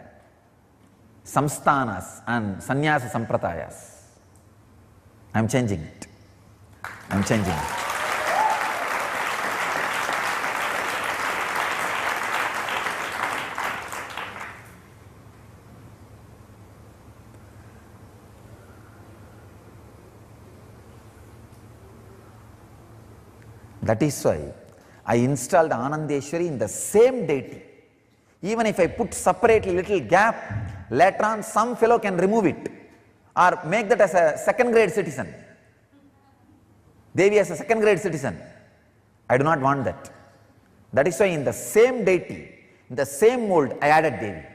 samsthanas and sannyasa sampradayas. I am changing it. I am changing it. That is why I installed Anandeshwari in the same deity. Even if I put separately little gap, later on some fellow can remove it or make that as a second grade citizen. Devi as a second grade citizen. I do not want that. That is why in the same deity, in the same mold, I added Devi.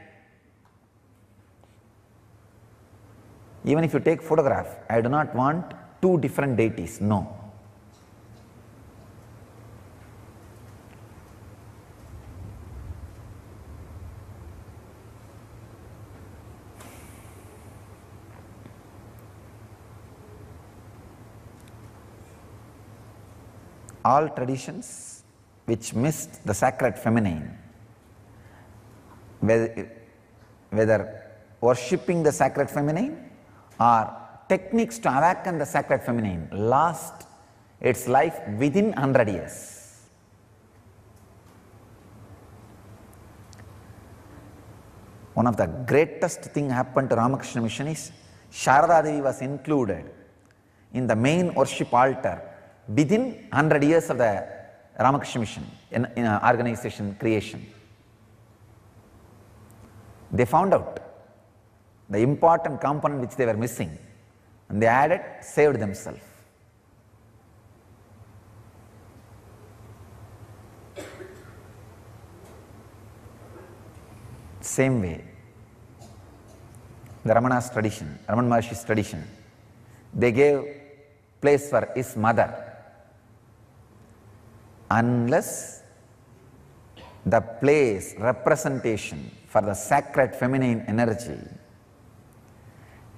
Even if you take photograph, I do not want two different deities, no. All traditions which missed the sacred feminine, whether worshipping the sacred feminine or techniques to awaken the sacred feminine, lost its life within 100 years. One of the greatest thing happened to Ramakrishna mission is Sharada Devi was included in the main worship altar within 100 years of the Ramakrishna mission in organization creation. They found out the important component which they were missing and they added, saved themselves. Same way, the Ramana's tradition, Raman Maharshi's tradition, they gave place for his mother. Unless the place, representation for the sacred feminine energy,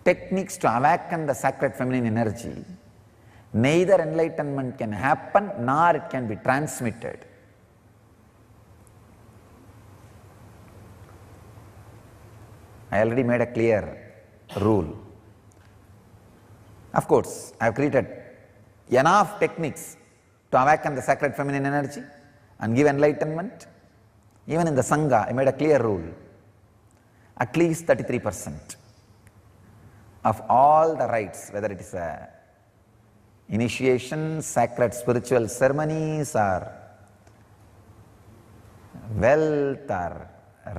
techniques to awaken the sacred feminine energy, neither enlightenment can happen nor it can be transmitted. I already made a clear rule. Of course, I have created enough techniques to awaken the sacred feminine energy and give enlightenment. Even in the Sangha, I made a clear rule. At least 33% of all the rites, whether it is a initiation, sacred spiritual ceremonies or wealth or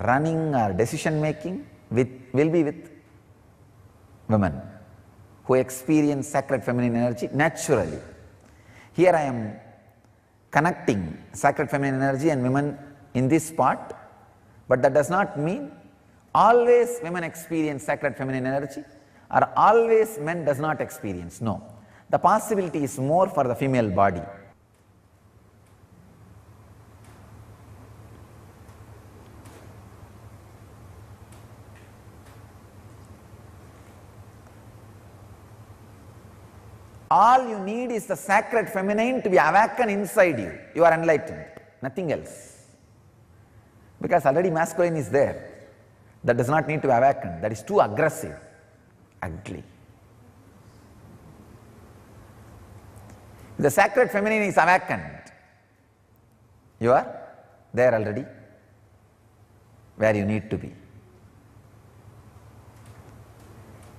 running or decision making, will be with women who experience sacred feminine energy naturally. Here I am connecting sacred feminine energy and women in this part, but that does not mean always women experience sacred feminine energy or always men does not experience. No, the possibility is more for the female body. All you need is the sacred feminine to be awakened inside you. You are enlightened, nothing else. Because already masculine is there. That does not need to be awakened. That is too aggressive, ugly. The sacred feminine is awakened. You are there already, where you need to be.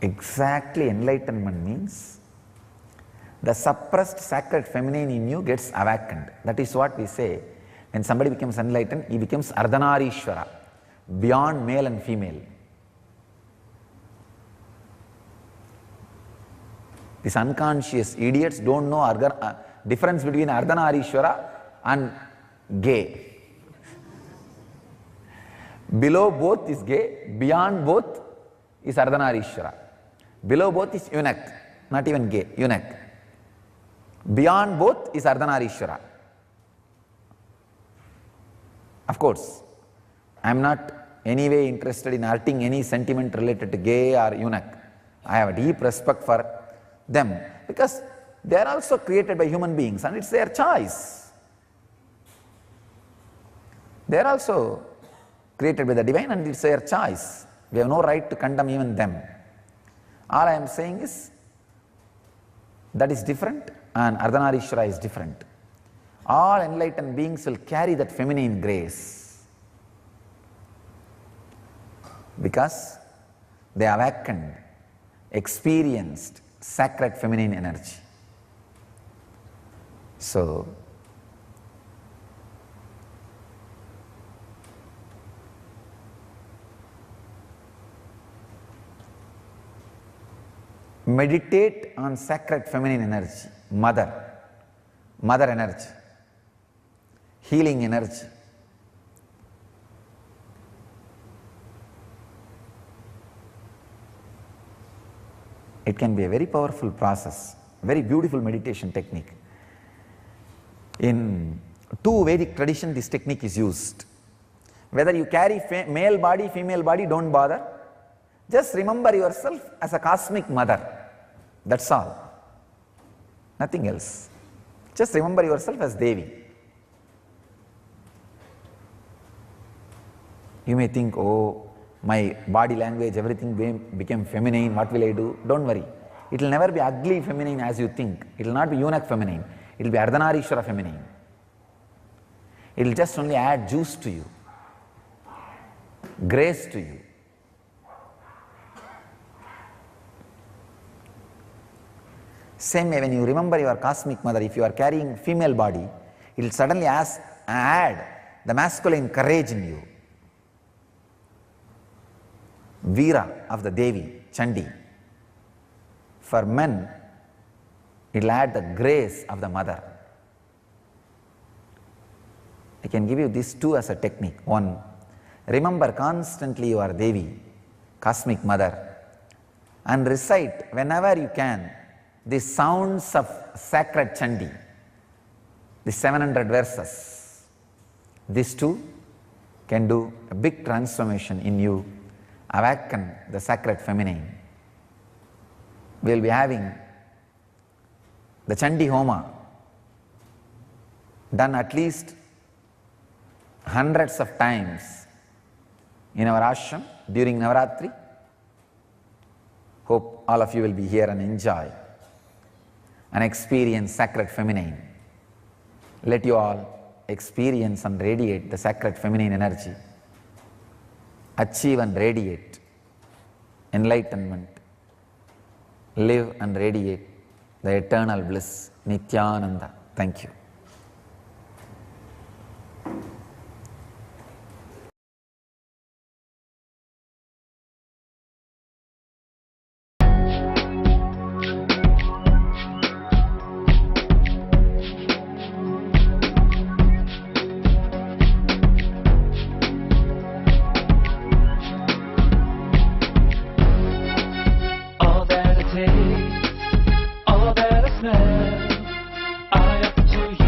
Exactly, enlightenment means the suppressed sacred feminine in you gets awakened. That is what we say. When somebody becomes enlightened, he becomes Ardhanarishwara, beyond male and female. These unconscious idiots don't know difference between Ardhanarishwara and gay. Below both is gay, beyond both is Ardhanarishwara. Below both is eunuch, not even gay, eunuch. Beyond both is Ardhanarishwara. Of course, I am not anyway interested in hurting any sentiment related to gay or eunuch. I have a deep respect for them because they are also created by human beings and it's their choice. They are also created by the divine and it's their choice. We have no right to condemn even them. All I am saying is that is different and Ardhanarishwara is different. All enlightened beings will carry that feminine grace because they awakened, experienced sacred feminine energy. So, meditate on sacred feminine energy, mother energy, healing energy. It can be a very powerful process, very beautiful meditation technique. In two Vedic traditions, this technique is used. Whether you carry male body, female body, don't bother. Just remember yourself as a cosmic mother. That's all. Nothing else. Just remember yourself as Devi. You may think, oh, my body language, everything became feminine, what will I do? Don't worry. It will never be ugly feminine as you think. It will not be eunuch feminine. It will be Ardhanarishwara feminine. It will just only add juice to you, grace to you. Same way, when you remember your cosmic mother, if you are carrying female body, it will suddenly add the masculine courage in you. Veera of the Devi, Chandi. For men, it will add the grace of the mother. I can give you these two as a technique. One, remember constantly you are Devi, cosmic mother, and recite whenever you can the sounds of sacred Chandi, the 700 verses. These two can do a big transformation in you, awaken the sacred feminine. We will be having the Chandi Homa done at least hundreds of times in our ashram during Navaratri. Hope all of you will be here and enjoy and experience sacred feminine. Let you all experience and radiate the sacred feminine energy. Achieve and radiate enlightenment. Live and radiate the eternal bliss, Nityananda. Thank you. All that I take, all that I smell, I offer to you.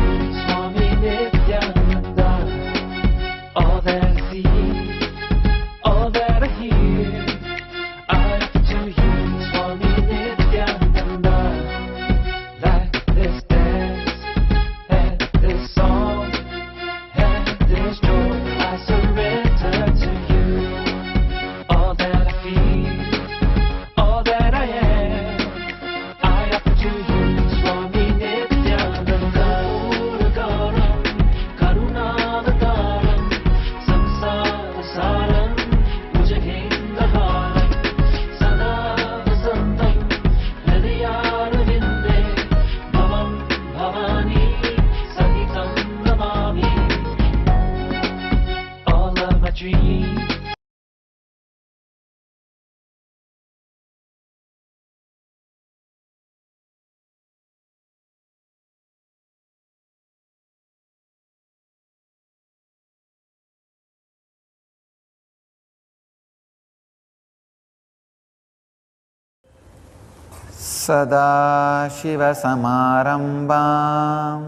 सदाशिवसमारम्भां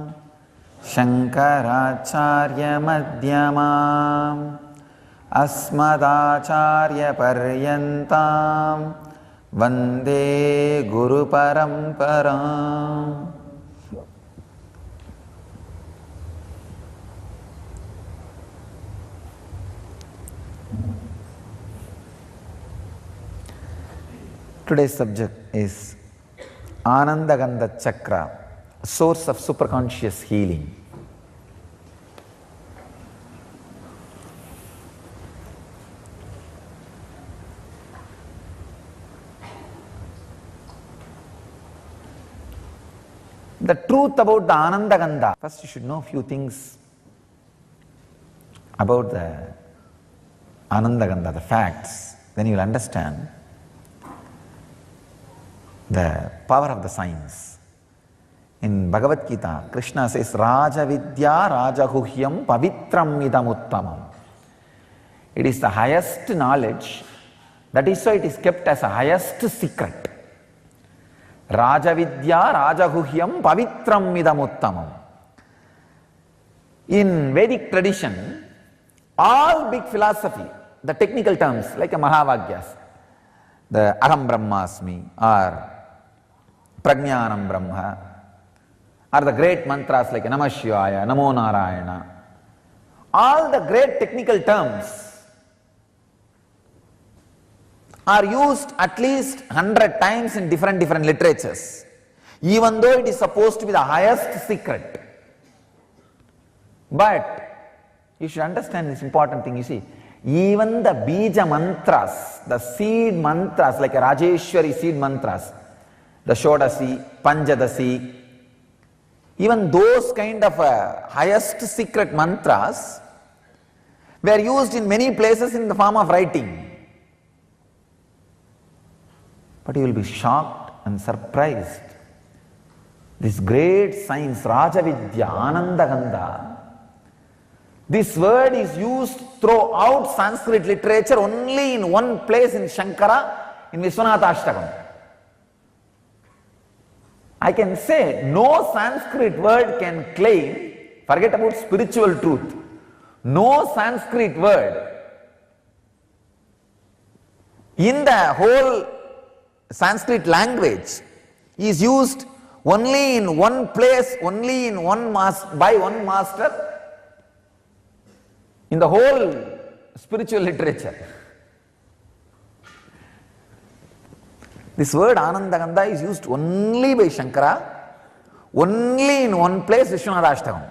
शङ्कराचार्यमध्यमाम् अस्मदाचार्यपर्यन्तां वन्दे गुरुपरम्पराम्. Today's subject is Anandagandha Chakra, source of superconscious healing. The truth about the Anandagandha, first you should know a few things about the Anandagandha, the facts, then you will understand the power of the science. In Bhagavad Gita, Krishna says, Raja Vidya Rajaguhyam Pavitram Idam Uttamam. It is the highest knowledge, that is why it is kept as a highest secret. Raja Vidya Rajaguhyam Pavitram Idam Uttamam. In Vedic tradition, all big philosophy, the technical terms like a Mahavagyas, the Aham Brahmasmi or Prajnanam Brahma, or the great mantras like Namah Shivaya, Namo Narayana, all the great technical terms are used at least 100 times in different literatures, even though it is supposed to be the highest secret. But you should understand this important thing, you see, even the Bija mantras, the seed mantras like a Rajeshwari seed mantras, the Shodasi, Panchadasi, even those kind of highest secret mantras were used in many places in the form of writing. But you will be shocked and surprised. This great science, Rajavidya, Anandagandha, this word is used throughout Sanskrit literature only in one place in Shankara, in Vishwanatha Ashtakam. I can say no Sanskrit word can claim, forget about spiritual truth, no Sanskrit word in the whole Sanskrit language is used only in one place, only in by one master in the whole spiritual literature. This word Anandagandha is used only by Shankara, only in one place, Vishwanatha Ashtakam.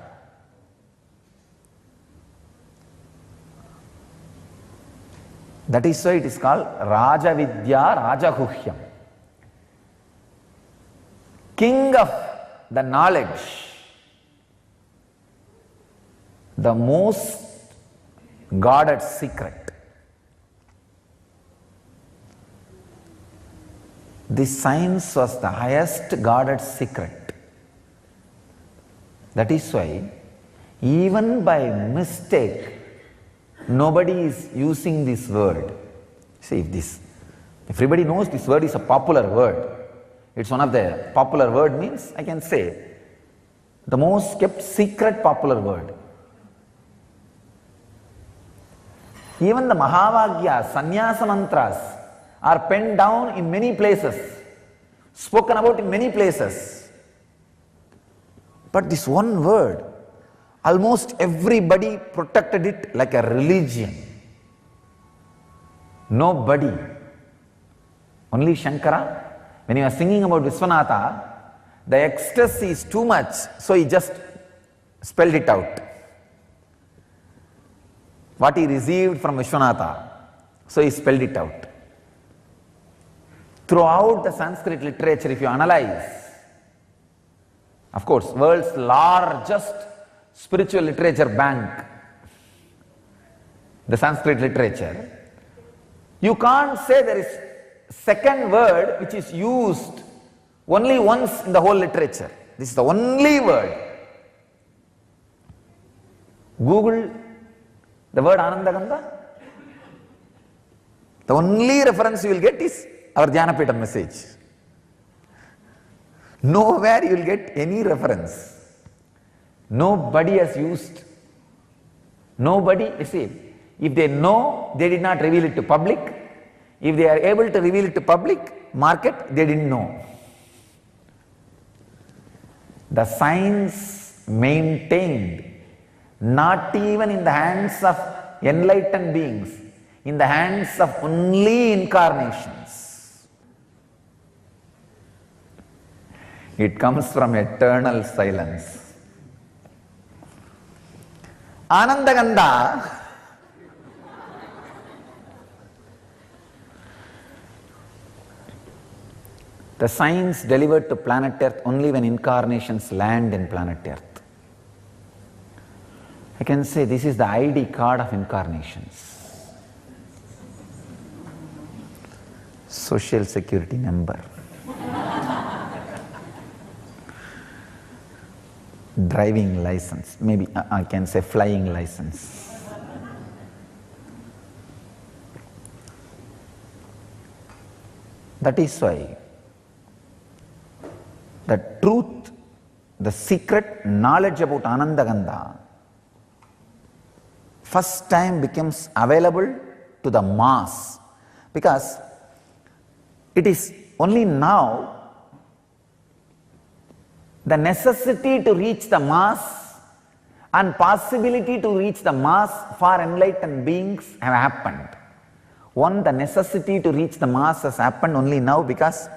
That is why it is called Rajavidya Rajaguhyam. King of the knowledge, the most guarded secret. This science was the highest guarded secret. That is why, even by mistake, nobody is using this word. See, if everybody knows this word is a popular word, it's one of the popular word means, I can say, the most kept secret popular word. Even the Mahavagyas, Sannyasa mantras are penned down in many places, spoken about in many places. But this one word, almost everybody protected it like a religion. Nobody. Only Shankara, when he was singing about Vishwanatha, the ecstasy is too much, so he just spelled it out. What he received from Vishwanatha, so he spelled it out. Throughout the Sanskrit literature, if you analyze, of course, world's largest spiritual literature bank, the Sanskrit literature, you can't say there is second word which is used only once in the whole literature. This is the only word. Google the word Anandagandha. The only reference you will get is our Dhyanapeetham message. Nowhere you will get any reference. Nobody has used, nobody, you see, if they know, they did not reveal it to public. If they are able to reveal it to public market, they didn't know. The science maintained, not even in the hands of enlightened beings, in the hands of only incarnations. It comes from eternal silence. Anandaganda, the science delivered to planet Earth only when incarnations land in planet Earth. I can say this is the ID card of incarnations. Social security number. Driving license, maybe I can say flying license. That is why the truth, the secret knowledge about Anandagandha first time becomes available to the mass, because it is only now the necessity to reach the mass and possibility to reach the mass for enlightened beings have happened. One, the necessity to reach the mass has happened only now because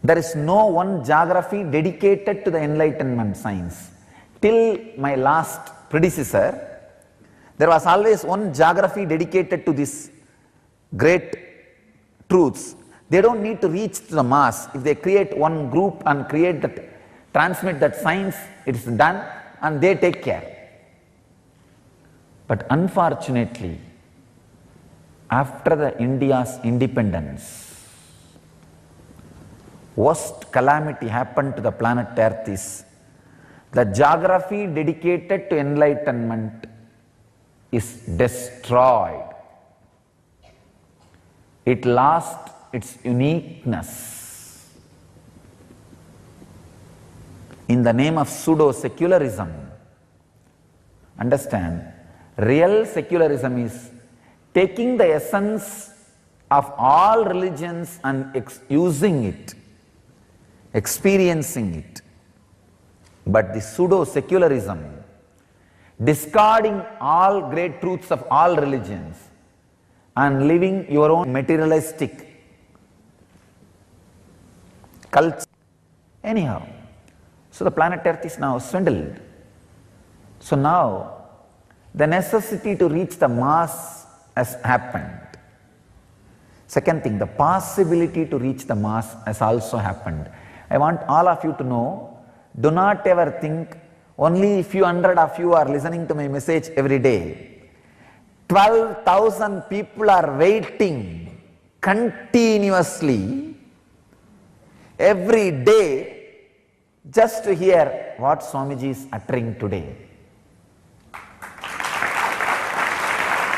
there is no one geography dedicated to the enlightenment science. Till my last predecessor, there was always one geography dedicated to these great truths. They don't need to reach to the mass. If they create one group and create that, transmit that science, it is done and they take care. But unfortunately, after the India's independence, worst calamity happened to the planet Earth is the geography dedicated to enlightenment is destroyed. It lost its uniqueness. In the name of pseudo-secularism, understand, real secularism is taking the essence of all religions and using it, experiencing it. But the pseudo-secularism, discarding all great truths of all religions and living your own materialistic culture. Anyhow, so the planet Earth is now swindled. So now the necessity to reach the mass has happened. Second thing, the possibility to reach the mass has also happened. I want all of you to know, do not ever think only a few hundred of you are listening to my message every day. 12,000 people are waiting continuously every day just to hear what Swamiji is uttering today.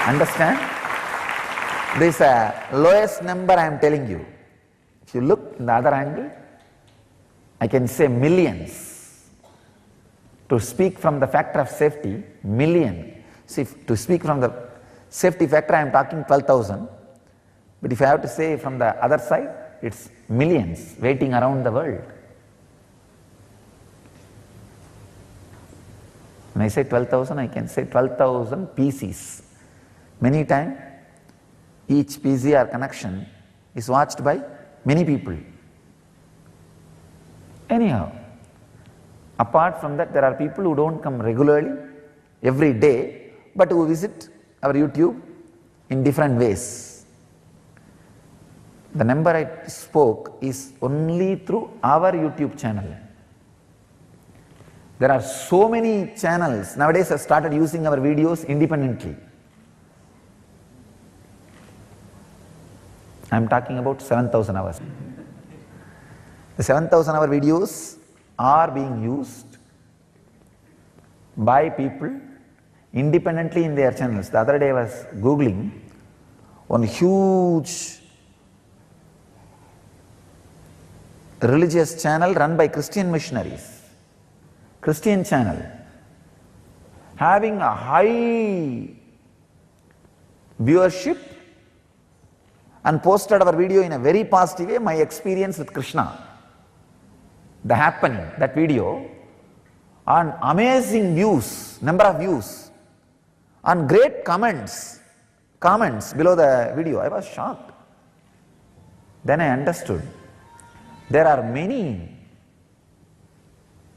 Understand? This is a lowest number I am telling you. If you look in the other angle, I can say millions. To speak from the factor of safety, million. See, to speak from the safety factor, I am talking 12,000. But if I have to say from the other side, it's millions waiting around the world. When I say 12,000, I can say 12,000 PCs. Many times, each PC or connection is watched by many people. Anyhow, apart from that, there are people who don't come regularly, every day, but who visit our YouTube in different ways. The number I spoke is only through our YouTube channel. There are so many channels nowadays have started using our videos independently. I am talking about 7,000 hours. The 7,000 hour videos are being used by people independently in their channels. The other day I was Googling one huge religious channel run by Christian missionaries, Christian channel, having a high viewership, and posted our video in a very positive way, my experience with Krishna, the happening, that video, on amazing views, number of views, on great comments below the video. I was shocked. Then I understood there are many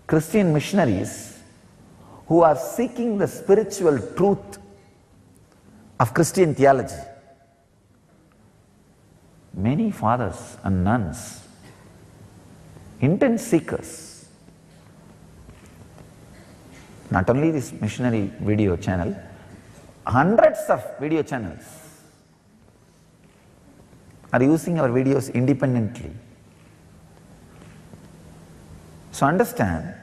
Christian missionaries who are seeking the spiritual truth of Christian theology. Many fathers and nuns, intense seekers. Not only this missionary video channel, hundreds of video channels are using our videos independently. So understand,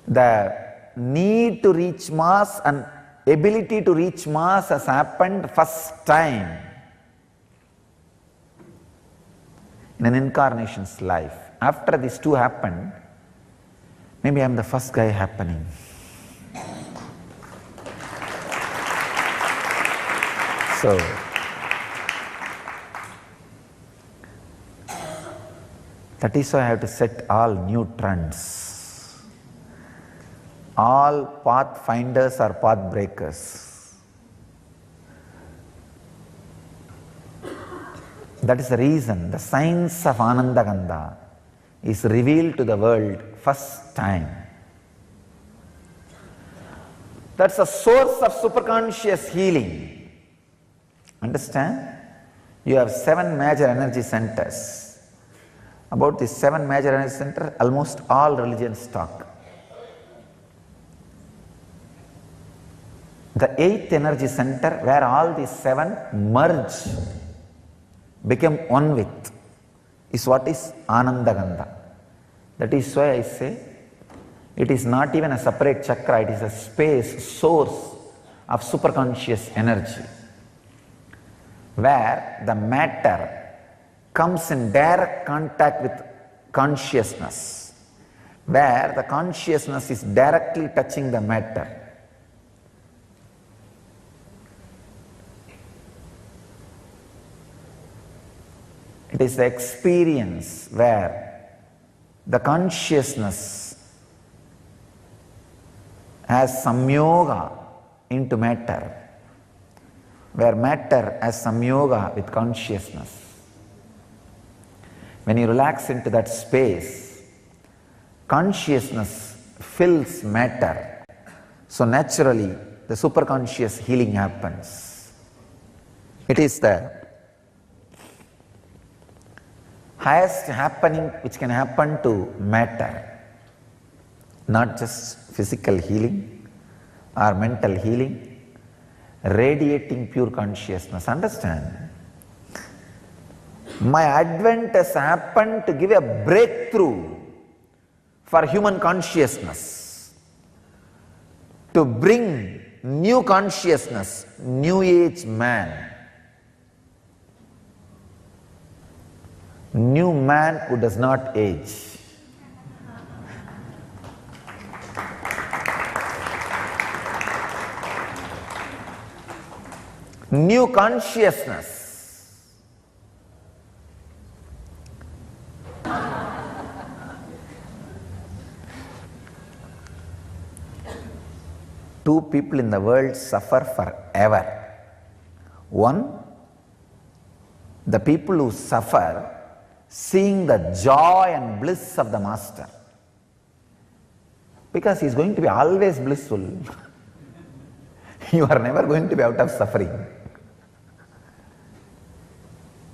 the need to reach mass and ability to reach mass has happened first time in an incarnation's life. After these two happened, maybe I am the first guy happening. So, that is why I have to set all new trends. All pathfinders are path breakers. That is the reason the science of Ananda Gandha is revealed to the world first time. That's a source of superconscious healing. Understand? You have 7 major energy centers. About these 7 major energy centers, almost all religions talk. The 8th energy center, where all these 7 merge, become one with, is what is Ananda Gandha. That is why I say it is not even a separate chakra, it is a space, source of superconscious energy, where the matter comes in direct contact with consciousness, where the consciousness is directly touching the matter. It is the experience where the consciousness has samyoga into matter, where matter has samyoga with consciousness. When you relax into that space, consciousness fills matter. So naturally, the superconscious healing happens. It is the highest happening which can happen to matter, not just physical healing or mental healing, radiating pure consciousness. Understand? My advent has happened to give a breakthrough for human consciousness, to bring new consciousness, new age man, new man who does not age. New consciousness. Two people in the world suffer forever. One, the people who suffer seeing the joy and bliss of the Master, because he is going to be always blissful. You are never going to be out of suffering.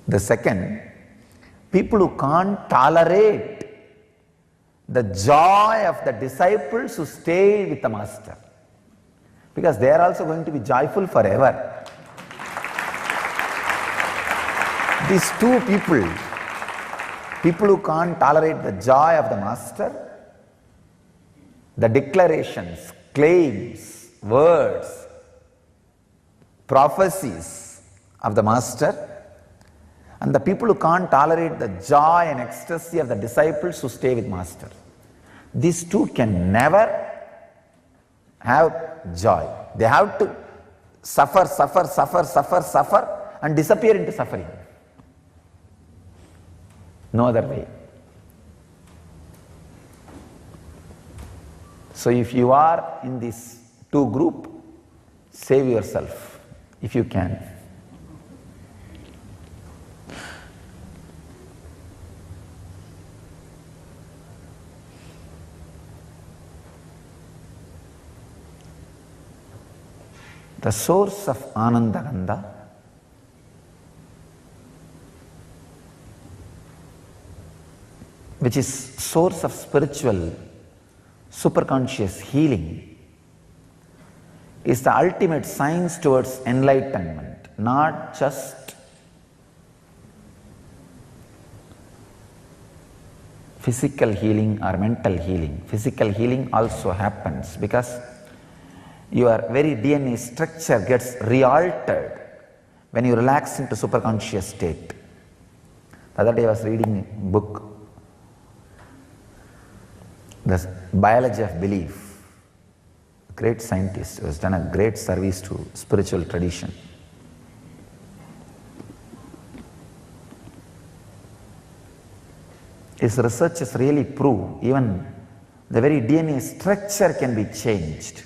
The second, people who can't tolerate the joy of the disciples who stayed with the Master, because they are also going to be joyful forever. These two people, people who can't tolerate the joy of the Master, the declarations, claims, words, prophecies of the Master, and the people who can't tolerate the joy and ecstasy of the disciples who stay with Master. These two can never have joy. They have to suffer and disappear into suffering. No other way. So if you are in this two group, save yourself if you can. The source of Anandagandha which is source of spiritual superconscious healing is the ultimate science towards enlightenment, not just physical healing or mental healing. Physical healing also happens because your very DNA structure gets re-altered when you relax into superconscious state. The other day I was reading a book, The Biology of Belief. A great scientist who has done a great service to spiritual tradition. His researches really prove even the very DNA structure can be changed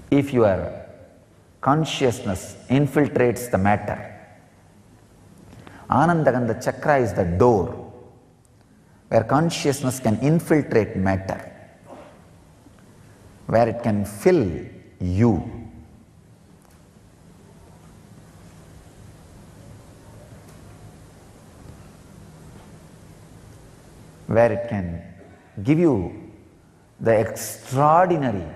if your consciousness infiltrates the matter. Anandagandha chakra is the door where consciousness can infiltrate matter, where it can fill you. Where it can give you the extraordinary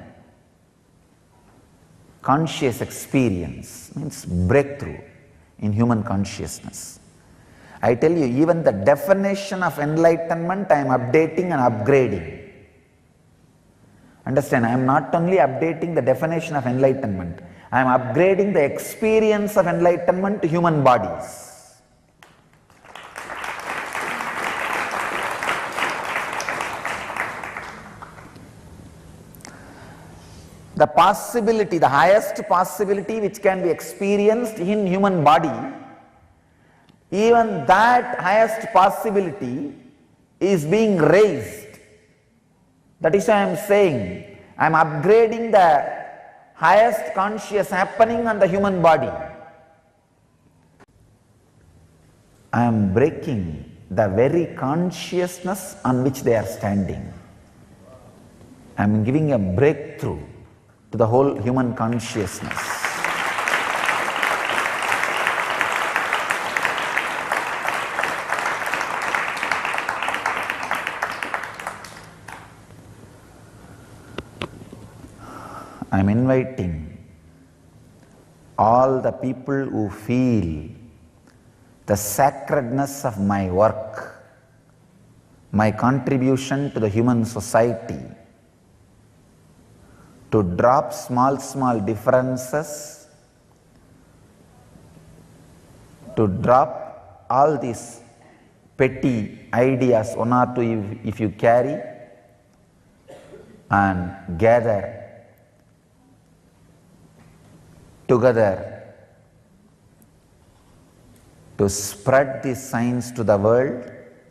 conscious experience, means breakthrough in human consciousness. I tell you, even the definition of enlightenment I am updating and upgrading. Understand, I am not only updating the definition of enlightenment, I am upgrading the experience of enlightenment to human bodies. The possibility, the highest possibility which can be experienced in human body, even that highest possibility is being raised. That is why I am saying, I am upgrading the highest conscious happening on the human body. I am breaking the very consciousness on which they are standing. I am giving a breakthrough to the whole human consciousness. I am inviting all the people who feel the sacredness of my work, my contribution to the human society, to drop small differences, to drop all these petty ideas, one or two if you carry, and gather together to spread this science to the world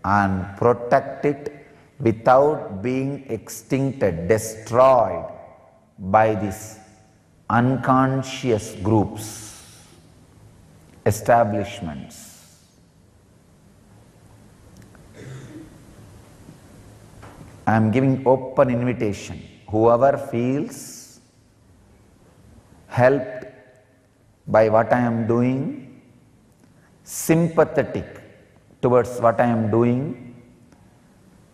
and protect it without being extincted, destroyed by these unconscious groups, establishments. I am giving open invitation. Whoever feels helped by what I am doing, sympathetic towards what I am doing,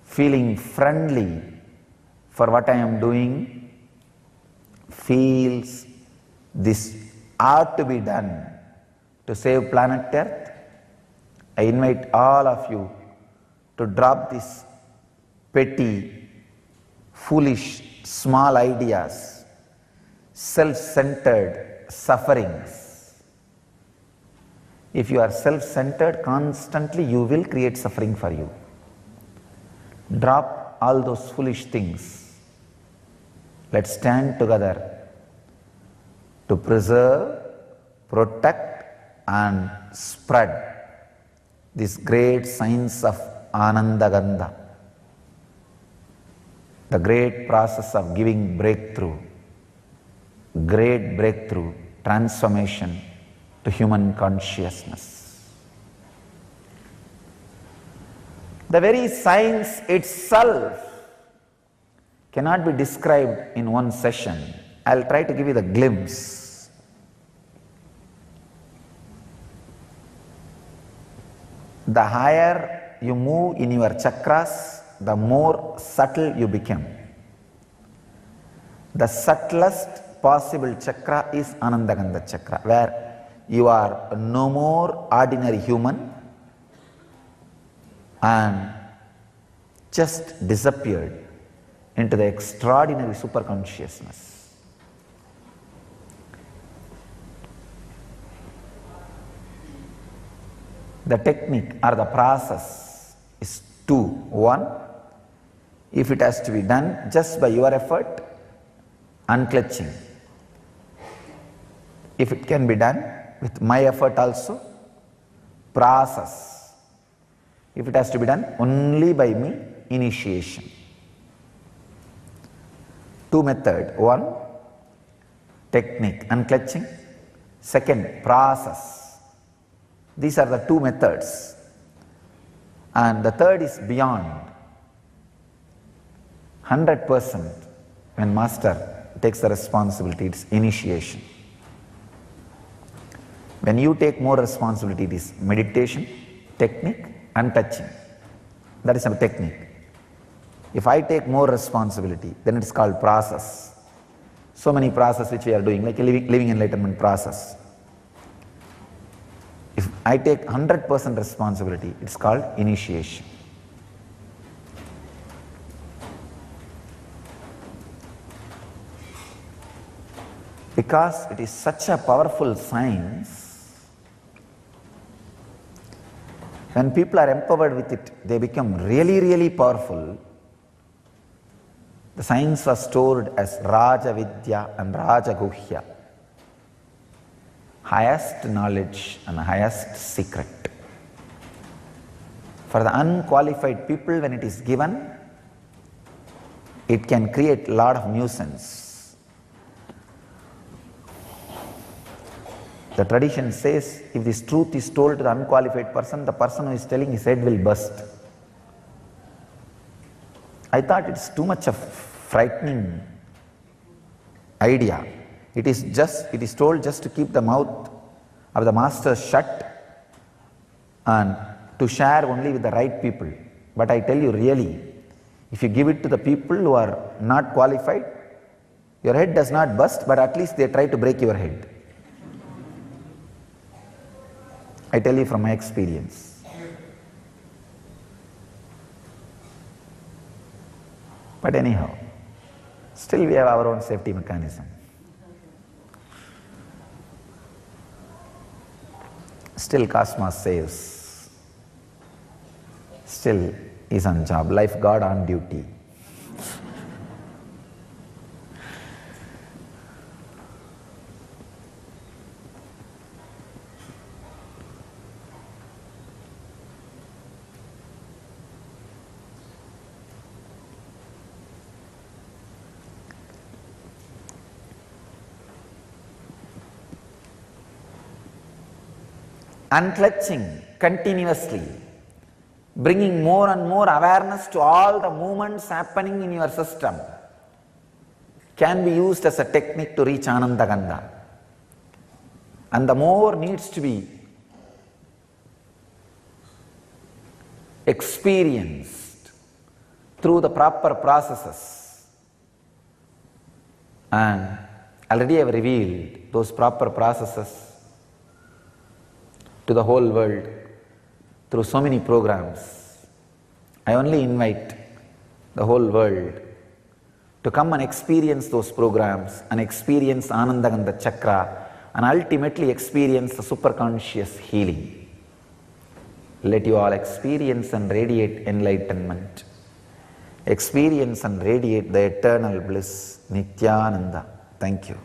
feeling friendly for what I am doing, feels this ought to be done to save planet Earth, I invite all of you to drop these petty, foolish, small ideas, self-centered sufferings. If you are self-centered constantly, you will create suffering for you. Drop all those foolish things. Let's stand together to preserve, protect and spread this great science of Anandagandha, the great process of giving breakthrough, great breakthrough, transformation to human consciousness. The very science itself cannot be described in one session. I'll try to give you the glimpse. The higher you move in your chakras, the more subtle you become. The subtlest possible chakra is Anandagandha chakra, where you are no more ordinary human and just disappeared into the extraordinary superconsciousness. The technique or the process is two. One, if it has to be done just by your effort, unclutching. If it can be done with my effort also, process. If it has to be done only by me, initiation. Two methods. One, technique, unclutching. Second, process. These are the two methods. And the third is beyond. 100% when master takes the responsibility, it's initiation. When you take more responsibility, it is meditation, technique, and touching. That is a technique. If I take more responsibility, then it is called process. So many processes which we are doing, like a living enlightenment process. If I take 100% responsibility, it's called initiation. Because it is such a powerful science, when people are empowered with it, they become really, really powerful. The science was stored as Raja Vidya and Raja Guhya, highest knowledge and highest secret. For the unqualified people, when it is given, it can create a lot of nuisance. The tradition says, if this truth is told to the unqualified person, the person who is telling, his head will burst. I thought it's too much of frightening idea. It is told just to keep the mouth of the master shut and to share only with the right people. But I tell you really, if you give it to the people who are not qualified, your head does not burst, but at least they try to break your head. I tell you from my experience. But anyhow, still we have our own safety mechanism. Still Cosmos saves. Still is on job, lifeguard on duty. Unclutching continuously, bringing more and more awareness to all the movements happening in your system, can be used as a technique to reach Anandagandha. And the more needs to be experienced through the proper processes. And already I have revealed those proper processes to the whole world through so many programs. I only invite the whole world to come and experience those programs and experience Anandagandha Chakra and ultimately experience the superconscious healing. Let you all experience and radiate enlightenment. Experience and radiate the eternal bliss, Nityananda. Thank you.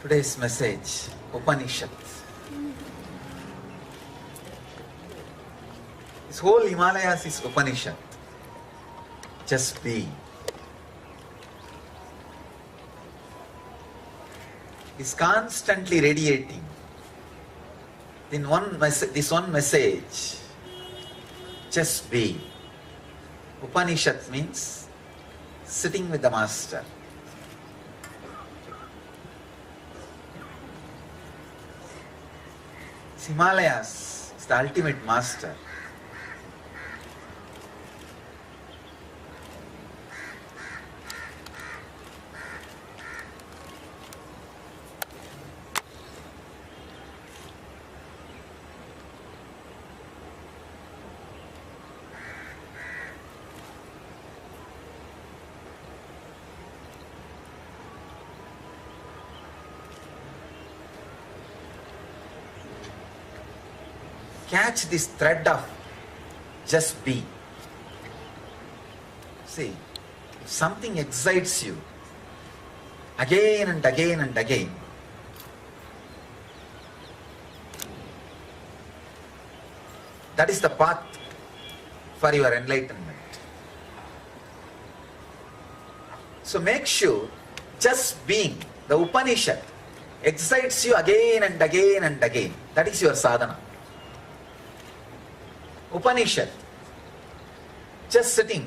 Today's message, Upanishad. This whole Himalayas is Upanishad. Just be. Is constantly radiating. This one message, just be. Upanishad means sitting with the master. Himalayas is the ultimate master. Catch this thread of just be. See, if something excites you again and again and again, that is the path for your enlightenment. So make sure just being, the Upanishad, excites you again and again and again. That is your sadhana. Upanishad, just sitting.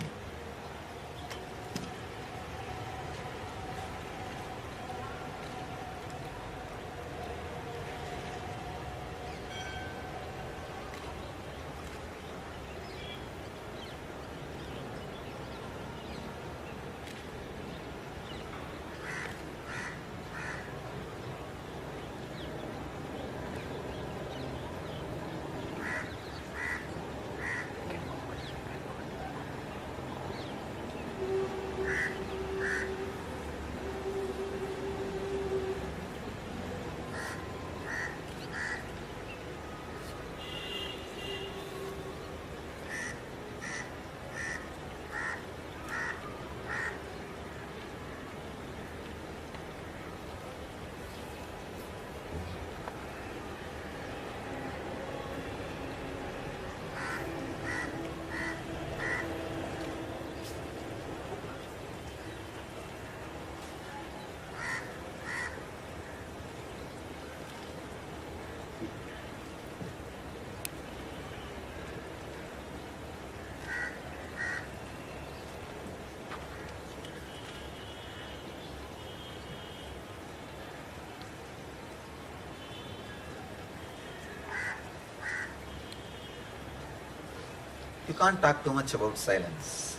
You can't talk too much about silence.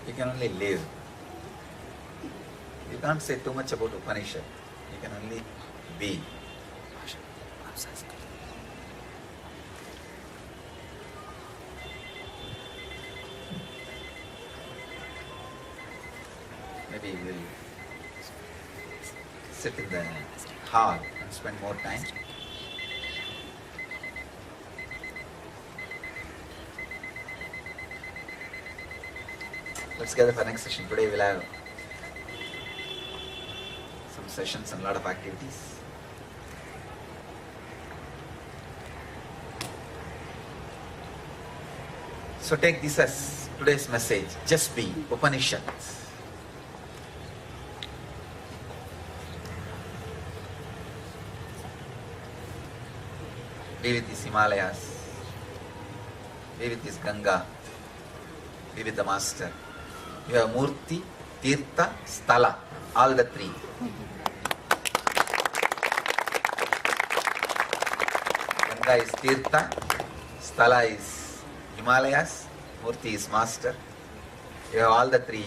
You can only live. You can't say too much about Upanishad. You can only be. Maybe we'll sit in the hall and spend more time. Let's gather for next session. Today we'll have some sessions and a lot of activities. So take this as today's message. Just be Upanishad. Be with these Himalayas. Be with this Ganga. Be with the Master. You have Murti, Tirtha, Sthala, all the three. Ganga is Tirtha, Sthala is Himalayas, Murti is Master. You have all the three.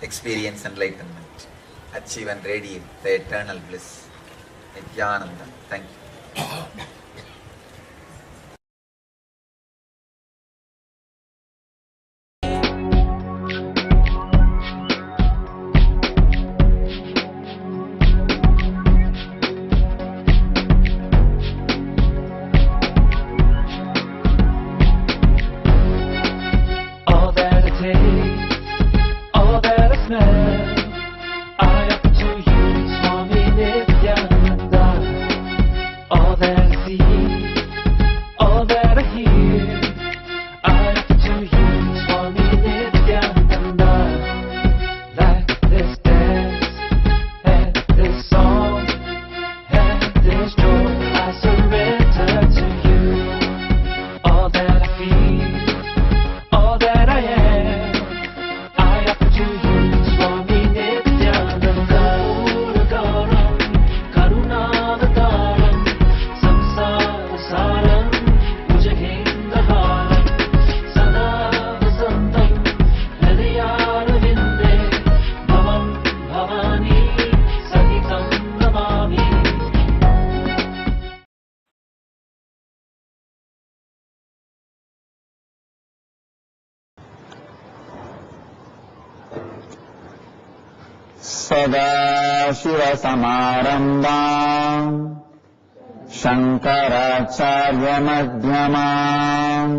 Experience enlightenment. Achieve and radiate the eternal bliss. Nityananda. Thank you. सदाशिवसमारम्भाम् शङ्कराचार्यमध्यमाम्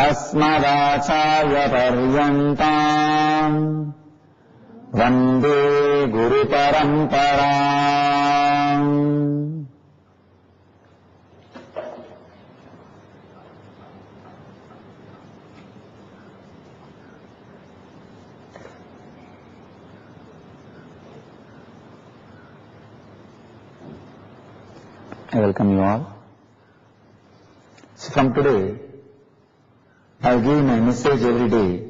अस्मदाचार्यपर्यन्ताम् वन्दे गुरुपरम्पराम्. I welcome you all. So from today, I will give my message every day,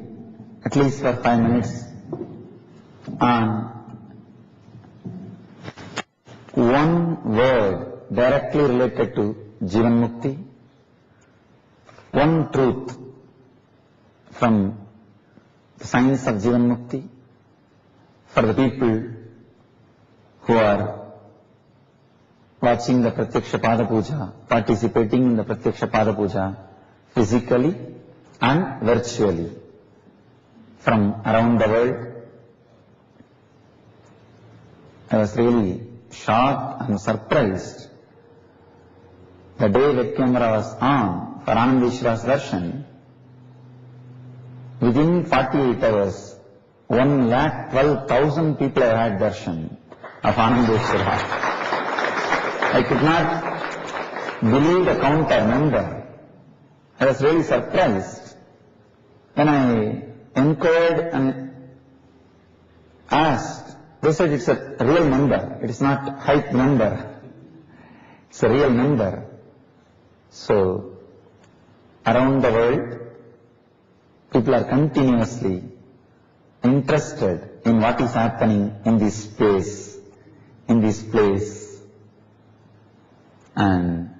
at least for 5 minutes, on one word directly related to Jivan Mukti, one truth from the science of Jivan Mukti for the people who are watching the Pratyaksha Pada Puja, participating in the Pratyaksha Pada Puja physically and virtually from around the world. I was really shocked and surprised. The day web camera was on for Anandeshwara's darshan, within 48 hours, 1,12,000 people have had darshan of Anandeshwara. I could not believe the counter number. I was really surprised. When I inquired and asked, they said it's a real number. It is not hype number. It's a real number. So, around the world, people are continuously interested in what is happening in this space, in this place. And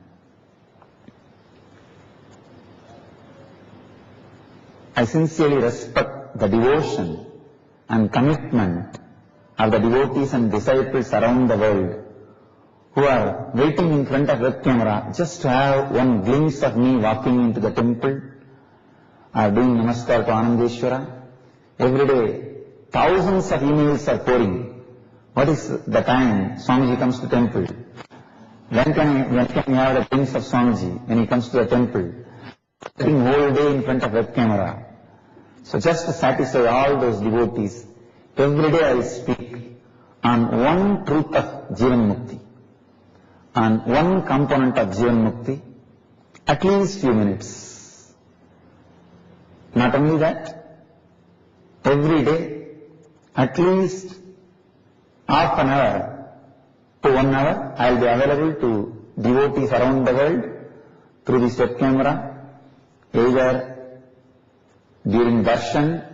sincerely respect the devotion and commitment of the devotees and disciples around the world who are waiting in front of web camera just to have one glimpse of me walking into the temple or doing namaskar to Anandeshwara. Every day, thousands of emails are pouring. What is the time Swamiji comes to temple? When can we have the glimpse of Swamiji when he comes to the temple? Sitting whole day in front of web camera. So just to satisfy all those devotees, every day I speak on one truth of Jivan Mukti, on one component of Jivan Mukti, at least few minutes. Not only that, every day, at least half an hour to 1 hour, I will be available to devotees around the world through this web camera, either during darshan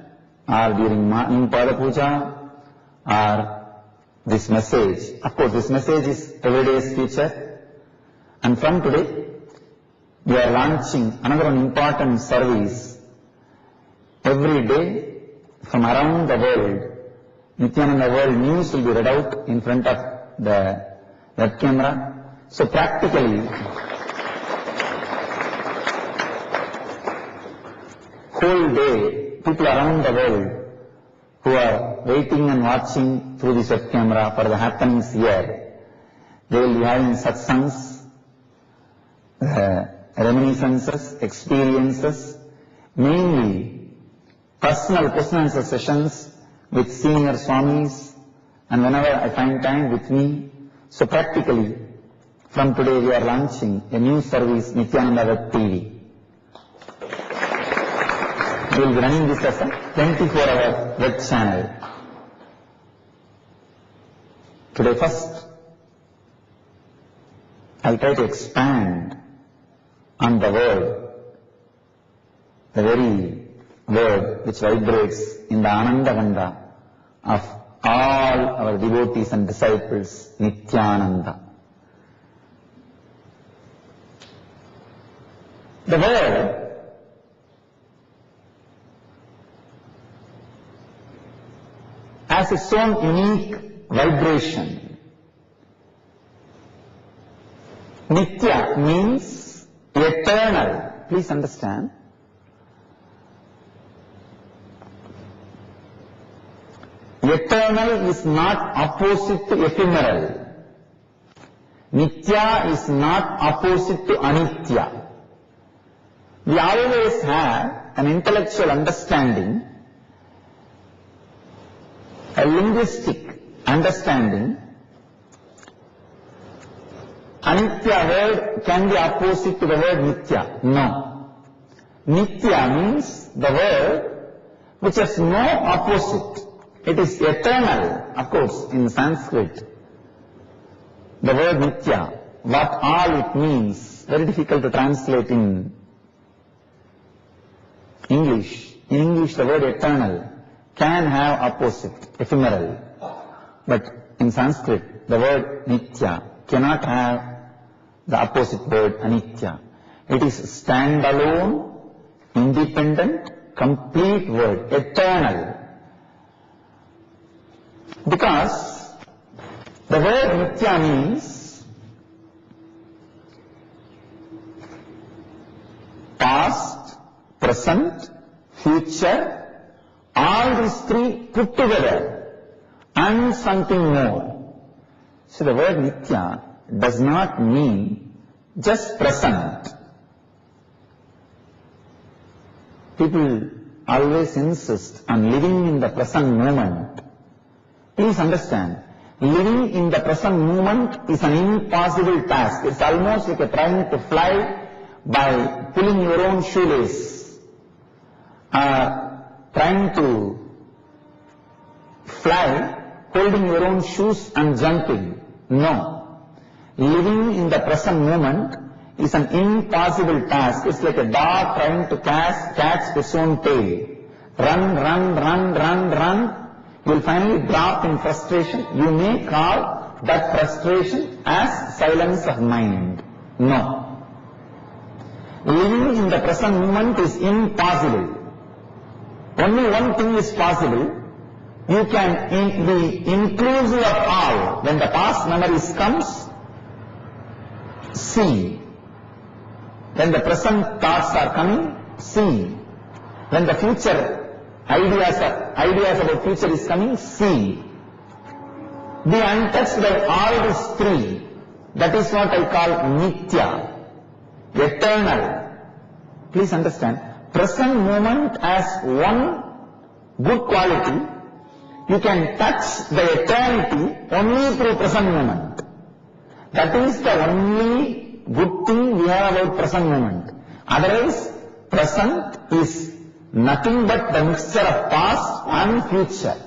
or during morning Pada Puja or this message. Of course, this message is everyday's feature. And from today, we are launching another important service. Every day, from around the world, Nityananda World News will be read out in front of the web camera. So practically, whole day, people around the world who are waiting and watching through this web camera for the happenings here, they will be having satsangs, reminiscences, experiences, mainly personal question and answer sessions with senior Swamis, and whenever I find time with me. So practically, from today we are launching a new service, Nityananda Web TV. We will be running this as a 24-hour web channel. Today first, I will try to expand on the word, the very word which vibrates in the Ananda Ganda of all our devotees and disciples, Nityananda. The word has its own unique vibration. Nitya means eternal. Please understand. Eternal is not opposite to ephemeral. Nitya is not opposite to anitya. We always have an intellectual understanding, a linguistic understanding. Anitya word can be opposite to the word nitya. No. Nitya means the word which has no opposite. It is eternal. Of course, in Sanskrit, the word nitya, what all it means, very difficult to translate in English. In English, the word eternal can have opposite, ephemeral. But in Sanskrit, the word nitya cannot have the opposite word anitya. It is standalone, independent, complete word, eternal. Because the word nitya means past, present, future, all these three put together and something more. So the word nitya does not mean just present. People always insist on living in the present moment. Please understand, living in the present moment is an impossible task. It's almost like trying to fly by pulling your own shoelace, trying to fly holding your own shoes and jumping. No. Living in the present moment is an impossible task. It's like a dog trying to catch its own tail. Run, run, run, run, run. You will finally drop in frustration. You may call that frustration as silence of mind. No. Living in the present moment is impossible. only one thing is possible. You can be inclusive of all. When the past memories comes, see. When the present thoughts are coming, see. When the future ideas about future is coming, see. Be untouched by all these three. That is what I call nitya, eternal. Please understand, present moment has one good quality. You can touch the eternity only through present moment. That is the only good thing we have about present moment. Otherwise, present is nothing but the mixture of past and future.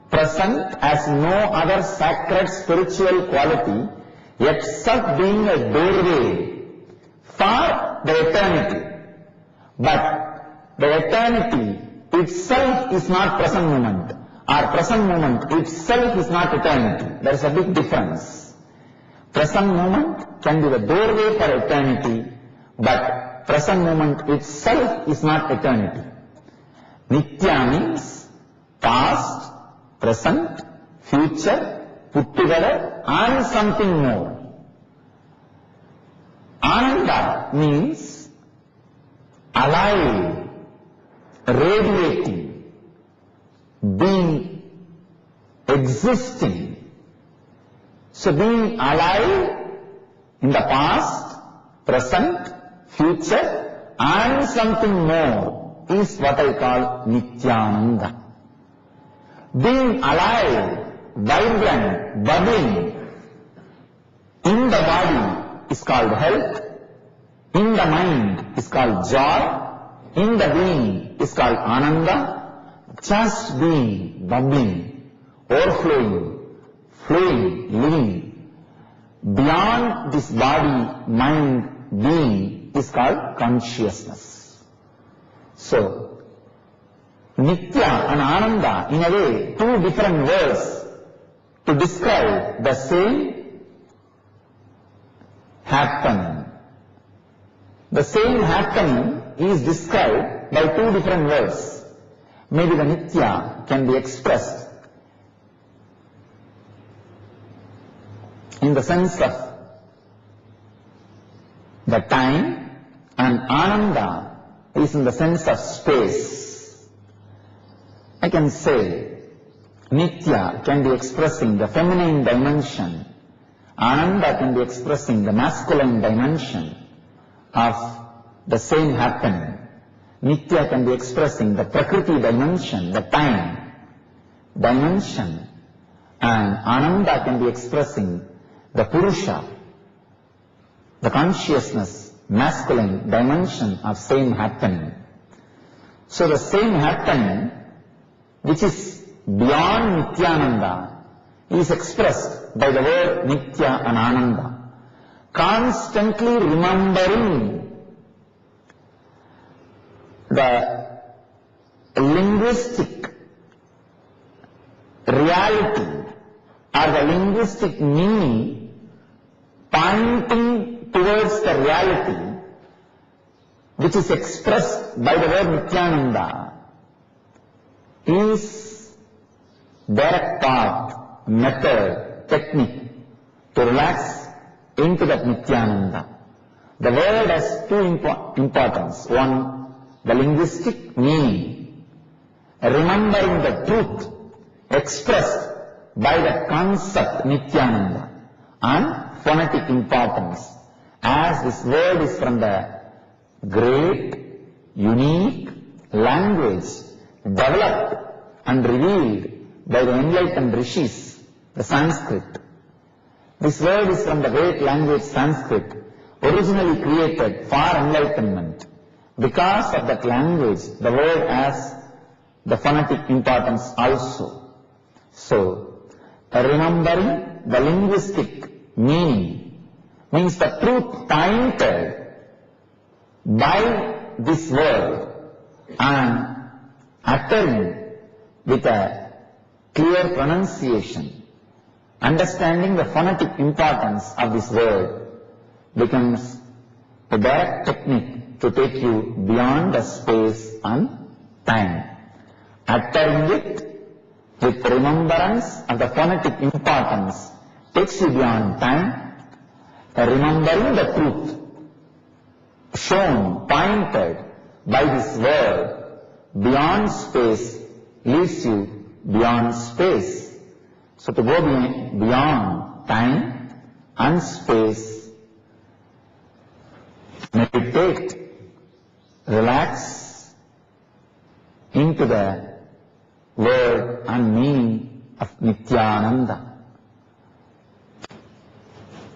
Present has no other sacred spiritual quality except being a doorway for the eternity. But the eternity itself is not present moment, or present moment itself is not eternity. There is a big difference. Present moment can be the doorway for eternity, but present moment itself is not eternity. Nitya means past, present, future, put together, and something more. Ananda means alive, radiating, being, existing. So being alive in the past, present, future, and something more is what I call Nityananda. Being alive, vibrant, bubbling in the body is called health, in the mind is called joy, in the being is called Ananda. Just being, bubbling, overflowing, flowing, living beyond this body, mind, being is called consciousness. So, Nitya and Ananda, in a way, two different words to describe the same happening. The same happening is described by two different words. Maybe the Nitya can be expressed in the sense of the time, and Ananda is in the sense of space. I can say Nitya can be expressing the feminine dimension, Ananda can be expressing the masculine dimension of the same happening. Nitya can be expressing the Prakriti dimension, the time dimension, and Ananda can be expressing the Purusha, the consciousness, masculine dimension of same happening. So the same happening, which is beyond Nityananda, is expressed by the word Nitya and Ananda. Constantly remembering the linguistic reality or the linguistic meaning pointing towards the reality which is expressed by the word Nityananda is direct path, method, technique to relax into that Nityananda. The word has two importance. One, the linguistic meaning, remembering the truth expressed by the concept Nityananda, and phonetic importance, as this word is from the great, unique language developed and revealed by the enlightened rishis, the Sanskrit. This word is from the great language Sanskrit, originally created for enlightenment. Because of that language, the word has the phonetic importance also. So, remembering the linguistic meaning means the truth pointed by this word and uttering with a clear pronunciation, understanding the phonetic importance of this word becomes a direct technique to take you beyond the space and time. uttering it with remembrance of the phonetic importance takes you beyond time, remembering the truth shown, pointed by this word beyond space leads you beyond space. So to go beyond time and space, meditate, relax into the word and meaning of Nityananda.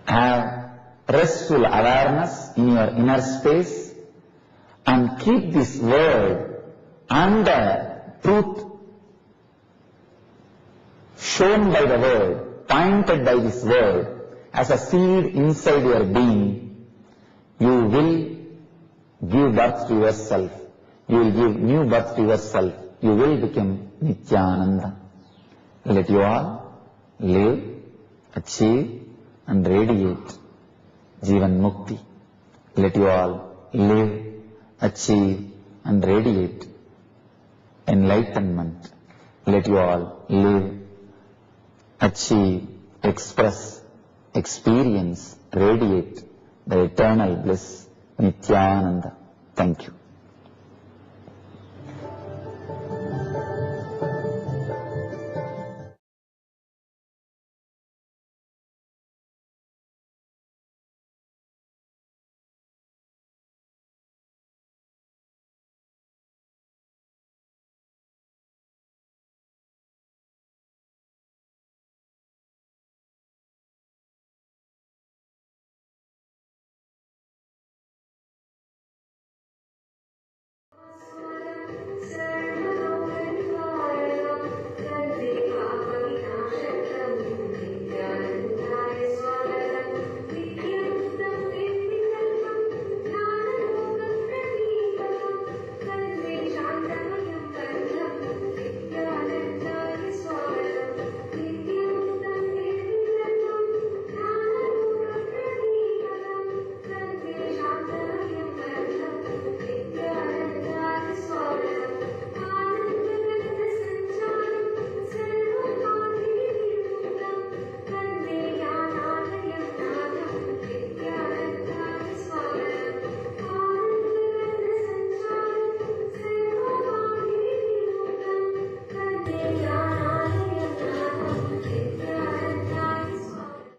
Have restful awareness in your inner space and keep this word and the truth shown by the word, pointed by this word as a seed inside your being. You will give birth to yourself. You will give new birth to yourself. You will become Nityananda. Let you all live, achieve and radiate Jivan Mukti. Let you all live, achieve and radiate enlightenment. Let you all live, achieve, express, experience, radiate the eternal bliss, Nityananda. Thank you.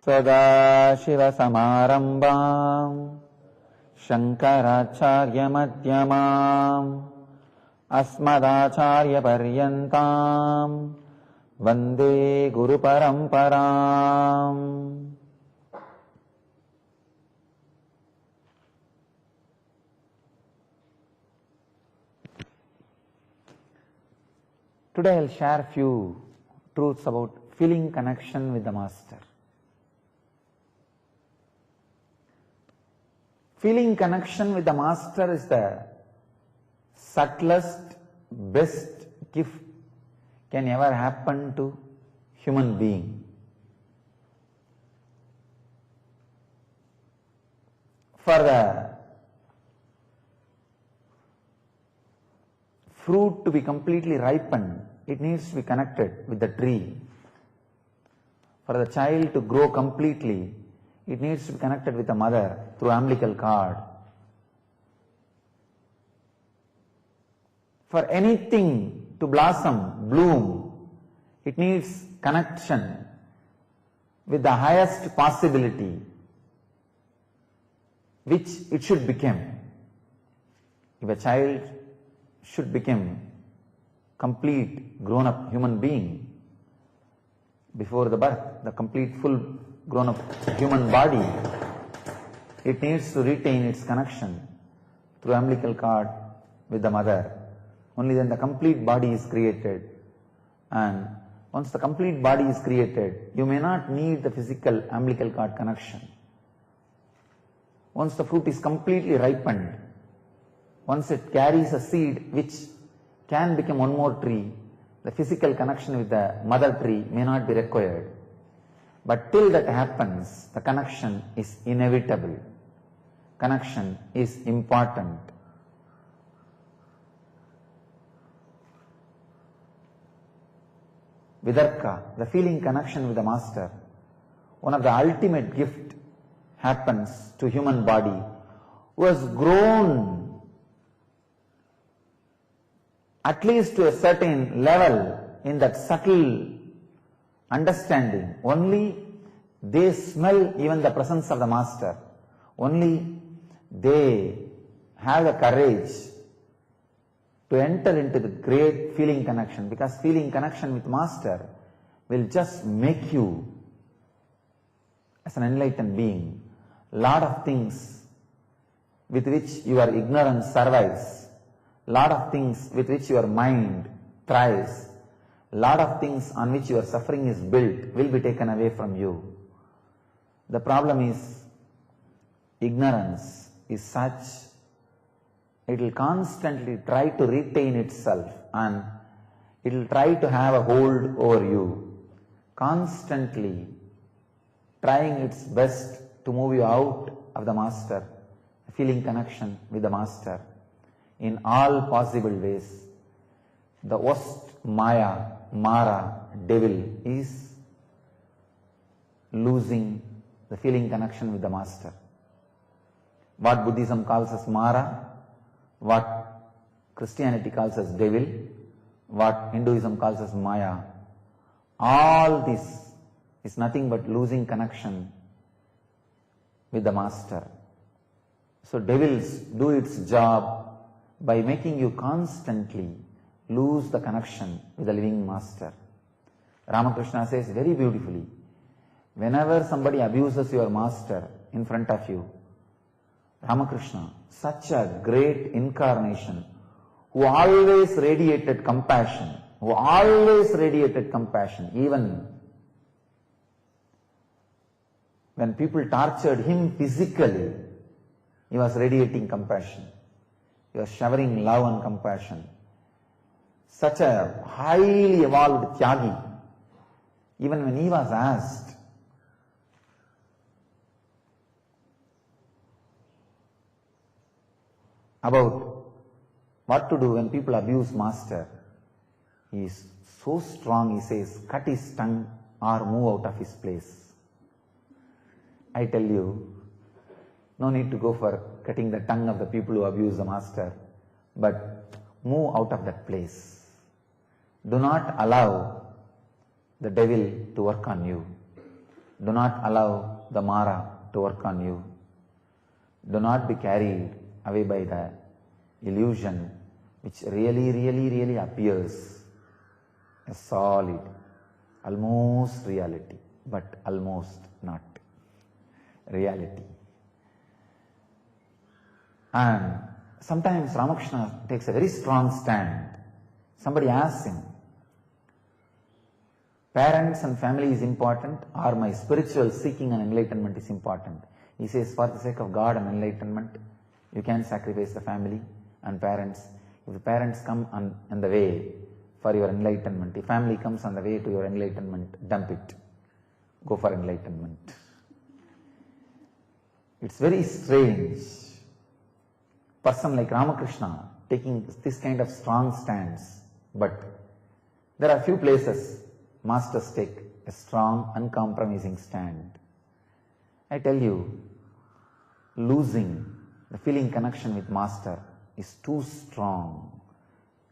सदाशिवसमारम्भाम् शङ्कराचार्यमध्यमाम् अस्मदाचार्यपर्यन्ताम् वन्दे गुरुपरम्पराम्. Today I will share few truths about feeling connection with the Master. Feeling connection with the Master is the subtlest, best gift can ever happen to human being. For the fruit to be completely ripened, it needs to be connected with the tree. For the child to grow completely, it needs to be connected with the mother through umbilical cord. For anything to blossom, bloom, it needs connection with the highest possibility which it should become. If a child should become complete grown-up human being before the birth, the complete full grown-up human body, it needs to retain its connection through umbilical cord with the mother. Only then the complete body is created. And once the complete body is created, you may not need the physical umbilical cord connection. Once the fruit is completely ripened, once it carries a seed which can become one more tree, the physical connection with the mother tree may not be required. But till that happens, the connection is inevitable. Connection is important. vidarka, the feeling connection with the master, one of the ultimate gift happens to human body who has grown at least to a certain level in that subtle understanding. Only they smell even the presence of the master. Only they have the courage to enter into the great feeling connection, because feeling connection with master will just make you as an enlightened being. Lot of things with which your ignorance survives, lot of things with which your mind thrives, lot of things on which your suffering is built will be taken away from you. The problem is ignorance is such, it will constantly try to retain itself and it will try to have a hold over you, constantly trying its best to move you out of the master, feeling connection with the master in all possible ways. The worst Mara, devil is losing the feeling connection with the master. What Buddhism calls as Mara, what Christianity calls as devil, what Hinduism calls as Maya, all this is nothing but losing connection with the master. So devils do its job by making you constantly lose the connection with the living master. Ramakrishna says very beautifully, whenever somebody abuses your master in front of you, Ramakrishna, such a great incarnation, who always radiated compassion, even when people tortured him physically, he was radiating compassion. He was showering love and compassion. Such a highly evolved Tyagi, even when he was asked about what to do when people abuse master, he is so strong, he says, cut his tongue or move out of his place. I tell you, no need to go for cutting the tongue of the people who abuse the master, but move out of that place. Do not allow the devil to work on you. Do not allow the Mara to work on you. Do not be carried away by the illusion which really appears as solid, almost reality, but almost not reality. And sometimes Ramakrishna takes a very strong stand. Somebody asks him, parents and family is important, or my spiritual seeking and enlightenment is important? He says, for the sake of God and enlightenment, you can sacrifice the family and parents. If the parents come on the way for your enlightenment, if family comes on the way to your enlightenment, dump it. Go for enlightenment. It's very strange. Person like Ramakrishna taking this kind of strong stance, but there are few places masters take a strong, uncompromising stand. I tell you, losing the feeling connection with master is too strong.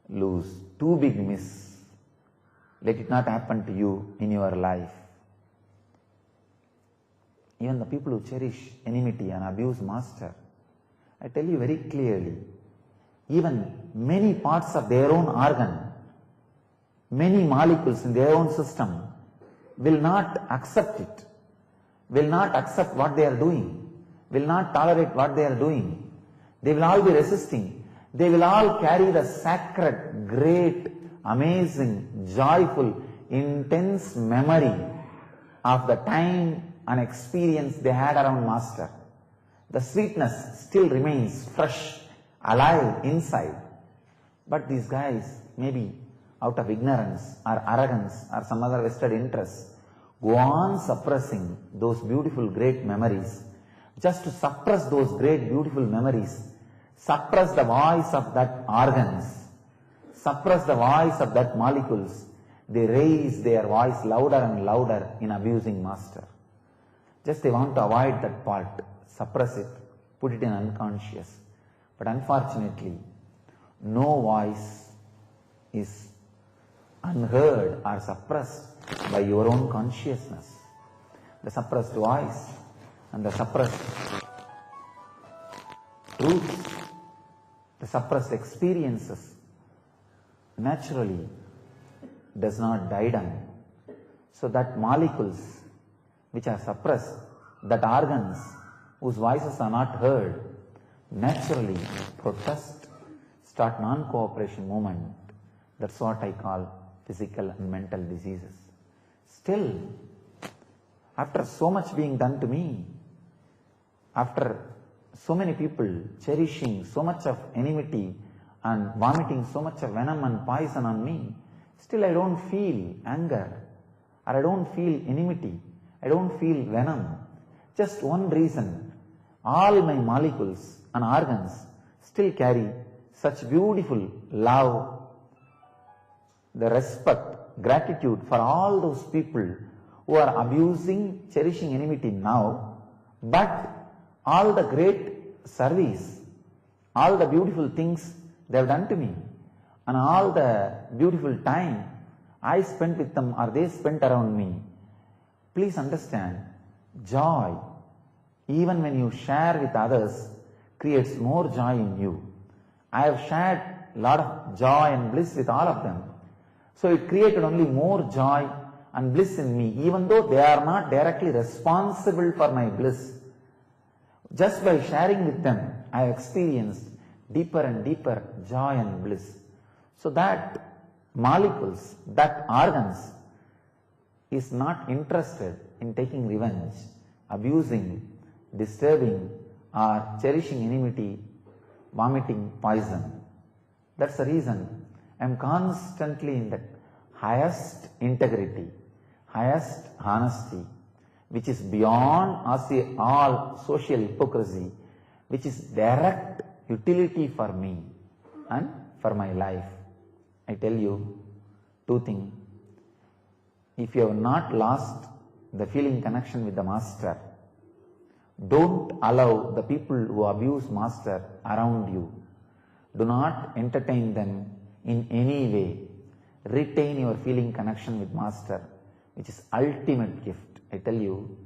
Lose, too big miss. Let it not happen to you in your life. Even the people who cherish enmity and abuse master, I tell you very clearly, even many parts of their own organ, many molecules in their own system will not accept it, will not accept what they are doing, will not tolerate what they are doing. They will all be resisting. They will all carry the sacred, great, amazing, joyful, intense memory of the time and experience they had around master. The sweetness still remains fresh, alive inside. But these guys, maybe out of ignorance or arrogance or some other vested interest, go on suppressing those beautiful great memories. Just to suppress those great beautiful memories, suppress the voice of that organs, suppress the voice of that molecules, they raise their voice louder and louder in abusing master. Just they want to avoid that part, suppress it, put it in unconscious. But unfortunately, no voice is unheard or suppressed by your own consciousness. The suppressed voice and the suppressed truths, the suppressed experiences naturally does not die down. So that molecules which are suppressed, that organs whose voices are not heard, naturally protest, start non-cooperation movement. That's what I call physical and mental diseases. Still, after so much being done to me, after so many people cherishing so much of enmity and vomiting so much of venom and poison on me, still I don't feel anger, or I don't feel enmity, I don't feel venom. Just one reason, all my molecules and organs still carry such beautiful love, the respect, gratitude for all those people who are abusing, cherishing enmity now, but all the great service, all the beautiful things they have done to me, and all the beautiful time I spent with them or they spent around me. Please understand, joy, even when you share with others, creates more joy in you. I have shared a lot of joy and bliss with all of them. So it created only more joy and bliss in me, even though they are not directly responsible for my bliss. Just by sharing with them, I have experienced deeper and deeper joy and bliss. So that molecules, that organs is not interested in taking revenge, abusing, disturbing or cherishing enmity, vomiting poison. That's the reason I am constantly in the highest integrity, highest honesty, which is beyond all social hypocrisy, which is direct utility for me and for my life. I tell you two things. If you have not lost the feeling connection with the master, don't allow the people who abuse master around you. Do not entertain them in any way. Retain your feeling connection with master, which is ultimate gift. I tell you,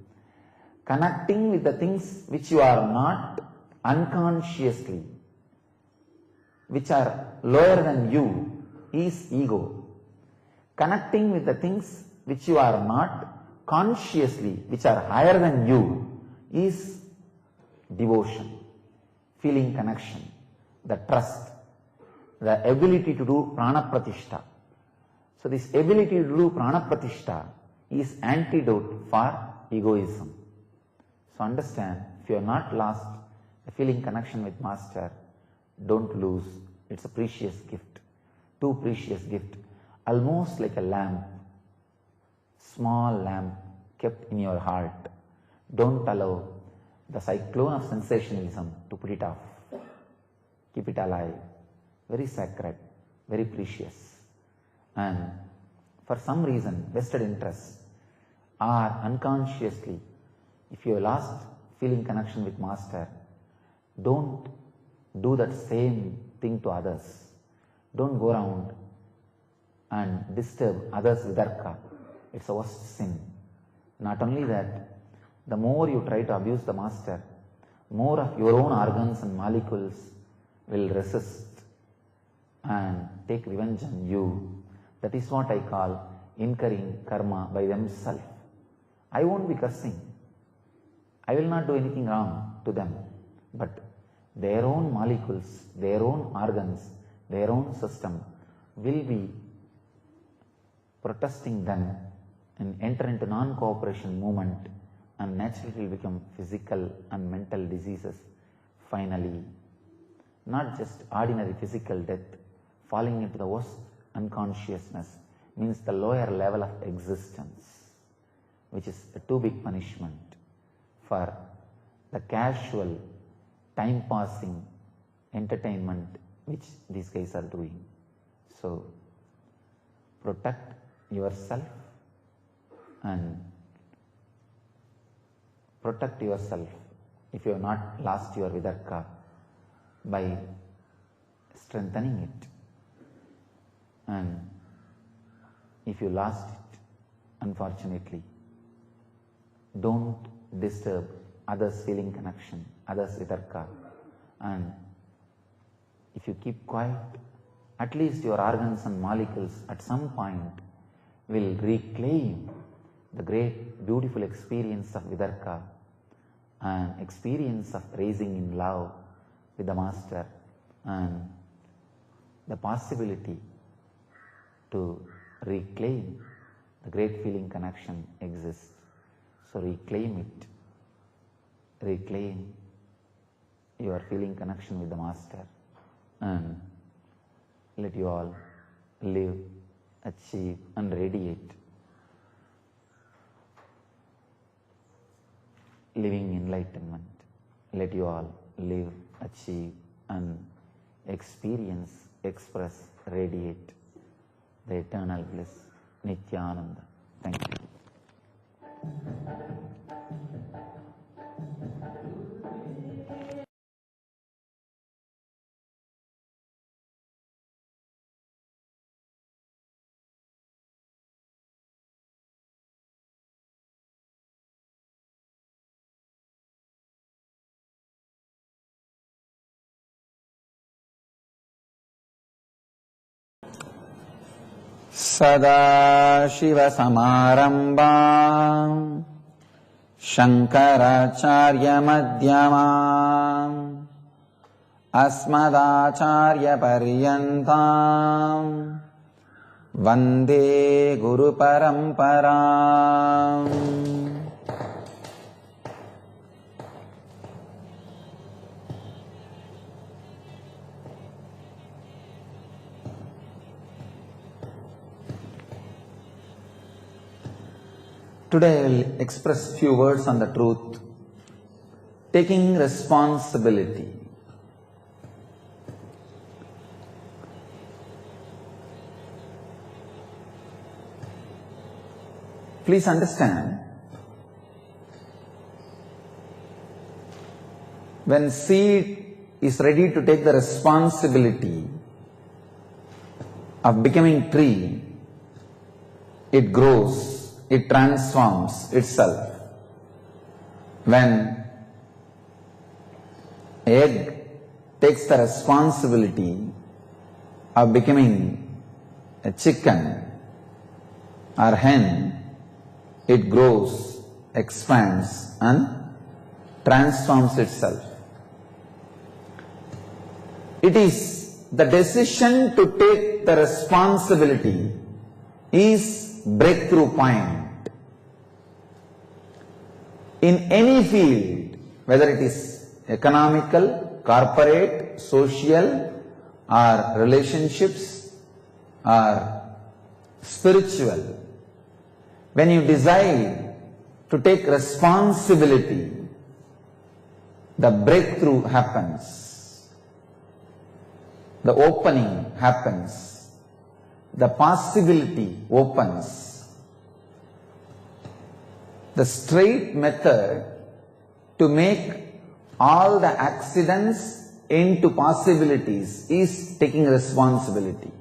connecting with the things which you are not unconsciously, which are lower than you, is ego. Connecting with the things which you are not consciously, which are higher than you, is devotion, feeling connection, the trust, the ability to do prana pratishta. So this ability to do prana pratishta is antidote for egoism. So understand, if you have not lost the feeling connection with master, don't lose. It's a precious gift, too precious gift, almost like a lamp, small lamp kept in your heart. Don't allow the cyclone of sensationalism to put it off. Keep it alive. Very sacred, very precious. And for some reason, vested interests are unconsciously, if you have lost feeling connection with master, don't do that same thing to others. Don't go around and disturb others with arka. It's a worst sin. Not only that, the more you try to abuse the master, more of your own organs and molecules will resist and take revenge on you. That is what I call incurring karma by themselves. I won't be cursing. I will not do anything wrong to them. But their own molecules, their own organs, their own system will be protesting them and enter into non-cooperation movement, and naturally will become physical and mental diseases. Finally, not just ordinary physical death, falling into the worst unconsciousness means the lower level of existence, which is a too big punishment for the casual, time-passing entertainment which these guys are doing. So, protect yourself and protect yourself if you have not lost your vidarka by strengthening it. And if you lost it, unfortunately, don't disturb others' feeling connection, others' vidarka. And if you keep quiet, at least your organs and molecules at some point will reclaim the great beautiful experience of vidarka and experience of raising in love with the Master, and the possibility to reclaim the great feeling connection exists. So reclaim it. Reclaim your feeling connection with the Master, and let you all live, achieve and radiate, living enlightenment. Let you all live, achieve and experience, express, radiate the eternal bliss, Nityananda. Thank you. सदाशिवसमारम्भाम् शङ्कराचार्यमध्यमाम् अस्मदाचार्यपर्यन्ताम् वन्दे गुरुपरम्पराम्. Today I will express few words on the truth, taking responsibility. Please understand, when seed is ready to take the responsibility of becoming tree, it grows. It transforms itself. When egg takes the responsibility of becoming a chicken or hen, it grows, expands and transforms itself. It is the decision to take the responsibility is breakthrough point. In any field, whether it is economical, corporate, social, or relationships, or spiritual, when you decide to take responsibility, the breakthrough happens, the opening happens, the possibility opens. The straight method to make all the accidents into possibilities is taking responsibility.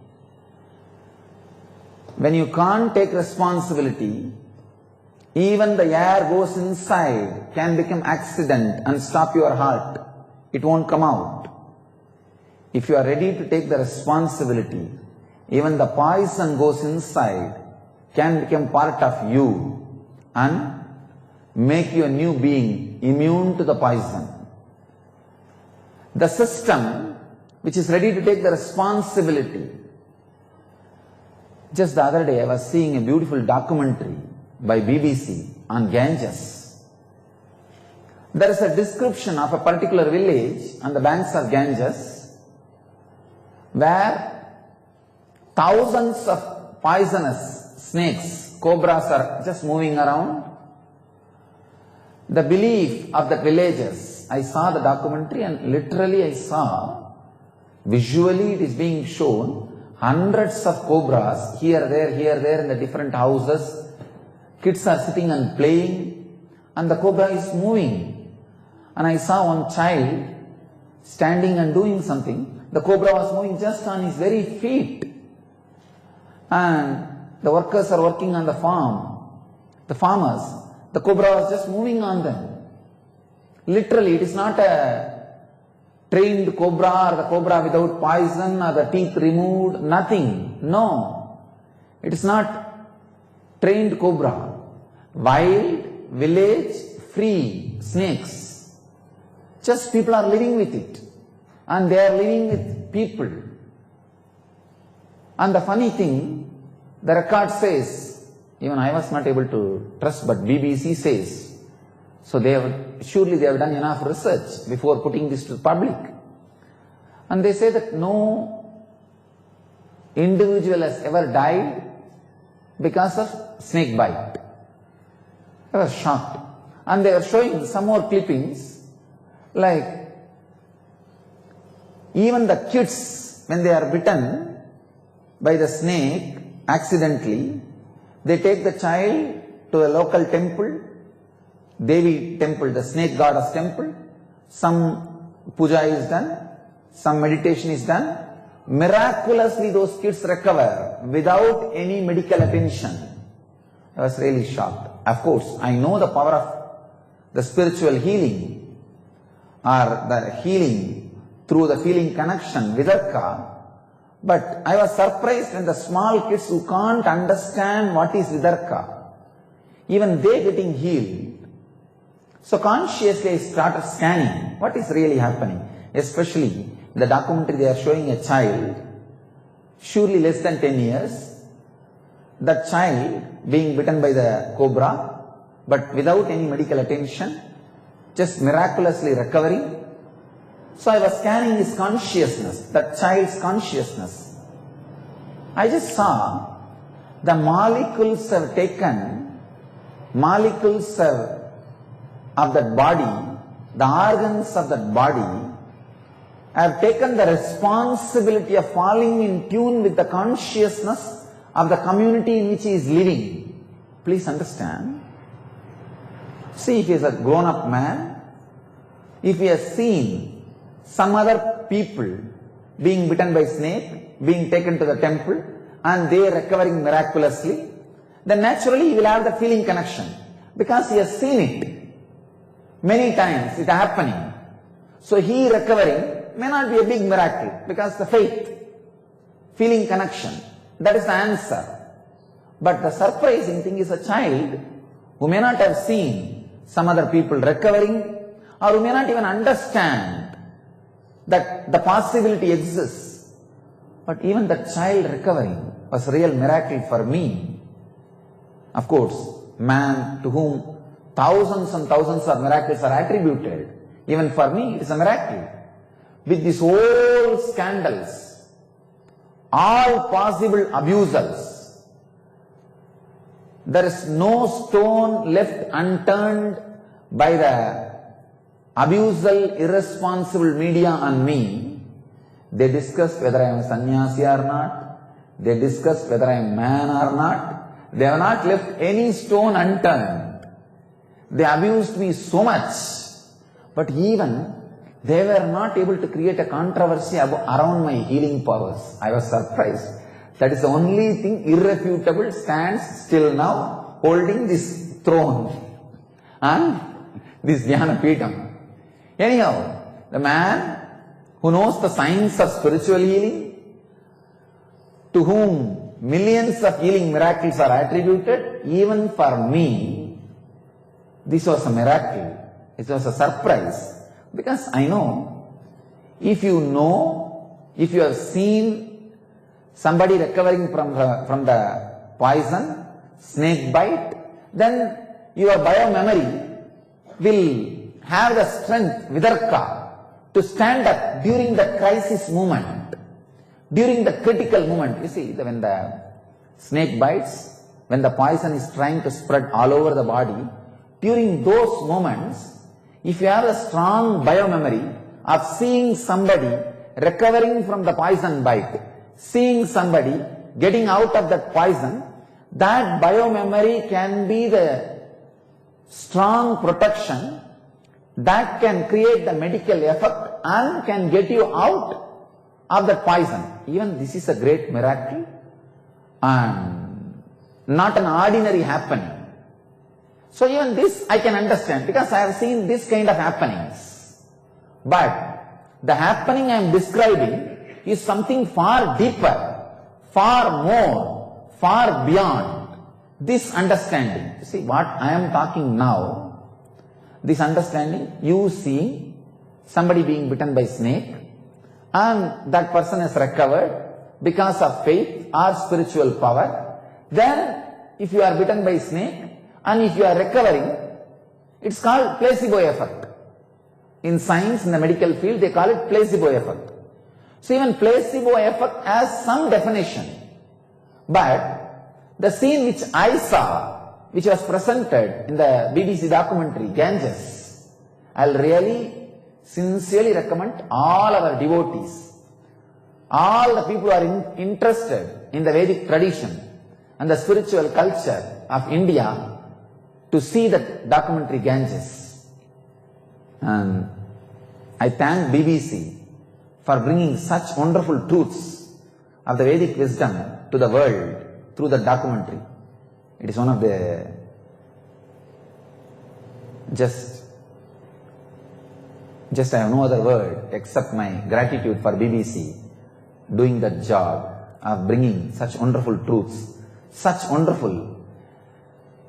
When you can't take responsibility, even the air goes inside, can become accident and stop your heart. It won't come out. If you are ready to take the responsibility, even the poison goes inside, can become part of you and make you a new being, immune to the poison. The system which is ready to take the responsibility. Just the other day I was seeing a beautiful documentary by BBC on Ganges. There is a description of a particular village on the banks of Ganges where thousands of poisonous snakes, cobras are just moving around. The belief of the villagers, I saw the documentary and literally I saw, visually it is being shown hundreds of cobras here, there in the different houses. Kids are sitting and playing and the cobra is moving. And I saw one child standing and doing something. The cobra was moving just on his very feet. And the workers are working on the farm. The farmers, the cobra was just moving on them. Literally, it is not a trained cobra or the cobra without poison or the teeth removed, nothing. No, it is not trained cobra. Wild, village, free snakes. Just people are living with it. And they are living with people. And the funny thing, the record says, even I was not able to trust, but BBC says, so surely they have done enough research before putting this to the public. And they say that no individual has ever died because of snake bite. I was shocked. And they are showing some more clippings, like even the kids, when they are bitten by the snake accidentally, they take the child to a local temple, Devi temple, the snake goddess temple. Some puja is done, some meditation is done. Miraculously those kids recover without any medical attention. I was really shocked. Of course, I know the power of the spiritual healing or the healing through the feeling connection, vidarka. But I was surprised when the small kids who can't understand what is vidarka, even they getting healed. So consciously I started scanning what is really happening. Especially in the documentary they are showing a child, surely less than 10 years, that child being bitten by the cobra, but without any medical attention, just miraculously recovering. So I was scanning his consciousness, that child's consciousness. I just saw the molecules of that body, the organs of that body have taken the responsibility of falling in tune with the consciousness of the community in which he is living. Please understand. See, if he is a grown-up man, if he has seen some other people being bitten by snake, being taken to the temple, and they recovering miraculously, then naturally he will have the feeling connection, because he has seen it. Many times it happening. So he recovering may not be a big miracle, because the faith, feeling connection, that is the answer. But the surprising thing is a child who may not have seen some other people recovering, or who may not even understand that the possibility exists. But even the child recovering was a real miracle for me. Of course, man to whom thousands and thousands of miracles are attributed, even for me it is a miracle. With these whole scandals, all possible abusals, there is no stone left unturned by the abusal, irresponsible media on me. They discussed whether I am sannyasi or not. They discussed whether I am man or not. They have not left any stone unturned. They abused me so much, but even they were not able to create a controversy around my healing powers. I was surprised. That is the only thing irrefutable stands still now, holding this throne and this Dhyana Peetham. Anyhow, the man who knows the science of spiritual healing, to whom millions of healing miracles are attributed, even for me, this was a miracle. It was a surprise. Because I know, if you have seen somebody recovering from the poison, snake bite, then your bio-memory will have the strength, vidarka, to stand up during the crisis moment, during the critical moment. You see, when the snake bites, when the poison is trying to spread all over the body, during those moments, if you have a strong bio-memory of seeing somebody recovering from the poison bite, seeing somebody getting out of that poison, that biomemory can be the strong protection that can create the medical effect and can get you out of that poison. Even this is a great miracle and not an ordinary happening. So even this I can understand because I have seen this kind of happenings. But the happening I am describing is something far deeper, far more, far beyond this understanding. See what I am talking now, this understanding, you seeing somebody being bitten by snake and that person has recovered because of faith or spiritual power. Then if you are bitten by snake and if you are recovering, it's called placebo effect. In science, in the medical field, they call it placebo effect. So even placebo effect has some definition. But the scene which I saw, which was presented in the BBC documentary Ganges, I'll really sincerely recommend all our devotees, all the people who are interested in the Vedic tradition and the spiritual culture of India to see that documentary Ganges. And I thank BBC for bringing such wonderful truths of the Vedic wisdom to the world through the documentary. It is one of the just I have no other word except my gratitude for BBC doing that job of bringing such wonderful truths, such wonderful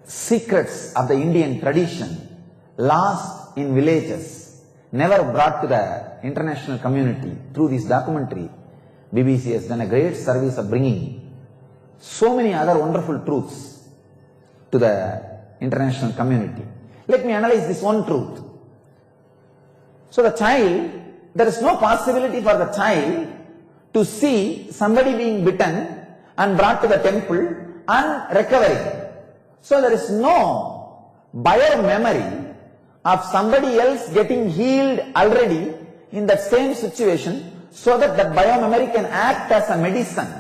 secrets of the Indian tradition lost in villages, never brought to the international community. Through this documentary, BBC has done a great service of bringing so many other wonderful truths to the international community. Let me analyze this one truth. So the child, there is no possibility for the child to see somebody being bitten and brought to the temple and recovering. So there is no biomemory of somebody else getting healed already in that same situation, so that that biomemory can act as a medicine,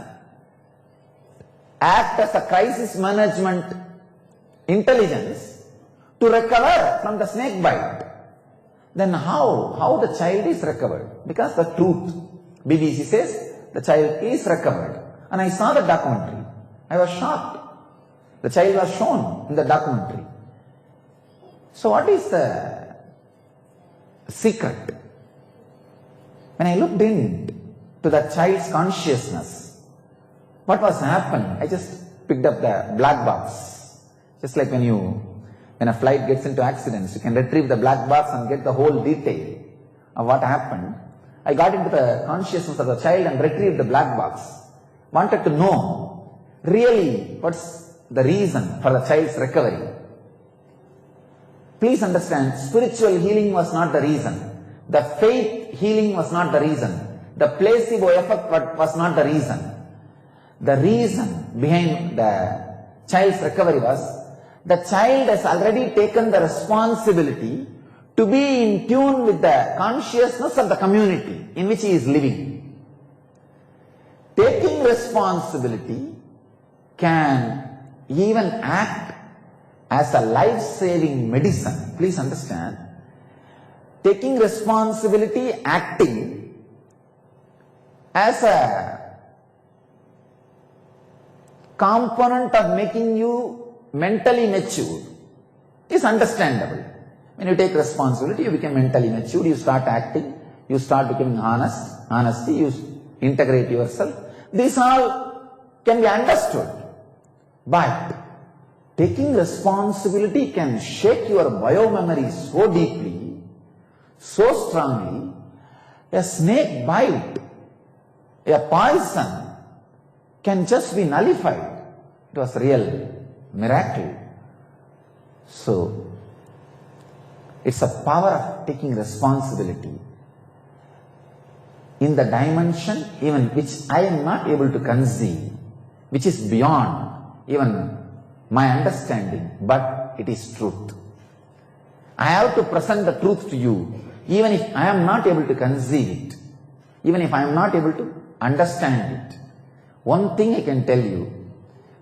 act as a crisis management intelligence to recover from the snake bite. Then how the child is recovered? Because the truth, BBC says the child is recovered. And I saw the documentary. I was shocked. The child was shown in the documentary. So what is the secret? When I looked into the child's consciousness, what was happening? I just picked up the black box. Just like when a flight gets into accidents, you can retrieve the black box and get the whole detail of what happened. I got into the consciousness of the child and retrieved the black box. Wanted to know really what's the reason for the child's recovery. Please understand, spiritual healing was not the reason. The faith healing was not the reason. The placebo effect was not the reason. The reason behind the child's recovery was the child has already taken the responsibility to be in tune with the consciousness of the community in which he is living. Taking responsibility can even act as a life-saving medicine. Please understand. Taking responsibility, acting as a component of making you mentally mature is understandable. When you take responsibility, you become mentally mature, you start acting, you start becoming honesty, you integrate yourself. These all can be understood. But taking responsibility can shake your biomemory so deeply, so strongly. A snake bite, a poison can just be nullified. It was real miracle. So, it's a power of taking responsibility in the dimension even which I am not able to conceive, which is beyond even my understanding, but it is truth. I have to present the truth to you, even if I am not able to conceive it, even if I am not able to understand it, One thing I can tell you,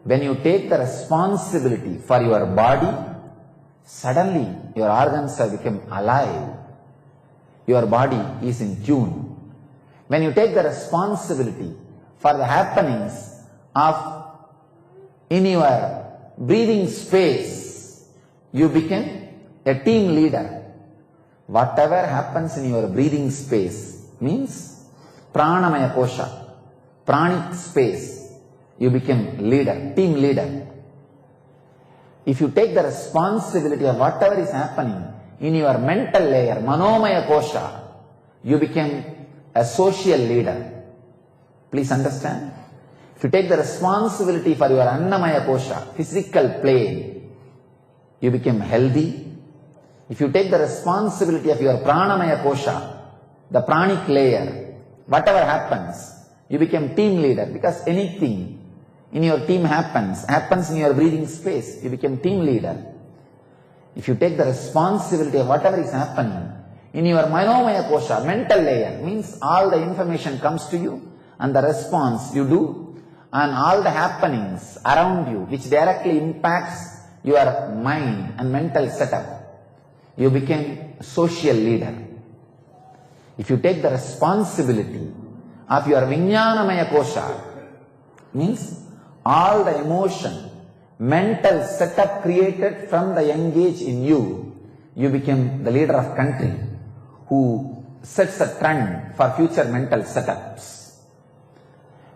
when you take the responsibility for your body, suddenly your organs have become alive. Your body is in tune. When you take the responsibility for the happenings in your breathing space, you become a team leader. Whatever happens in your breathing space means pranamaya kosha, pranic space, you become leader, team leader. If you take the responsibility of whatever is happening in your mental layer, manomaya kosha, you become a social leader. Please understand. If you take the responsibility for your annamaya kosha, physical plane, you become healthy. If you take the responsibility of your pranamaya kosha, the pranic layer, whatever happens, you become team leader, because anything in your team happens in your breathing space, you become team leader. If you take the responsibility of whatever is happening in your manomaya kosha, mental layer, means all the information comes to you and the response you do, and all the happenings around you which directly impacts your mind and mental setup, you become social leader. If you take the responsibility of your vijnanamaya kosha, means all the emotion, mental setup created from the young age in you, you become the leader of country who sets a trend for future mental setups.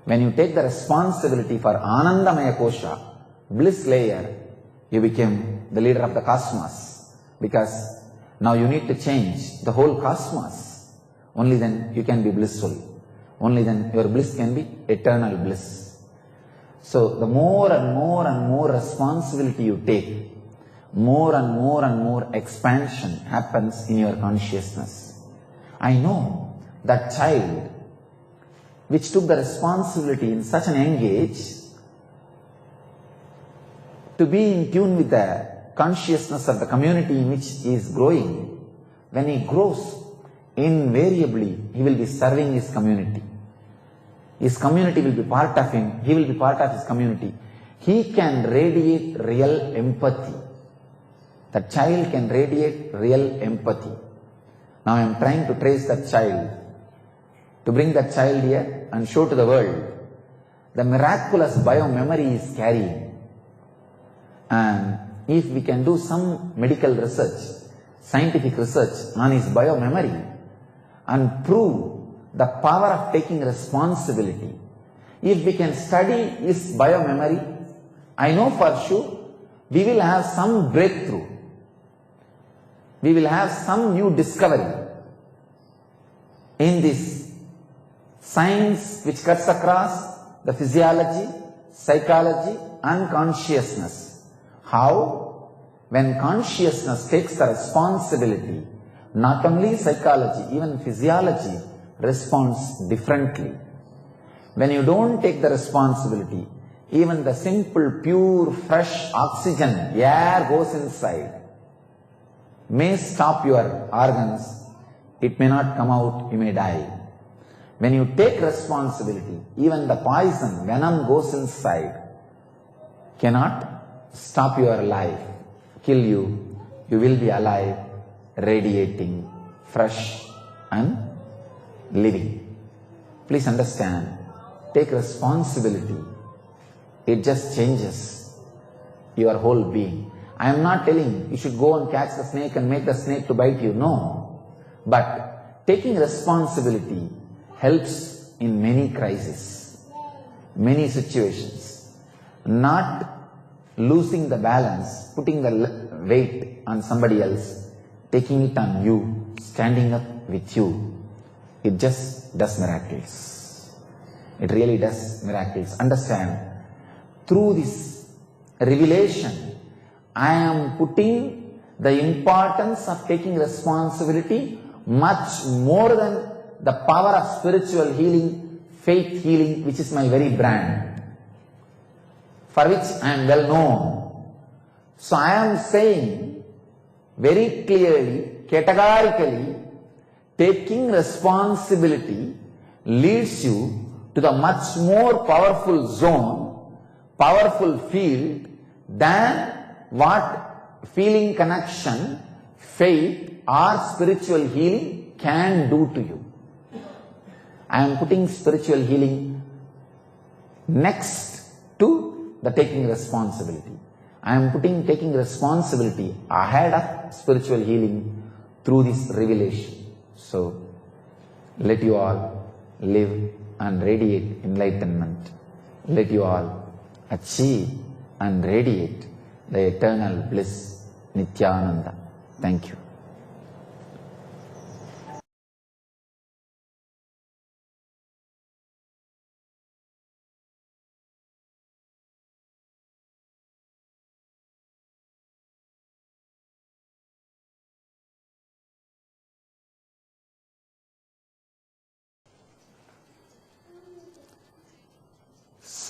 When you take the responsibility for Anandamaya Kosha, bliss layer, you become the leader of the cosmos, because now you need to change the whole cosmos. Only then you can be blissful. Only then your bliss can be eternal bliss. So the more and more and more responsibility you take, more and more expansion happens in your consciousness. I know that child which took the responsibility in such an young age to be in tune with the consciousness of the community in which he is growing. When he grows, invariably he will be serving his community. His community will be part of him, he will be part of his community. He can radiate real empathy. The child can radiate real empathy. Now I am trying to trace that child, to bring that child here and show to the world the miraculous bio-memory he is carrying. And if we can do some medical research, scientific research on his bio-memory and prove the power of taking responsibility, if we can study his bio-memory, I know for sure we will have some breakthrough. We will have some new discovery in this science which cuts across the physiology, psychology and consciousness. How? When consciousness takes the responsibility, not only psychology, even physiology responds differently. When you don't take the responsibility, even the simple, pure, fresh oxygen, air goes inside, may stop your organs, it may not come out, you may die. When you take responsibility, even the poison, venom goes inside, cannot stop your life, kill you, you will be alive, radiating, fresh and living. Please understand, take responsibility, it just changes your whole being. I am not telling you should go and catch the snake and make the snake to bite you, no. But taking responsibility helps in many crises, many situations. Not losing the balance, putting the weight on somebody else, taking it on you, standing up with you. It just does miracles. It really does miracles. Understand, through this revelation, I am putting the importance of taking responsibility much more than the power of spiritual healing, faith healing, which is my very brand, for which I am well known. So I am saying very clearly, categorically, taking responsibility leads you to the much more powerful zone, powerful field than what feeling connection, faith or spiritual healing can do to you. I am putting spiritual healing next to the taking responsibility. I am putting taking responsibility ahead of spiritual healing through this revelation. So, let you all live and radiate enlightenment. Let you all achieve and radiate the eternal bliss, Nityananda. Thank you.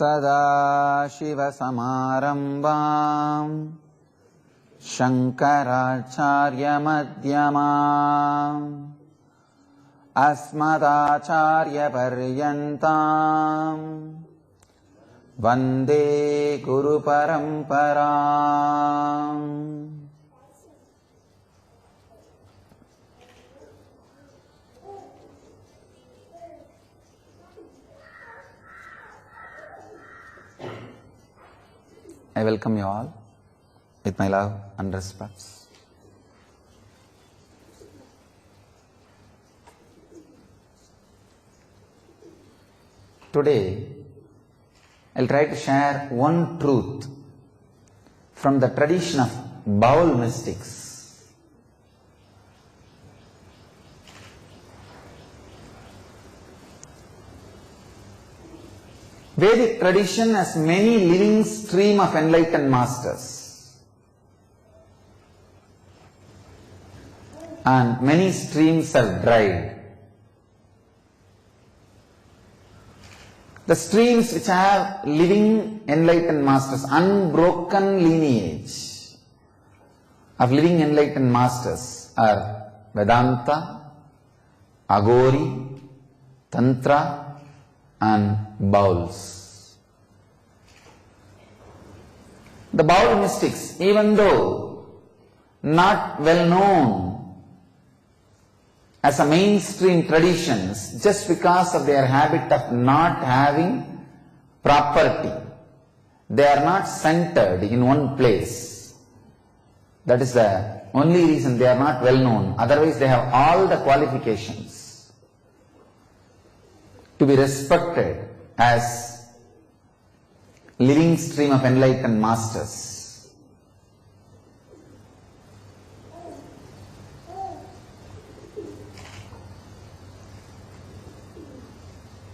सदाशिवसमारम्भाम् शङ्कराचार्यमध्यमाम् अस्मदाचार्यपर्यन्ताम् वन्दे गुरुपरम्पराम्. I welcome you all with my love and respects. Today, I'll try to share one truth from the tradition of Baul mystics. Vedic tradition has many living stream of enlightened masters, and many streams have dried. The streams which have living enlightened masters, unbroken lineage of living enlightened masters are Vedanta, Agori, Tantra and Bauls. The Baul mystics, even though not well known as a mainstream traditions, just because of their habit of not having property, they are not centered in one place. That is the only reason they are not well known. Otherwise they have all the qualifications to be respected as living stream of enlightened masters.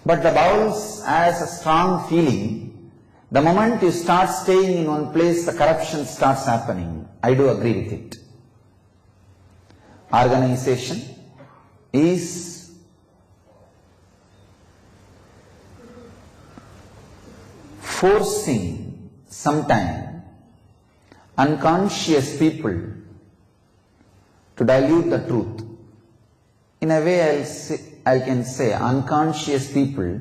But the Bauls has a strong feeling, the moment you start staying in one place, the corruption starts happening. I do agree with it. Organization is forcing sometime unconscious people to dilute the truth. In a way I can say unconscious people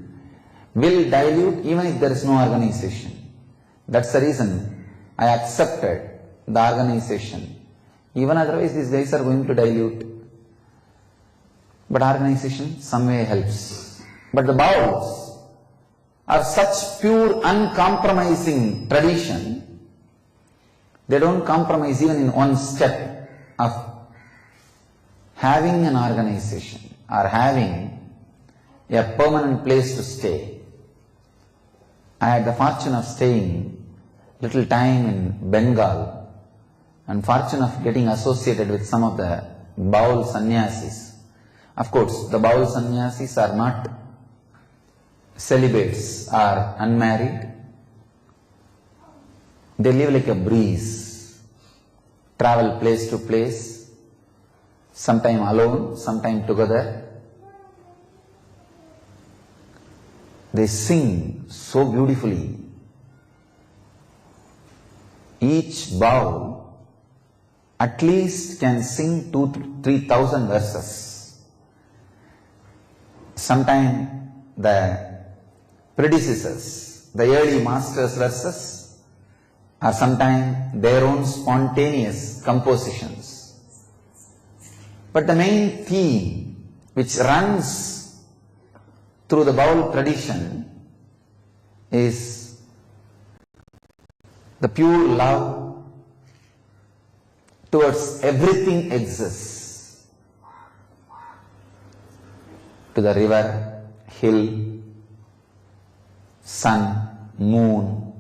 will dilute even if there is no organization. That's the reason I accepted the organization. Even otherwise these guys are going to dilute. But organization some way helps. But the Bauls are such pure uncompromising tradition, they don't compromise even in one step of having an organization or having a permanent place to stay. I had the fortune of staying little time in Bengal and fortune of getting associated with some of the Baul sannyasis. Of course, the Baul sannyasis are not celibates or unmarried. They live like a breeze, travel place to place, sometime alone, sometime together. They sing so beautifully. Each Baul at least can sing 2,000 to 3,000 verses. Sometime the predecessors, the early masters' verses, or sometimes their own spontaneous compositions. But the main theme which runs through the Baul tradition is the pure love towards everything exists, to the river, hill, sun, moon,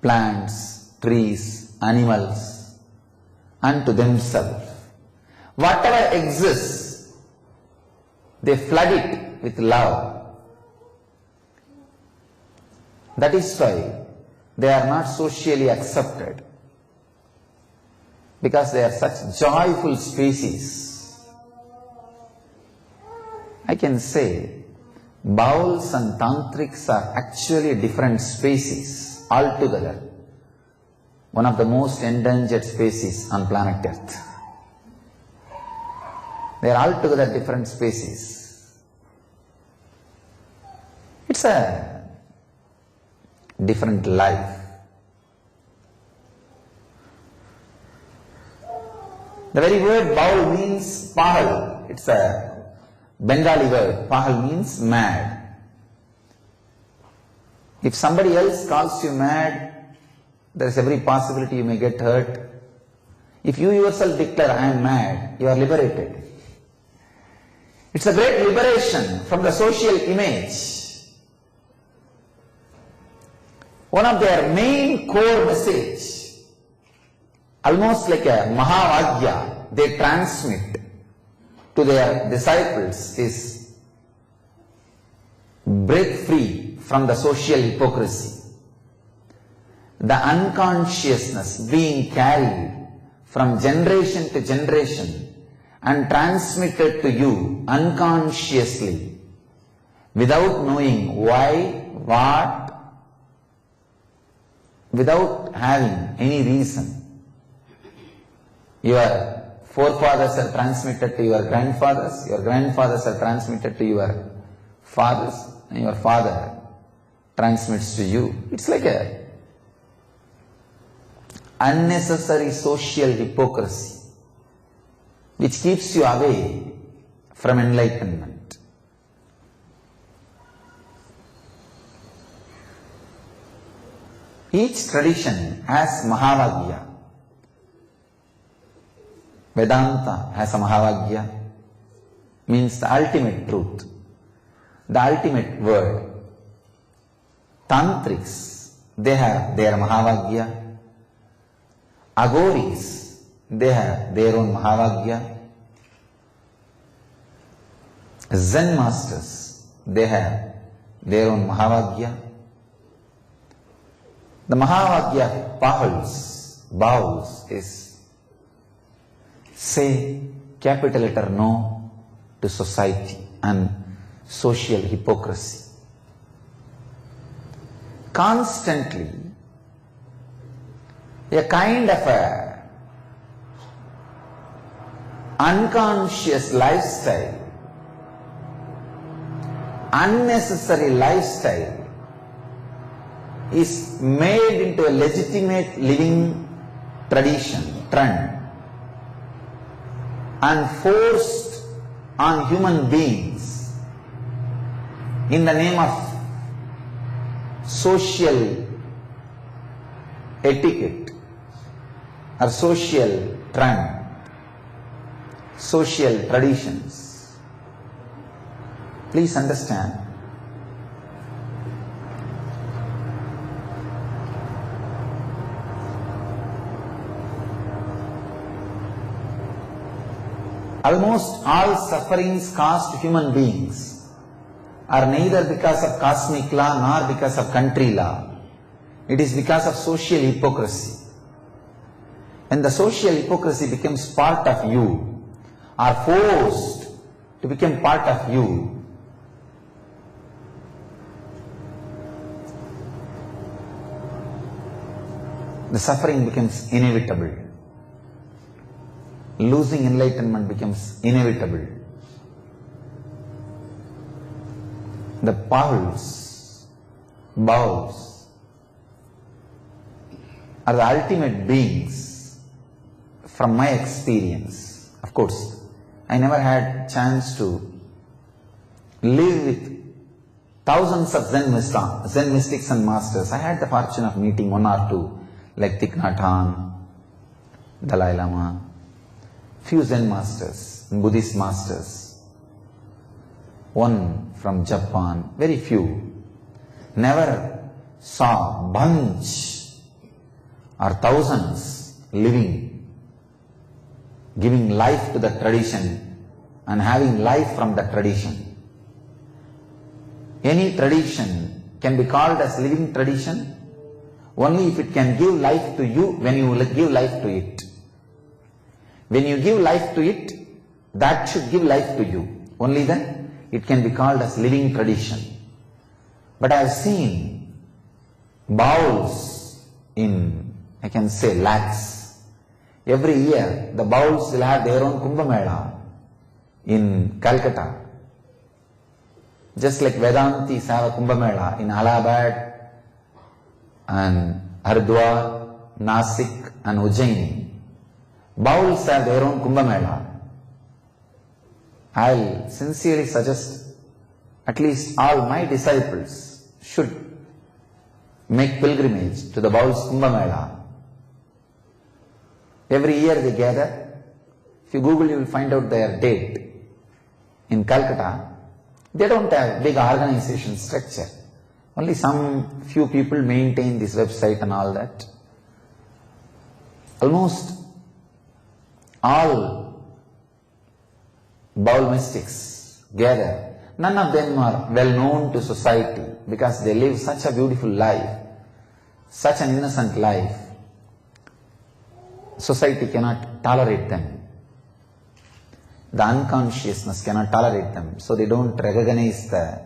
plants, trees, animals, and to themselves. Whatever exists, they flood it with love. That is why they are not socially accepted, because they are such joyful species. I can say Bauls and Tantrics are actually different species altogether. One of the most endangered species on planet Earth. They are altogether different species. It's a different life. The very word Baul means Pahal. It's a Bengali word. Pahal means mad. If somebody else calls you mad, there is every possibility you may get hurt. If you yourself declare, I am mad, you are liberated. It's a great liberation from the social image. One of their main core message, almost like a Mahavagya, they transmit to their disciples is break free from the social hypocrisy. The unconsciousness being carried from generation to generation and transmitted to you unconsciously without knowing why, what, without having any reason. Your forefathers are transmitted to your grandfathers are transmitted to your fathers, and your father transmits to you. It's like a unnecessary social hypocrisy which keeps you away from enlightenment. Each tradition has Mahavagya. Vedanta has a Mahavagya, means the ultimate truth, the ultimate word. Tantrics, they have their Mahavagya. Agoris, they have their own Mahavagya. Zen masters, they have their own Mahavagya. The Mahavagya Bauls is say capital letter no to society and social hypocrisy. Constantly, a kind of a unconscious lifestyle, unnecessary lifestyle is made into a legitimate living tradition, trend, and forced on human beings in the name of social etiquette or social trend, social traditions. Please understand, almost all sufferings caused to human beings are neither because of cosmic law nor because of country law. It is because of social hypocrisy. When the social hypocrisy becomes part of you, or forced to become part of you, the suffering becomes inevitable. Losing enlightenment becomes inevitable. The Pauls bowls are the ultimate beings from my experience. Of course, I never had chance to live with thousands of Zen mystics and masters. I had the fortune of meeting one or two, like Thich Nhat Hanh, Dalai Lama, few Zen masters, Buddhist masters, one from Japan, very few. Never saw bunch or thousands living, giving life to the tradition and having life from the tradition. Any tradition can be called as living tradition only if it can give life to you when you give life to it. When you give life to it, that should give life to you. Only then it can be called as living tradition. But I have seen bowls in, I can say, lakhs. Every year the bowls will have their own Kumbh Mela in Calcutta. Just like Vedantis have a Kumbh Mela in Allahabad and Haridwar, Nasik and Ujjaini. Bowls have their own Kumbh Mela. I'll sincerely suggest at least all my disciples should make pilgrimage to the Bowls Kumbh Mela. Every year they gather. If you Google, you will find out their date in Calcutta. They don't have big organization structure. Only some few people maintain this website and all that. Almost all Baul mystics gather. None of them are well known to society because they live such a beautiful life, such an innocent life. Society cannot tolerate them. The unconsciousness cannot tolerate them, so they don't recognize the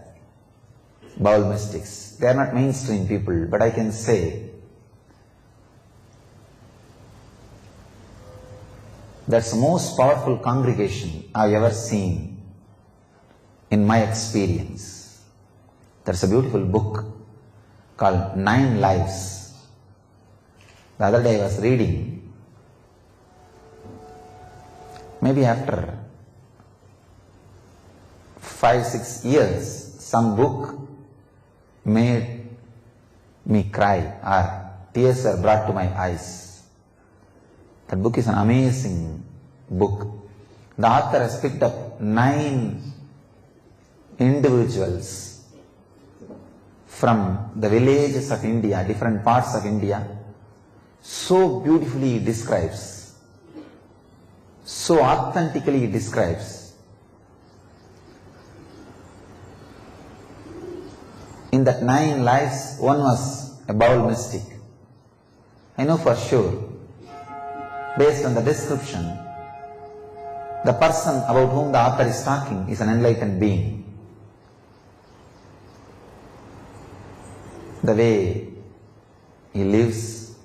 Baul mystics. They are not mainstream people, but I can say that's the most powerful congregation I've ever seen in my experience. There's a beautiful book called 9 Lives. The other day I was reading, maybe after 5-6 years, some book made me cry or tears were brought to my eyes. That book is an amazing book. The author has picked up 9 individuals from the villages of India, different parts of India. So beautifully he describes, so authentically he describes. In that 9 lives, one was a Baul mystic. I know for sure, based on the description, the person about whom the author is talking is an enlightened being. The way he lives,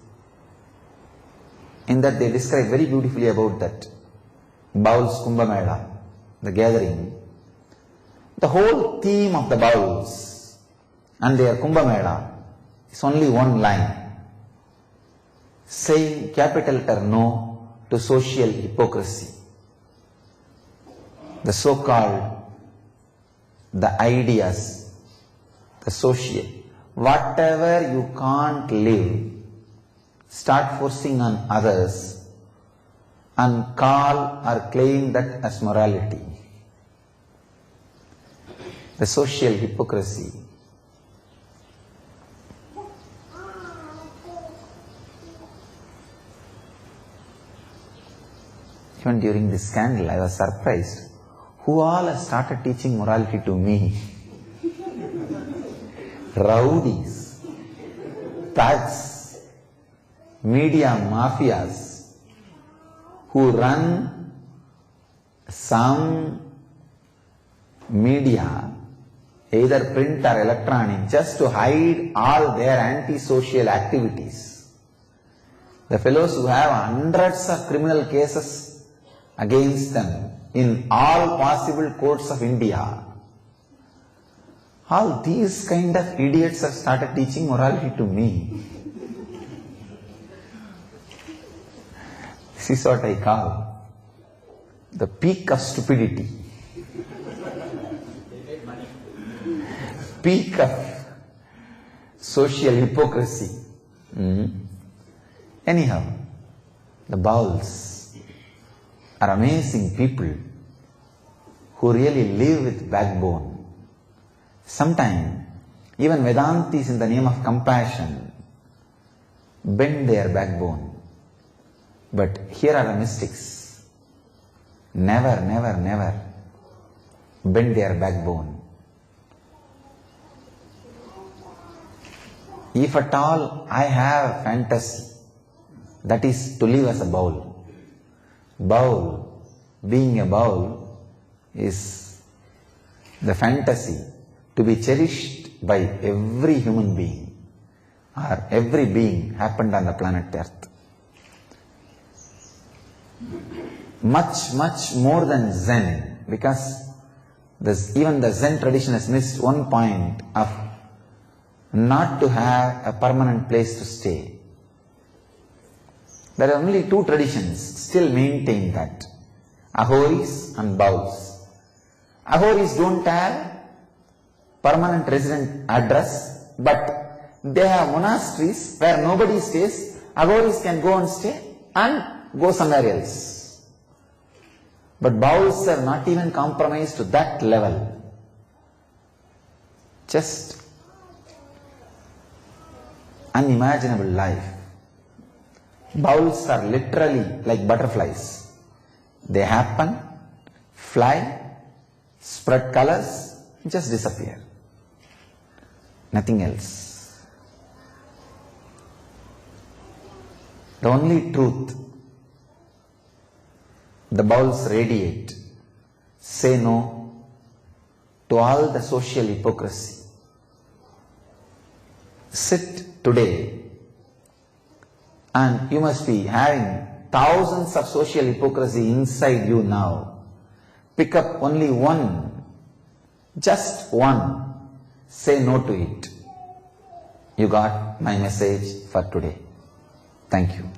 in that they describe very beautifully about that Baul's Kumbh Mela, the gathering. The whole theme of the Bauls and their Kumbh Mela is only one line, saying capital letter no to social hypocrisy. The so-called, the ideas, the social, whatever you can't live, start forcing on others and call or claim that as morality. The social hypocrisy. Even during this scandal, I was surprised. Who all has started teaching morality to me? Rowdies, thugs, media mafias who run some media, either print or electronic, just to hide all their anti-social activities. The fellows who have hundreds of criminal cases against them in all possible courts of India All these kind of idiots have started teaching morality to me. This is what I call the peak of stupidity. Peak of social hypocrisy. Anyhow, the Bauls are amazing people who really live with backbone. Sometimes, even Vedantis in the name of compassion bend their backbone. But here are the mystics. Never, never, never bend their backbone. If at all I have fantasy, that is to live as a Baul. Baul, being a Baul, is the fantasy to be cherished by every human being or every being happened on the planet Earth. Much, much more than Zen, because even the Zen tradition has missed one point of not to have a permanent place to stay. There are only two traditions still maintain that, Ahoris and Bauls. Ahoris don't have permanent resident address, but they have monasteries where nobody stays. Ahoris can go and stay and go somewhere else. But Bauls are not even compromised to that level. Just unimaginable life. Bauls are literally like butterflies. They happen, fly, spread colors, just disappear. Nothing else. The only truth the Bauls radiate, say no to all the social hypocrisy. Sit today and you must be having thousands of social hypocrisy inside you now. Pick up only one, just one, say no to it. You got my message for today. Thank you.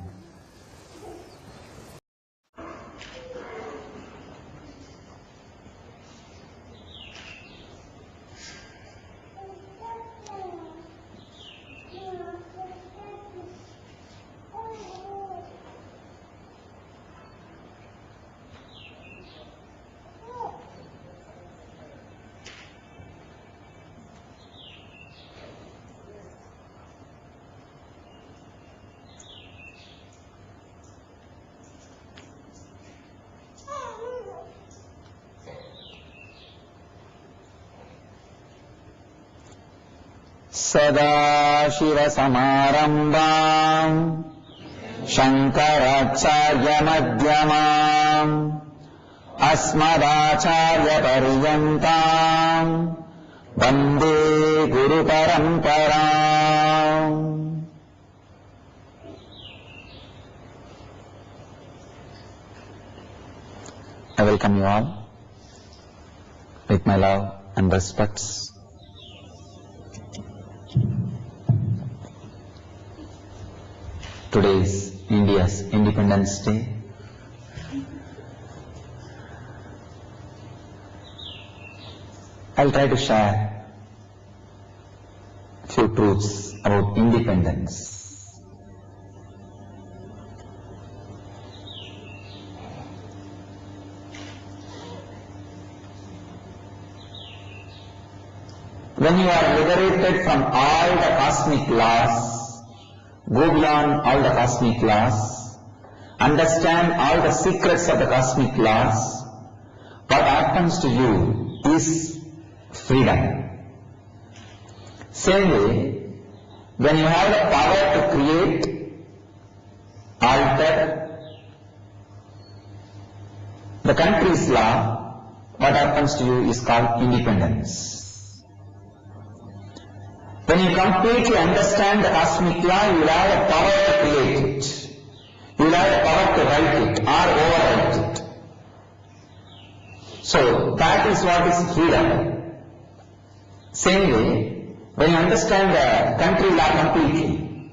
सदाशिवसमारम्भाम् शङ्कराचार्यमध्यमाम् अस्मदाचार्यपर्यन्ताम् वन्दे गुरुपरम्पराम्. I welcome you all with my love and respects. Today is India's Independence Day. I'll try to share a few truths about independence. When you are liberated from all the cosmic laws, go beyond all the cosmic laws, understand all the secrets of the cosmic laws, what happens to you is freedom. Same way, when you have the power to create, alter the country's law, what happens to you is called independence. When you completely understand the cosmic law, you will have the power to create it. You will have the power to write it or overwrite it. So that is what is freedom. Same way, when you understand the country law completely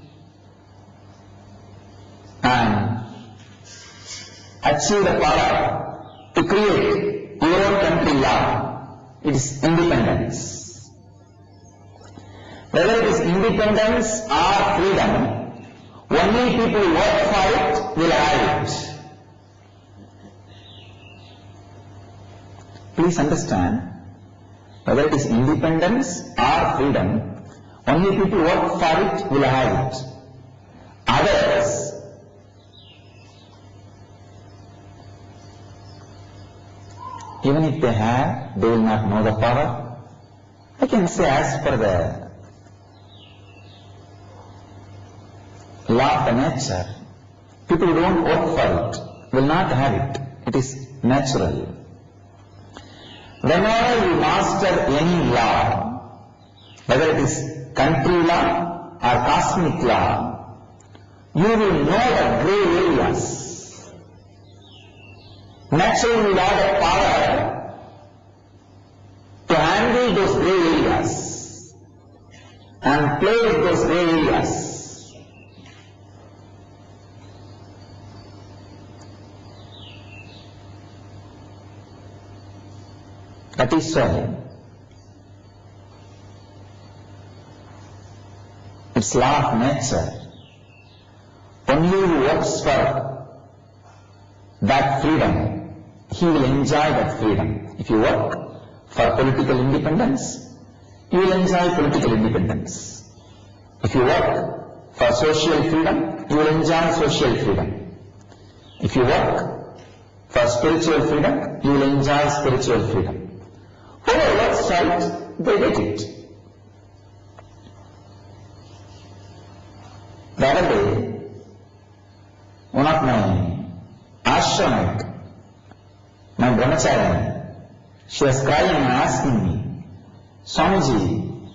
and achieve the power to create your own country law, it is independence. Whether it is independence or freedom, only people who work for it will have it. Please understand, whether it is independence or freedom, only people who work for it will have it. Others, even if they have, they will not know the power. I can say as per the law of the nature, people who don't work for it will not have it. It is natural. Whenever you master any law, whether it is country law or cosmic law, you will know the grey areas. Naturally, you will have the power to handle those grey areas and play with those grey areas. That is why it's law of nature. Only who works for that freedom, he will enjoy that freedom. If you work for political independence, you will enjoy political independence. If you work for social freedom, you will enjoy social freedom. If you work for spiritual freedom, you will enjoy spiritual freedom. Whoever works right, they get it. The other day, one of my ashramite, my brahmachari, she was crying and asking me, Swamiji,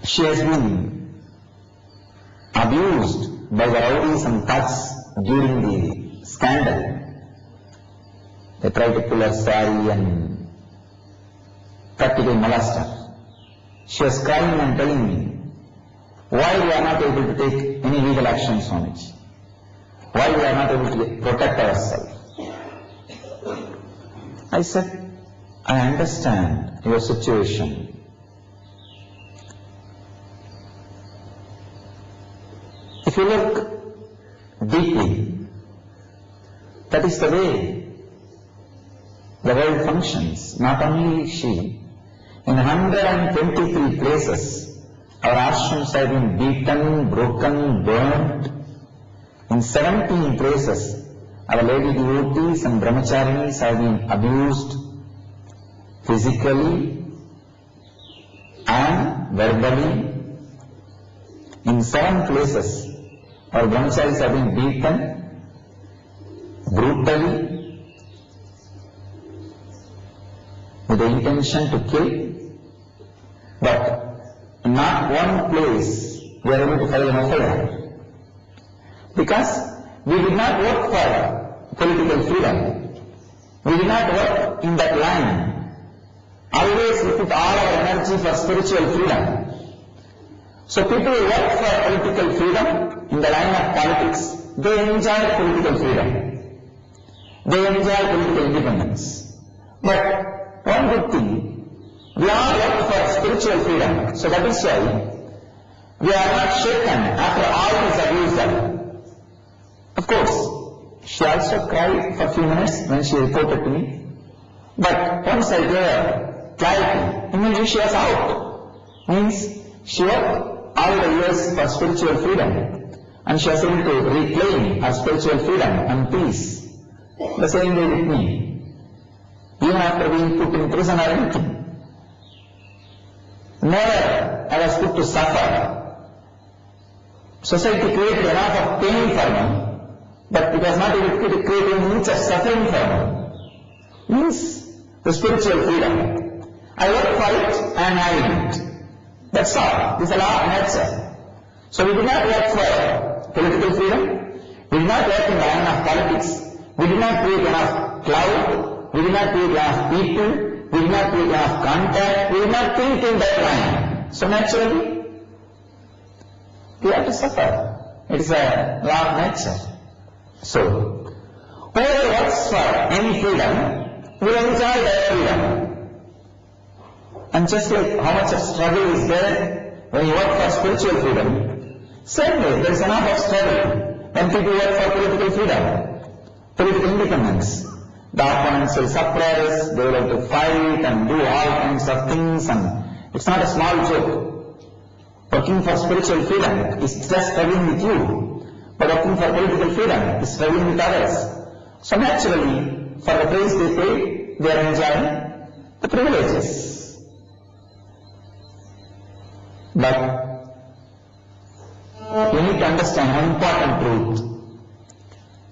she has been abused by the rowdies and thugs during the scandal. They tried to pull her saree and practically molest her. She was crying and telling me, why we are not able to take any legal action, Swamiji? Why we are not able to protect ourselves? I said, I understand your situation. If you look deeply, that is the way the world functions. Not only she, in 123 places, our ashrams have been beaten, broken, burnt. In 17 places, our lady devotees and brahmacharinis have been abused physically and verbally. In 7 places, our brahmacharis have been beaten brutally with the intention to kill, but not one place we are able to file an FIR. Because we did not work for political freedom. We did not work in that line. Always we put all our energy for spiritual freedom. So people who work for political freedom in the line of politics, they enjoy political freedom. They enjoy political independence. But one good thing, we all work for spiritual freedom. So that is why we are not shaken after all this abuse done. Of course, she also cried for a few minutes when she reported to me. But once I gave her clarity, immediately she was out. Means she worked all the years for spiritual freedom and she was able to reclaim her spiritual freedom and peace. The same way with me. Even after being put in prison or anything, never I was put to suffer. Society created enough of pain for me, but it was not able to create any inch of suffering for me. Means the spiritual freedom. I work for it and I it. That's all. This is a law of nature. So we did not work for political freedom. We did not work in the line of politics. We did not create enough cloud. We did not create enough people. we do not make enough contact, we do not think in that line. So naturally, we have to suffer. It is a law of nature. So, whoever works for any freedom will enjoy that freedom. And just like how much of struggle is there when you work for spiritual freedom, same way there is enough of struggle when people work for political freedom, political independence. The opponents will suppress, they will have to fight and do all kinds of things, and it's not a small joke. Working for spiritual freedom is just struggling with you, but working for political freedom is struggling with others. So naturally, for the price they pay, they are enjoying the privileges. But you need to understand one important truth.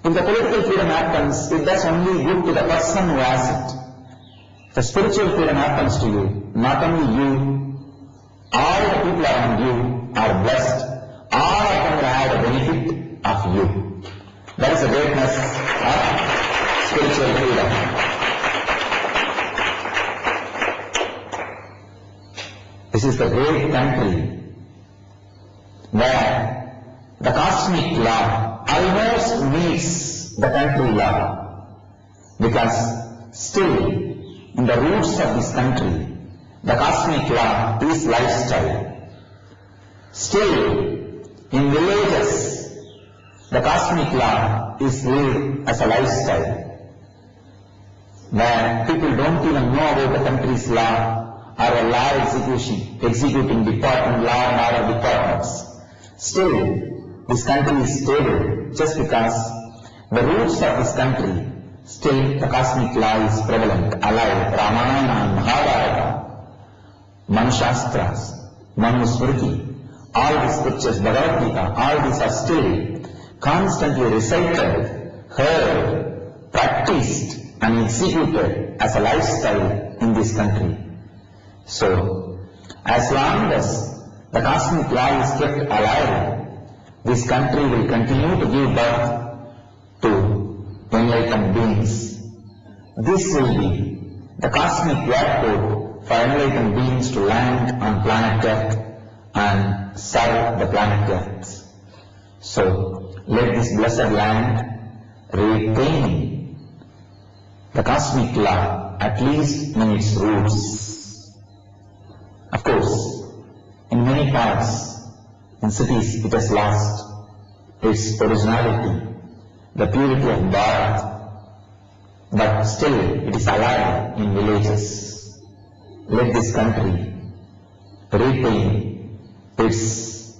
If the political freedom happens, it does only good to the person who has it. If the spiritual freedom happens to you, not only you, all the people around you are blessed. All of them will have the benefit of you. That is the greatness of spiritual freedom. This is the great country where the cosmic law almost meets the country law, because still in the roots of this country the cosmic law is lifestyle. Still in villages the cosmic law is lived as a lifestyle, where people don't even know about the country's law or a law executing department, law and order departments. Still this country is stable just because the roots of this country, still the cosmic law is prevalent, alive. Ramayana, Mahabharata, Manashastras, Manusmriti, all these scriptures, Bhagavad Gita, all these are still constantly recited, heard, practiced and executed as a lifestyle in this country. So, as long as the cosmic law is kept alive, this country will continue to give birth to enlightened beings. This will be the cosmic airport for enlightened beings to land on planet Earth and serve the planet Earth. So, let this blessed land retain the cosmic law, at least in its roots. Of course, in many parts, in cities, it has lost its originality, the purity of Bharat, but still it is alive in villages. Let this country retain its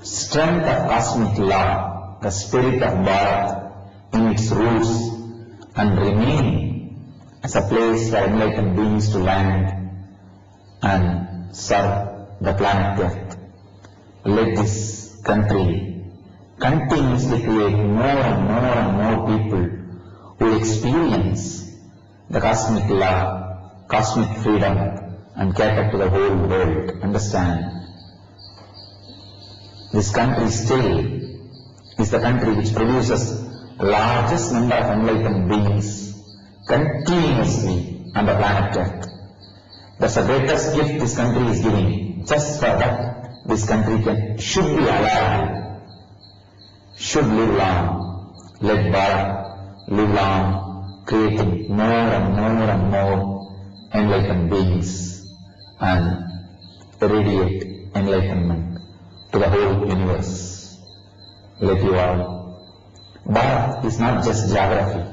strength of cosmic law, the spirit of Bharat in its roots, and remain as a place for enlightened beings to land and serve the planet Earth. Let this country continuously create more and more people who experience the cosmic law, cosmic freedom, and cater to the whole world. Understand? This country still is the country which produces the largest number of enlightened beings continuously on the planet Earth. That's the greatest gift this country is giving. Just for that, this country should be alive, should live long. Let Bharat live long, creating more and more enlightened beings and radiate enlightenment to the whole universe. Let you all. Bharat is not just geography,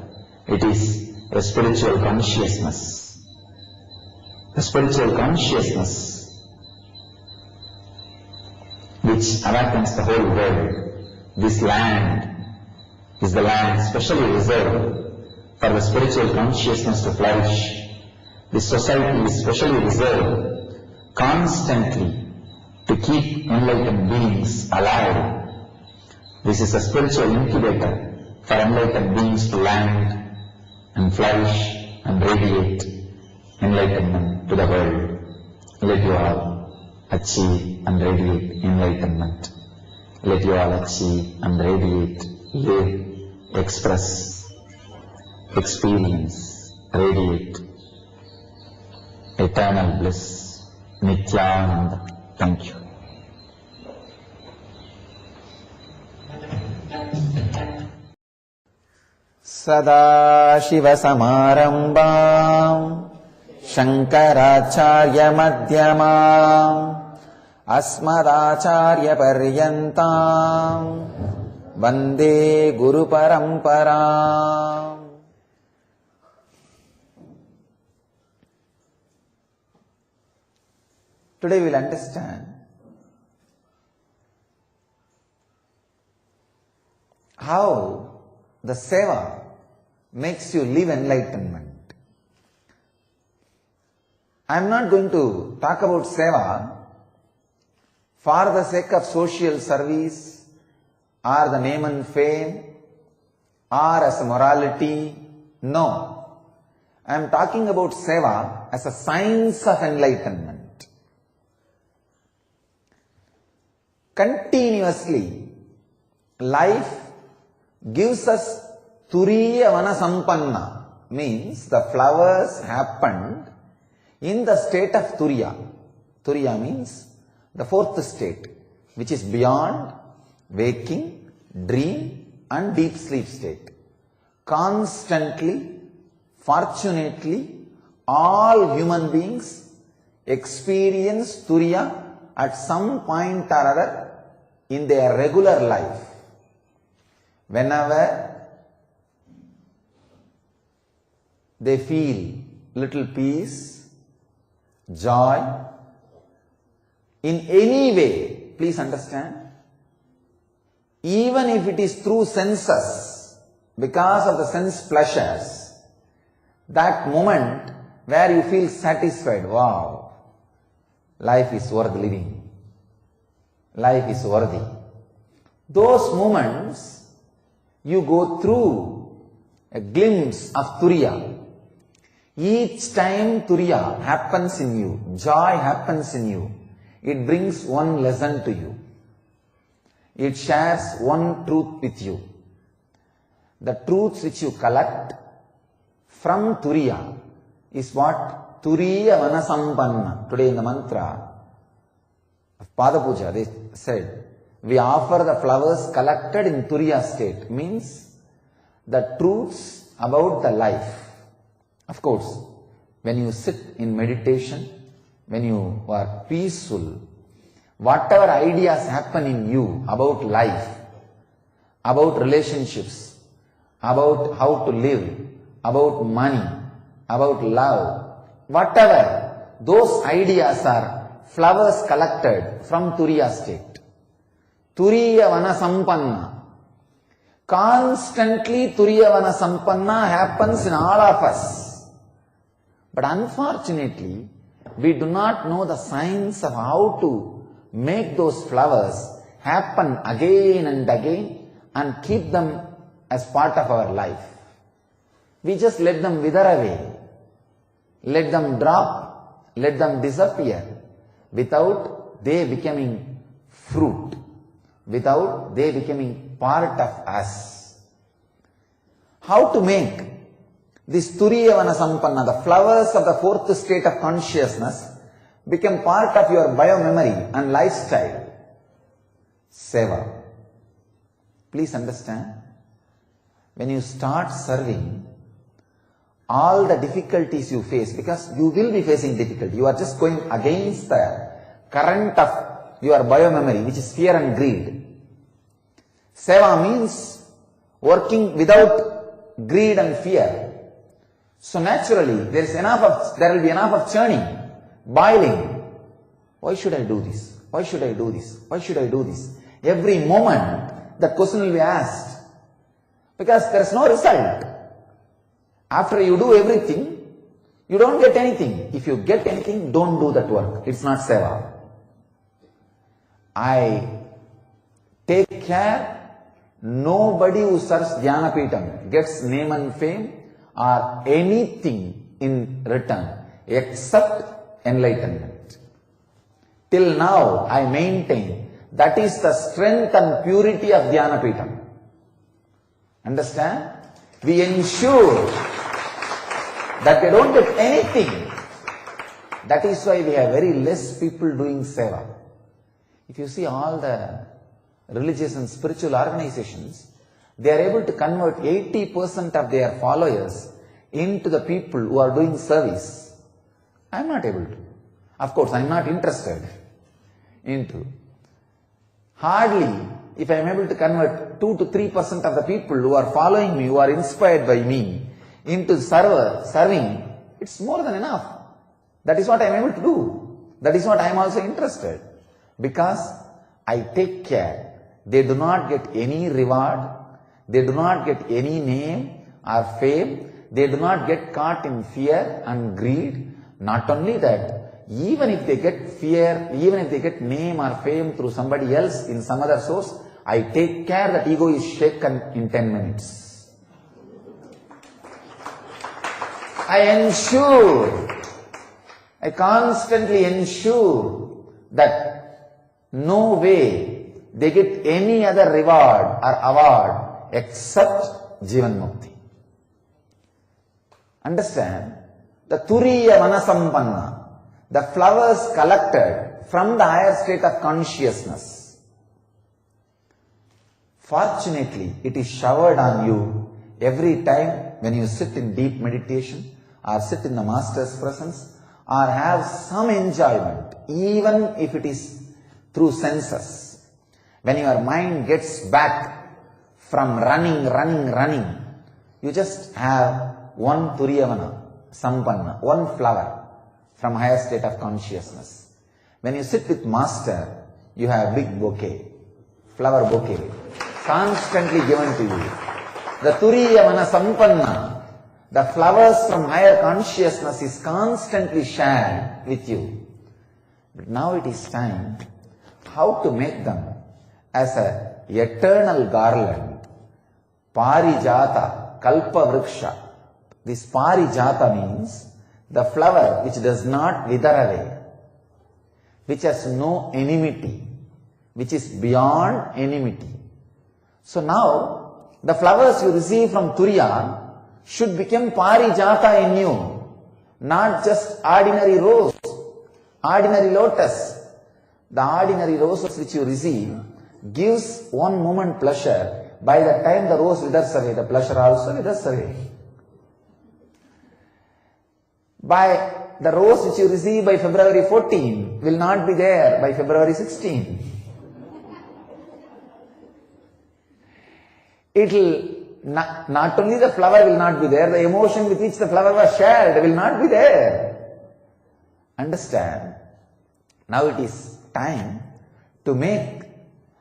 it is a spiritual consciousness. The spiritual consciousness which awakens the whole world. This land is the land specially reserved for the spiritual consciousness to flourish. This society is specially reserved constantly to keep enlightened beings alive. This is a spiritual incubator for enlightened beings to land and flourish and radiate enlightenment to the world. Let you all achieve and radiate enlightenment. Let you all achieve and radiate, live, express, experience, radiate eternal bliss, Nityananda. Thank you. Sadashivasamārambām Shankaracharya-madhyamām Asmadacharya-paryantāṃ Vande Guru-paraṁparāम्. Today we will understand how the seva makes you live enlightenment. I am not going to talk about seva for the sake of social service or the name and fame or as a morality. No. I am talking about seva as a science of enlightenment. Continuously, life gives us Turiya Vana Sampanna, means the flowers happened in the state of Turiya. Turiya means the fourth state, which is beyond waking, dream and deep sleep state. Constantly, fortunately, all human beings experience Turiya at some point or other in their regular life. Whenever they feel little peace, joy, in any way, please understand, even if it is through senses, because of the sense pleasures, that moment where you feel satisfied, wow, life is worth living, life is worthy. Those moments, you go through a glimpse of Turiya. Each time Turiya happens in you, joy happens in you, it brings one lesson to you. It shares one truth with you. The truths which you collect from Turiya is what? Turiya Vanasampanna. Today in the mantra of Pada Puja, they said, we offer the flowers collected in Turiya state, means the truths about the life. Of course, when you sit in meditation, when you are peaceful, whatever ideas happen in you about life, about relationships, about how to live, about money, about love, whatever, those ideas are flowers collected from Turiya state. Turiya Vana Sampanna. Constantly Turiya Vana Sampanna happens in all of us. But unfortunately, we do not know the science of how to make those flowers happen again and again and keep them as part of our life. We just let them wither away, let them drop, let them disappear without they becoming fruit, without they becoming part of us. How to make this Turiya Vana Sampanna, the flowers of the fourth state of consciousness, become part of your biomemory and lifestyle? Seva. Please understand, when you start serving, all the difficulties you face, because you will be facing difficulty, you are just going against the current of your biomemory, which is fear and greed. Seva means working without greed and fear. So naturally, there will be enough of churning, boiling. Why should I do this? Why should I do this? Why should I do this? Every moment, that question will be asked. Because there is no result. After you do everything, you don't get anything. If you get anything, don't do that work. It's not seva. I take care, nobody who serves Dhyanapītam gets name and fame or anything in return except enlightenment. Till now, I maintain that is the strength and purity of Dhyanapītam. Understand? We ensure that they don't get anything. That is why we have very less people doing seva. If you see all the religious and spiritual organizations, they are able to convert 80% of their followers into the people who are doing service. I am not able to. Of course, I am not interested into. Hardly, if I am able to convert 2 to 3% of the people who are following me, who are inspired by me, into serving, it's more than enough. That is what I am able to do. That is what I am also interested. Because I take care. They do not get any reward. They do not get any name or fame. They do not get caught in fear and greed. Not only that, even if they get fear, even if they get name or fame through somebody else in some other source, I take care that ego is shaken in 10 minutes. I constantly ensure that no way they get any other reward or award except Jivan Mukti. Understand? The Turiya Manasampanna, the flowers collected from the higher state of consciousness. Fortunately, it is showered on you every time when you sit in deep meditation or sit in the Master's presence or have some enjoyment, even if it is through senses. When your mind gets back from running, you just have one Turiyavana Sampanna, one flower from higher state of consciousness. When you sit with Master, you have big bouquet, flower bouquet, constantly given to you. The Turiyavana Sampanna, the flowers from higher consciousness is constantly shared with you. But now it is time how to make them as a eternal garland. Parijata, Kalpa Vriksha. This Parijata means the flower which does not wither away, which has no enmity, which is beyond enmity. So now, the flowers you receive from Turiya should become Parijata in you, not just ordinary rose, ordinary lotus. The ordinary roses which you receive gives one moment pleasure. By the time the rose withers away, the pleasure also withers away. By the rose which you receive by February 14 will not be there by February 16. It will not only the flower will not be there, the emotion with which the flower was shared will not be there. Understand? Now it is time to make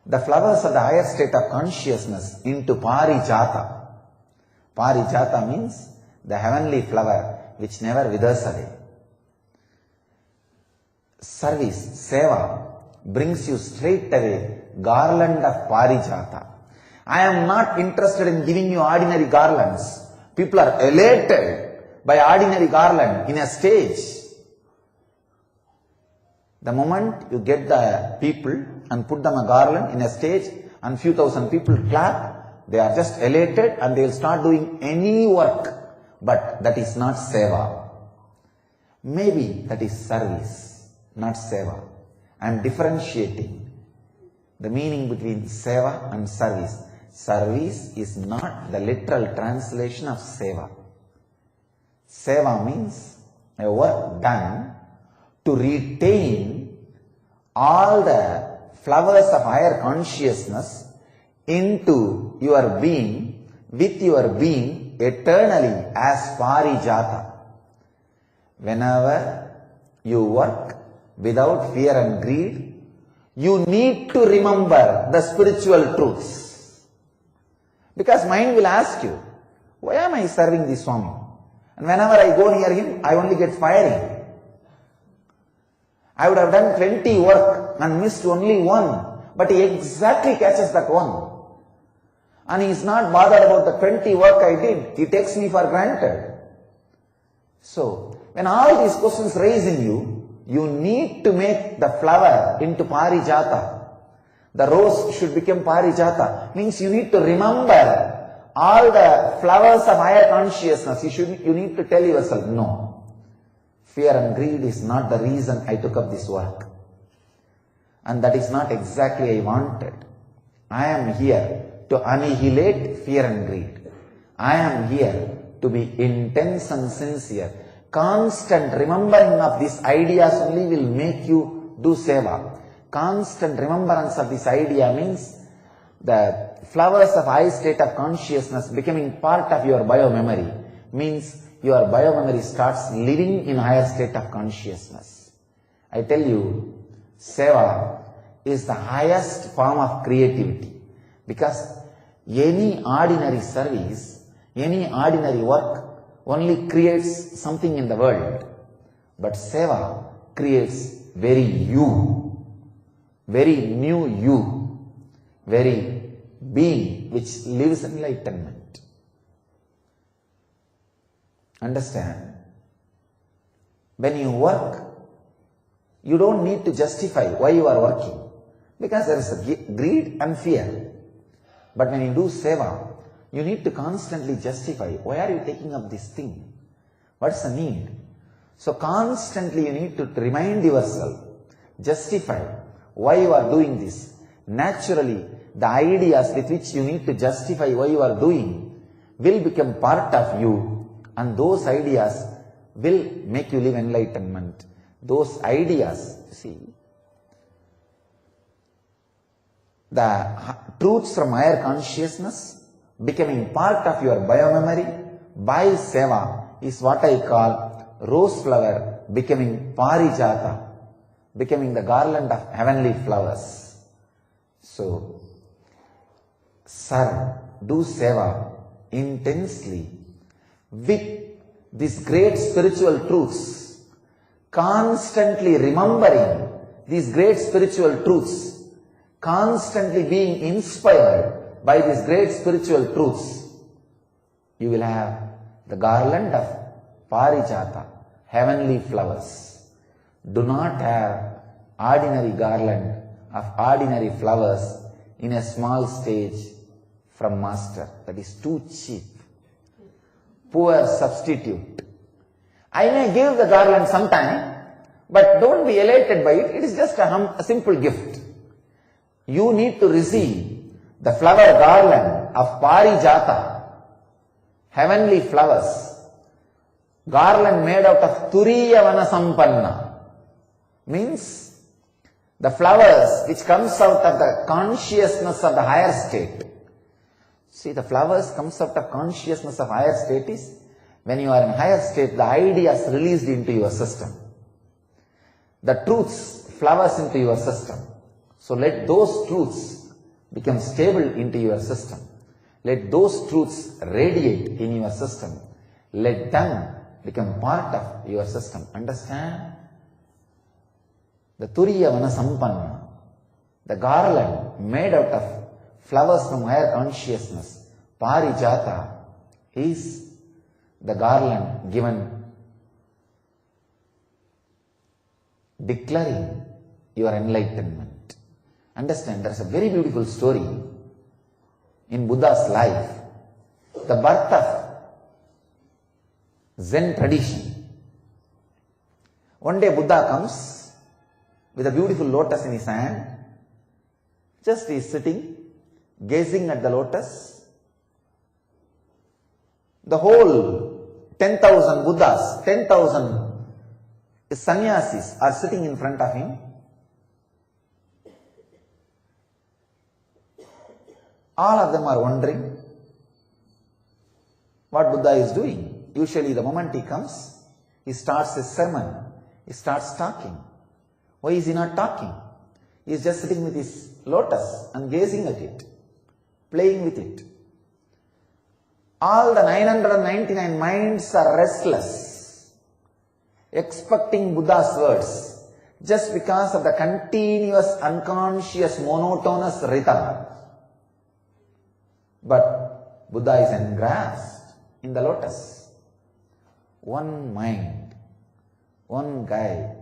the flowers of the higher state of consciousness into Parijata. Parijata means the heavenly flower which never withers away. Service, seva, brings you straight away garland of Parijata. I am not interested in giving you ordinary garlands. People are elated by ordinary garland in a stage. The moment you get the people and put them a garland in a stage and few thousand people clap, they are just elated and they will start doing any work. But that is not seva. Maybe that is service, not seva. I am differentiating the meaning between seva and service. Service is not the literal translation of seva. Seva means a work done to retain all the flowers of higher consciousness into your being, with your being eternally as Parijata. Whenever you work without fear and greed, you need to remember the spiritual truths. Because mind will ask you, why am I serving this Swami? And whenever I go near him, I only get firing. I would have done 20 work and missed only one, but he exactly catches that one. And he is not bothered about the 20 work I did. He takes me for granted. So, when all these questions raise in you, you need to make the flower into Parijata. The rose should become Parijata. Means you need to remember all the flowers of higher consciousness. You need to tell yourself, no. fear and greed is not the reason I took up this work. And that is not exactly I wanted. I am here to annihilate fear and greed. I am here to be intense and sincere. Constant remembering of these ideas only will make you do seva. Constant remembrance of this idea means the flowers of high state of consciousness becoming part of your biomemory, means your biomemory starts living in higher state of consciousness. I tell you, seva is the highest form of creativity, because any ordinary service, any ordinary work only creates something in the world, but seva creates very you, very new you, very being which lives enlightenment. Understand? When you work, you don't need to justify why you are working, because there is a greed and fear. But when you do seva, you need to constantly justify, why are you taking up this thing? What's the need? So constantly you need to remind yourself, justify why you are doing this. Naturally, the ideas with which you need to justify why you are doing will become part of you, and those ideas will make you live enlightenment. Those ideas, see, the truths from higher consciousness becoming part of your biomemory by seva is what I call rose flower becoming parijata, becoming the garland of heavenly flowers. So, sir, do seva intensely with these great spiritual truths, constantly remembering these great spiritual truths, constantly being inspired by these great spiritual truths. You will have the garland of parijata, heavenly flowers. Do not have ordinary garland of ordinary flowers in a small stage from master. That is too cheap. Poor substitute. I may give the garland sometime, but don't be elated by it. It is just a simple gift. You need to receive the flower garland of parijata, heavenly flowers, garland made out of turiya vana sampanna, means the flowers which comes out of the consciousness of the higher state. See, the flowers comes out of consciousness of higher state is when you are in higher state, the ideas released into your system. The truths flowers into your system. So let those truths become stable into your system. Let those truths radiate in your system. Let them become part of your system. Understand? The turiya vana sampanna, the garland made out of flowers from higher consciousness, parijata, is the garland given declaring your enlightenment. Understand, there is a very beautiful story in Buddha's life, the birth of Zen tradition. One day Buddha comes with a beautiful lotus in his hand. Just he is sitting, gazing at the lotus. The whole 10,000 Buddhas, 10,000 sannyasis are sitting in front of him. All of them are wondering what Buddha is doing. Usually the moment he comes, he starts his sermon, he starts talking. Why is he not talking? He is just sitting with his lotus and gazing at it, playing with it. All the 999 minds are restless, expecting Buddha's words, just because of the continuous unconscious monotonous rhythm. But Buddha is engrossed in the lotus. One mind, one guy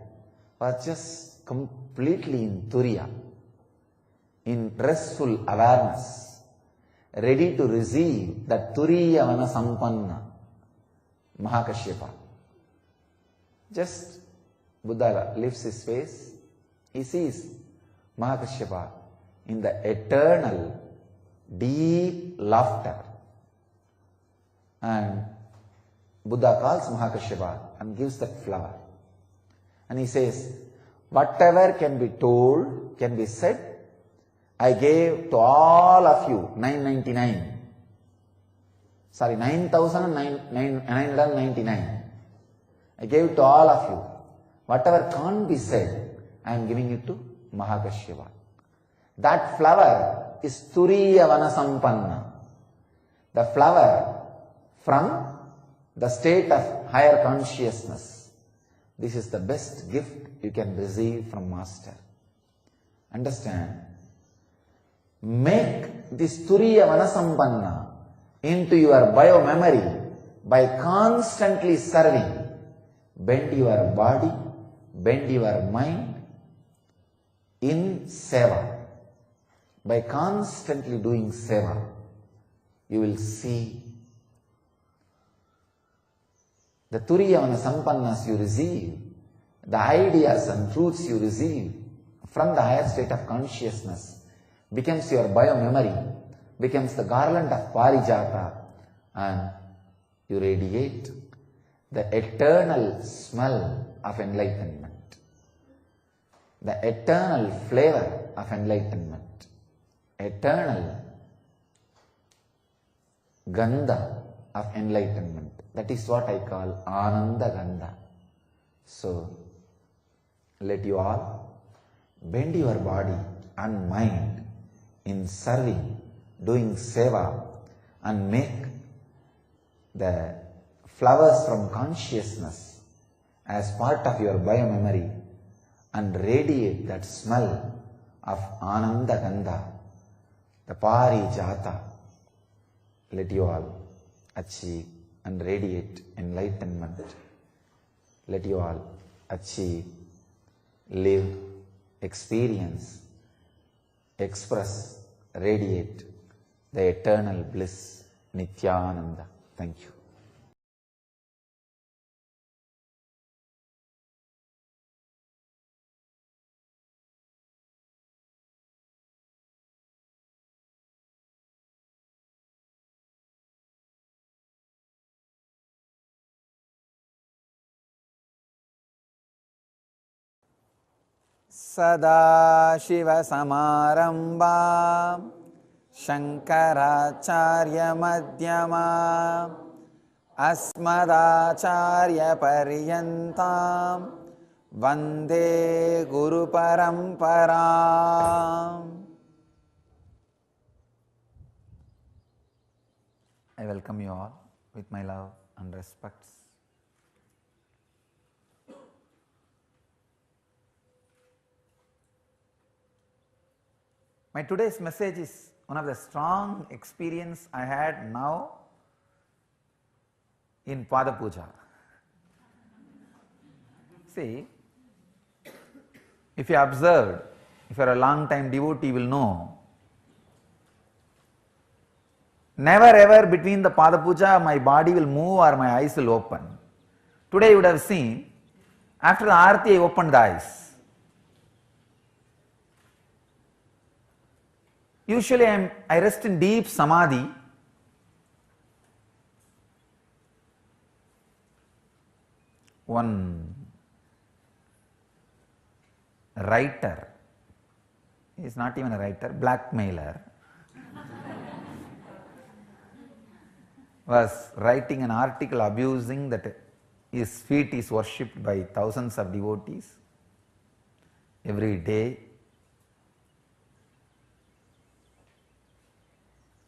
was just completely in turiya, in restful awareness, ready to receive that turiya vana sampanna, Mahakashyapa. Just Buddha lifts his face, he sees Mahakashyapa in the eternal deep laughter, and Buddha calls Mahakashyapa and gives that flower, and he says, whatever can be told, can be said, I gave to all of you 9,999. I gave to all of you. Whatever can't be said, I am giving it to Mahakashyapa. That flower is Turiya Vanasampanna. The flower from the state of higher consciousness. This is the best gift you can receive from Master. Understand? Make this Turiya Vanasampanna into your bio-memory by constantly serving. Bend your body, bend your mind in seva. By constantly doing seva, you will see the Turiyavana Sampannas you receive, the ideas and truths you receive from the higher state of consciousness becomes your bio-memory, becomes the garland of Parijata, and you radiate the eternal smell of enlightenment, the eternal flavor of enlightenment, eternal gandha of enlightenment. That is what I call Ananda Gandha. So, let you all bend your body and mind in serving, doing seva, and make the flowers from consciousness as part of your bio-memory and radiate that smell of Ananda Gandha, the Parijata. Let you all achieve and radiate enlightenment. Let you all achieve, live, experience, express, radiate the eternal bliss, Nityananda. Thank you. Sadashivasamarambham Shankaracharya Madhyamam Asmadacharya Paryantam Vande Guru Paramparam. I welcome you all with my love and respects. My today's message is one of the strong experience I had now in Pada Puja. See, if you observed, if you are a long time devotee, you will know, never ever between the Pada Puja my body will move or my eyes will open. Today you would have seen, after the Aarti I opened the eyes. Usually I rest in deep samadhi. One writer, he is not even a writer, blackmailer, was writing an article abusing that his feet is worshipped by thousands of devotees every day.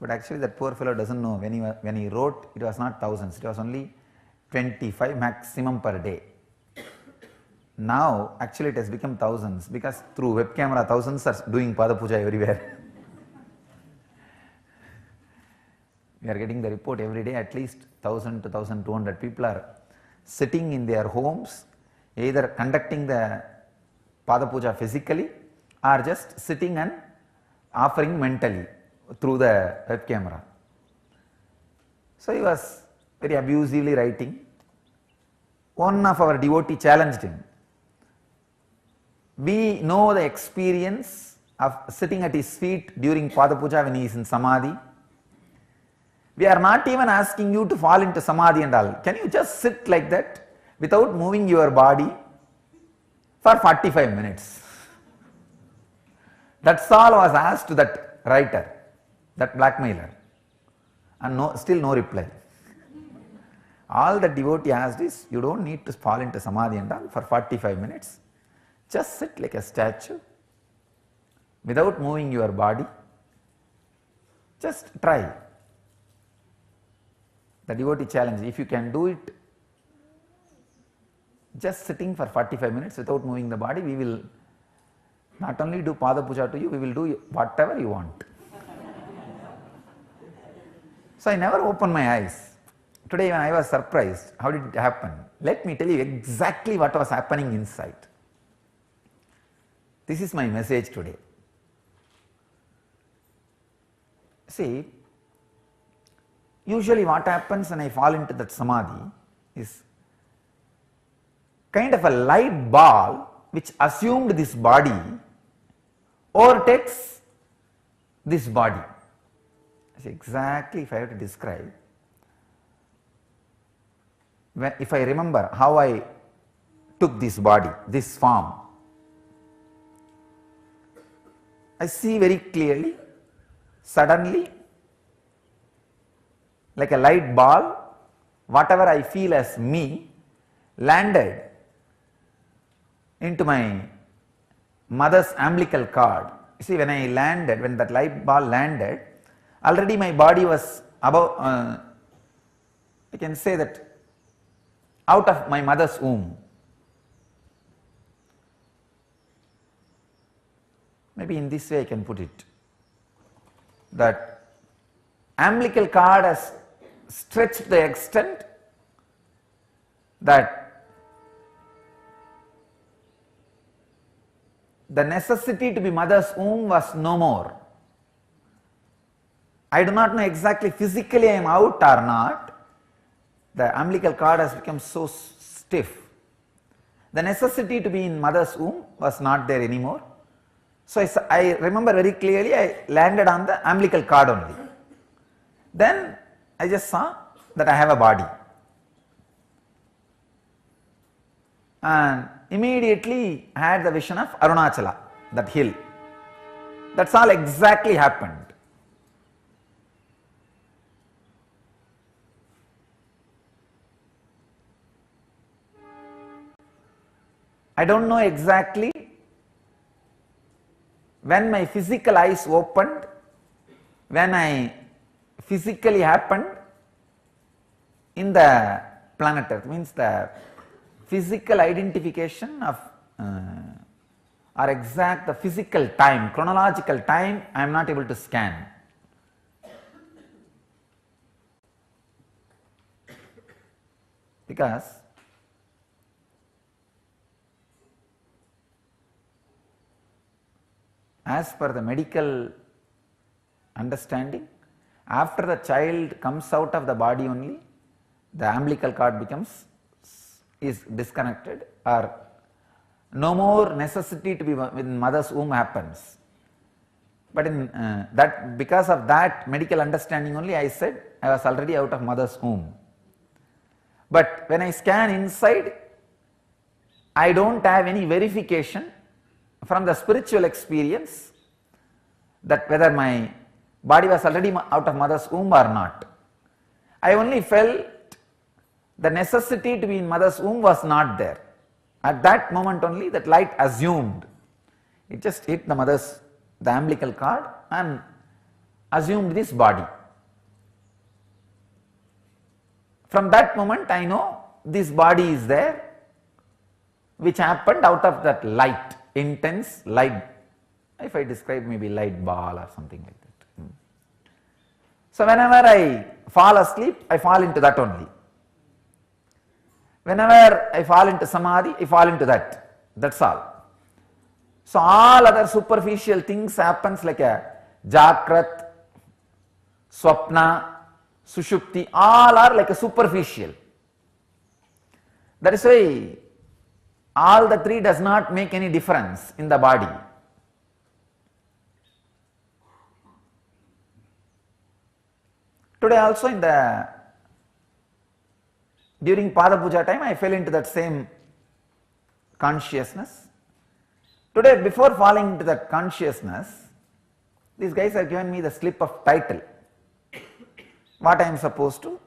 But actually that poor fellow doesn't know, when he wrote, it was not thousands, it was only 25 maximum per day. Now actually it has become thousands, because through web camera thousands are doing Pada Puja everywhere. We are getting the report every day, at least 1000 to 1200 people are sitting in their homes, either conducting the Pada Puja physically or just sitting and offering mentally through the web camera. So he was very abusively writing. one of our devotee challenged him. We know the experience of sitting at his feet during Pada Puja when he is in Samadhi. We are not even asking you to fall into Samadhi and all. Can you just sit like that without moving your body for 45 minutes? That's all was asked to that writer, that blackmailer, and still no reply. All the devotee asked is, you don't need to fall into Samadhi and all for 45 minutes. Just sit like a statue without moving your body. Just try. The devotee challenge, if you can do it, just sitting for 45 minutes without moving the body, we will not only do Pada Puja to you, we will do whatever you want. So I never opened my eyes. Today when I was surprised, how did it happen? Let me tell you exactly what was happening inside. This is my message today. See, usually what happens when I fall into that Samadhi is kind of a light ball which assumed this body overtakes this body. See, exactly if I have to describe, if I remember how I took this body, this form, I see very clearly, suddenly, like a light ball, whatever I feel as me landed into my mother's umbilical cord. You see, when I landed, when that light ball landed, already my body was above, I can say that out of my mother's womb. Maybe in this way I can put it, that umbilical cord has stretched to the extent that the necessity to be mother's womb was no more. I do not know exactly physically I am out or not. The umbilical cord has become so stiff. The necessity to be in mother's womb was not there anymore. So I remember very clearly I landed on the umbilical cord only. Then I just saw that I have a body. And immediately I had the vision of Arunachala, that hill. That's all exactly happened. I don't know exactly when my physical eyes opened, when I physically happened in the planet Earth, means the physical identification of or exact the physical time, chronological time, I am not able to scan. Because as per the medical understanding, after the child comes out of the body only, the umbilical cord is disconnected, or no more necessity to be in mother's womb happens. But in that, because of that medical understanding only, I said I was already out of mother's womb. But when I scan inside, I don't have any verification from the spiritual experience that whether my body was already out of mother's womb or not. I only felt the necessity to be in mother's womb was not there. At that moment only that light assumed. It just hit the umbilical cord and assumed this body. From that moment I know this body is there, which happened out of that light, intense light. If I describe maybe light ball or something like that. So whenever I fall asleep, I fall into that only. Whenever I fall into samadhi, I fall into that. That's all. So all other superficial things happens like a jakrat, swapna, sushupti, all are like a superficial. That is why all the three does not make any difference in the body. Today also during Pada Puja time I fell into that same consciousness. Today before falling into that consciousness, these guys have given me the slip of title, what I am supposed to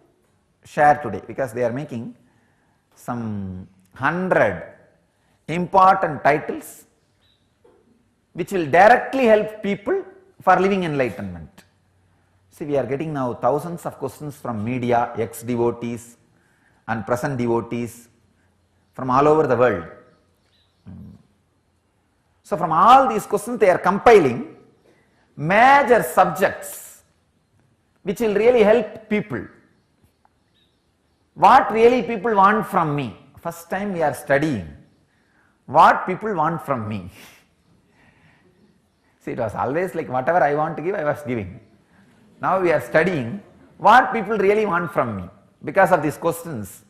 share today, because they are making some 100 important titles which will directly help people for living enlightenment. See, we are getting now thousands of questions from media, ex-devotees and present devotees from all over the world. So from all these questions they are compiling major subjects which will really help people. What really people want from me? First time we are studying what people want from me. See, it was always like whatever I want to give, I was giving. Now we are studying what people really want from me because of these questions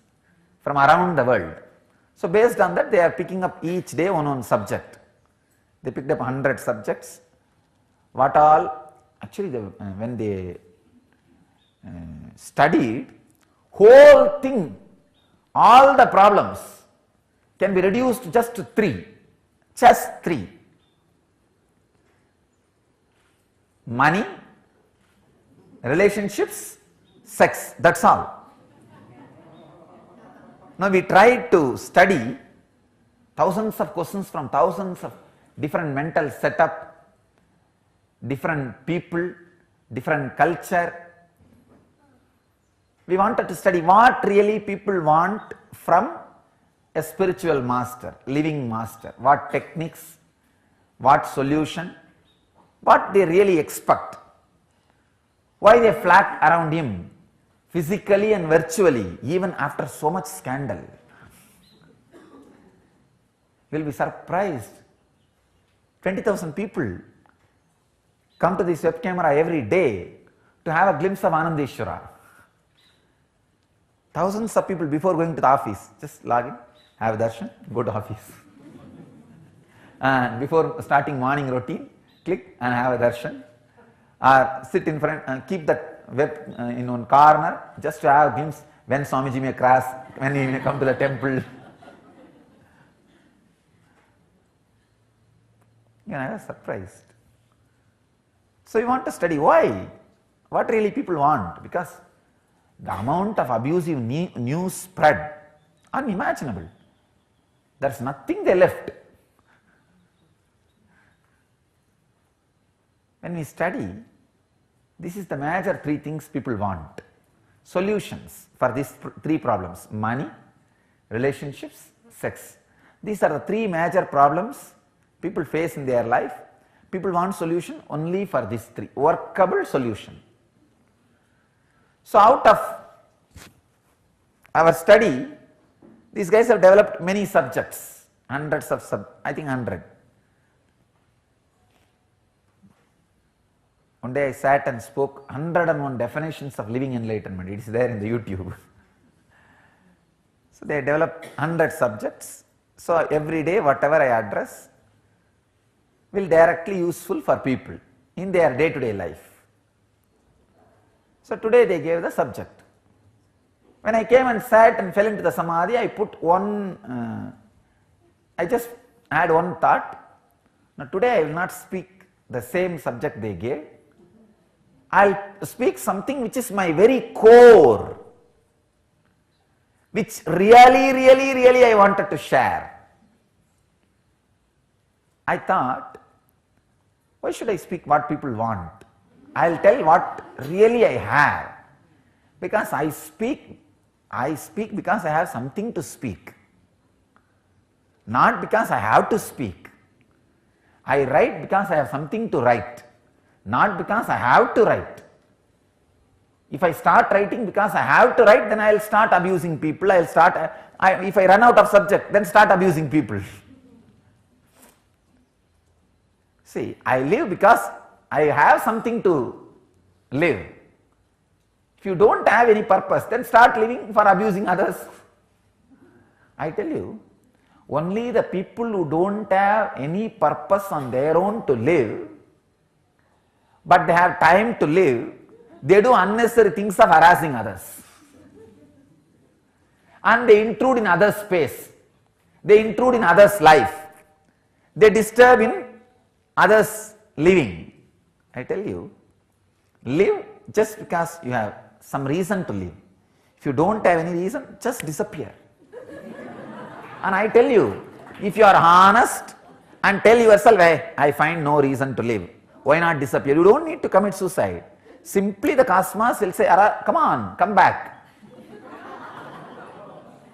from around the world. So based on that they are picking up each day one subject. They picked up 100 subjects. What all? Actually when they studied, whole thing, all the problems can be reduced to just 3. Just 3. Money, relationships, sex, that's all. Now we tried to study thousands of questions from thousands of different mental setup, different people, different culture. We wanted to study what really people want from a spiritual master, living master, what techniques, what solution, what they really expect, why they flock around him physically and virtually even after so much scandal. You will be surprised. 20,000 people come to this web camera every day to have a glimpse of Anandeshwara. Thousands of people before going to the office, just log in, have darshan, go to office. And before starting morning routine, click and have a darshan. Or sit in front and keep that web in one corner just to have glimpse when Swamiji may cross, when he may come to the temple. I was surprised. So you want to study why? What really people want? Because the amount of abusive news spread, unimaginable. There is nothing they left. When we study, this is the major 3 things people want. Solutions for these 3 problems: money, relationships, sex. These are the 3 major problems people face in their life. People want solution only for these 3, workable solution. So out of our study, these guys have developed many subjects, hundreds of I think 100. One day I sat and spoke 101 definitions of living enlightenment. It is there in the YouTube. So they developed 100 subjects. So every day whatever I address will directly useful for people in their day-to-day life. So today they gave the subject. When I came and sat and fell into the samadhi, I put I just had one thought. Now today I will not speak the same subject they gave. I will speak something which is my very core, which really I wanted to share. I thought, why should I speak what people want? I will tell what really I have, because I speak because I have something to speak, not because I have to speak. I write because I have something to write, not because I have to write. If I start writing because I have to write, then I will start abusing people. If I run out of subject, then start abusing people. See, I live because I have something to live. If you don't have any purpose, then start living for abusing others. I tell you, only the people who don't have any purpose on their own to live, but they have time to live, they do unnecessary things of harassing others. And they intrude in others' space. They intrude in others' life. They disturb in others' living. I tell you, live just because you have some reason to live. If you don't have any reason, just disappear. And I tell you, if you are honest and tell yourself, hey, I find no reason to live, why not disappear? You don't need to commit suicide. Simply the cosmos will say, come on, come back.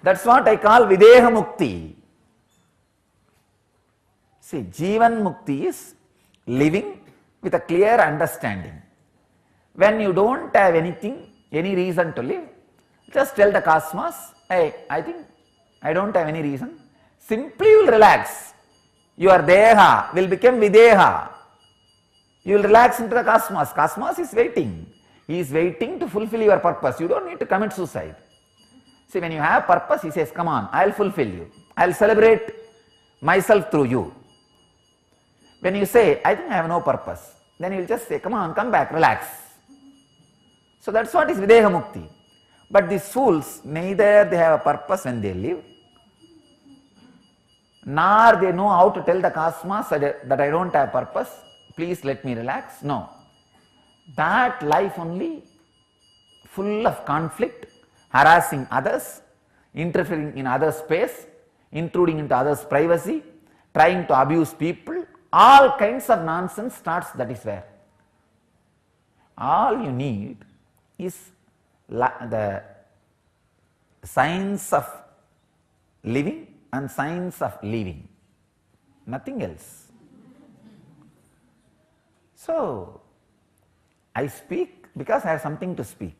That's what I call Videha Mukti. See, Jivan Mukti is living with a clear understanding. When you don't have anything, any reason to live, just tell the cosmos, hey, I think I don't have any reason. Simply you will relax. Your Deha will become Videha. You will relax into the cosmos. Cosmos is waiting. He is waiting to fulfill your purpose. You don't need to commit suicide. See, when you have purpose, he says, come on, I will fulfill you. I will celebrate myself through you. When you say, I think I have no purpose, then he will just say, come on, come back, relax. So that's what is Videha Mukti. But these fools, neither they have a purpose when they live, nor they know how to tell the cosmos that I don't have purpose, please let me relax. No. That life only, full of conflict, harassing others, interfering in others' space, intruding into others' privacy, trying to abuse people, all kinds of nonsense starts, that is where. All you need is the science of living and science of living, nothing else. So, I speak because I have something to speak.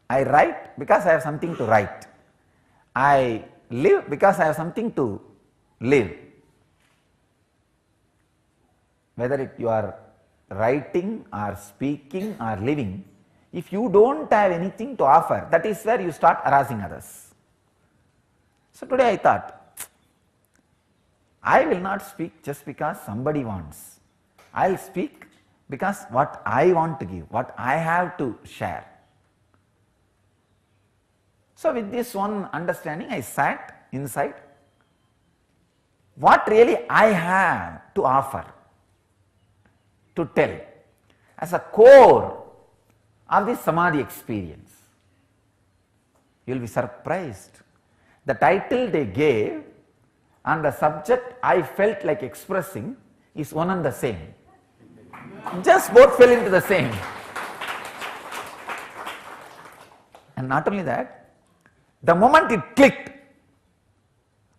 I write because I have something to write. I live because I have something to live. Whether you are writing or speaking or living, if you don't have anything to offer, that is where you start harassing others. So today I thought, I will not speak just because somebody wants. I will speak because what I want to give, what I have to share. So with this one understanding, I sat inside. What really I have to offer, to tell, as a core of this Samadhi experience. You will be surprised. The title they gave and the subject I felt like expressing is one and the same. Just both fell into the same. And not only that, the moment it clicked,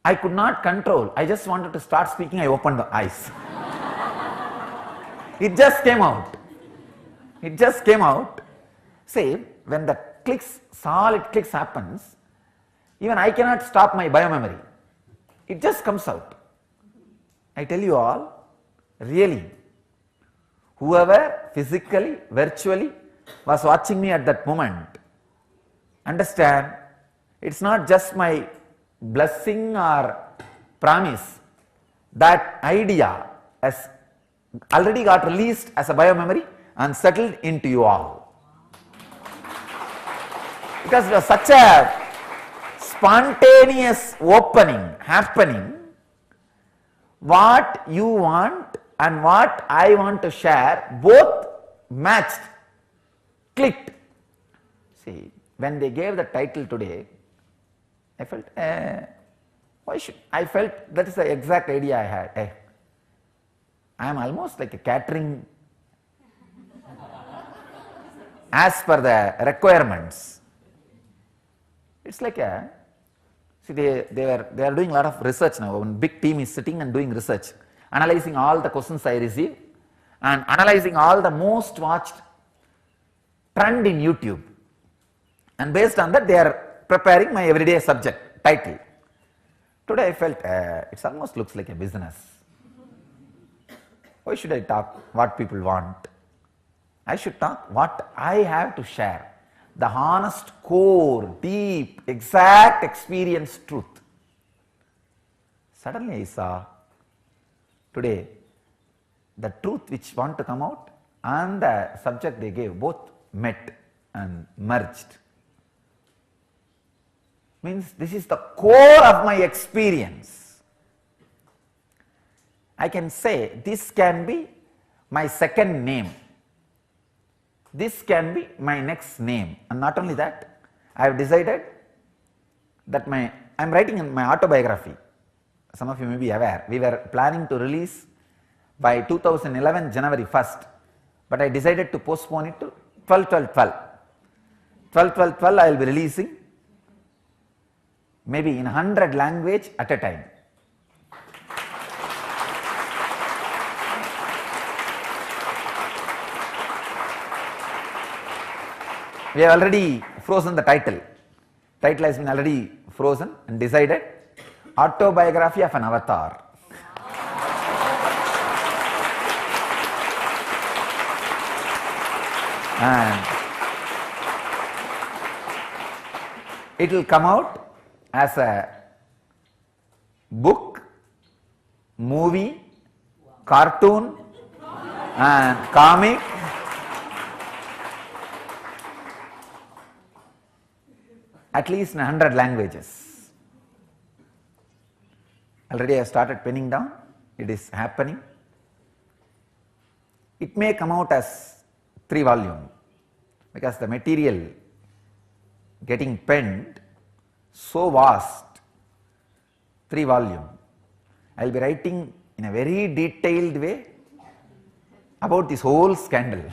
I could not control. I just wanted to start speaking. I opened the eyes. It just came out. It just came out. See, when the clicks, solid clicks happens, even I cannot stop my biomemory. It just comes out. I tell you all, really, whoever physically, virtually was watching me at that moment, understand, it's not just my blessing or promise. That idea has already got released as a biomemory and settled into you all. Because it was such a spontaneous opening, happening, what you want and what I want to share, both matched, clicked. See, when they gave the title today, I felt, I felt that is the exact idea I had. I am almost like a catering as per the requirements. It's like a, see, they are doing a lot of research now. One big team is sitting and doing research, analyzing all the questions I receive and analyzing all the most watched trend in YouTube. And based on that, they are preparing my everyday subject title. Today I felt it almost looks like a business. Why should I talk what people want? I should talk what I have to share. The honest, core, deep, exact experience truth. Suddenly I saw today the truth which want to come out and the subject they gave both met and merged. Means this is the core of my experience. I can say this can be my second name. This can be my next name, and not only that, I have decided that I am writing in my autobiography. Some of you may be aware, we were planning to release by 2011 January 1st, but I decided to postpone it to 12/12/12. 12/12/12 I will be releasing maybe in 100 language at a time. We have already frozen the title. Title has been already frozen and decided, Autobiography of an Avatar. And it will come out as a book, movie, cartoon and comic. At least in 100 languages. Already I have started penning down, it is happening. It may come out as 3 volume because the material getting penned so vast, 3 volume. I will be writing in a very detailed way about this whole scandal.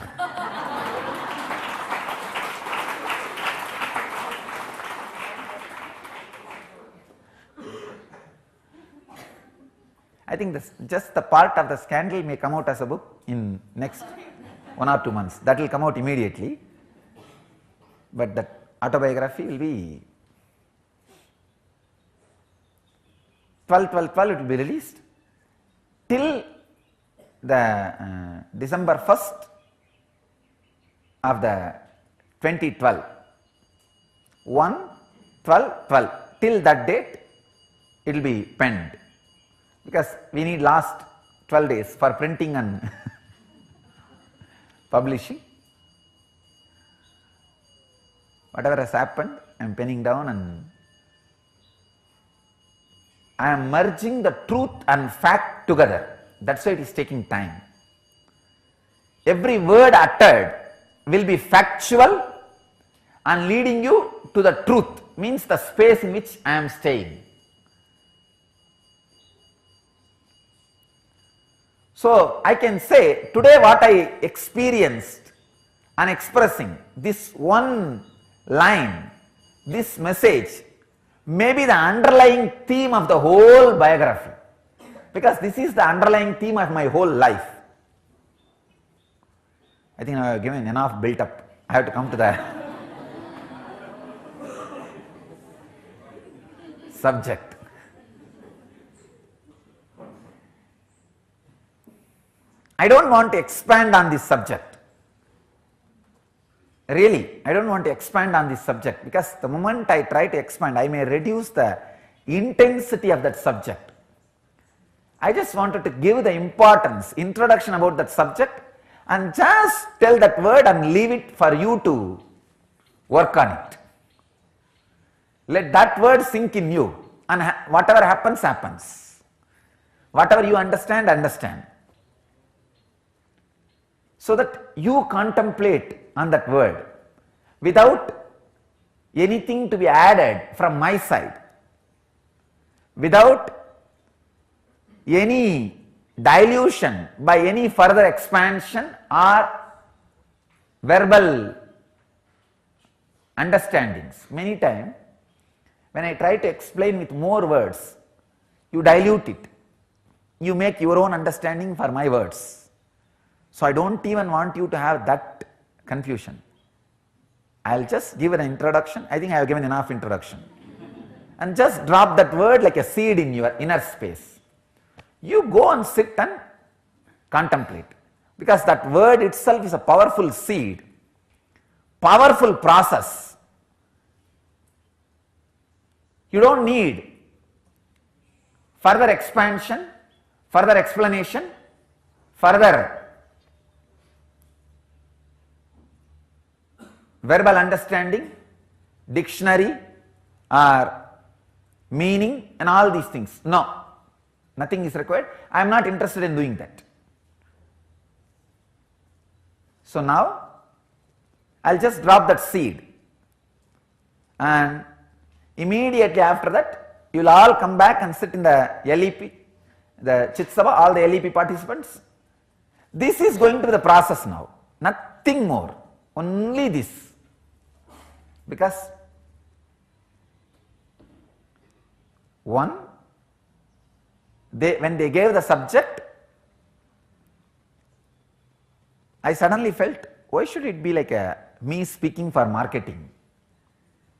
I think this, just the part of the scandal may come out as a book in next 1 or 2 months. That will come out immediately, but that autobiography will be 12/12/12. It will be released till the December 1st of the 2012. 1/12/12. Till that date, it will be penned. Because we need last 12 days for printing and publishing. Whatever has happened, I am penning down and I am merging the truth and fact together. That's why it is taking time. Every word uttered will be factual and leading you to the truth, means the space in which I am staying. So I can say today what I experienced and expressing, this one line, this message may be the underlying theme of the whole biography, because this is the underlying theme of my whole life. I think I have given enough built up. I have to come to the subject. I don't want to expand on this subject. Really, I don't want to expand on this subject, because the moment I try to expand, I may reduce the intensity of that subject. I just wanted to give the importance, introduction about that subject, and just tell that word and leave it for you to work on it. Let that word sink in you, and whatever happens, happens. Whatever you understand, understand. So that you contemplate on that word without anything to be added from my side, without any dilution by any further expansion or verbal understandings. Many times when I try to explain with more words, you dilute it, you make your own understanding for my words. So I don't even want you to have that confusion. I'll just give an introduction. I think I have given enough introduction. And just drop that word like a seed in your inner space. You go and sit and contemplate, because that word itself is a powerful seed, powerful process. You don't need further expansion, further explanation, further verbal understanding, dictionary or meaning and all these things. No, nothing is required. I am not interested in doing that. So now I will just drop that seed, and immediately after that you will all come back and sit in the LEP, the Chit Sabha, all the LEP participants. This is going to be the process now, nothing more, only this. Because one, when they gave the subject, I suddenly felt, why should it be like me speaking for marketing,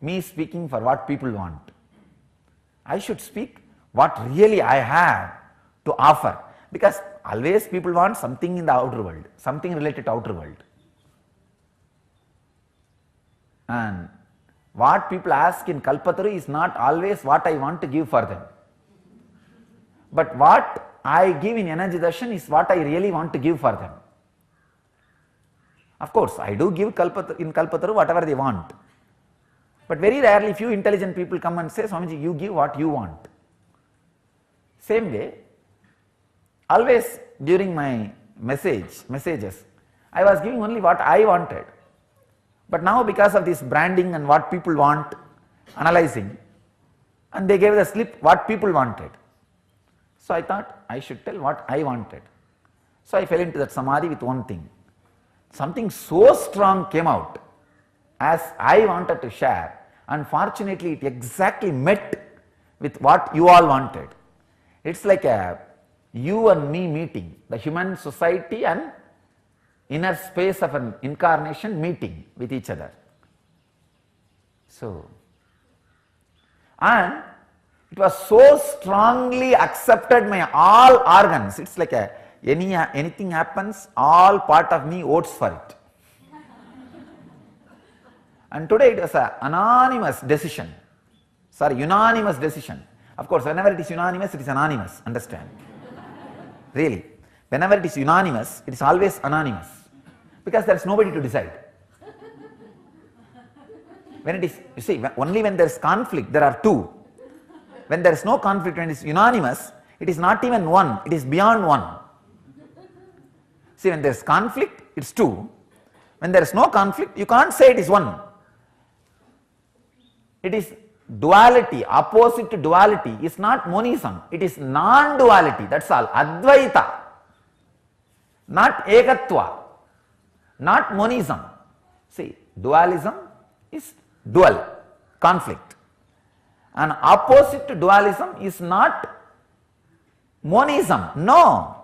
me speaking for what people want? I should speak what really I have to offer, because always people want something in the outer world, something related to outer world. And what people ask in Kalpataru is not always what I want to give for them. But what I give in Energy Darshan is what I really want to give for them. Of course, I do give in Kalpataru whatever they want. But very rarely few intelligent people come and say, Swamiji, you give what you want. Same way, always during my messages, I was giving only what I wanted. But now because of this branding and what people want, analyzing, and they gave the slip what people wanted. So I thought I should tell what I wanted. So I fell into that samadhi with one thing. Something so strong came out as I wanted to share. Unfortunately, it exactly met with what you all wanted. It's like a you and me meeting, the human society and inner space of an incarnation meeting with each other. So, and it was so strongly accepted by all organs. It's like anything happens, all part of me votes for it. And today it was an anonymous decision. Sorry, unanimous decision. Of course, whenever it is unanimous, it is anonymous. Understand? Really. Whenever it is unanimous, it is always anonymous. Because there is nobody to decide. When it is, you see, only when there is conflict, there are two. When there is no conflict, when it is unanimous, it is not even one, it is beyond one. See, when there is conflict, it is two. When there is no conflict, you can't say it is one. It is duality, opposite to duality is not monism, it is non-duality, that's all, Advaita, not Ekatva, not monism. See, dualism is dual, conflict, and opposite to dualism is not monism, no.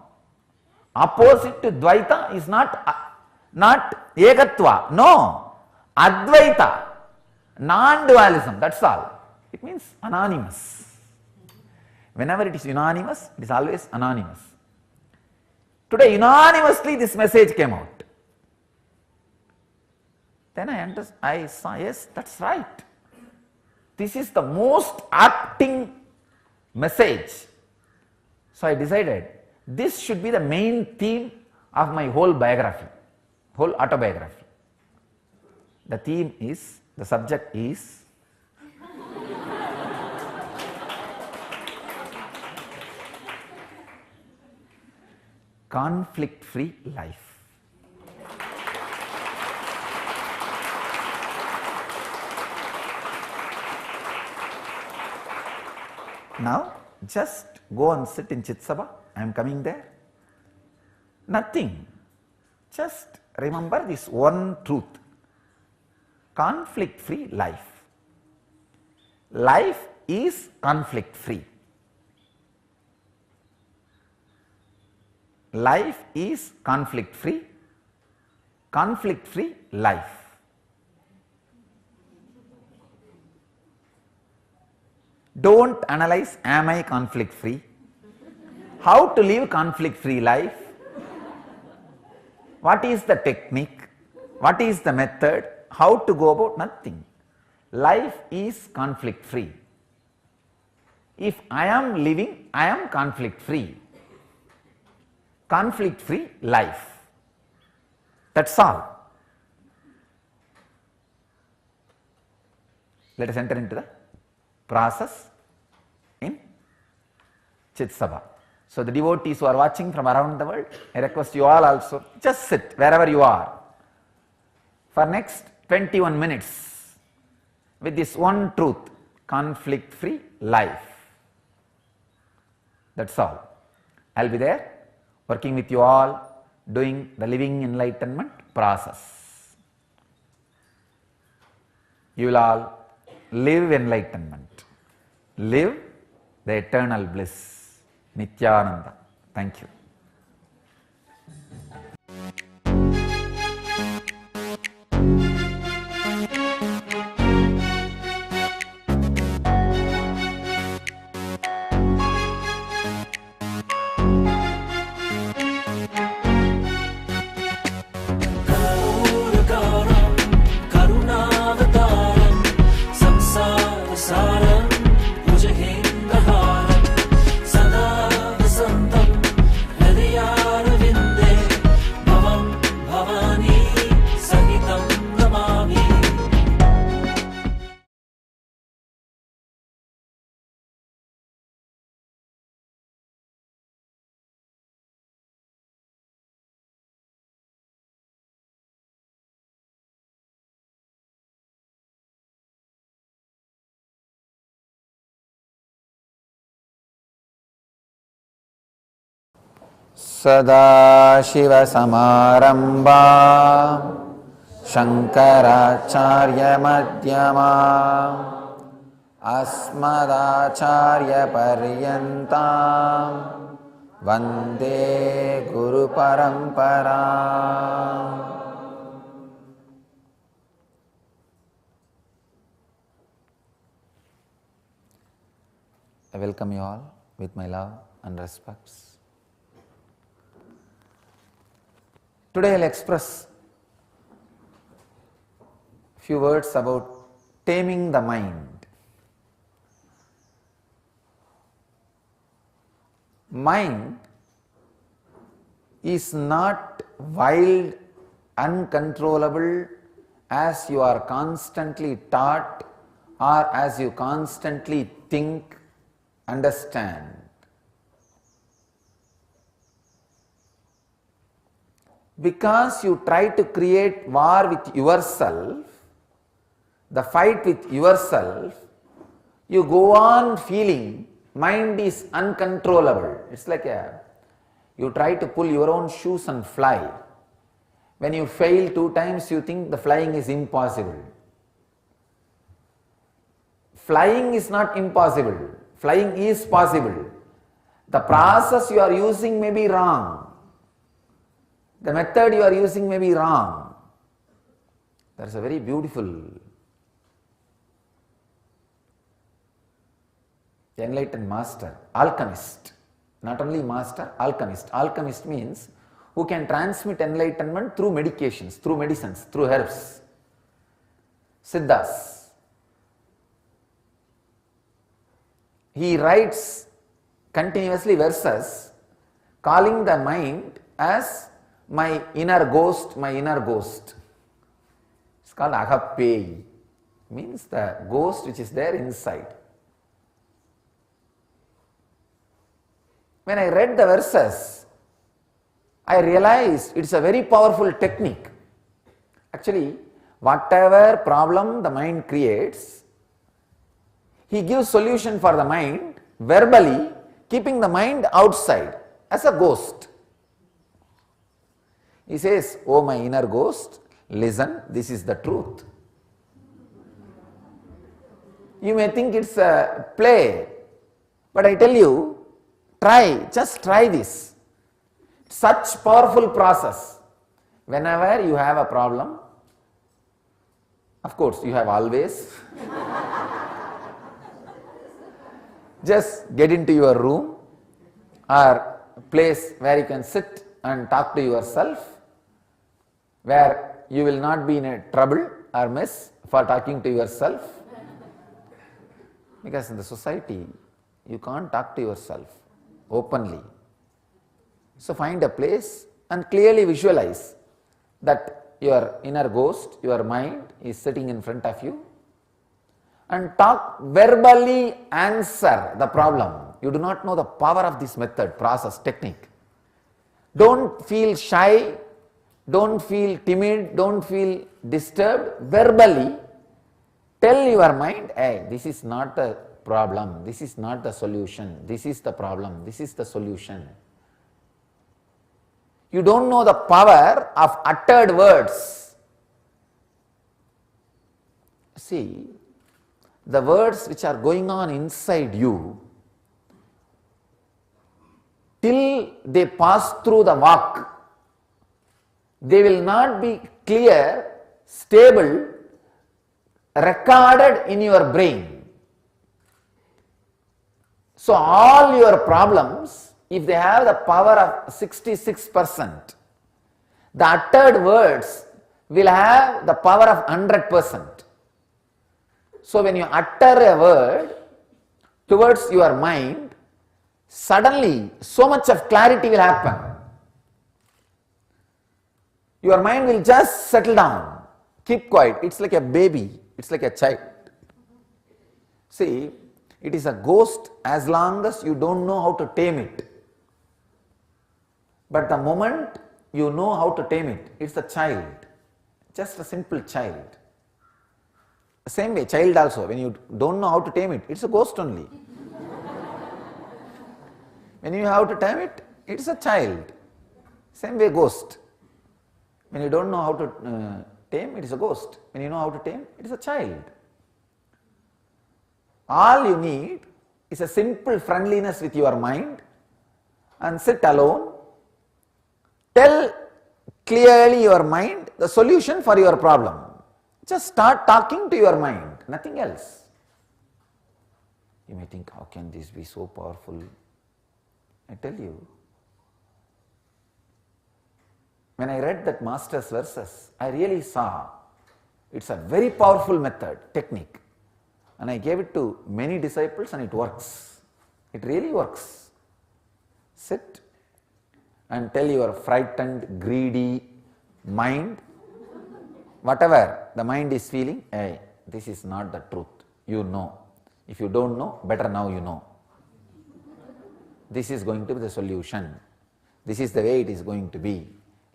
Opposite to Dvaita is not Ekatva, no. Advaita, non-dualism, that's all. It means anonymous. Whenever it is unanimous, it is always anonymous. Today unanimously this message came out. Then I saw, yes, that's right. This is the most acting message. So I decided this should be the main theme of my whole biography, whole autobiography. The theme is, the subject is conflict-free life. Now, just go and sit in Chit Sabha. I am coming there. Nothing. Just remember this one truth. Conflict-free life. Life is conflict-free. Life is conflict-free. Conflict-free life. Don't analyze, am I conflict-free? How to live conflict-free life? What is the technique? What is the method? How to go about? Nothing. Life is conflict-free. If I am living, I am conflict free. Conflict free life. That's all. Let us enter into the process in Chit Sabha. So the devotees who are watching from around the world, I request you all also, just sit wherever you are for next 21 minutes with this one truth, conflict free life. That's all. I will be there working with you all, doing the living enlightenment process. You will all live enlightenment, live the eternal bliss. Nityananda. Thank you. सदाशिवसमारम्भा शङ्कराचार्यमध्यमा अस्मदाचार्यपर्यन्तां वन्दे गुरुपरम्परा. I welcome you all with my love and respects. Today I will express a few words about taming the mind. Mind is not wild, uncontrollable as you are constantly taught or as you constantly think, understand. Because you try to create war with yourself, the fight with yourself, you go on feeling mind is uncontrollable. It's like you try to pull your own shoes and fly. When you fail 2 times, you think the flying is impossible. Flying is not impossible. Flying is possible. The process you are using may be wrong. The method you are using may be wrong. There is a very beautiful enlightened master, alchemist. Not only master, alchemist. Alchemist means who can transmit enlightenment through medications, through medicines, through herbs. Siddhas. He writes continuously verses calling the mind as my inner ghost, my inner ghost. It's called agape, means the ghost which is there inside. When I read the verses, I realized it's a very powerful technique. Actually, whatever problem the mind creates, he gives solution for the mind verbally, keeping the mind outside as a ghost. He says, "Oh my inner ghost, listen, this is the truth." You may think it's a play, but I tell you, just try this. Such powerful process. Whenever you have a problem, of course you have always, just get into your room or place where you can sit and talk to yourself, where you will not be in a trouble or mess for talking to yourself. Because in the society, You can't talk to yourself openly. So find a place and clearly visualize that your inner ghost, your mind is sitting in front of you, and talk, verbally answer the problem. You do not know the power of this method, process, technique. Don't feel shy, don't feel timid, don't feel disturbed. Verbally tell your mind, hey, this is not the problem, this is not the solution, this is the problem, this is the solution. You don't know the power of uttered words. See, the words which are going on inside you, till they pass through the vak, they will not be clear, stable, recorded in your brain. So all your problems, if they have the power of 66%, the uttered words will have the power of 100%. So when you utter a word towards your mind, suddenly so much of clarity will happen. Your mind will just settle down, keep quiet. It's like a baby, it's like a child. See, it is a ghost as long as you don't know how to tame it. But the moment you know how to tame it, it's a child, just a simple child. Same way, child also, when you don't know how to tame it, it's a ghost only. When you have to tame it, it's a child. Same way, ghost. When you don't know how to tame, it is a ghost. When you know how to tame, it is a child. All you need is a simple friendliness with your mind, and sit alone. Tell clearly your mind the solution for your problem. Just start talking to your mind, nothing else. You may think, how can this be so powerful? I tell you, when I read that master's verses, I really saw it's a very powerful method, technique. And I gave it to many disciples and it works. It really works. Sit and tell your frightened, greedy mind, whatever the mind is feeling, hey, this is not the truth. You know. If you don't know, better now you know. This is going to be the solution. This is the way it is going to be.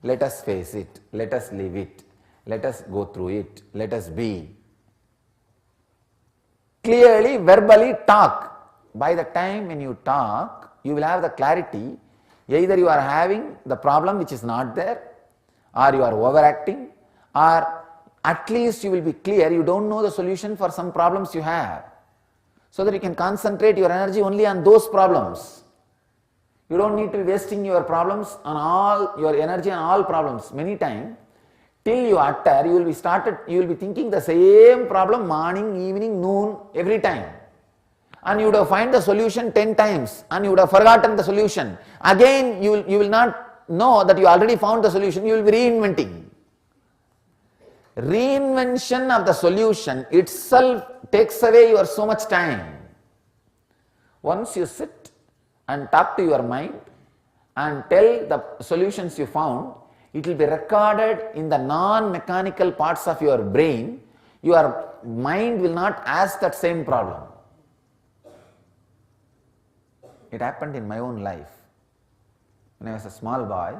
Let us face it. Let us live it. Let us go through it. Let us be. Clearly, verbally talk. By the time when you talk, you will have the clarity. Either you are having the problem which is not there, or you are overacting, or at least you will be clear, you don't know the solution for some problems you have. So that you can concentrate your energy only on those problems. You don't need to be wasting your problems on all, your energy on all problems. Many times, till you utter, you will be thinking the same problem morning, evening, noon, every time. And you would have find the solution 10 times and you would have forgotten the solution. Again, you will not know that you already found the solution, you will be reinventing. Reinvention of the solution itself takes away your so much time. Once you sit and talk to your mind and tell the solutions you found, it will be recorded in the non-mechanical parts of your brain. Your mind will not ask that same problem. It happened in my own life. When I was a small boy,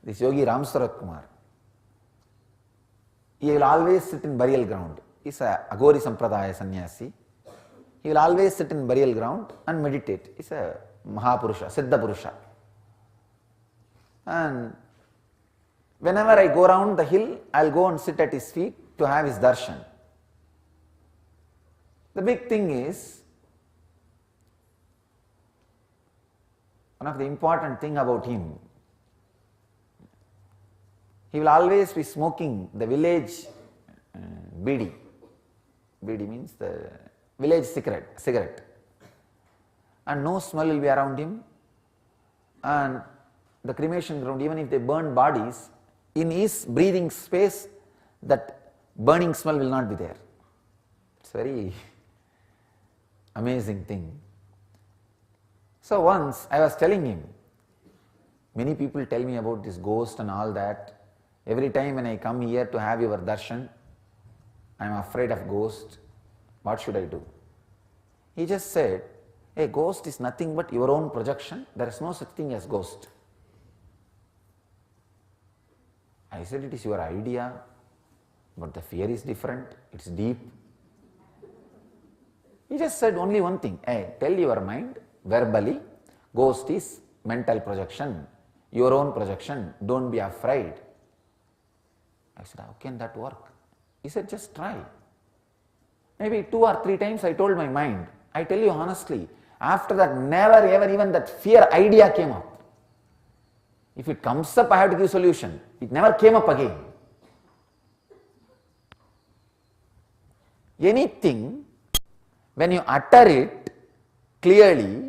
this Yogi Ram Sarat Kumar, he will always sit in burial ground. He is a Agori Sampradaya sannyasi. He will always sit in burial ground and meditate. He is a Mahapurusha, Siddha Purusha. And whenever I go around the hill, I will go and sit at his feet to have his darshan. The big thing is, one of the important thing about him, he will always be smoking the village bidi. Bidi means the village cigarette. And no smell will be around him. And the cremation ground, even if they burn bodies, in his breathing space, that burning smell will not be there. It's a very amazing thing. So once I was telling him, many people tell me about this ghost and all that. Every time when I come here to have your darshan, I am afraid of ghost. What should I do? He just said, a ghost is nothing but your own projection. There is no such thing as ghost. I said, it is your idea, but the fear is different. It's deep. He just said only one thing. Hey, tell your mind verbally, ghost is mental projection, your own projection. Don't be afraid. I said, how can that work? He said, just try. Maybe 2 or 3 times I told my mind. I tell you honestly, after that, never ever even that fear idea came up. If it comes up, I have to give solution. It never came up again. Anything, when you utter it clearly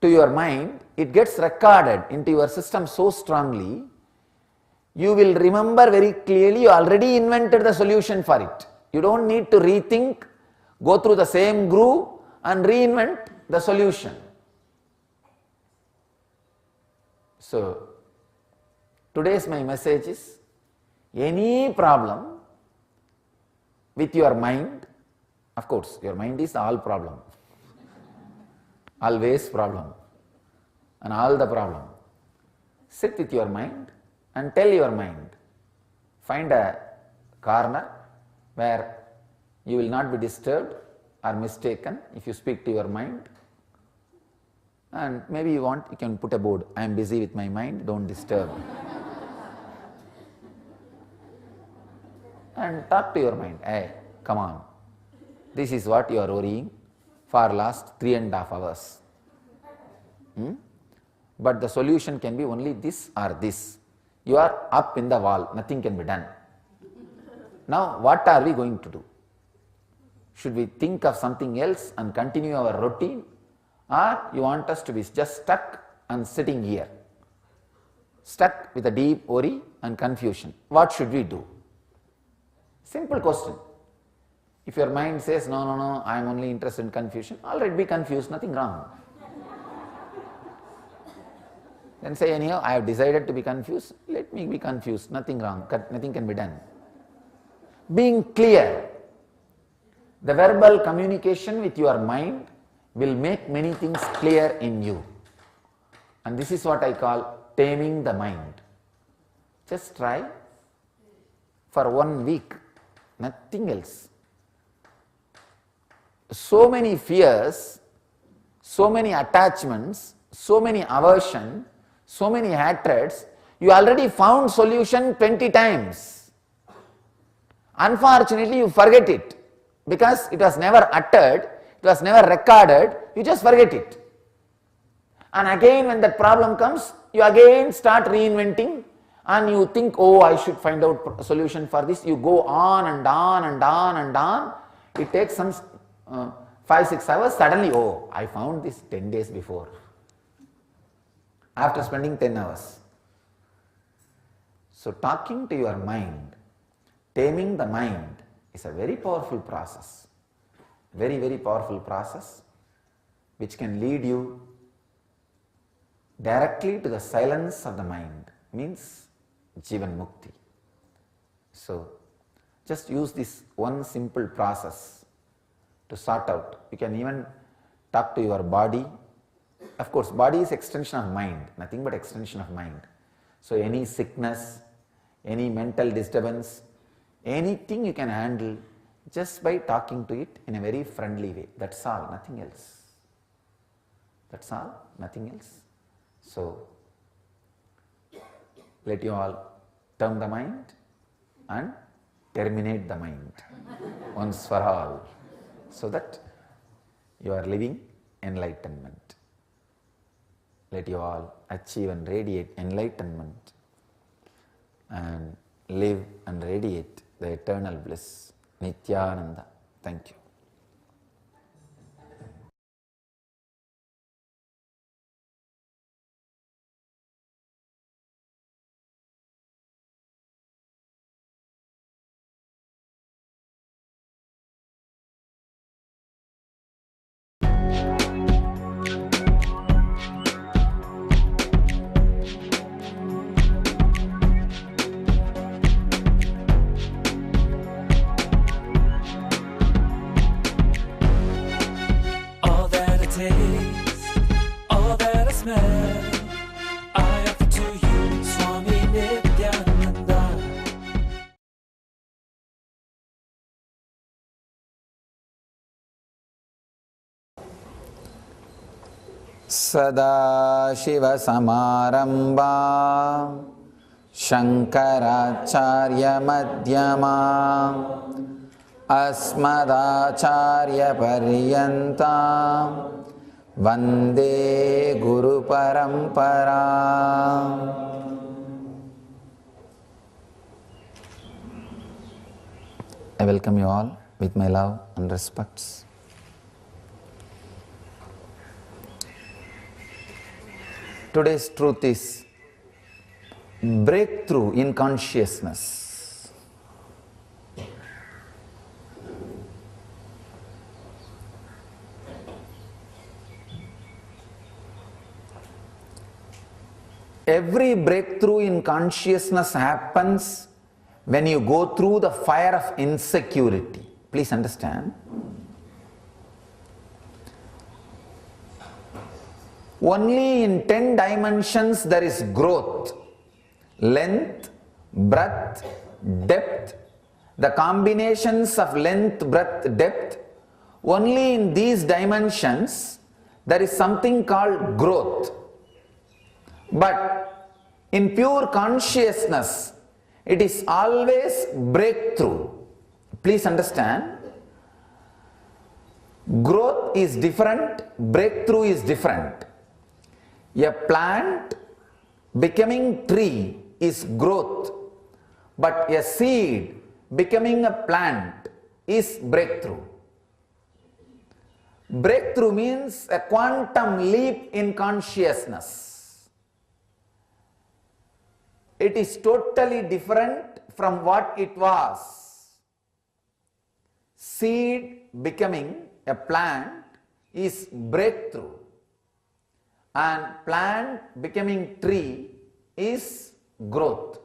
to your mind, it gets recorded into your system so strongly, you will remember very clearly you already invented the solution for it. You don't need to rethink, go through the same groove and reinvent the solution. So, today's my message is, any problem with your mind, of course, your mind is all problem, always problem, and all the problem. Sit with your mind and tell your mind, find a corner where you will not be disturbed or mistaken if you speak to your mind. And maybe you want, you can put a board, I am busy with my mind, don't disturb. And talk to your mind, hey, come on, this is what you are worrying for last 3.5 hours. But the solution can be only this or this. You are up in the wall, nothing can be done. Now what are we going to do? Should we think of something else and continue our routine, or you want us to be just stuck and sitting here, stuck with a deep worry and confusion? What should we do? Simple question. If your mind says, no, I am only interested in confusion, all right, be confused, nothing wrong. Then say, anyhow, I have decided to be confused, let me be confused, nothing wrong, nothing can be done. Being clear. The verbal communication with your mind will make many things clear in you. And this is what I call taming the mind. Just try for 1 week, nothing else. So many fears, so many attachments, so many aversion, so many hatreds, you already found solution 20 times. Unfortunately, you forget it because it was never uttered, it was never recorded, you just forget it. And again when that problem comes, you again start reinventing and you think, oh, I should find out a solution for this. You go on and on and on and on. It takes some 5-6 hours, suddenly, oh, I found this 10 days before, after spending 10 hours. So talking to your mind, taming the mind is a very powerful process, very, very powerful process which can lead you directly to the silence of the mind, means Jivan Mukti. So just use this one simple process to sort out. You can even talk to your body. Of course, body is extension of mind, nothing but extension of mind. So any sickness, any mental disturbance, anything you can handle just by talking to it in a very friendly way. That's all, nothing else. That's all, nothing else. So let you all term the mind and terminate the mind once for all, so that you are living enlightenment. Let you all achieve and radiate enlightenment and live and radiate the eternal bliss, Nityananda. Thank you. smell. I offer to you, Swami Nityananda. सदाशिवसमारम्भा शङ्कराचार्यमध्यमा अस्मदाचार्यपर्यन्ता वन्दे गुरुपरम्परा. I welcome you all with my love and respects. Today's truth is breakthrough in consciousness. Every breakthrough in consciousness happens when you go through the fire of insecurity. Please understand. Only in 10 dimensions there is growth, length, breadth, depth. The combinations of length, breadth, depth, only in these dimensions there is something called growth. But in pure consciousness, it is always breakthrough. Please understand. Growth is different, breakthrough is different. A plant becoming tree is growth, but a seed becoming a plant is breakthrough. Breakthrough means a quantum leap in consciousness. It is totally different from what it was. Seed becoming a plant is breakthrough, and plant becoming tree is growth.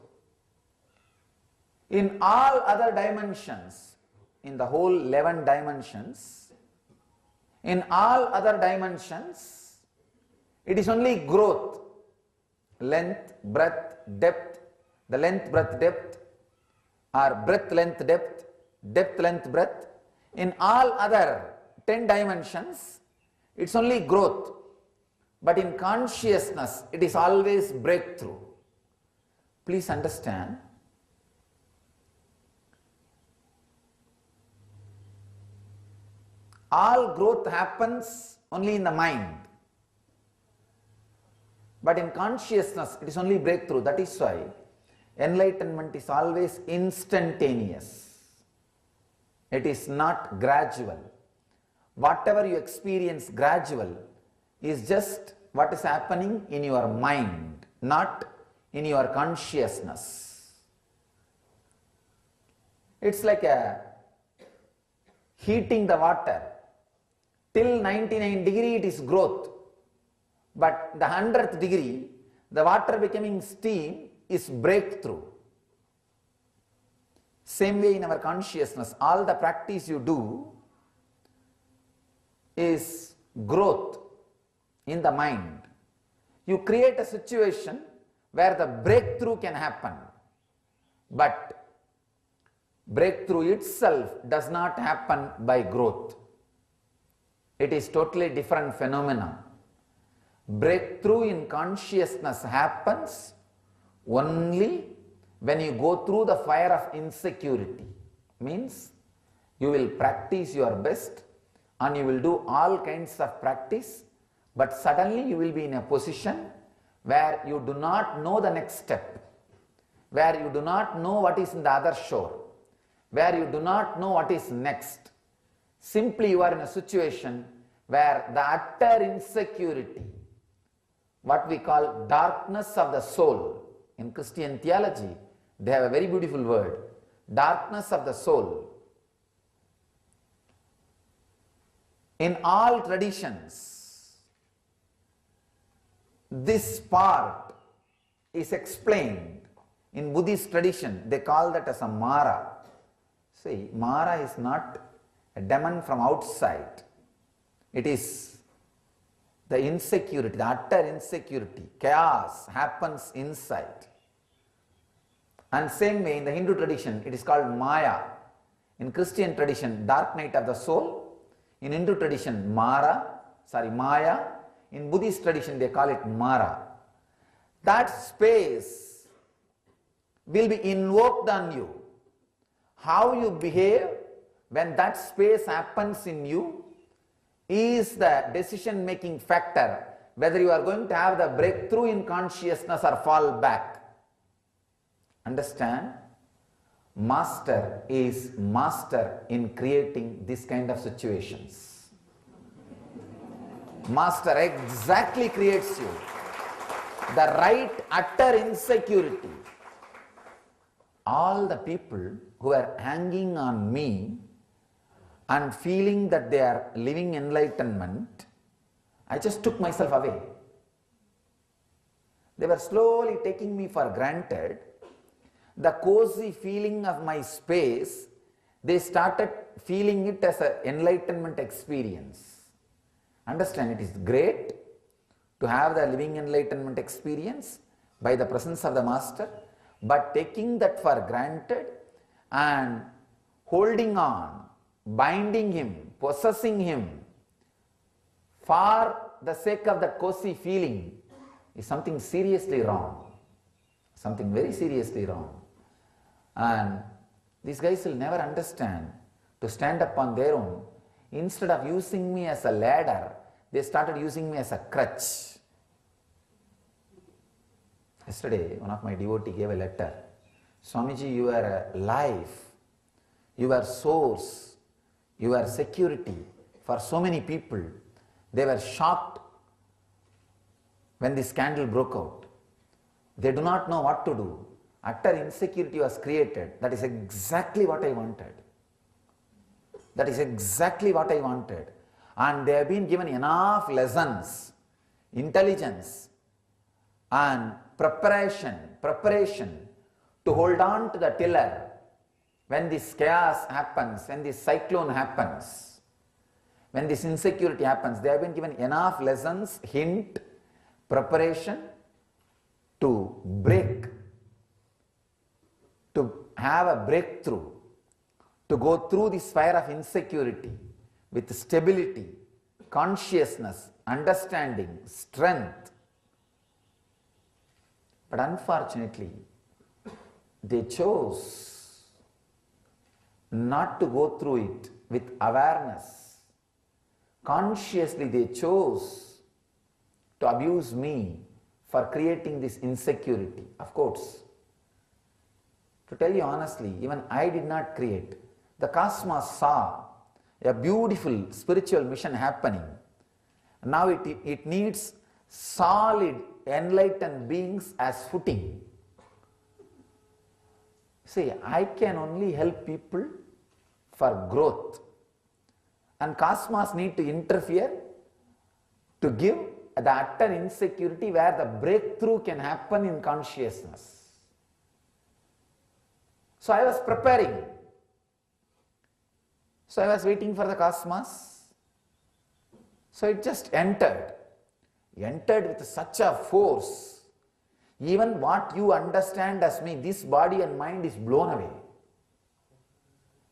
In all other dimensions, in the whole 11 dimensions, in all other dimensions, it is only growth, length, breadth, depth. The length, breadth, depth are breadth, length, depth, depth, length, breadth. In all other 10 dimensions, it's only growth. But in consciousness, it is always breakthrough. Please understand. All growth happens only in the mind. But in consciousness, it is only breakthrough. That is why enlightenment is always instantaneous. It is not gradual. Whatever you experience gradual is just what is happening in your mind, not in your consciousness. It's like heating the water. Till 99 degree it is growth, but the 100th degree, the water becoming steam is breakthrough. Same way in our consciousness, all the practice you do is growth in the mind. You create a situation where the breakthrough can happen, but breakthrough itself does not happen by growth. It is totally different phenomena. Breakthrough in consciousness happens only when you go through the fire of insecurity. Means you will practice your best and you will do all kinds of practice, but suddenly you will be in a position where you do not know the next step, where you do not know what is in the other shore, where you do not know what is next. Simply you are in a situation where the utter insecurity, what we call darkness of the soul. In Christian theology, they have a very beautiful word, darkness of the soul. In all traditions, this part is explained. In Buddhist tradition, they call that as a Mara. See, Mara is not a demon from outside. It is The insecurity, the utter insecurity, chaos happens inside. And same way in the Hindu tradition, it is called Maya. In Christian tradition, dark night of the soul. In Hindu tradition, Maya. In Buddhist tradition, they call it Mara. That space will be invoked on you. How you behave when that space happens in you is the decision-making factor, whether you are going to have the breakthrough in consciousness or fall back. Understand? Master is master in creating this kind of situations. Master exactly creates you. The right utter insecurity. All the people who are hanging on me and feeling that they are living enlightenment, I just took myself away. They were slowly taking me for granted. The cozy feeling of my space, they started feeling it as an enlightenment experience. Understand, it is great to have the living enlightenment experience by the presence of the Master, but taking that for granted and holding on, binding him, possessing him for the sake of that cozy feeling is something seriously wrong. Something very seriously wrong. And these guys will never understand to stand up on their own. Instead of using me as a ladder, they started using me as a crutch. Yesterday, one of my devotees gave a letter. Swamiji, you are a life, you are source, you are security for so many people. They were shocked when this scandal broke out. They do not know what to do. Utter insecurity was created. That is exactly what I wanted. That is exactly what I wanted. And they have been given enough lessons, intelligence and preparation to hold on to the tiller when this chaos happens, when this cyclone happens, when this insecurity happens. They have been given enough lessons, hint, preparation to break, to have a breakthrough, to go through this fire of insecurity with stability, consciousness, understanding, strength. But unfortunately, they chose not to go through it with awareness. Consciously they chose to abuse me for creating this insecurity. Of course, to tell you honestly, even I did not create. The cosmos saw a beautiful spiritual mission happening. Now it needs solid, enlightened beings as footing. See, I can only help people for growth. And cosmos need to interfere to give the utter insecurity where the breakthrough can happen in consciousness. So I was preparing. So I was waiting for the cosmos. So it just entered with such a force. Even what you understand as me, this body and mind is blown away.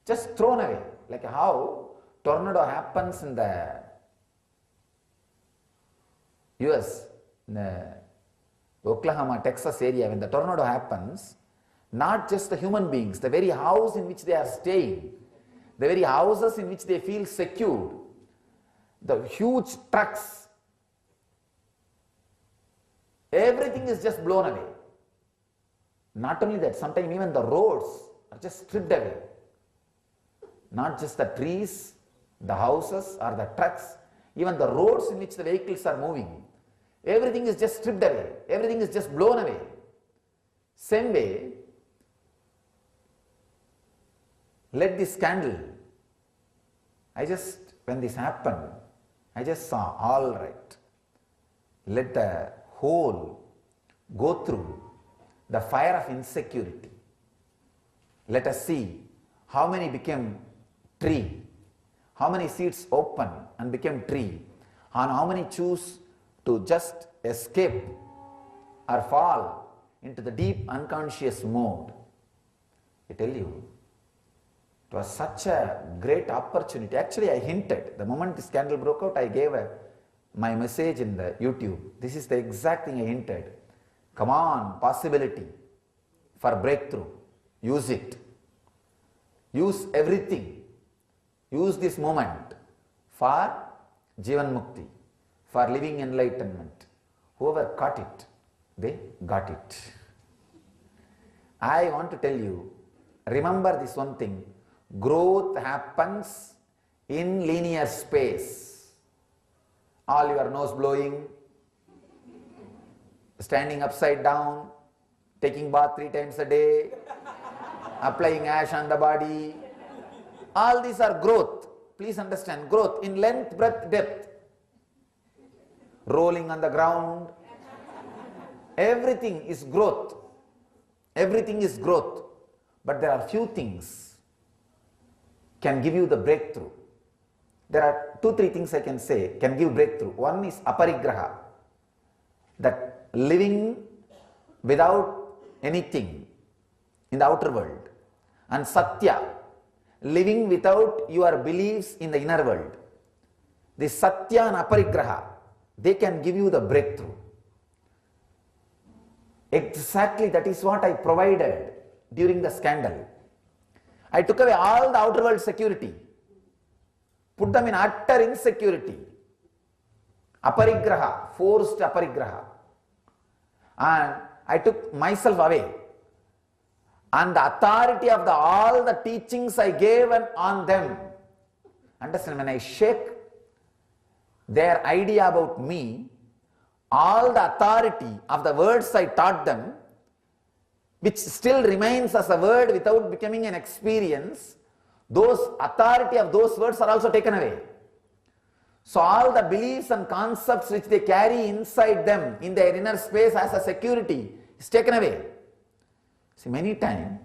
Just thrown away. Like how tornado happens in the US, in the Oklahoma, Texas area. When the tornado happens, not just the human beings, the very house in which they are staying, the very houses in which they feel secured, the huge trucks, everything is just blown away. Not only that, sometimes even the roads are just stripped away. Not just the trees, the houses or the trucks, even the roads in which the vehicles are moving. Everything is just stripped away. Everything is just blown away. Same way, let this candle, when this happened, I just saw, all right, let the whole go through the fire of insecurity. Let us see how many became tree, how many seeds open and became tree, and how many choose to just escape or fall into the deep unconscious mode. I tell you, it was such a great opportunity. Actually, I hinted. The moment the scandal broke out, I gave my message in the YouTube. This is the exact thing I hinted. Come on, possibility for breakthrough. Use it. Use everything. Use this moment for Jivan Mukti, for living enlightenment. Whoever caught it, they got it. I want to tell you, remember this one thing. Growth happens in linear space. All your nose blowing, standing upside down, taking bath 3 times a day, applying ash on the body. All these are growth. Please understand, growth in length, breadth, depth. Rolling on the ground. Everything is growth. Everything is growth. But there are few things can give you the breakthrough. There are 2-3 things I can say can give breakthrough. One is aparigraha, that living without anything in the outer world, and satya, living without your beliefs in the inner world. The satya and aparigraha, they can give you the breakthrough. Exactly that is what I provided during the scandal. I took away all the outer world security, put them in utter insecurity. Aparigraha, forced aparigraha. And I took myself away. And the authority of all the teachings I gave on them. Understand, when I shake their idea about me, all the authority of the words I taught them, which still remains as a word without becoming an experience, those authority of those words are also taken away. So all the beliefs and concepts which they carry inside them in their inner space as a security is taken away. See, many times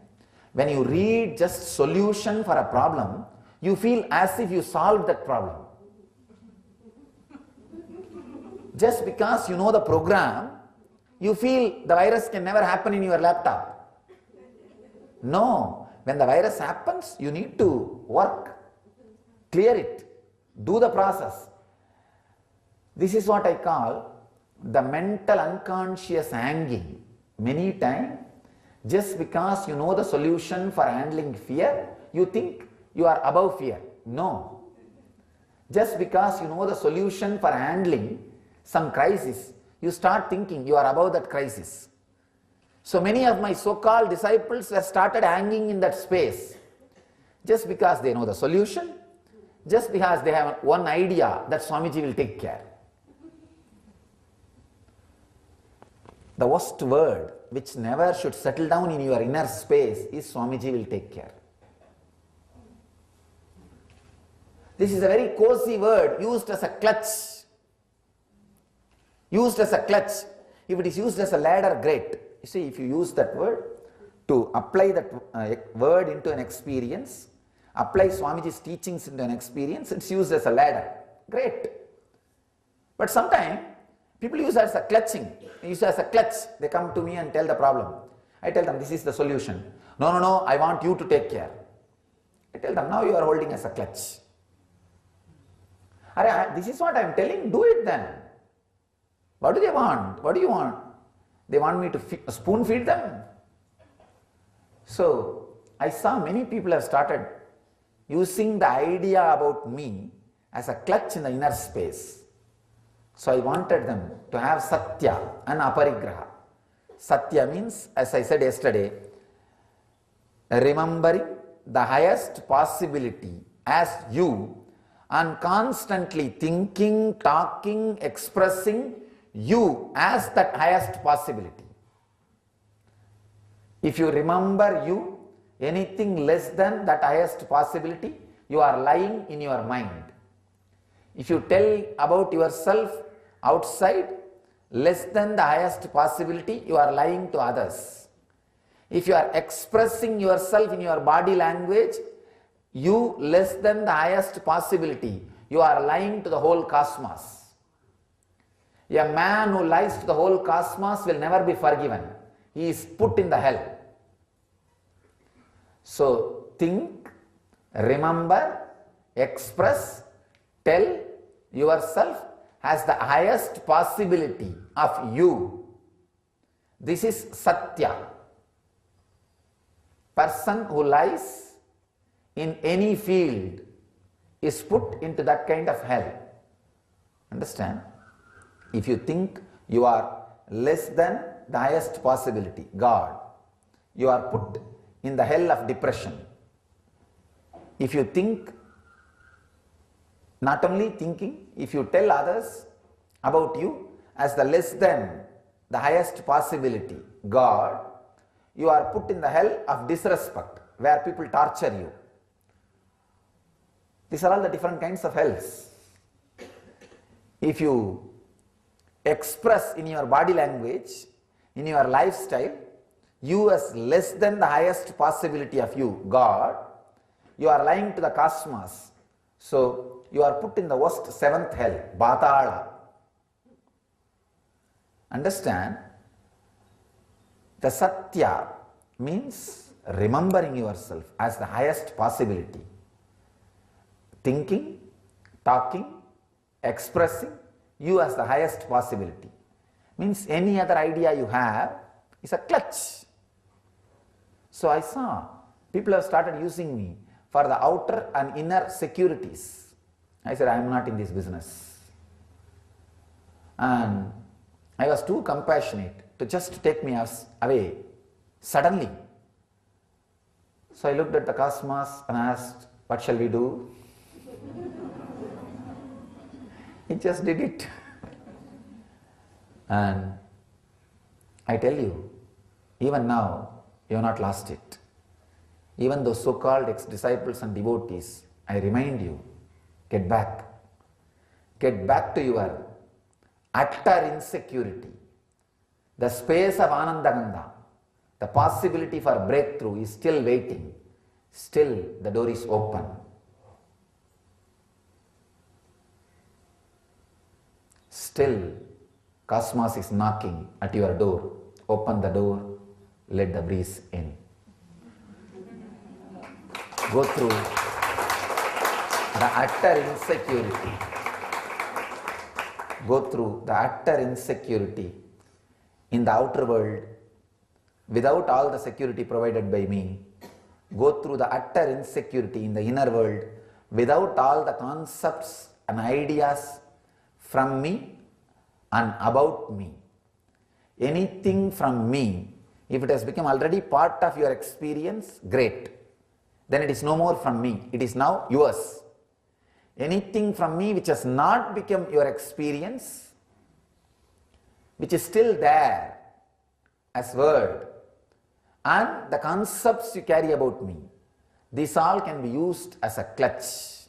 when you read just solution for a problem, you feel as if you solved that problem. Just because you know the program, you feel the virus can never happen in your laptop. No, when the virus happens, you need to work, clear it, do the process. This is what I call the mental unconscious hanging. Many times, just because you know the solution for handling fear, you think you are above fear. No. Just because you know the solution for handling some crisis, you start thinking you are above that crisis. So many of my so-called disciples were started hanging in that space. Just because they know the solution, just because they have one idea that Swamiji will take care. The worst word which never should settle down in your inner space is Swamiji will take care. This is a very cozy word used as a clutch. Used as a clutch. If it is used as a ladder, great. You see, if you use that word to apply that word into an experience, apply Swamiji's teachings into an experience, it's used as a ladder. Great. But sometimes people use it as a clutching. They use it as a clutch. They come to me and tell the problem. I tell them, this is the solution. No, I want you to take care. I tell them, now you are holding as a clutch. This is what I am telling, do it then. What do they want? What do you want? They want me to spoon feed them. So, I saw many people have started using the idea about me as a clutch in the inner space. So I wanted them to have Satya and Aparigraha. Satya means, as I said yesterday, remembering the highest possibility as you and constantly thinking, talking, expressing you as that highest possibility. If you remember you, anything less than that highest possibility, you are lying in your mind. If you tell about yourself outside less than the highest possibility, you are lying to others. If you are expressing yourself in your body language, you less than the highest possibility, you are lying to the whole cosmos. A man who lies to the whole cosmos will never be forgiven. He is put in the hell. So think, remember, express, tell yourself as the highest possibility of you. This is Satya. Person who lies in any field is put into that kind of hell. Understand? If you think you are less than the highest possibility, God, you are put in the hell of depression. If you think, not only thinking, if you tell others about you as the less than the highest possibility, God, you are put in the hell of disrespect, where people torture you. These are all the different kinds of hells. If you express in your body language, in your lifestyle, you as less than the highest possibility of you, God, you are lying to the cosmos. So you are put in the worst seventh hell, Batala. Understand? The Satya means remembering yourself as the highest possibility. Thinking, talking, expressing you as the highest possibility. Means any other idea you have is a clutch. So I saw people have started using me for the outer and inner securities. I said, I am not in this business. And I was too compassionate to just take me away suddenly. So I looked at the cosmos and asked, what shall we do? It just did it. And I tell you, even now, you have not lost it. Even those so-called ex-disciples and devotees, I remind you, get back. Get back to your utter insecurity. The space of Anandagandha, the possibility for breakthrough is still waiting. Still, the door is open. Still, cosmos is knocking at your door. Open the door, let the breeze in. Go through the utter insecurity. Go through the utter insecurity in the outer world without all the security provided by me. Go through the utter insecurity in the inner world without all the concepts and ideas from me and about me. Anything from me, if it has become already part of your experience, great. Then it is no more from me, it is now yours. Anything from me which has not become your experience, which is still there as word, and the concepts you carry about me, these all can be used as a clutch.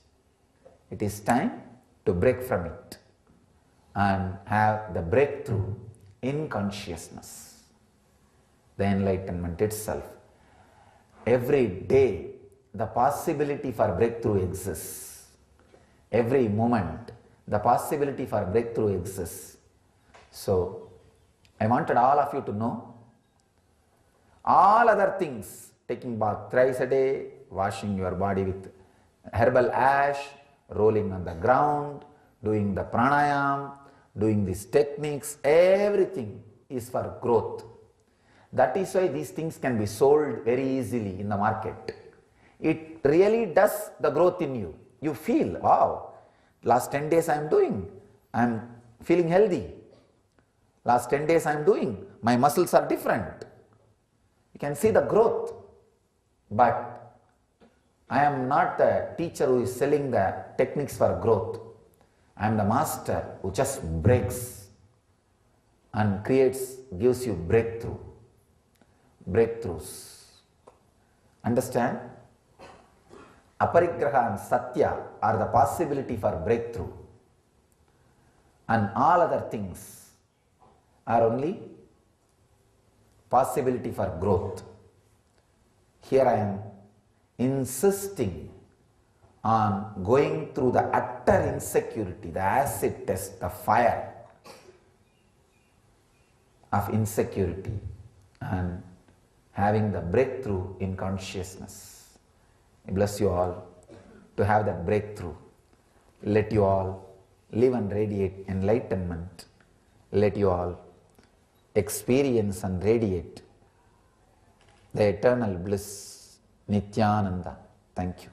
It is time to break from it and have the breakthrough in consciousness, the enlightenment itself. Every day, the possibility for breakthrough exists. Every moment, the possibility for breakthrough exists. So, I wanted all of you to know, all other things, taking bath thrice a day, washing your body with herbal ash, rolling on the ground, doing the pranayam, doing these techniques, everything is for growth. That is why these things can be sold very easily in the market. It really does the growth in you. You feel, wow, last 10 days I am feeling healthy. Last 10 days I am doing, my muscles are different. You can see the growth. But I am not the teacher who is selling the techniques for growth. I am the master who just breaks and creates, gives you breakthroughs. Understand? Aparigraha and Satya are the possibility for breakthrough, and all other things are only possibility for growth. Here I am insisting on going through the utter insecurity, the acid test, the fire, of insecurity and having the breakthrough in consciousness. I bless you all to have that breakthrough. Let you all live and radiate enlightenment. Let you all experience and radiate the eternal bliss, Nityananda. Thank you.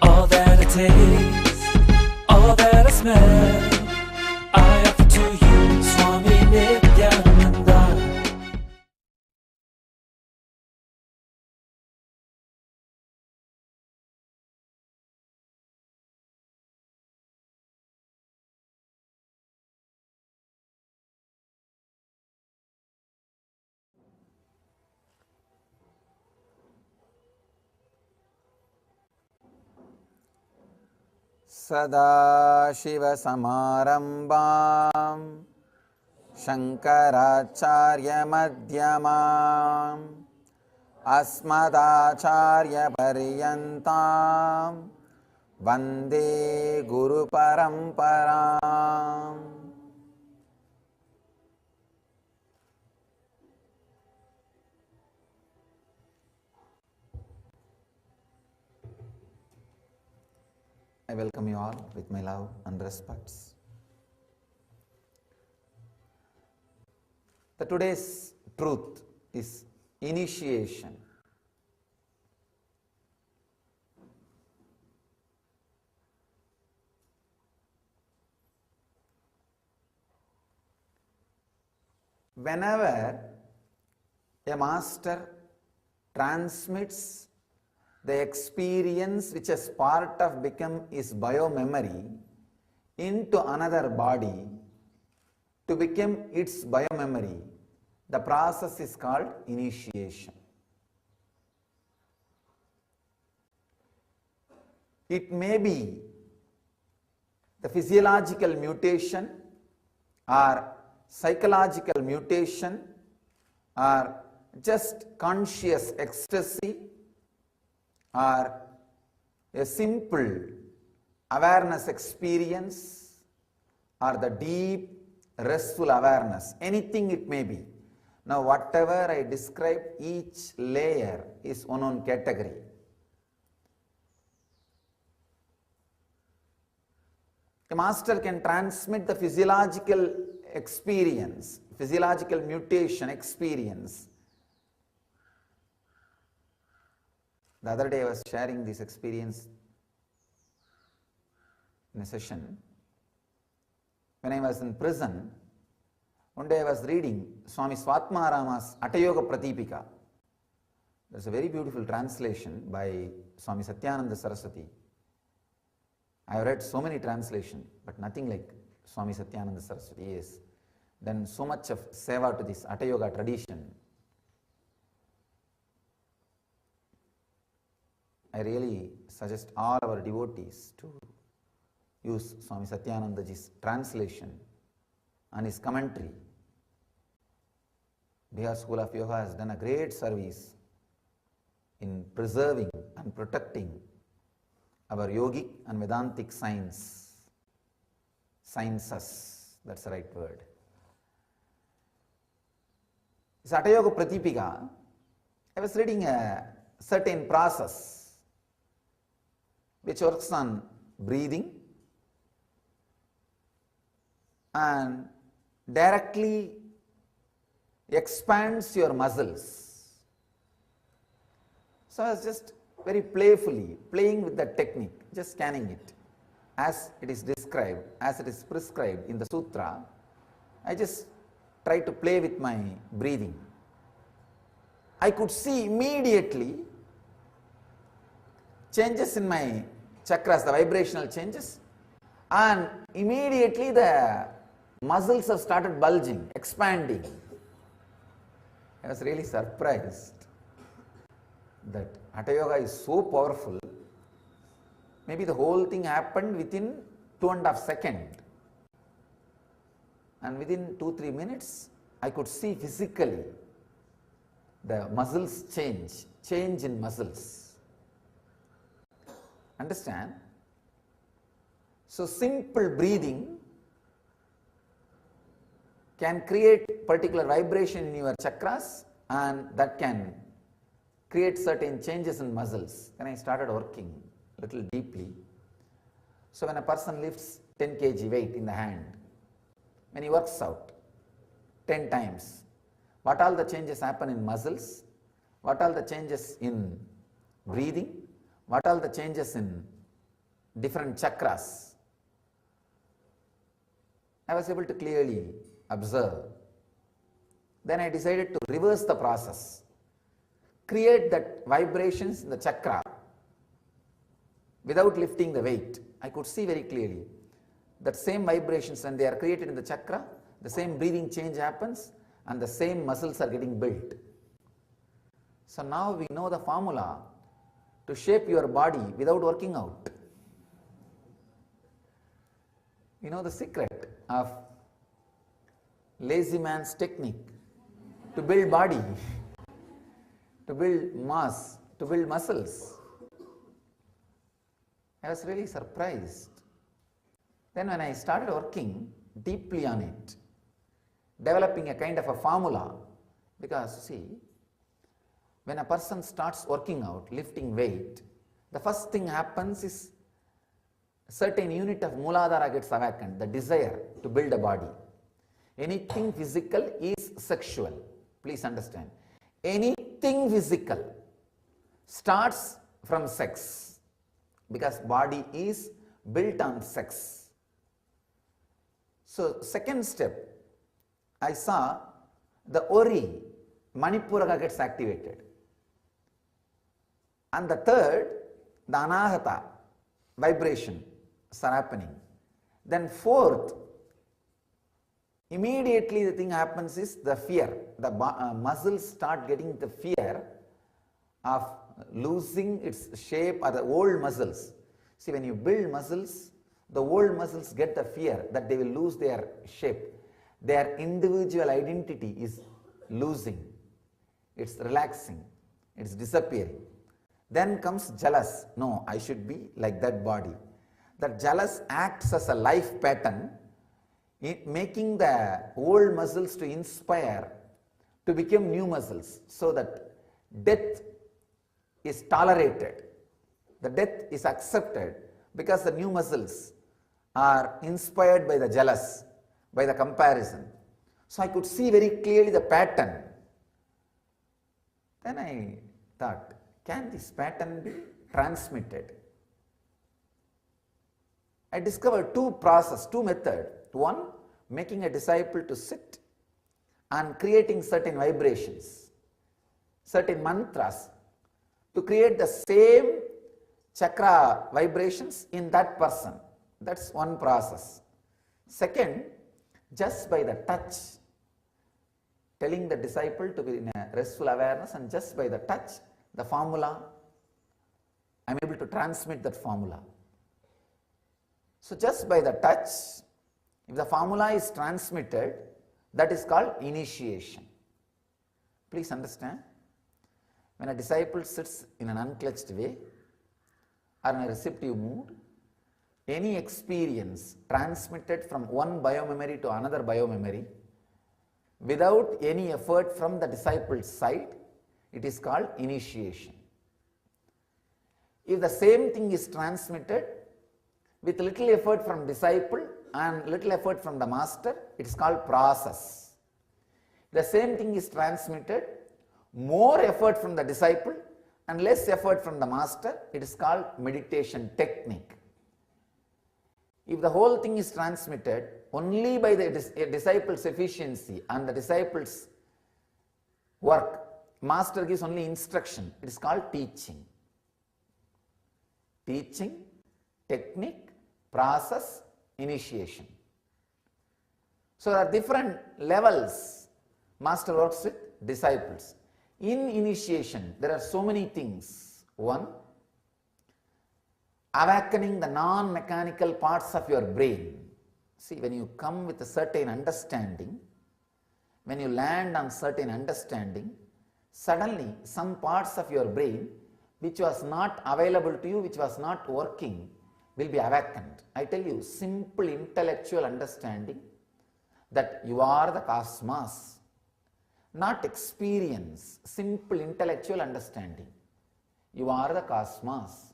All that I taste, all that I smell, I offer to you, Swami Nityananda. सदाशिवसमारम्भां शङ्कराचार्यमध्यमाम् अस्मदाचार्यपर्यन्तां वन्दे गुरुपरम्पराम्. I welcome you all with my love and respects. The today's truth is initiation. Whenever a master transmits the experience which is part of become his bio-memory into another body to become its bio-memory, the process is called initiation. It may be the physiological mutation or psychological mutation or just conscious ecstasy or a simple awareness experience or the deep restful awareness, anything it may be. Now whatever I describe, each layer is one own category. A master can transmit the physiological experience, physiological mutation experience. The other day I was sharing this experience in a session. When I was in prison, one day I was reading Swami Swatmarama's Atayoga Pratipika. There's a very beautiful translation by Swami Satyananda Saraswati. I have read so many translations, but nothing like Swami Satyananda Saraswati. He has done so much of seva to this Atayoga tradition. I really suggest all our devotees to use Swami Satyanandaji's translation and his commentary. Bihar School of Yoga has done a great service in preserving and protecting our yogic and Vedantic sciences, that's the right word. This Atayoga Pratipika, I was reading a certain process which works on breathing and directly expands your muscles. So I was just very playfully playing with that technique, just scanning it as it is described, as it is prescribed in the sutra. I just try to play with my breathing. I could see immediately changes in my chakras, the vibrational changes, and immediately the muscles have started bulging, expanding. I was really surprised that Hatha Yoga is so powerful. Maybe the whole thing happened within 2.5 seconds. And within 2-3 minutes, I could see physically the muscles change in muscles. Understand? So simple breathing can create particular vibration in your chakras, and that can create certain changes in muscles. Then I started working a little deeply. So when a person lifts 10 kg weight in the hand, when he works out 10 times, what all the changes happen in muscles, what all the changes in breathing, what all the changes in different chakras, I was able to clearly observe. Then I decided to reverse the process, create that vibrations in the chakra without lifting the weight. I could see very clearly that same vibrations, when they are created in the chakra, the same breathing change happens and the same muscles are getting built. So now we know the formula to shape your body without working out. You know the secret of lazy man's technique to build body, to build mass, to build muscles. I was really surprised. Then when I started working deeply on it, developing a kind of a formula, because see, when a person starts working out, lifting weight, the first thing happens is a certain unit of Mooladhara gets awakened, the desire to build a body. Anything physical is sexual. Please understand. Anything physical starts from sex, because body is built on sex. So second step, I saw the Ori, Manipuraka gets activated. And the third, the Anahata, vibration are happening. Then fourth, immediately the thing happens is the fear. The muscles start getting the fear of losing its shape, or the old muscles. See, when you build muscles, the old muscles get the fear that they will lose their shape. Their individual identity is losing. It's relaxing. It's disappearing. Then comes jealous. No, I should be like that body. That jealous acts as a life pattern, making the old muscles to inspire to become new muscles, so that death is tolerated. The death is accepted because the new muscles are inspired by the jealous, by the comparison. So I could see very clearly the pattern. Then I thought, can this pattern be transmitted? I discovered two methods. One, making a disciple to sit and creating certain vibrations, certain mantras, to create the same chakra vibrations in that person. That's one process. Second, just by the touch, telling the disciple to be in a restful awareness, and just by the touch, the formula, I am able to transmit that formula. So just by the touch, if the formula is transmitted, that is called initiation. Please understand, when a disciple sits in an unclutched way or in a receptive mood, any experience transmitted from one biomemory to another biomemory without any effort from the disciple's side, it is called initiation. If the same thing is transmitted with little effort from disciple, and little effort from the master, it is called process. The same thing is transmitted, more effort from the disciple and less effort from the master, it is called meditation technique. If the whole thing is transmitted only by the disciple's efficiency and the disciple's work, master gives only instruction, it is called teaching. Teaching, technique, process, initiation. So there are different levels master works with disciples. In initiation, there are so many things. One, awakening the non-mechanical parts of your brain. See, when you come with a certain understanding, when you land on certain understanding, suddenly some parts of your brain which was not available to you, which was not working, will be awakened. I tell you, simple intellectual understanding that you are the cosmos, not experience, simple intellectual understanding. You are the cosmos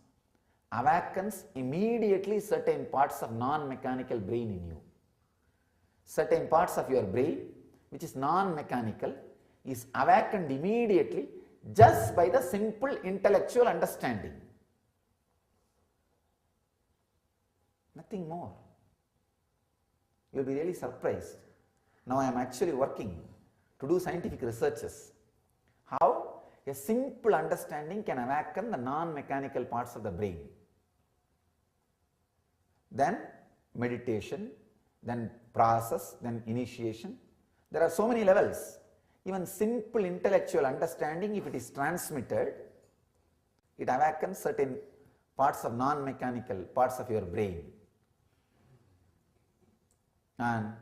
awakens immediately certain parts of non-mechanical brain in you. Certain parts of your brain which is non-mechanical is awakened immediately just by the simple intellectual understanding. Nothing more. You will be really surprised. Now I am actually working to do scientific researches. How? A simple understanding can awaken the non-mechanical parts of the brain. Then meditation, then process, then initiation. There are so many levels. Even simple intellectual understanding, if it is transmitted, it awakens certain parts of non-mechanical parts of your brain. And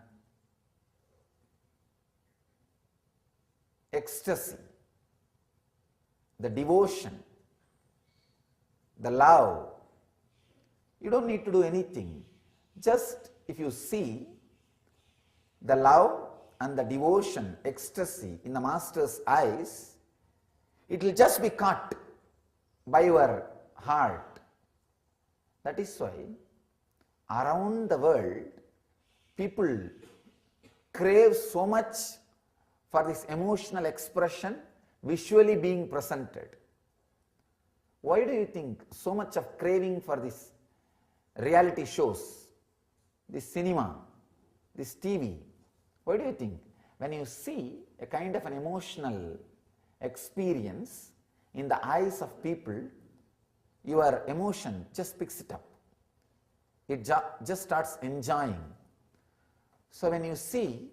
ecstasy, the devotion, the love, you don't need to do anything. Just if you see the love and the devotion, ecstasy in the master's eyes, it will just be caught by your heart. That is why around the world people crave so much for this emotional expression visually being presented. Why do you think so much of craving for this reality shows, this cinema, this TV? Why do you think? When you see a kind of an emotional experience in the eyes of people, your emotion just picks it up. It just starts enjoying. So when you see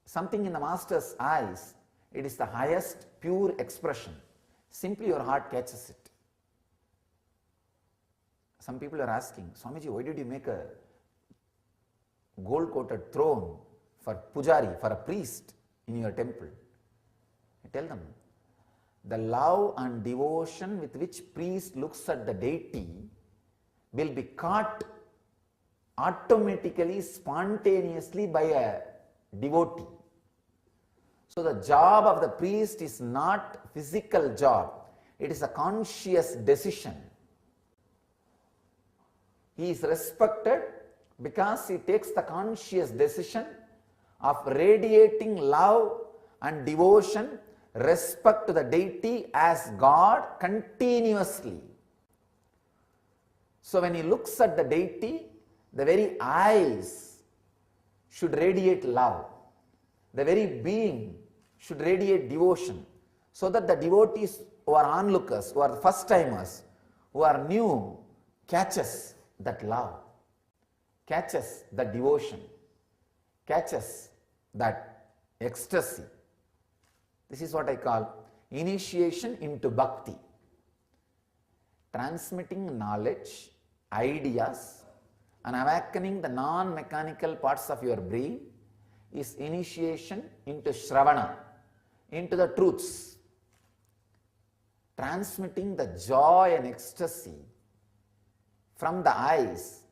something in the master's eyes, it is the highest pure expression. Simply your heart catches it. Some people are asking, Swamiji, why did you make a gold-coated throne for pujari, for a priest in your temple? I tell them, the love and devotion with which priest looks at the deity will be caught automatically, spontaneously by a devotee. So the job of the priest is not physical job, it is a conscious decision. He is respected because he takes the conscious decision of radiating love and devotion, respect to the deity as God continuously. So when he looks at the deity, the very eyes should radiate love. The very being should radiate devotion, so that the devotees who are onlookers, who are first timers, who are new, catches that love, catches the devotion, catches that ecstasy. This is what I call initiation into bhakti. Transmitting knowledge, ideas, and awakening the non-mechanical parts of your brain is initiation into Shravana, into the truths. Transmitting the joy and ecstasy from the eyes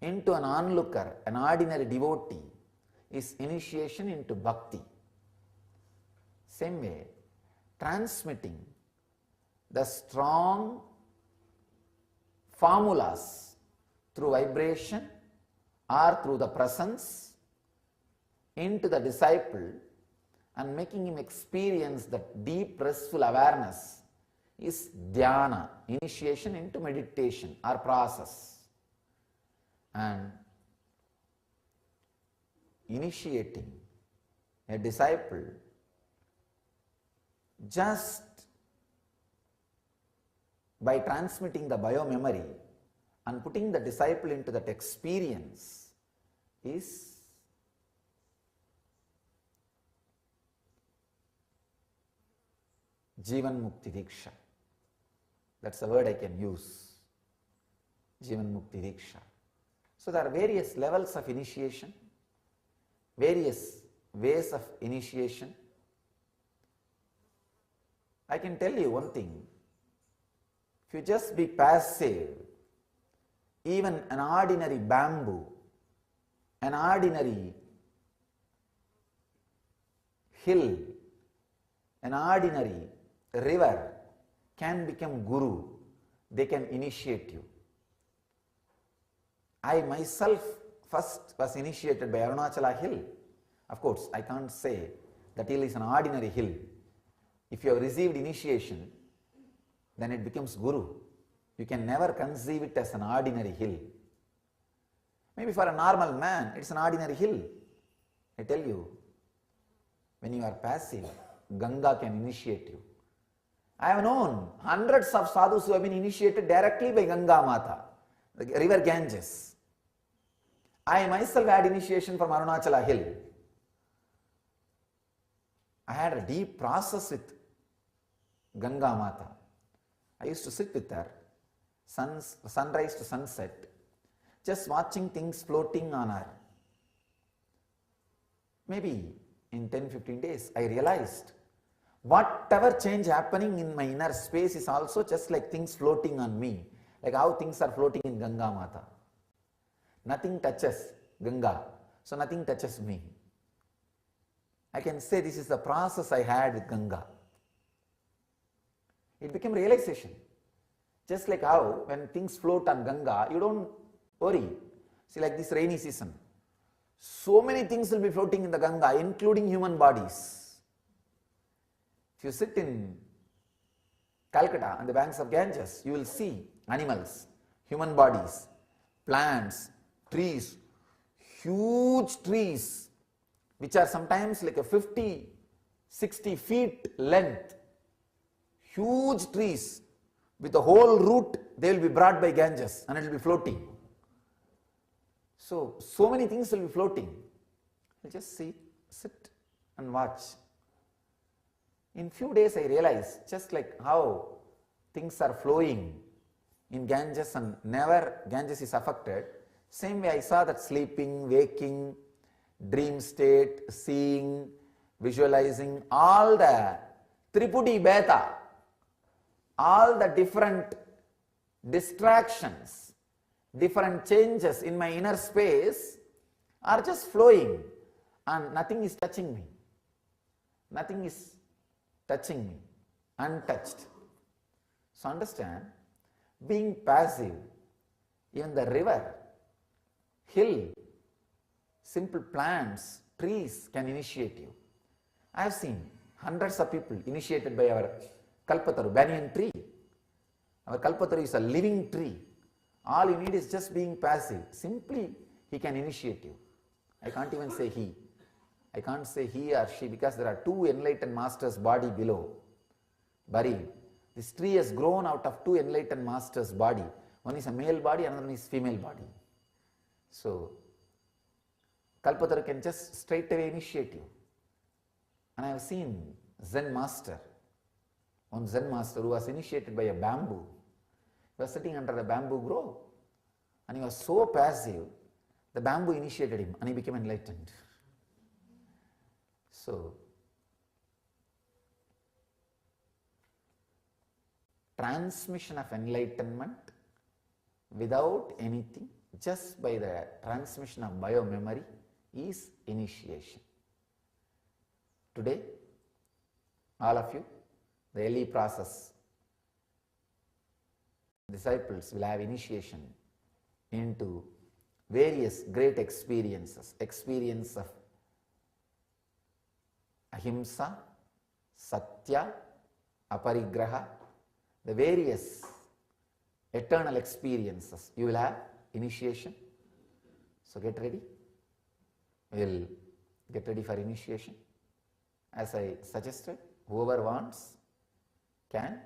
into an onlooker, an ordinary devotee, is initiation into bhakti. Same way, transmitting the strong formulas through vibration or through the presence into the disciple and making him experience that deep restful awareness is dhyana, initiation into meditation or process. And initiating a disciple just by transmitting the biomemory and putting the disciple into that experience is Jivan Mukti Diksha. That's the word I can use. Jivan Mukti Diksha. So there are various levels of initiation, various ways of initiation. I can tell you one thing. If you just be passive, even an ordinary bamboo, an ordinary hill, an ordinary river can become guru. They can initiate you. I myself first was initiated by Arunachala hill. Of course, I can't say that hill is an ordinary hill. If you have received initiation, then it becomes guru. You can never conceive it as an ordinary hill. Maybe for a normal man, it's an ordinary hill. I tell you, when you are passive, Ganga can initiate you. I have known hundreds of sadhus who have been initiated directly by Ganga Mata, the river Ganges. I myself had initiation from Arunachala hill. I had a deep process with Ganga Mata. I used to sit with her, sunrise to sunset, just watching things floating on her. Maybe in 10-15 days, I realized whatever change happening in my inner space is also just like things floating on me, like how things are floating in Ganga Mata. Nothing touches Ganga, so nothing touches me. I can say this is the process I had with Ganga. It became realization. Just like how when things float on Ganga, you don't worry. See, like this rainy season, so many things will be floating in the Ganga, including human bodies. If you sit in Calcutta on the banks of Ganges, you will see animals, human bodies, plants, trees, huge trees, which are sometimes like a 50, 60 feet length. Huge trees with the whole root, they will be brought by Ganges and it will be floating. So many things will be floating. You just sit and watch. In few days I realized just like how things are flowing in Ganges and never Ganges is affected, same way I saw that sleeping, waking, dream state, seeing, visualizing, all the Tripudi Beta, all the different distractions, different changes in my inner space are just flowing and nothing is touching me. Nothing is touching me, untouched. So understand, being passive, even the river, hill, simple plants, trees can initiate you. I have seen hundreds of people initiated by our Kalpataru, banyan tree. Our Kalpataru is a living tree. All you need is just being passive. Simply, he can initiate you. I can't even say he. I can't say he or she because there are two enlightened masters' body below, buried. This tree has grown out of two enlightened masters' body. One is a male body, another one is female body. So, Kalpataru can just straight away initiate you. And I have seen Zen master, one Zen master who was initiated by a bamboo. He was sitting under a bamboo grove and he was so passive, the bamboo initiated him and he became enlightened. So, transmission of enlightenment without anything, just by the transmission of biomemory is initiation. Today, all of you, the early process disciples will have initiation into various great experiences, experience of ahimsa, satya, aparigraha, the various eternal experiences. You will have initiation. So get ready. We will get ready for initiation. As I suggested, whoever wants can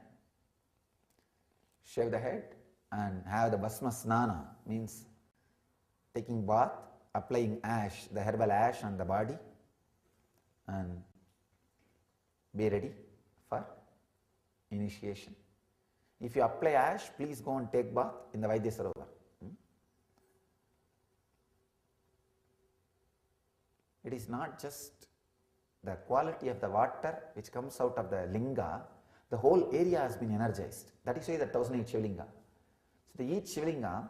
shave the head and have the Bhasma Snana, means taking bath, applying ash, the herbal ash on the body, and be ready for initiation. If you apply ash, please go and take bath in the Vaidya Sarovar. It is not just the quality of the water which comes out of the linga, the whole area has been energized. That is why the 1008 Shivalinga. So each Shivalinga,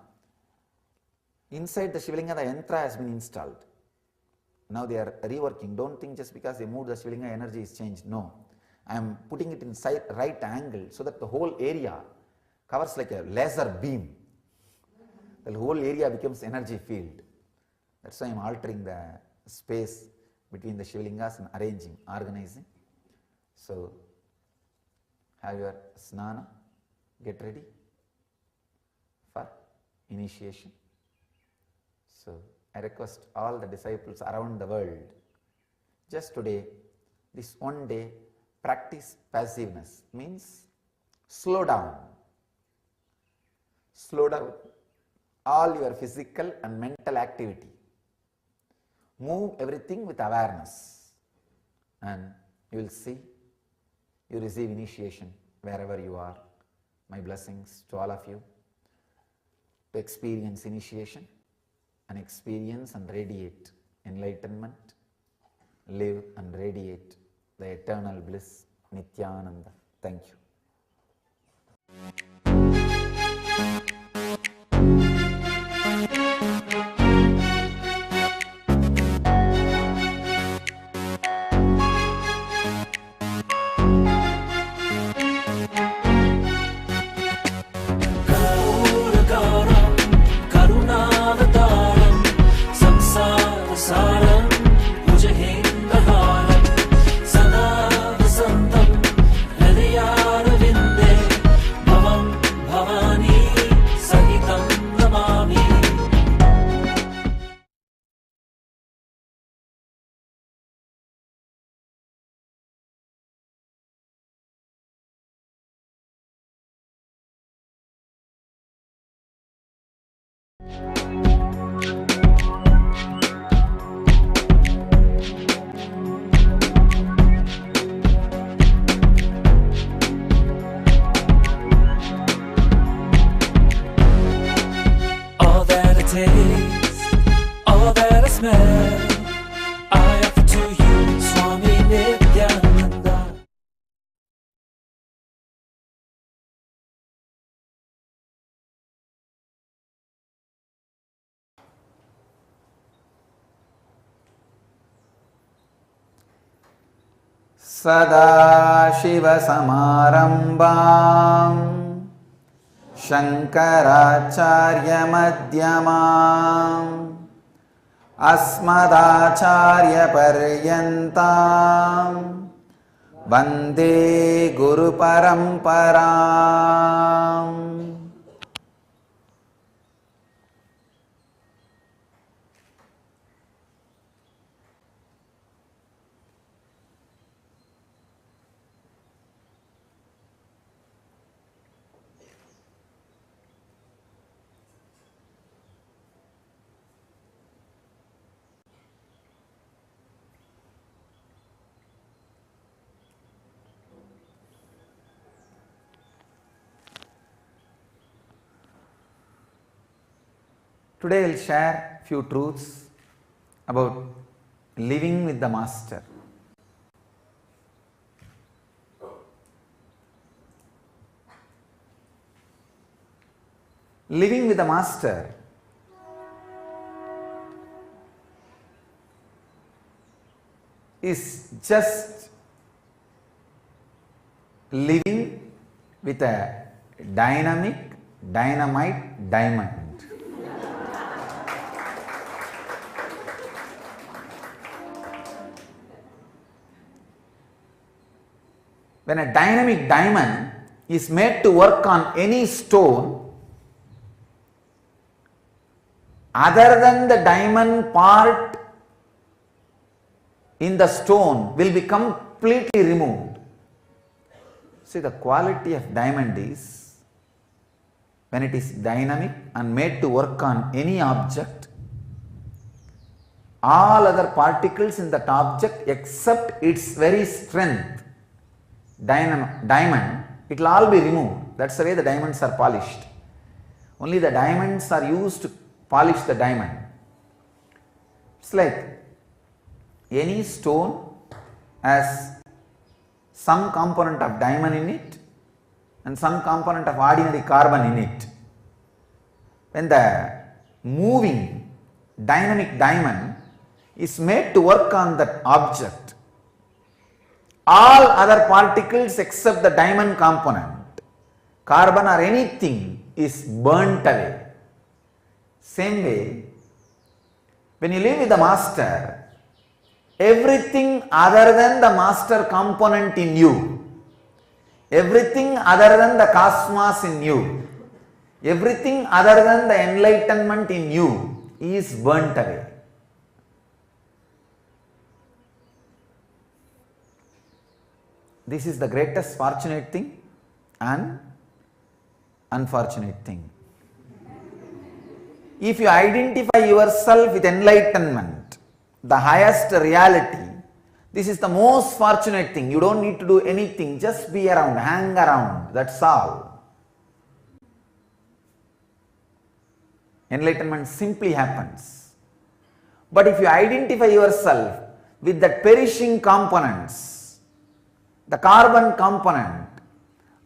inside the Shivalinga the yantra has been installed. Now they are reworking. Don't think just because they moved the Shivalinga energy is changed. No. I am putting it in right angle so that the whole area covers like a laser beam. The whole area becomes energy field. That's why I am altering the space between the Shivalingas and arranging, organizing. So have your snana, get ready for initiation. So I request all the disciples around the world, just today, this one day, practice passiveness, means slow down. Slow down all your physical and mental activity. Move everything with awareness, and you will see, you receive initiation wherever you are. My blessings to all of you to experience initiation and experience and radiate enlightenment, live and radiate the eternal bliss, Nityananda. Thank you. All that I taste, all that I smell, I offer to you, Swami Nityananda. Sadashivasamarambam Shankaracharyamध्यमाम् Asmadacharyaparyantam Vande Guru Paramparam. Today I will share few truths about living with the Master. Living with the Master is just living with a dynamic, dynamite diamond. when a dynamic diamond is made to work on any stone other than the diamond part in the stone will be completely removed. See, the quality of diamond is when it is dynamic and made to work on any object, all other particles in that object except its very strength, diamond, it will all be removed. That's the way the diamonds are polished. Only the diamonds are used to polish the diamond. It's like any stone has some component of diamond in it and some component of ordinary carbon in it. When the moving dynamic diamond is made to work on that object, all other particles except the diamond component, carbon or anything, is burnt away. Same way, when you live with the master, everything other than the master component in you, everything other than the cosmos in you, everything other than the enlightenment in you is burnt away. This is the greatest fortunate thing and unfortunate thing. If you identify yourself with enlightenment, the highest reality, this is the most fortunate thing. You don't need to do anything, just be around, hang around, that's all. Enlightenment simply happens. But if you identify yourself with the perishing components, the carbon component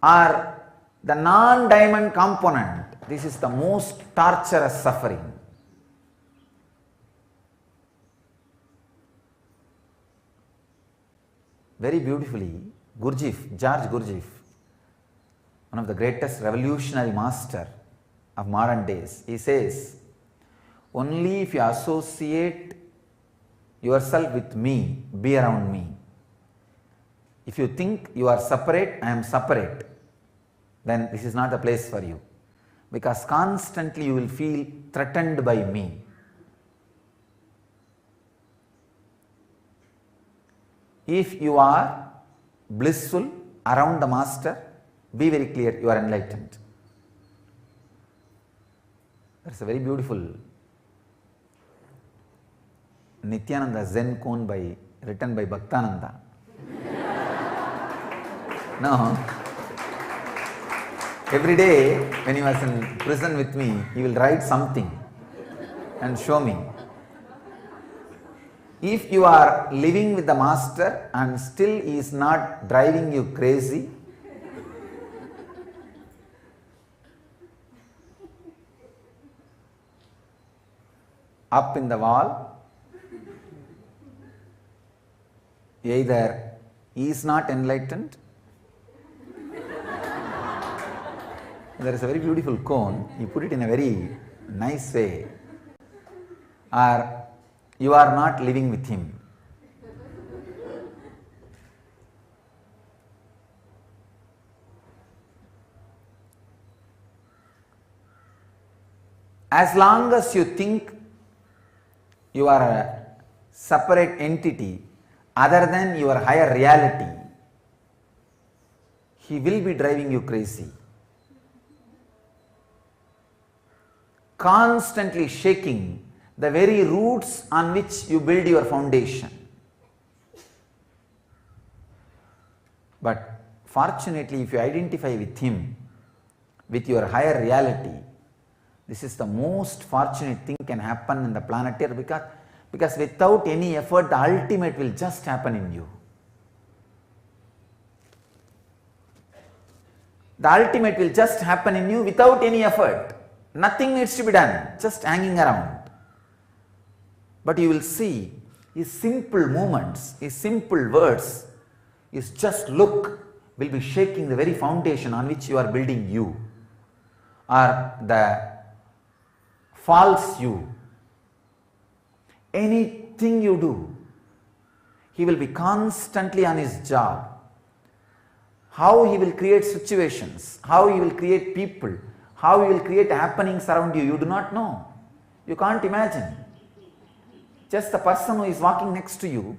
or the non-diamond component, this is the most torturous suffering. Very beautifully, George Gurdjieff, one of the greatest revolutionary master of modern days, he says, only if you associate yourself with me, be around me. If you think you are separate, I am separate, then this is not the place for you, because constantly you will feel threatened by me. If you are blissful around the master, be very clear, you are enlightened. There is a very beautiful Nityananda Zen koan written by Bhaktananda. No, every day when he was in prison with me, he will write something and show me. If you are living with the master and still he is not driving you crazy, up in the wall, either he is not enlightened. There is a very beautiful koan, he put it in a very nice way, or you are not living with him. As long as you think you are a separate entity other than your higher reality, he will be driving you crazy. Constantly shaking the very roots on which you build your foundation. But fortunately, if you identify with him, with your higher reality, this is the most fortunate thing can happen in the planet Earth, because without any effort, the ultimate will just happen in you. The ultimate will just happen in you without any effort. Nothing needs to be done, just hanging around. But you will see his simple movements, his simple words, his just look will be shaking the very foundation on which you are building you, or the false you. Anything you do, he will be constantly on his job. how he will create situations, how he will create people, how he will create happenings around you, you do not know. You can't imagine. Just the person who is walking next to you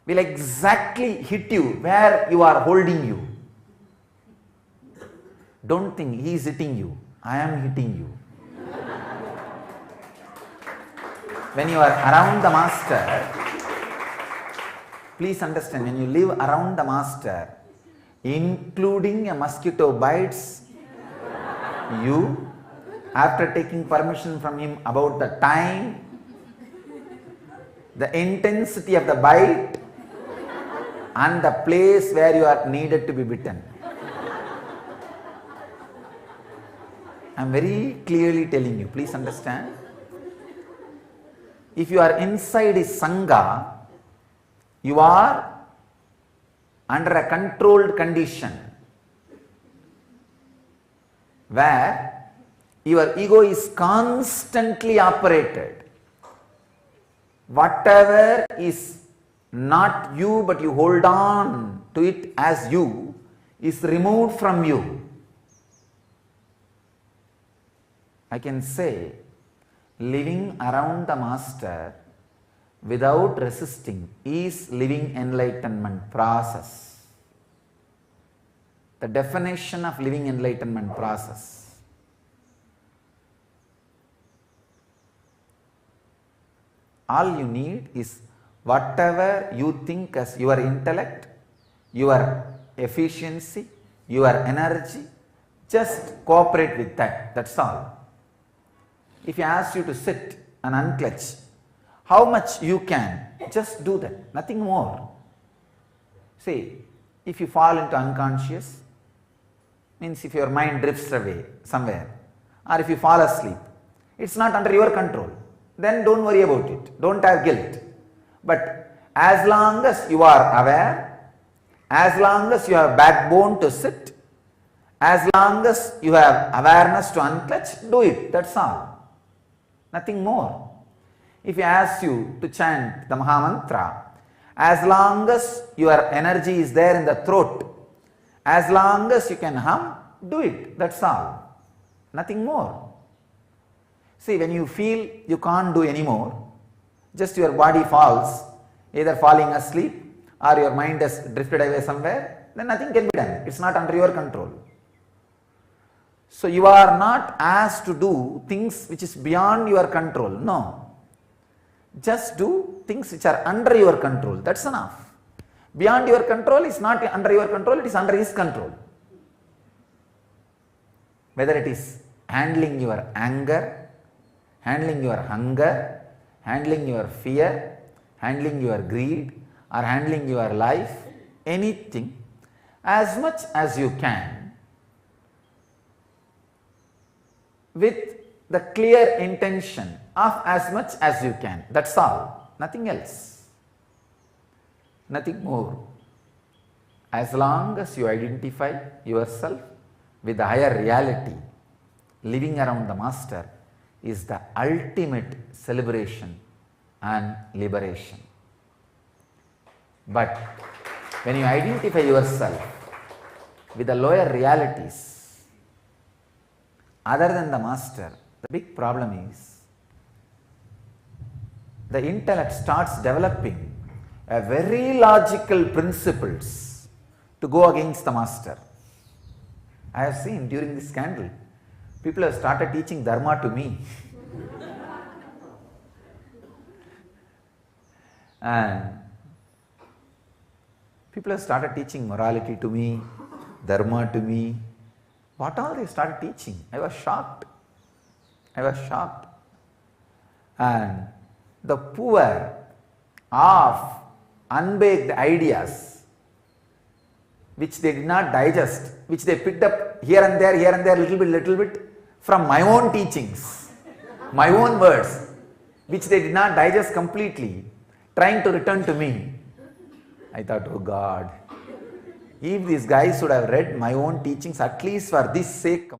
will exactly hit you where you are holding you. Don't think he is hitting you. I am hitting you. When you are around the master, please understand, when you live around the master, including a mosquito bites you, after taking permission from him about the time, the intensity of the bite, and the place where you are needed to be bitten. I am very clearly telling you, please understand. If you are inside his Sangha, you are under a controlled condition where your ego is constantly operated. Whatever is not you but you hold on to it as you is removed from you. I can say, living around the master without resisting is living enlightenment process. The definition of living enlightenment process. All you need is whatever you think as your intellect, your efficiency, your energy, just cooperate with that, that's all. If he asks you to sit and unclench, how much you can, just do that, nothing more. See, if you fall into unconscious, means if your mind drifts away somewhere, or if you fall asleep, it's not under your control, then don't worry about it, don't have guilt. But as long as you are aware, as long as you have backbone to sit, as long as you have awareness to unclench, do it, that's all. Nothing more. If he asks you to chant the Mahamantra, as long as your energy is there in the throat, as long as you can hum, do it, that's all. Nothing more. See, when you feel you can't do anymore, just your body falls, either falling asleep or your mind has drifted away somewhere, then nothing can be done. It's not under your control. So you are not asked to do things which is beyond your control. No. Just do things which are under your control. That's enough. Beyond your control is not under your control, it is under his control. Whether it is handling your anger, handling your hunger, handling your fear, handling your greed, or handling your life, anything, as much as you can, with the clear intention of as much as you can. That's all. Nothing else. Nothing more. As long as you identify yourself with the higher reality, living around the master is the ultimate celebration and liberation. But when you identify yourself with the lower realities, other than the master, the big problem is the intellect starts developing a very logical principles to go against the master. I have seen during this candle, people have started teaching dharma to me. And people have started teaching morality to me, dharma to me. What all they started teaching? I was shocked. I was shocked. And the poor, off, unbaked ideas which they did not digest, which they picked up here and there, little bit from my own teachings, my own words, which they did not digest completely, trying to return to me. I thought, oh God, if these guys would have read my own teachings at least for this sake,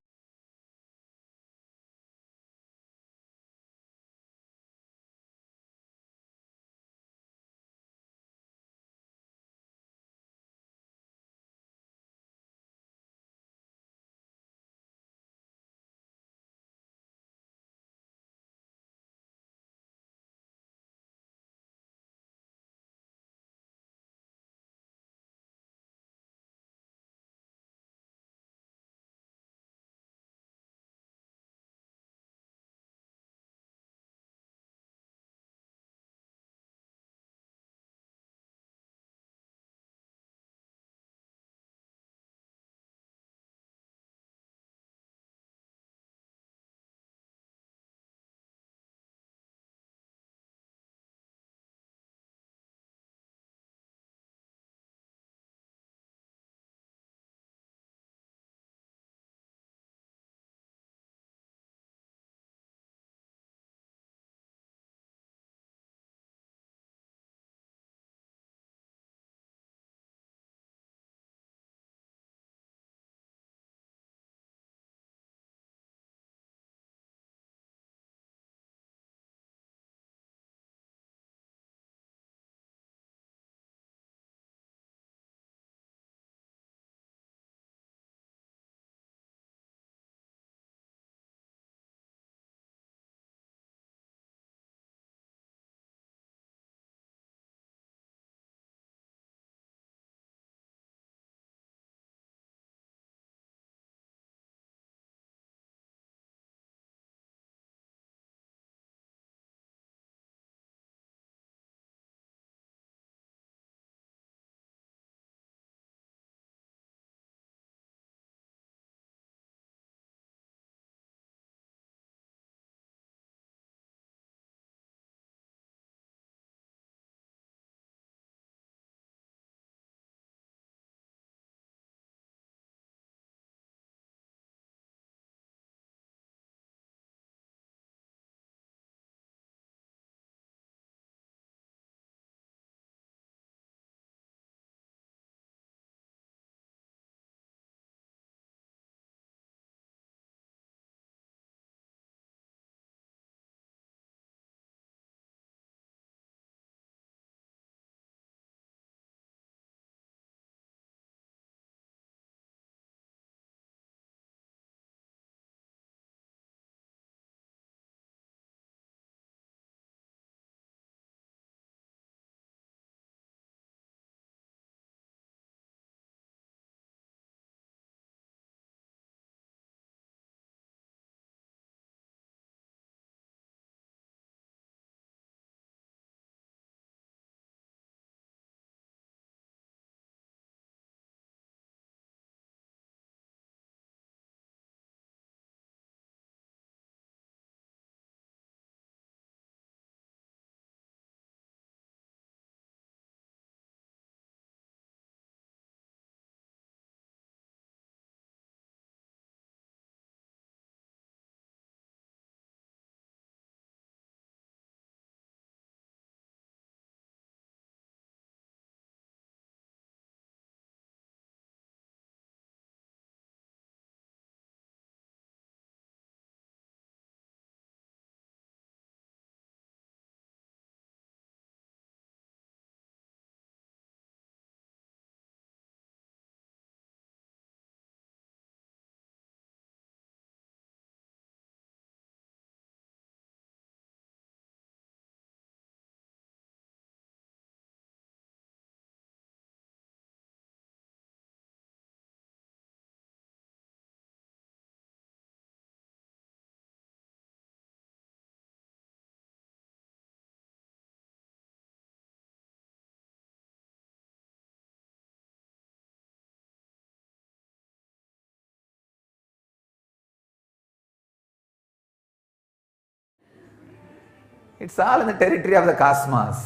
It's all in the territory of the cosmos.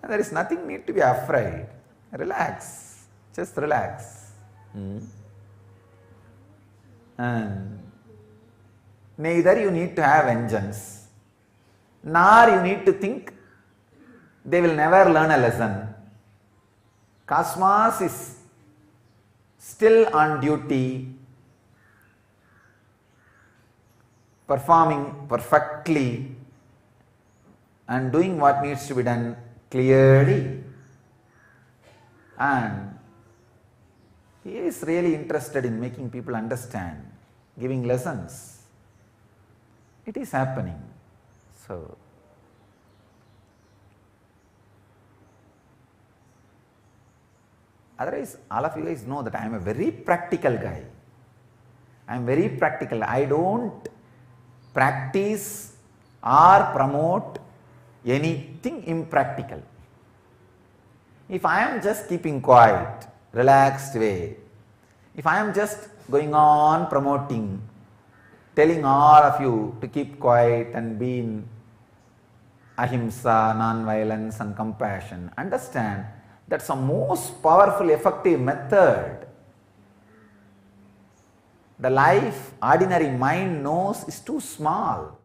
And there is nothing need to be afraid. Relax. Just relax. And neither you need to have vengeance, nor you need to think they will never learn a lesson. Cosmos is still on duty, performing perfectly and doing what needs to be done clearly. And he is really interested in making people understand, giving lessons. It is happening. So, otherwise, all of you guys know that I am a very practical guy. I am very practical. I don't practice or promote anything impractical. If I am just keeping quiet, relaxed way, if I am just going on promoting, telling all of you to keep quiet and be in ahimsa, non-violence and compassion, understand that's the most powerful, effective method. The life ordinary mind knows is too small.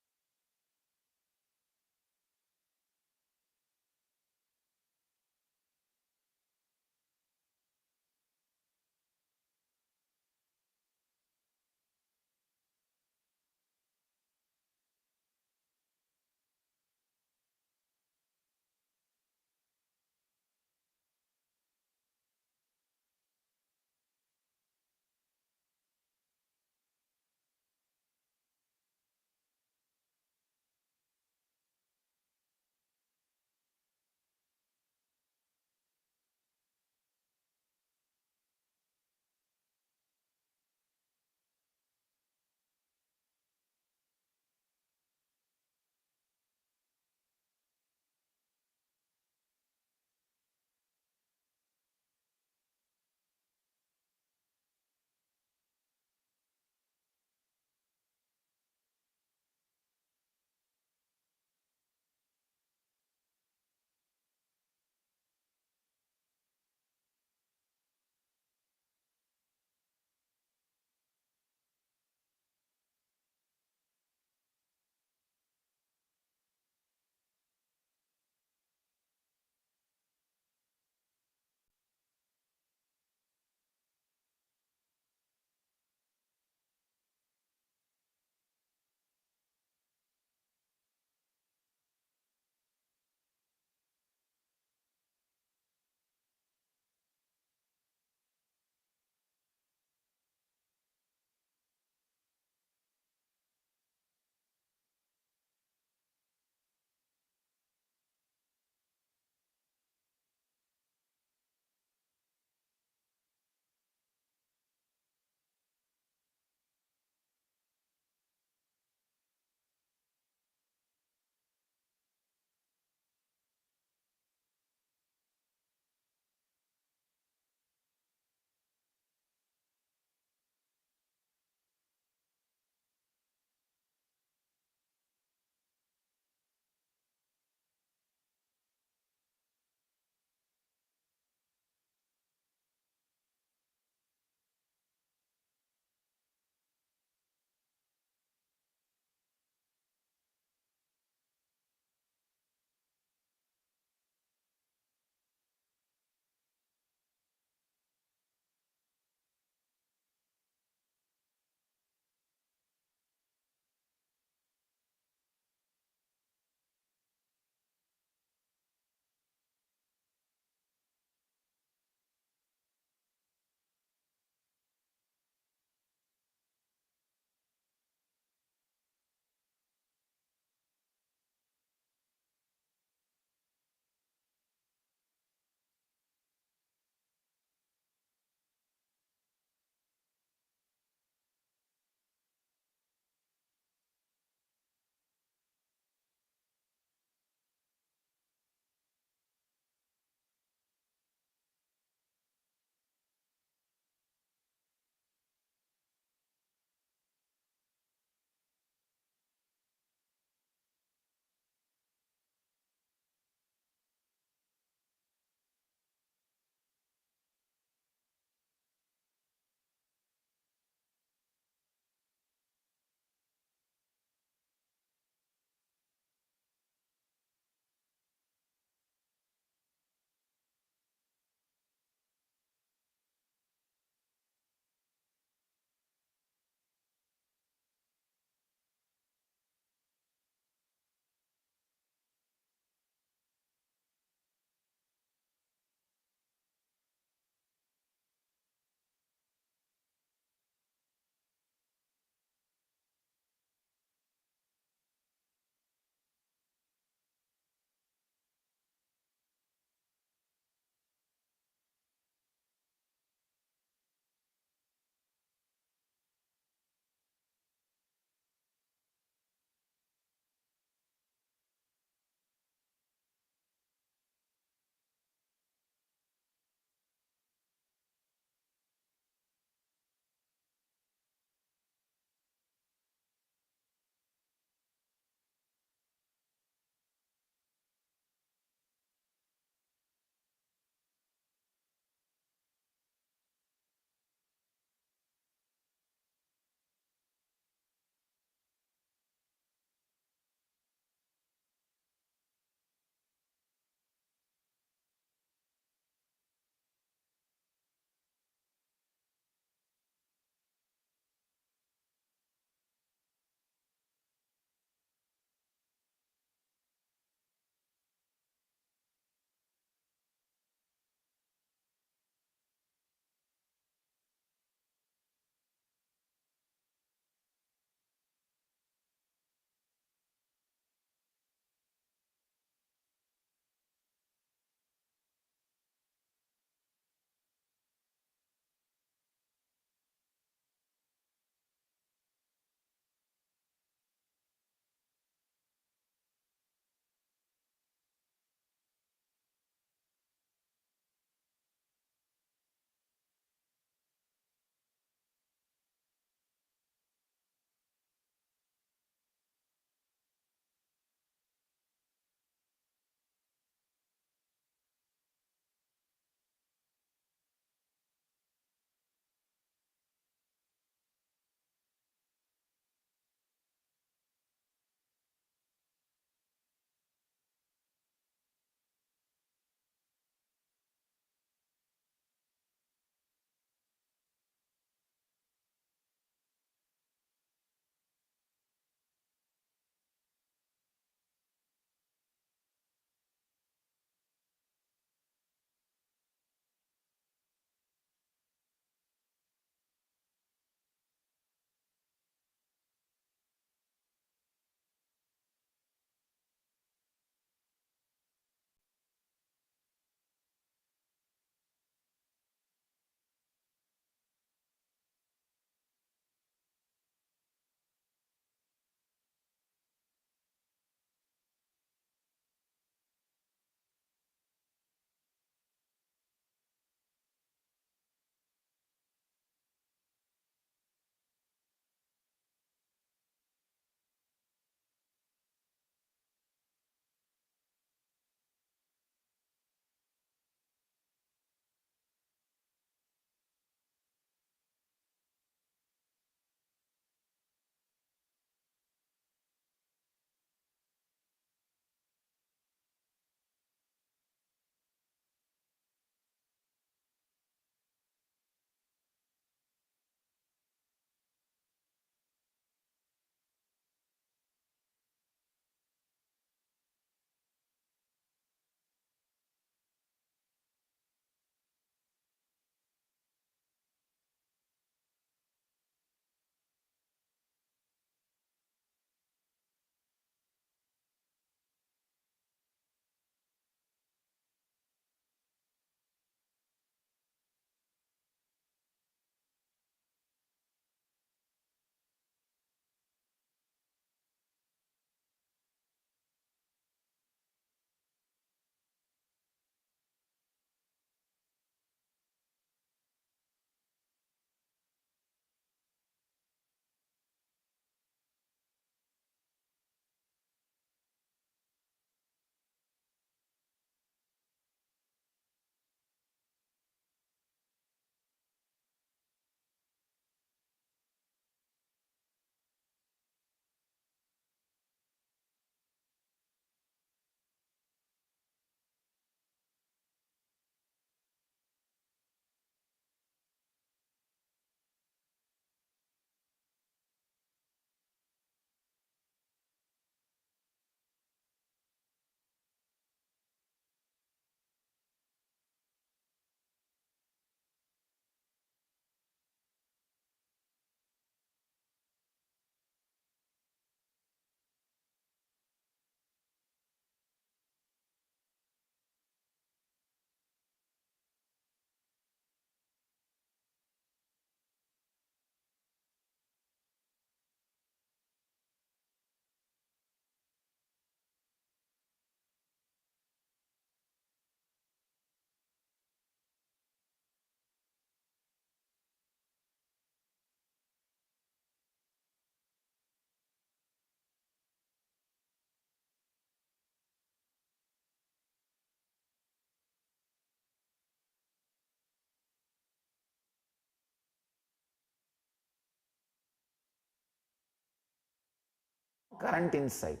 current inside.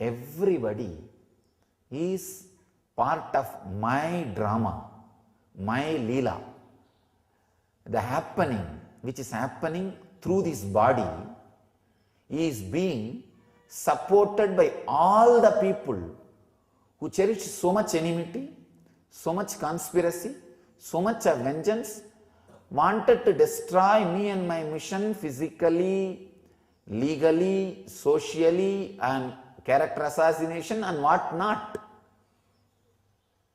Everybody is part of my drama, my Leela. The happening which is happening through this body is being supported by all the people who cherish so much enmity, so much conspiracy, so much of vengeance, wanted to destroy me and my mission physically, legally, socially, and character assassination and what not.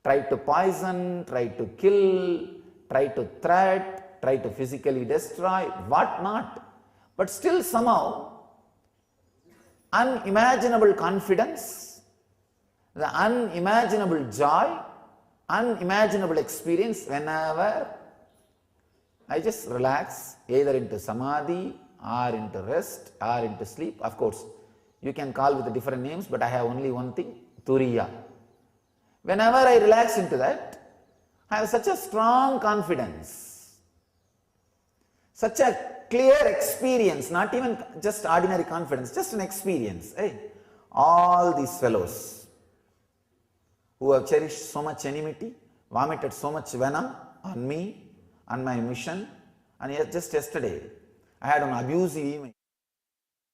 Try to poison, try to kill, try to threat, try to physically destroy, what not. But still somehow, unimaginable confidence, the unimaginable joy, unimaginable experience whenever I just relax, either into samadhi or into rest or into sleep. Of course, you can call with different names, but I have only one thing, turiya. Whenever I relax into that, I have such a strong confidence, such a clear experience, not even just ordinary confidence, just an experience. Hey, all these fellows who have cherished so much enmity, vomited so much venom on me, on my mission, and just yesterday, I had an abusive email.